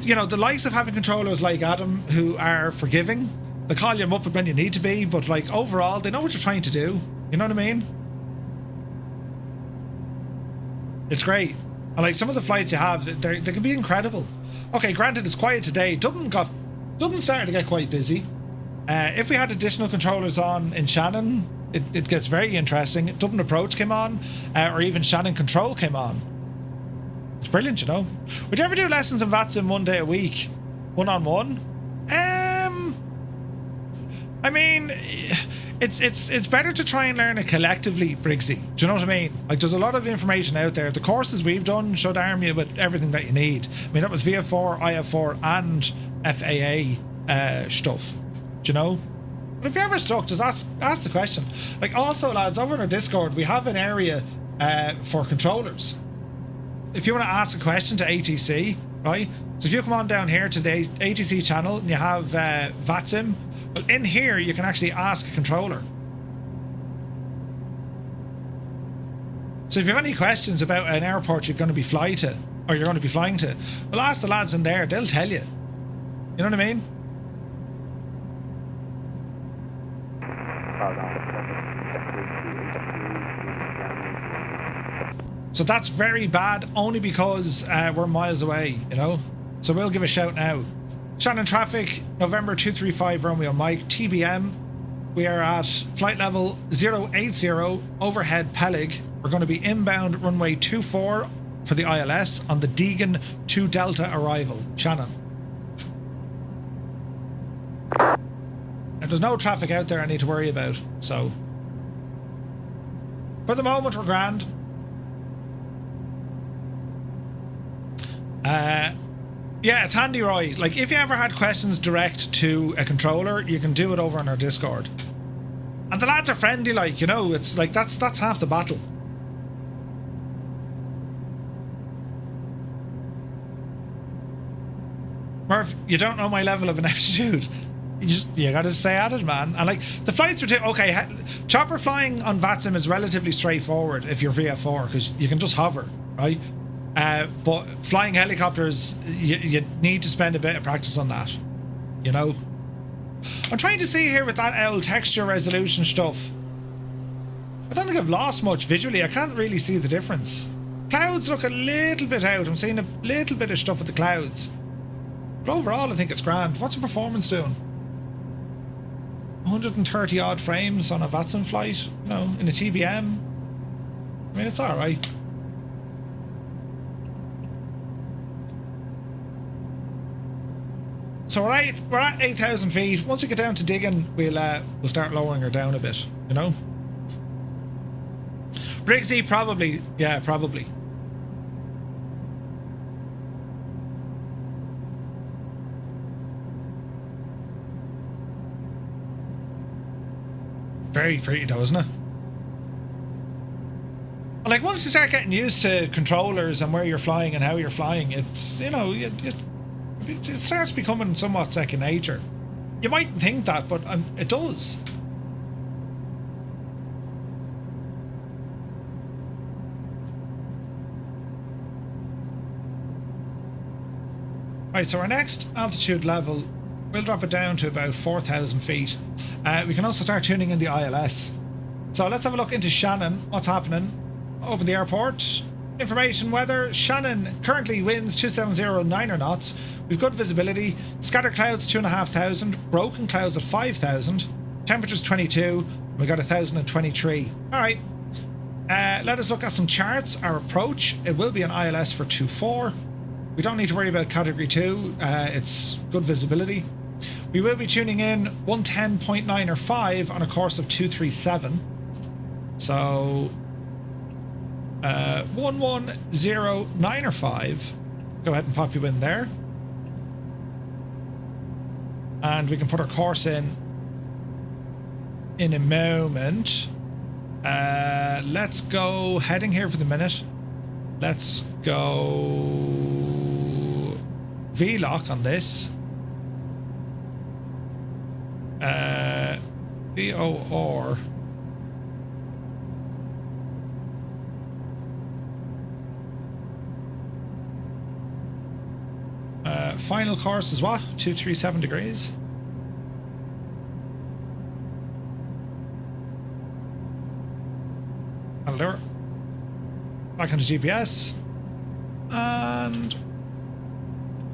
you know, the likes of having controllers like Adam who are forgiving, they call you up when you need to be, but like overall, they know what you're trying to do. You know what I mean? It's great. And like some of the flights you have, they can be incredible. Okay, granted, it's quiet today. Dublin started to get quite busy. If we had additional controllers on in Shannon, it gets very interesting. Dublin Approach came on, or even Shannon Control came on. It's brilliant, you know. Would you ever do lessons in Vatsim 1 day a week? One-on-one? I mean, it's better to try and learn it collectively, Briggsy. Do you know what I mean? Like, there's a lot of information out there. The courses we've done should arm you with everything that you need. I mean, that was VF4, IF4, and FAA stuff. Do you know? But if you're ever stuck, just ask the question. Like, also, lads, over in our Discord, we have an area for controllers. If you want to ask a question to ATC, right? So if you come on down here to the ATC channel and you have Vatsim, well, in here you can actually ask a controller. So if you have any questions about an airport you're going to be flying to, well, ask the lads in there, they'll tell you. You know what I mean? So that's very bad, only because we're miles away, you know? So we'll give a shout now. Shannon traffic, November 235 Romeo Mike, TBM. we are at flight level 080, overhead Peleg. We're going to be inbound runway 24 for the ILS on the Deegan 2 Delta arrival. Shannon. And there's no traffic out there I need to worry about, so for the moment we're grand. Yeah, it's handy, Roy. Like, if you ever had questions direct to a controller, you can do it over on our Discord. And the lads are friendly, like, you know, it's like that's half the battle. Murph, you don't know my level of ineptitude. You gotta stay at it, man. And like, the flights are okay, chopper flying on Vatsim is relatively straightforward if you're VF4, because you can just hover, right? But flying helicopters, you need to spend a bit of practice on that, you know? I'm trying to see here with that old texture resolution stuff. I don't think I've lost much visually. I can't really see the difference. Clouds look a little bit out. I'm seeing a little bit of stuff with the clouds. But overall, I think it's grand. What's the performance doing? 130 odd frames on a Vatsim flight, you know, in a TBM. I mean, it's alright. So we're at 8,000 feet. Once we get down to digging, we'll start lowering her down a bit, you know? Briggsy, probably. Yeah, probably. Very pretty though, isn't it? Like, once you start getting used to controllers and where you're flying and how you're flying, it's, you know, it starts becoming somewhat second nature. You mightn't think that, but it does. Right, so our next altitude level, we'll drop it down to about 4,000 feet. We can also start tuning in the ILS. So let's have a look into Shannon. What's happening over the airport? Information, weather. Shannon currently winds 270 knots. We've good visibility. Scattered clouds 2,500. Broken clouds at 5,000. Temperatures 22. We got 1,023. All right. Let us look at some charts. Our approach, it will be an ILS for 2-4. We don't need to worry about category 2. It's good visibility. We will be tuning in 110.9 or 5 on a course of 237. So 110.9 or 5. Go ahead and pop you in there. And we can put our course in a moment. Let's go heading here for the minute. Let's go V-lock on this. VOR. Final course is what? 237 degrees. That'll do it. Back into GPS. And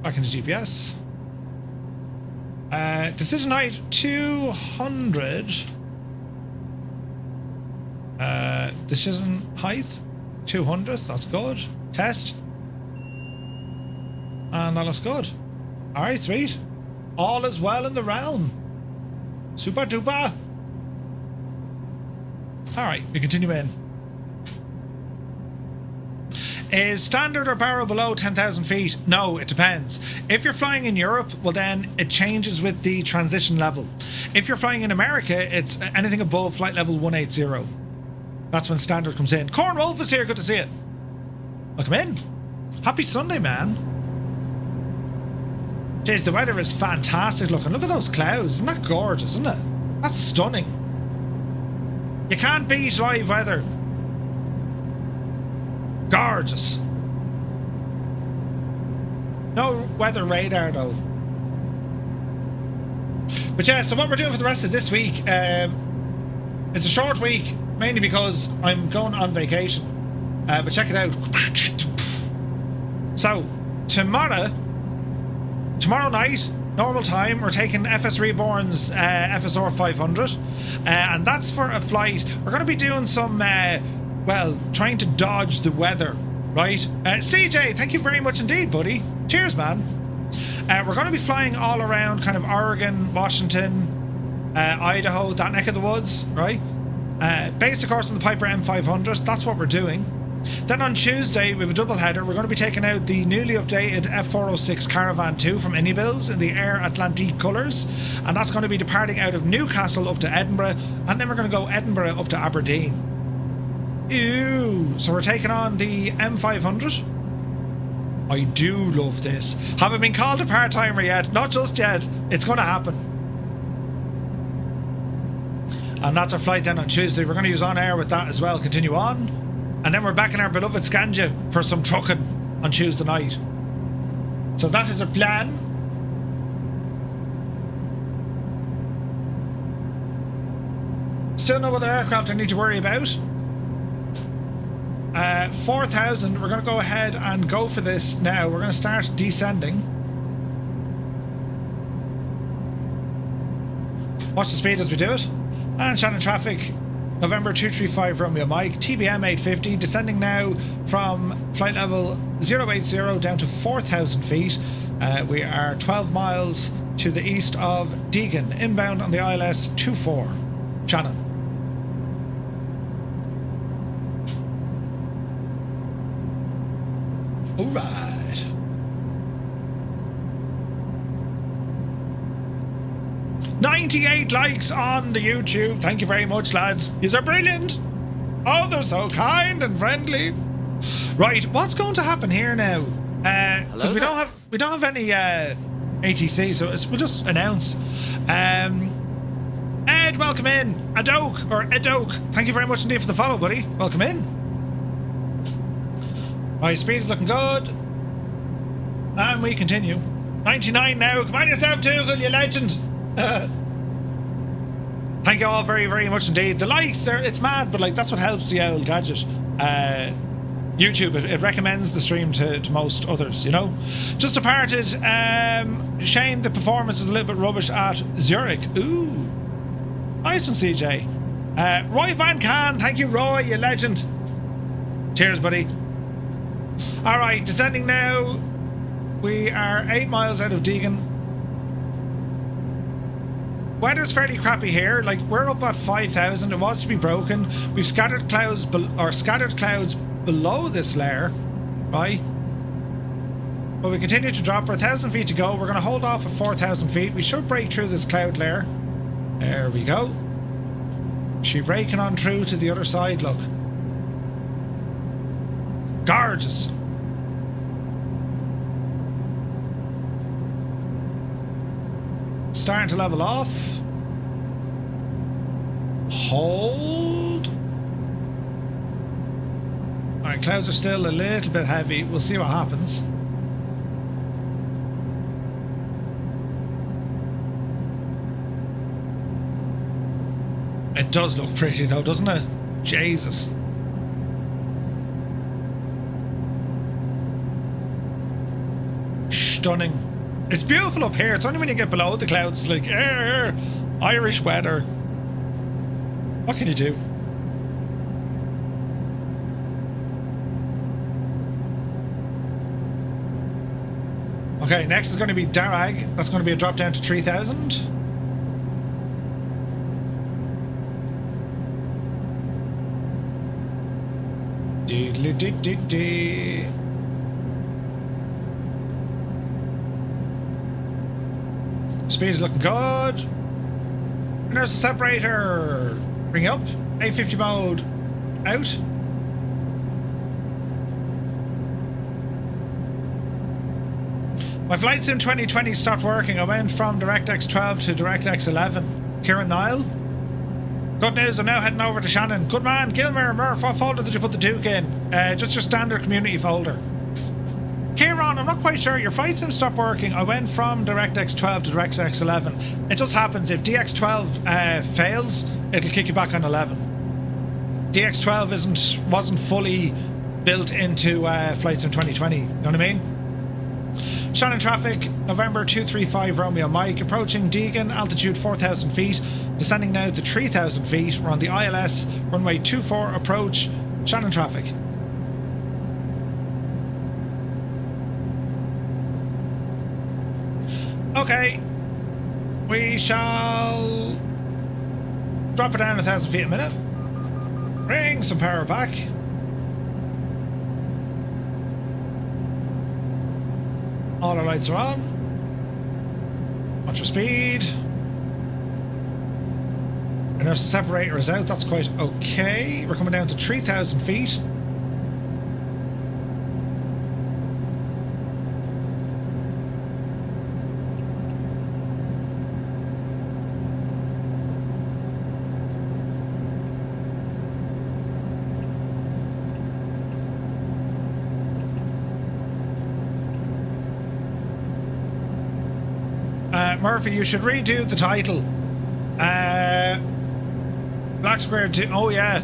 back into GPS. Decision height 200. Decision height 200. That's good. Test. And that looks good. Alright, sweet. All is well in the realm. Super duper. Alright, we continue in. Is standard or barrow below 10,000 feet? No, it depends. If you're flying in Europe, well then it changes with the transition level. If you're flying in America, it's anything above flight level 180. That's when standard comes in. Corn Wolf is here, good to see you. Welcome in. Happy Sunday, man. Jeez, the weather is fantastic looking. Look at those clouds. Isn't that gorgeous, isn't it? That's stunning. You can't beat live weather. Gorgeous. No weather radar though. But yeah, so what we're doing for the rest of this week, it's a short week, mainly because I'm going on vacation. But check it out. So tomorrow night, normal time. We're taking FS Reborn's FSR 500, and that's for a flight. We're going to be doing some, well, trying to dodge the weather, right? CJ, thank you very much indeed, buddy. Cheers, man. We're going to be flying all around kind of Oregon, Washington, Idaho, that neck of the woods, right? Based, of course, on the Piper M500. That's what we're doing. Then on Tuesday, we have a double header. We're going to be taking out the newly updated F406 Caravan 2 from Anybills in the Air Atlantique colours. And that's going to be departing out of Newcastle up to Edinburgh. And then we're going to go Edinburgh up to Aberdeen. Ew. So we're taking on the M500. I do love this. Haven't been called a part-timer yet. Not just yet. It's going to happen. And that's our flight then on Tuesday. We're going to use on air with that as well. Continue on. And then we're back in our beloved Scanja for some trucking on Tuesday night. So that is our plan. Still no other aircraft I need to worry about. 4,000. We're going to go ahead and go for this now. We're going to start descending. Watch the speed as we do it. And Shannon traffic. November 235 Romeo Mike, TBM 850, descending now from flight level 080 down to 4,000 feet. We are 12 miles to the east of Deegan, inbound on the ILS 24. Shannon. All right. "98 likes on the YouTube. Thank you very much, lads. Yous are brilliant. Oh, they're so kind and friendly." Right, what's going to happen here now? Because we don't have any ATC, so we'll just announce. Ed, welcome in. Edoke, thank you very much indeed for the follow, buddy. Welcome in. Right, speed is looking good. And we continue. 99 now. Come on yourself, Dougal, you legend. Thank you all very, very much indeed. The likes, it's mad, but like that's what helps the old gadget. YouTube, it recommends the stream to most others, you know. Just departed. Shane, the performance is a little bit rubbish at Zurich. Ooh, nice one, CJ. Roy Van Can, thank you, Roy, you legend. Cheers, buddy. All right, descending now. We are 8 miles out of Deegan. Weather's fairly crappy here. Like, we're up at 5,000. It was to be broken. We've scattered clouds below this layer, right? But we continue to drop. We're 1,000 feet to go. We're going to hold off at 4,000 feet. We should break through this cloud layer. There we go. She's breaking on through to the other side. Look, gorgeous. Starting to level off. Hold. Alright, clouds are still a little bit heavy. We'll see what happens. It does look pretty though, doesn't it? Jesus. Stunning. It's beautiful up here. It's only when you get below the clouds, like, Irish weather. What can you do? Okay, next is going to be Darragh. That's going to be a drop down to 3,000. Dee-dee-dee-dee-dee. Speed is looking good. And there's the separator. Bring up. 850 mode. Out. My flight sim 2020 stopped working. I went from DirectX 12 to DirectX 11. Kieran Nile. Good news, I'm now heading over to Shannon. Good man, Gilmer, Murph, what folder did you put the Duke in? Just your standard community folder. Kieran, I'm not quite sure. Your flight sim stopped working. I went from DirectX 12 to DirectX 11. It just happens if DX12 fails, it'll kick you back on 11. DX12 wasn't fully built into flight sim 2020. You know what I mean? Shannon traffic, November 235 Romeo Mike, approaching Deegan, altitude 4,000 feet, descending now to 3,000 feet. We're on the ILS, runway 24 approach, Shannon traffic. Okay, we shall drop it down 1,000 feet a minute, bring some power back. All our lights are on. Watch your speed. Inertial separator is out. That's quite okay. We're coming down to 3,000 feet. Murphy, you should redo the title. Black Square Duke. Oh yeah.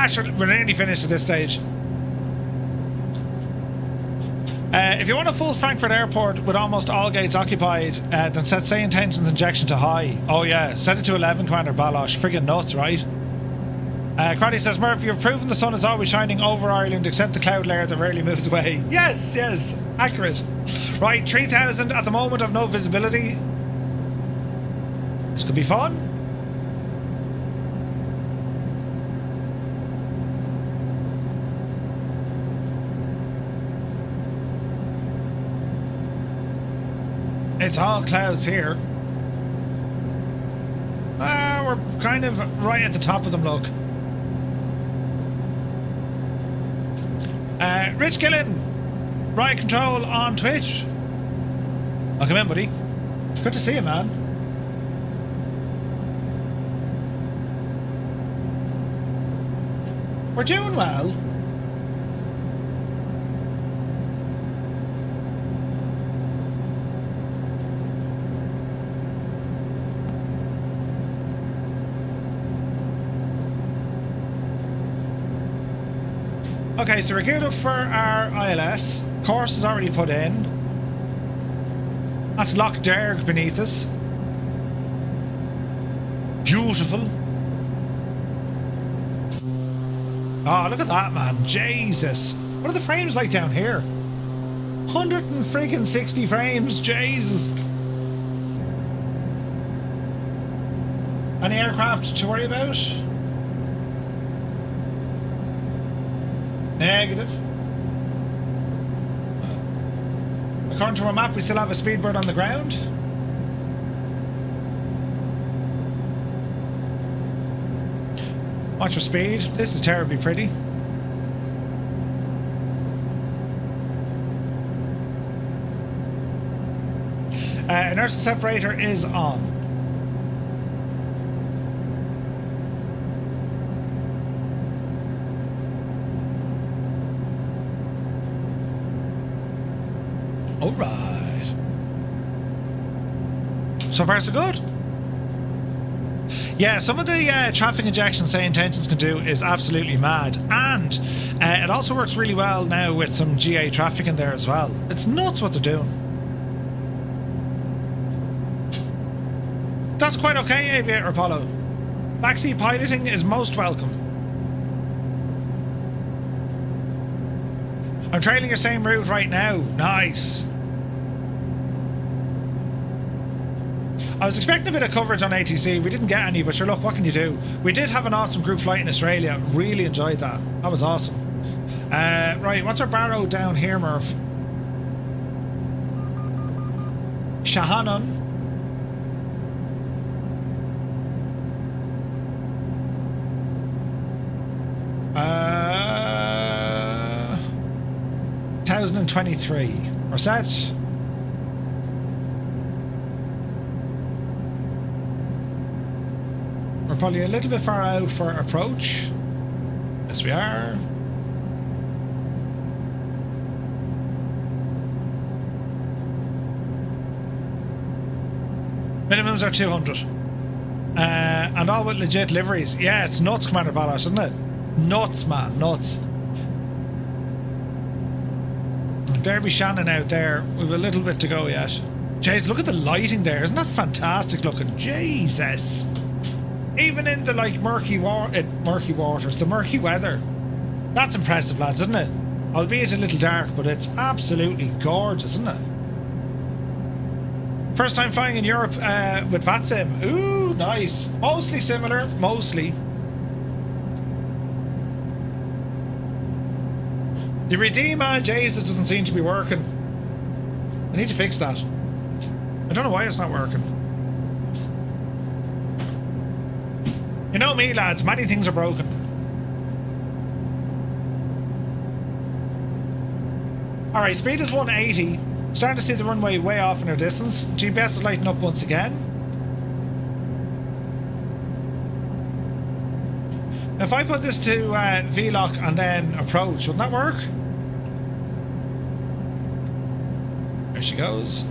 Sure, we're nearly finished at this stage. If you want a full Frankfurt airport with almost all gates occupied, then set say intentions injection to high. Oh yeah, set it to 11, Commander Balosh. Friggin' nuts, right? Crowley says, Murphy, you've proven the sun is always shining over Ireland except the cloud layer that rarely moves away. Yes, yes, accurate. Right, 3,000 at the moment of no visibility. This could be fun. It's all clouds here. We're kind of right at the top of them, look. Rich Gillen, Riot Control on Twitch. Welcome in, buddy. Good to see you, man. We're doing well. Okay, so we're geared up for our ILS. Course is already put in. That's Loch Derg beneath us. Beautiful. Oh, look at that, man. Jesus. What are the frames like down here? 160 frames. Jesus. Any aircraft to worry about? Negative. According to our map, we still have a Speedbird on the ground. Watch your speed. This is terribly pretty. Inertial separator is on. All right. So far, so good. Yeah, some of the traffic injection say intentions can do is absolutely mad, and it also works really well now with some GA traffic in there as well. It's nuts what they're doing. That's quite okay, Aviator Apollo. Backseat piloting is most welcome. I'm trailing your same route right now. Nice. I was expecting a bit of coverage on ATC. We didn't get any, but sure, look, what can you do? We did have an awesome group flight in Australia. Really enjoyed that. That was awesome. Right, what's our barrow down here, Murph? Shannon. Uh, 1023. We're set. We're probably a little bit far out for approach. Yes, we are. Minimums are 200. And all with legit liveries. Yeah, it's nuts, Commander Balosh, isn't it? Nuts, man, nuts. There be Shannon out there. We've a little bit to go yet. Jeez, look at the lighting there. Isn't that fantastic looking? Jesus. Even in the like murky waters, the murky weather. That's impressive, lads, isn't it? Albeit a little dark, but it's absolutely gorgeous, isn't it? First time flying in Europe with Vatsim. Ooh, nice. Mostly similar, mostly. The Redeemer, Jesus, doesn't seem to be working. I need to fix that. I don't know why it's not working. You know me, lads, many things are broken. Alright, speed is 180. Starting to see the runway way off in our distance. GPS is lighting up once again. If I put this to V-lock and then approach, wouldn't that work? There she goes.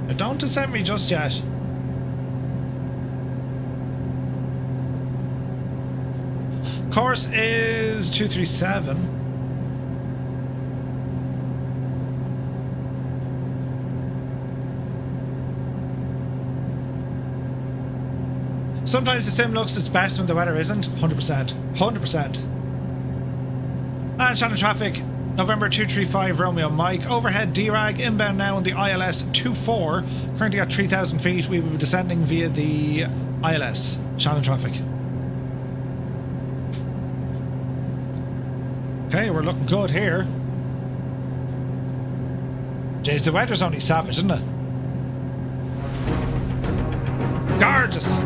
Now don't descend me just yet. Course is 237. Sometimes the sim looks its best when the weather isn't. 100%. 100%. And Shannon traffic, November 235 Romeo Mike. Overhead DRAG, inbound now on the ILS 24. Currently at 3,000 feet. We will be descending via the ILS. Shannon traffic. Okay, we're looking good here. Jeez, the weather's only savage, isn't it? Gorgeous!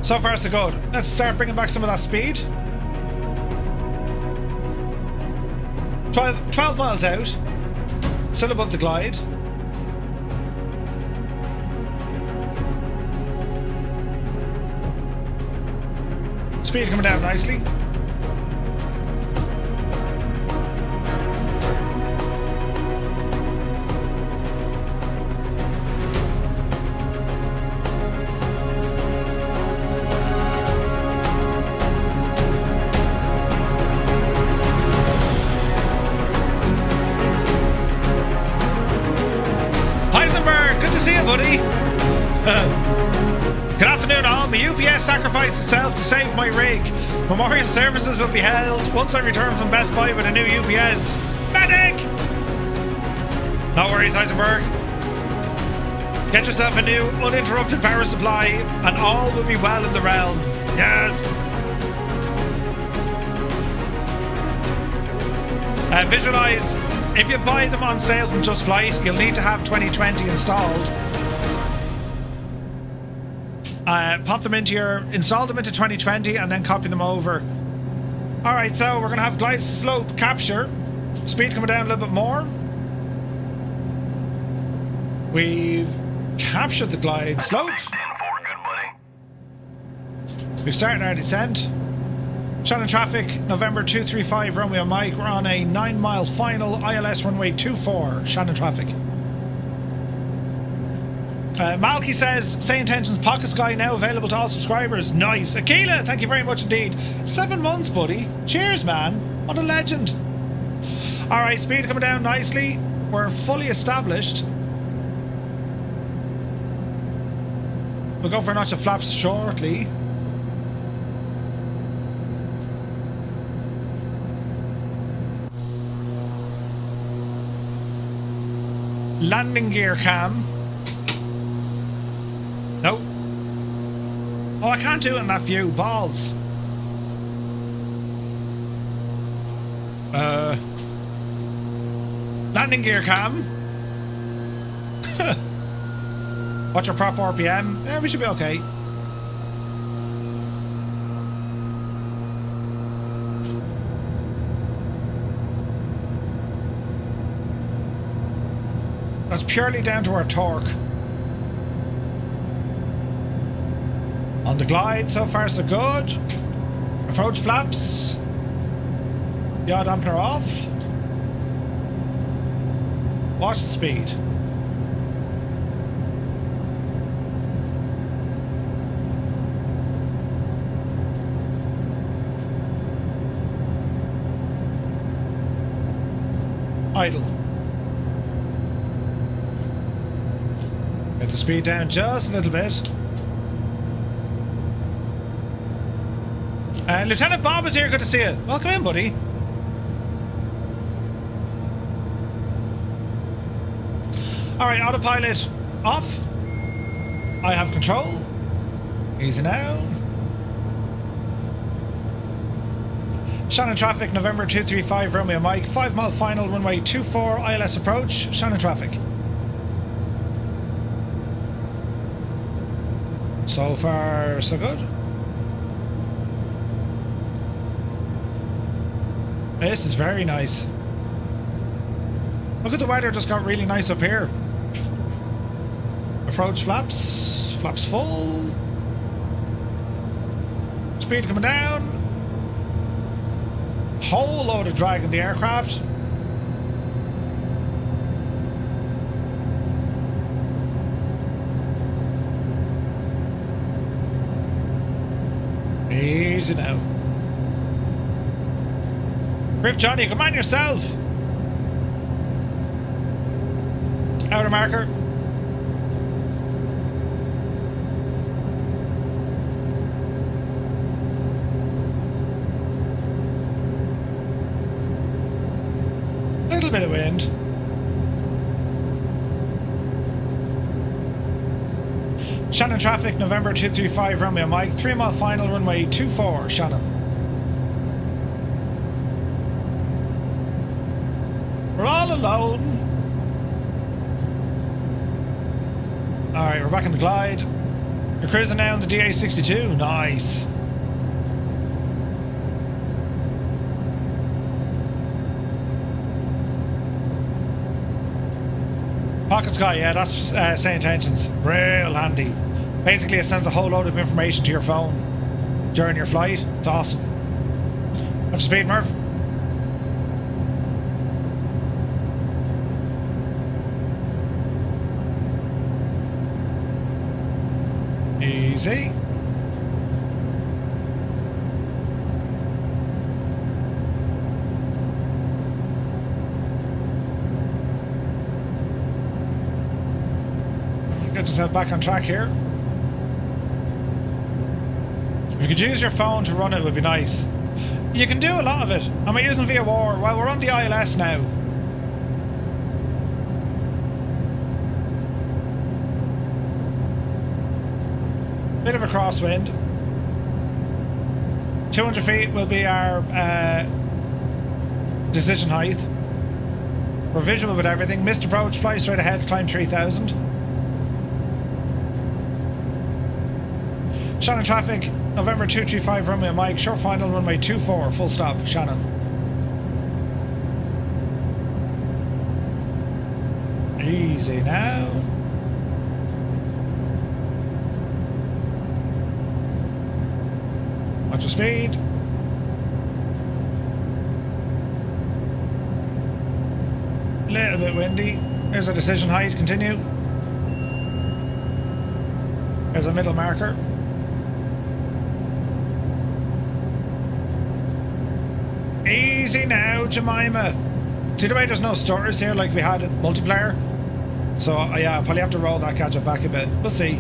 So far so good. Let's start bringing back some of that speed. 12 miles out. Still above the glide. Speed coming down nicely. Buddy. Good afternoon all. My UPS sacrificed itself to save my rig. Memorial services will be held once I return from Best Buy with a new UPS. Medic! No worries, Heisenberg. Get yourself a new uninterrupted power supply and all will be well in the realm. Yes. Visualize. If you buy them on sale from Just Flight, you'll need to have 2020 installed. Install them into 2020 and then copy them over. Alright, so we're going to have glide slope capture. Speed coming down a little bit more. We've captured the glide slope. We've started our descent. Shannon traffic, November 235 Romeo Mike. We're on a 9-mile final ILS runway 24. Shannon traffic. Malky says, Say Intentions Pocket Sky now available to all subscribers. Nice. Aquila, thank you very much indeed. 7 months, buddy. Cheers, man. What a legend. Alright, speed coming down nicely. We're fully established. We'll go for a notch of flaps shortly. Landing gear cam. No. Oh, I can't do it in that view. Balls. Landing gear cam. What's your prop RPM? Yeah, we should be okay. That's purely down to our torque. On the glide, so far so good. Approach flaps. Yaw dampener off. Watch the speed. Idle. Get the speed down just a little bit. Lieutenant Bob is here. Good to see you. Welcome in, buddy. Alright, autopilot off. I have control. Easy now. Shannon traffic, November 235, Romeo Mike. 5 mile final, runway 24, ILS approach. Shannon traffic. So far, so good. This is very nice. Look at the weather, just got really nice up here. Approach flaps. Flaps full. Speed coming down. Whole load of drag in the aircraft. Easy now. Rip Johnny, come on yourself. Outer marker. Little bit of wind. Shannon traffic, November 235, Romeo Mike. 3 mile final, runway 24, Shannon. We're all alone. Alright, we're back in the glide. You're cruising now in the DA62. Nice. Pocket Sky, yeah, that's St. Intentions. Real handy. Basically, it sends a whole load of information to your phone during your flight. It's awesome. What's your speed, Murph? Easy. Get yourself back on track here. If you could use your phone to run it, would be nice. You can do a lot of it. Am I using VOR? Well, we're on the ILS now. Bit of a crosswind. 200 feet will be our decision height. We're visual with everything. Missed approach, fly straight ahead, climb 3000. Shannon traffic, November 235, Romeo Mike. Short final, runway 24, full stop, Shannon. Easy now. Watch your speed. Little bit windy. Here's a decision height. Continue. There's a middle marker. Easy now, Jemima. See the way there's no stutters here like we had in multiplayer? So yeah, I'll probably have to roll that gadget back a bit. We'll see.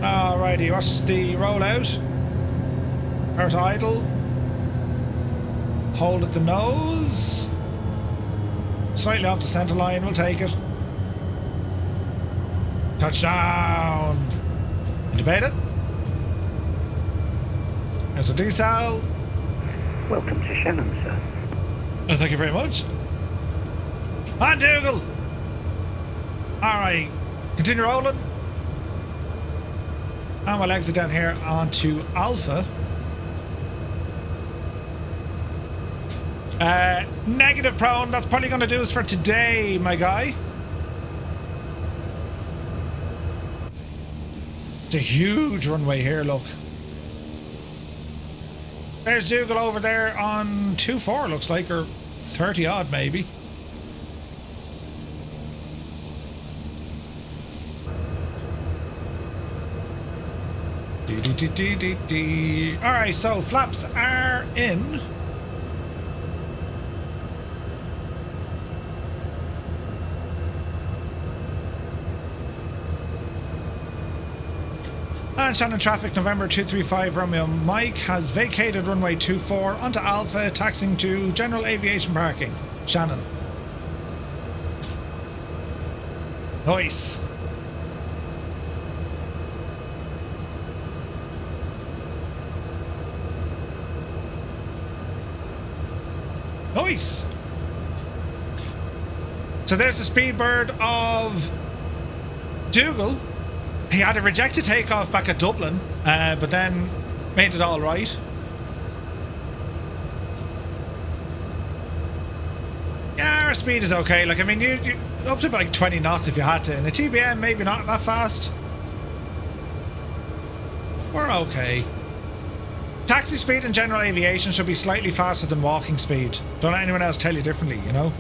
Alrighty, watch the rollout. Power to idle. Hold at the nose. Slightly off the centre line, we'll take it. Touchdown. Intubate it. There's a decel. welcome to Shannon, sir. Oh, thank you very much. On Dougal! Alright, continue rolling. And we'll exit down here onto Alpha. Negative prone, that's probably going to do us for today, my guy. It's a huge runway here, look. There's Dougal over there on 2-4, looks like, or 30 odd maybe. Alright, so flaps are in. And Shannon traffic, November 235 Romeo Mike has vacated runway 24 onto Alpha, taxiing to general aviation parking. Shannon. Nice. Nice. So there's the Speedbird of Dougal. He had a rejected takeoff back at Dublin, but then made it all right. Yeah, our speed is okay. Like, I mean, you up to about like 20 knots if you had to. In a TBM, maybe not that fast. We're okay. Taxi speed in general aviation should be slightly faster than walking speed. Don't let anyone else tell you differently, you know?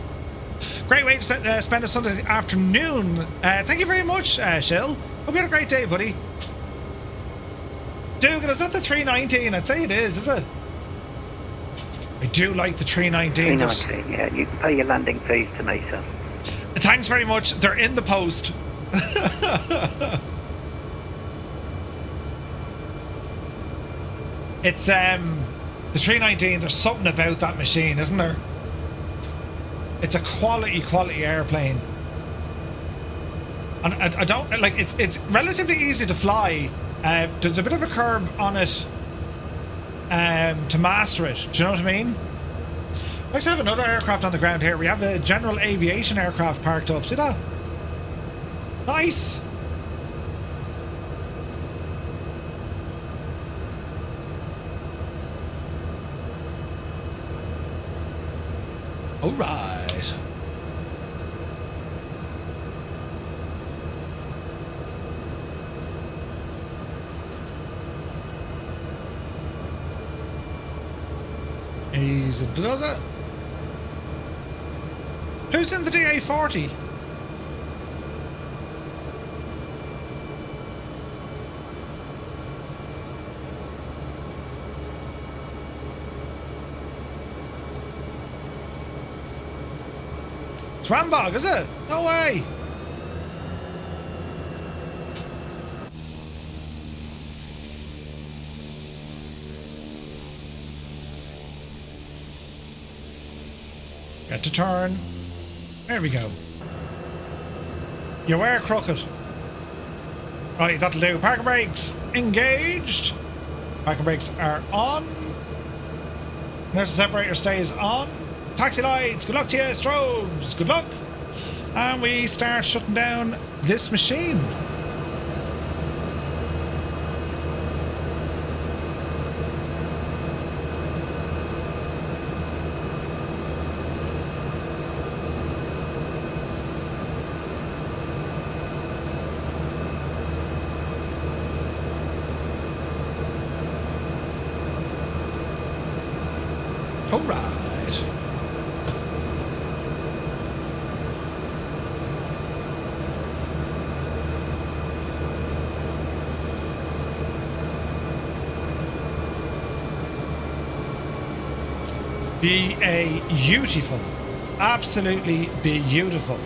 Great way to spend a Sunday afternoon. Thank you very much, Shill. Hope you had a great day, buddy. Dougal, is that the 319? I'd say it is it? I do like the 319. 319, yeah. You can pay your landing fees to me, sir. Thanks very much. They're in the post. It's the 319. There's something about that machine, isn't there? It's a quality airplane. And I don't like it's relatively easy to fly. There's a bit of a curb on it to master it. Do you know what I mean? I actually have another aircraft on the ground here. We have a general aviation aircraft parked up. See that? Nice. All right. Easy does it. Who's in the DA40? It's Rambog, is it? No way. Get to turn. There we go. You were crooked. Right, that'll do. Parking brakes engaged. Parking brakes are on. Nurse separator stays on. Taxi lights. Good luck to you. Strobes. Good luck. And we start shutting down this machine. Beautiful. Absolutely beautiful.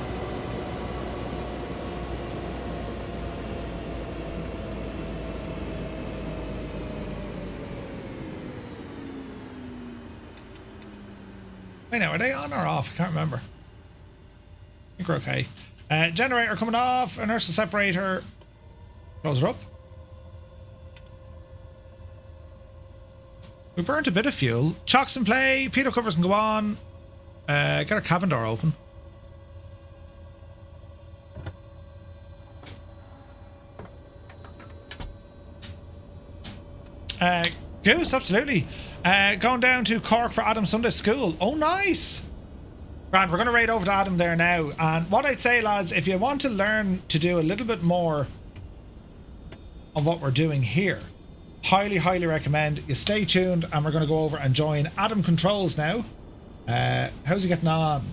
Wait now, are they on or off? I can't remember. I think we're okay. Generator coming off, inertial separator. Close her up. We burnt a bit of fuel. Chocks in play. Pitot covers can go on. Get our cabin door open. Goose, absolutely. Going down to Cork for Adam's Sunday school. Oh, nice. Grant, we're going to raid over to Adam there now. And what I'd say, lads, if you want to learn to do a little bit more of what we're doing here, highly, highly recommend you stay tuned, and we're going to go over and join Adam Controls now. How's he getting on?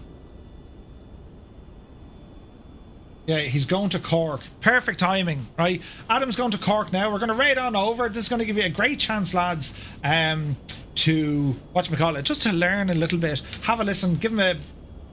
Yeah, he's going to Cork. Perfect timing, right? Adam's going to Cork now. We're going to raid on over. This is going to give you a great chance, lads, to, whatchamacallit, just to learn a little bit. Have a listen. Give him a,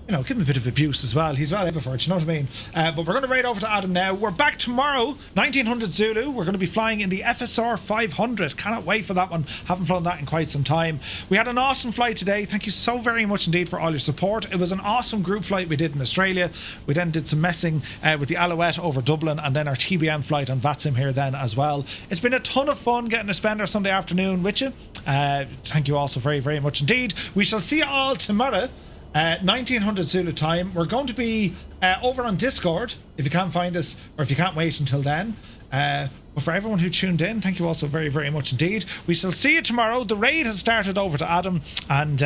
you know, give him a bit of abuse as well. He's well able for it, you know what I mean? But we're going to raid over to Adam now. We're back tomorrow, 1900 Zulu. We're going to be flying in the FSR 500. Cannot wait for that one. Haven't flown that in quite some time. We had an awesome flight today. Thank you so very much indeed for all your support. It was an awesome group flight we did in Australia. We then did some messing with the Alouette over Dublin, and then our TBM flight on Vatsim here then as well. It's been a ton of fun getting to spend our Sunday afternoon with you. Thank you all so very, very much indeed. We shall see you all tomorrow. 1900 Zulu time. We're going to be over on Discord if you can't find us, or if you can't wait until then. But for everyone who tuned in, thank you all so very, very much indeed. We shall see you tomorrow. The raid has started over to Adam, and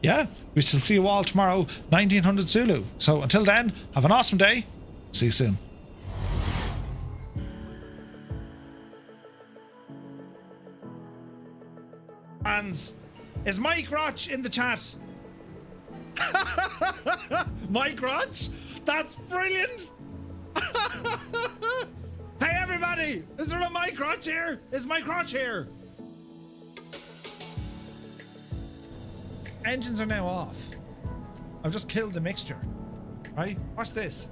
yeah, we shall see you all tomorrow, 1900 Zulu. So until then, have an awesome day. See you soon. Fans, is Mike Roch in the chat? Mike Roch? That's brilliant! Hey everybody! Is there a Mike Roch here? Is Mike Roch here? Engines are now off. I've just killed the mixture. Right? Watch this.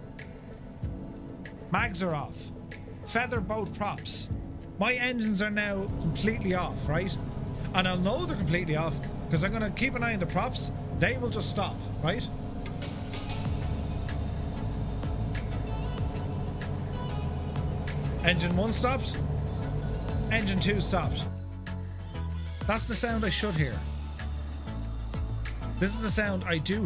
Mags are off. Feather boat props. My engines are now completely off, right? And I'll know they're completely off because I'm going to keep an eye on the props. They will just stop, right? Engine 1 stopped. Engine 2 stopped. That's the sound I should hear. This is the sound I do hear.